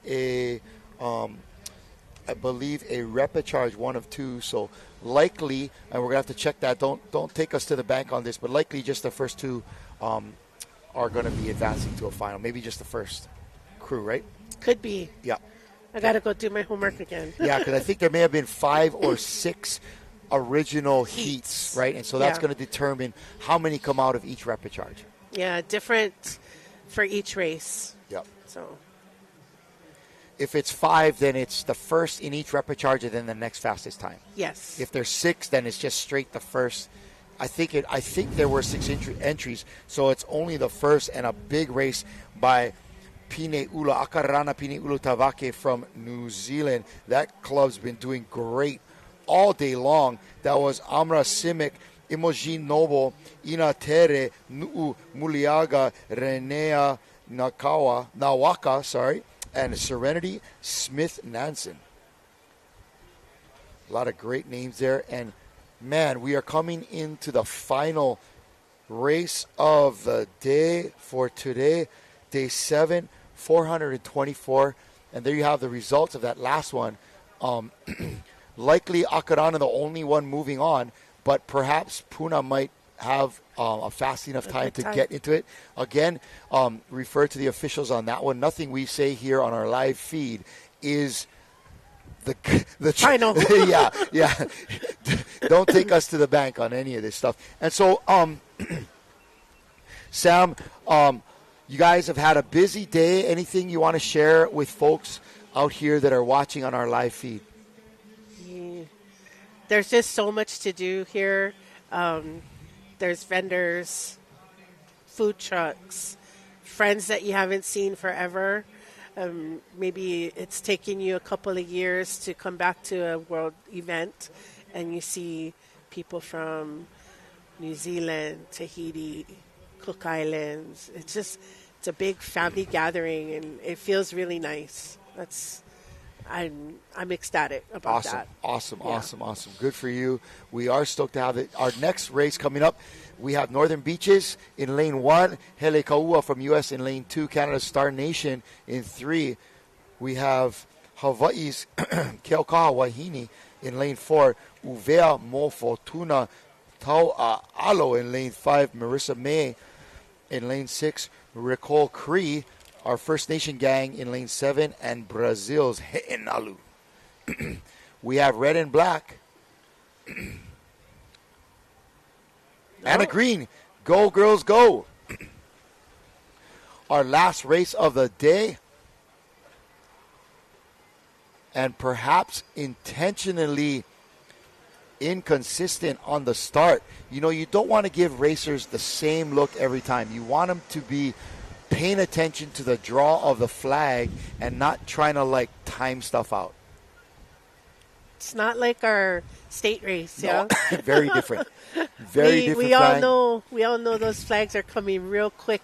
I believe, a repechage 1 of 2. So likely, and we're gonna have to check that. Don't take us to the bank on this, but likely just the first 2 are going to be advancing to a final. Maybe just the first crew, right? Could be. Yeah. I got to go do my homework again. Yeah, because I think there may have been 5 or 6 original heats, right? And so that's going to determine how many come out of each repechage. Yeah, different for each race. Yep. So if it's 5, then it's the first in each repechage and then the next fastest time. Yes. If there's 6, then it's just straight the first. I think there were 6 entries, so it's only the first, and a big race by Pine Ula, Akarana Pine Ulu Tavake from New Zealand. That club's been doing great all day long. That was Amra Simic, Imogen Noble, Ina Tere, Nuu Muliaga, Renea Nawaka, and Serenity Smith Nansen. A lot of great names there. And, man, we are coming into the final race of the day for today, day 7, 424. And there you have the results of that last one. Likely Akarana the only one moving on, but perhaps Puna might have a fast enough time to get into it. Again, refer to the officials on that one. Nothing we say here on our live feed is the final. yeah. Don't take us to the bank on any of this stuff. And so, Sam, you guys have had a busy day. Anything you want to share with folks out here that are watching on our live feed? There's just so much to do here. There's vendors, food trucks, friends that you haven't seen forever. Maybe it's taken you a couple of years to come back to a world event, and you see people from New Zealand, Tahiti, Cook Islands. It's a big family gathering, and it feels really nice. I'm ecstatic about that. Awesome. Good for you. We are stoked to have it. Our next race coming up, we have Northern Beaches in lane 1, Hele Kaua from U.S. in lane 2, Canada's Star Nation in 3. We have Hawaii's Keaukaha Wahine in lane 4, Uvea Mo Fortuna Tau Alo in lane 5, Marissa May in lane 6, Recall Cree, our First Nation gang in lane 7, and Brazil's He'enalu. We have red and black. Anna Green, go girls, go. Our last race of the day. And perhaps intentionally inconsistent on the start. You know, you don't want to give racers the same look every time. You want them to be paying attention to the draw of the flag and not trying to, like, time stuff out. It's not like our state race, No, very different. Very different. We all know those flags are coming real quick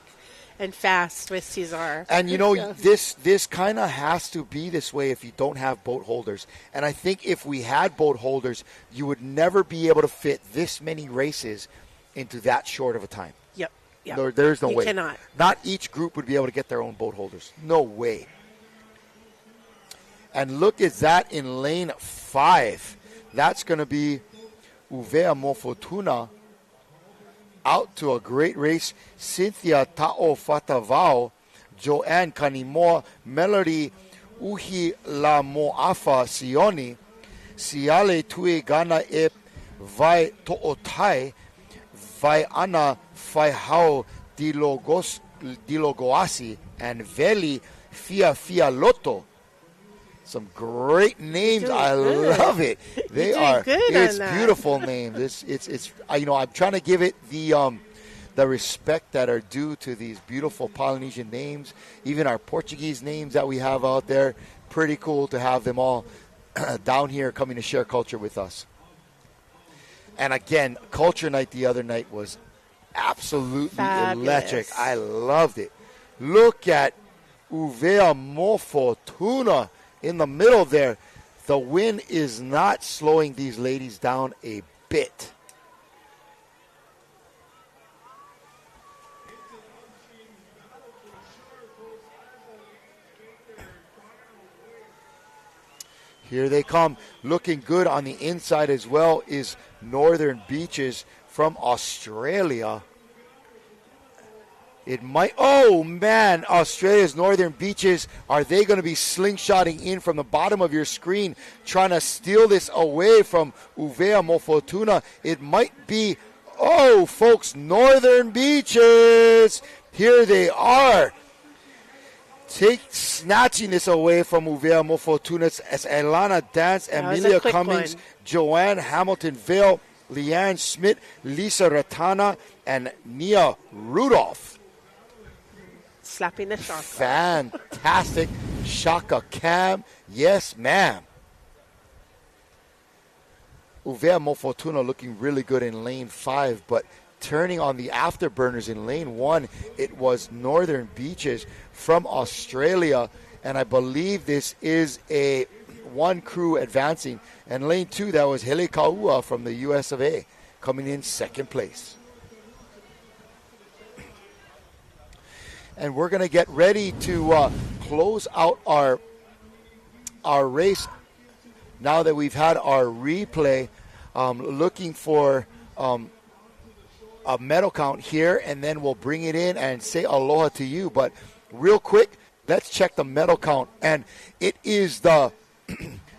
and fast with Cesar. And you know, this kind of has to be this way if you don't have boat holders. And I think if we had boat holders, you would never be able to fit this many races into that short of a time. Yep. There's no way. You cannot. Not each group would be able to get their own boat holders. No way. And look at that in lane 5. That's going to be Uvea Mofotuna out to a great race. Cynthia Ta'o Fatavao, Joanne Kanimoa, Melody Uhi La Moafa Sioni, Siale Tue Gana E Vai To'otai, Vai Ana Vai Hao Dilogoasi, and Veli Fia Loto. Some great names. I love it. They are. It's beautiful names. It's. You know, I'm trying to give it the respect that are due to these beautiful Polynesian names. Even our Portuguese names that we have out there. Pretty cool to have them all down here coming to share culture with us. And again, Culture Night the other night was absolutely electric. I loved it. Look at Uvea Mofotuna in the middle there. The wind is not slowing these ladies down a bit. Here they come. Looking good on the inside as well is Northern Beaches from Australia. It might, oh man, Australia's Northern Beaches, are they going to be slingshotting in from the bottom of your screen, trying to steal this away from Uvea Mofotuna? It might be, oh folks, Northern Beaches, here they are. Snatching this away from Uvea Mofotuna as Elana Dance, Amelia Cummings, Joanne Hamilton Vale, Leanne Schmidt, Lisa Ratana, and Nia Rudolph. Slapping the shaka. Fantastic shaka cam. Yes, ma'am. Uvea Mofotuna looking really good in lane 5, but turning on the afterburners in lane 1, it was Northern Beaches from Australia, and I believe this is a one crew advancing. And lane 2, that was Hele Kaua from the US of A coming in second place. And we're going to get ready to close out our race now that we've had our replay. Looking for a medal count here, and then we'll bring it in and say aloha to you. But real quick, let's check the medal count. And it is the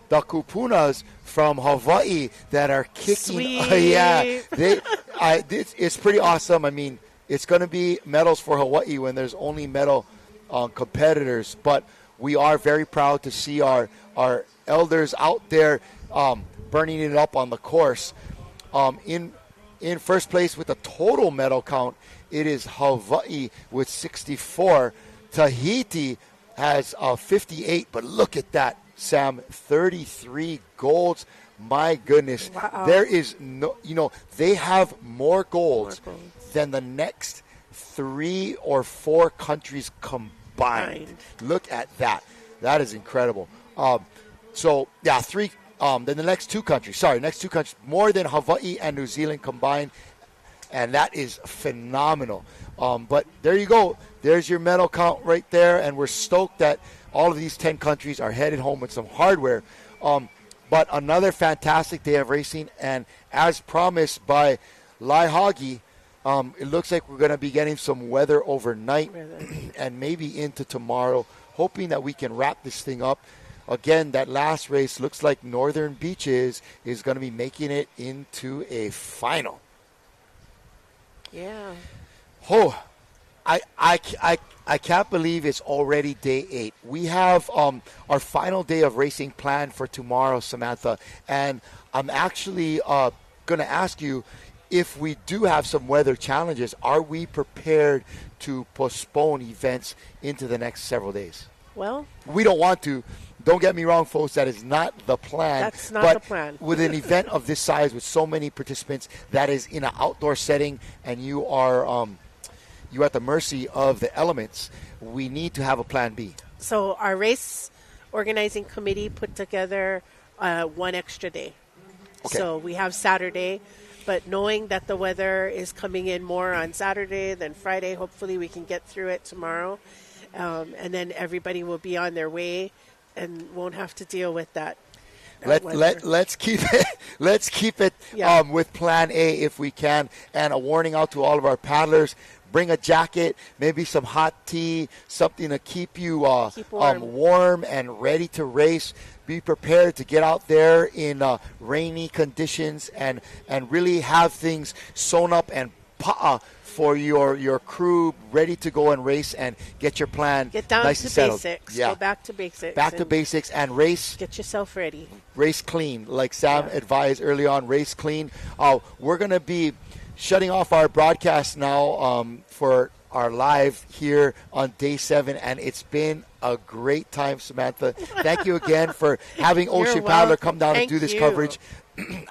kupunas from Hawaii that are kicking. It's pretty awesome. I mean, it's going to be medals for Hawaii when there's only medal competitors. But we are very proud to see our elders out there burning it up on the course. In first place with a total medal count, it is Hawaii with 64. Tahiti has 58, but look at that, Sam, 33 golds. My goodness. Wow. There is no, they have more golds than the next 3 or 4 countries combined. Look at that. That is incredible. Three. Then the next two countries, more than Hawaii and New Zealand combined, and that is phenomenal. But there you go. There's your medal count right there, and we're stoked that all of these 10 countries are headed home with some hardware. But another fantastic day of racing, and as promised by Lai Hagi, it looks like we're going to be getting some weather overnight and maybe into tomorrow, hoping that we can wrap this thing up. Again, that last race looks like Northern Beaches is going to be making it into a final. Yeah. Oh, I can't believe it's already day 8. We have our final day of racing planned for tomorrow, Samantha, and I'm actually going to ask you, if we do have some weather challenges, are we prepared to postpone events into the next several days? Well, we don't want to. Don't get me wrong, folks. That is not the plan. That's not the plan. With an event of this size, with so many participants, that is in an outdoor setting, and you are you're at the mercy of the elements, we need to have a plan B. So our race organizing committee put together one extra day. Okay. So we have Saturday, but knowing that the weather is coming in more on Saturday than Friday, hopefully we can get through it tomorrow. And then everybody will be on their way and won't have to deal with that. Let's keep it Yeah. With Plan A if we can. And a warning out to all of our paddlers: bring a jacket, maybe some hot tea, something to keep you warm and ready to race. Be prepared to get out there in rainy conditions and really have things sewn up and for your crew ready to go and race and get your plan Get down nice to and settled. basics. Yeah. Go back to basics. Back to basics and race. Get yourself ready. Race clean, like Sam advised early on. Race clean. We're going to be shutting off our broadcast now for our live here on day 7, and it's been a great time, Samantha. Thank you again for having Ocean Paddler come down and do this coverage.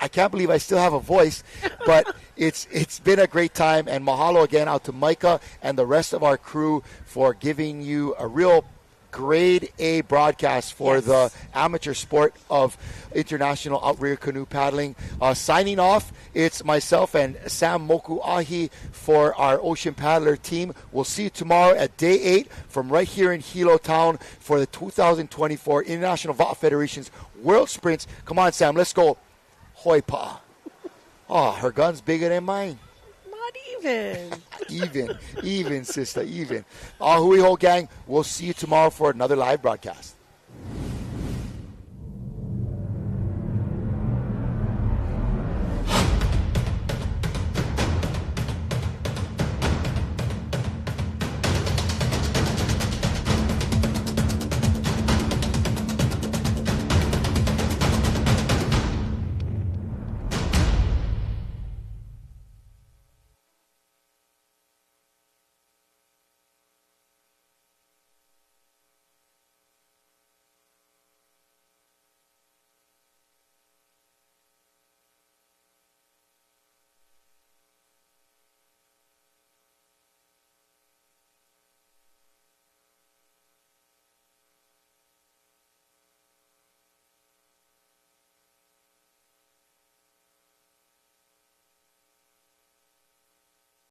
I can't believe I still have a voice, but it's been a great time. And mahalo again out to Micah and the rest of our crew for giving you a real grade A broadcast for the amateur sport of international outrigger canoe paddling. Signing off, it's myself and Sam Mokuahi for our Ocean Paddler team. We'll see you tomorrow at day 8 from right here in Hilo Town for the 2024 International Va'a Federation's World Sprints. Come on, Sam, let's go. Hoi pa. Oh, her gun's bigger than mine. Not even. Even, sister, even. Hui ho, gang. We'll see you tomorrow for another live broadcast.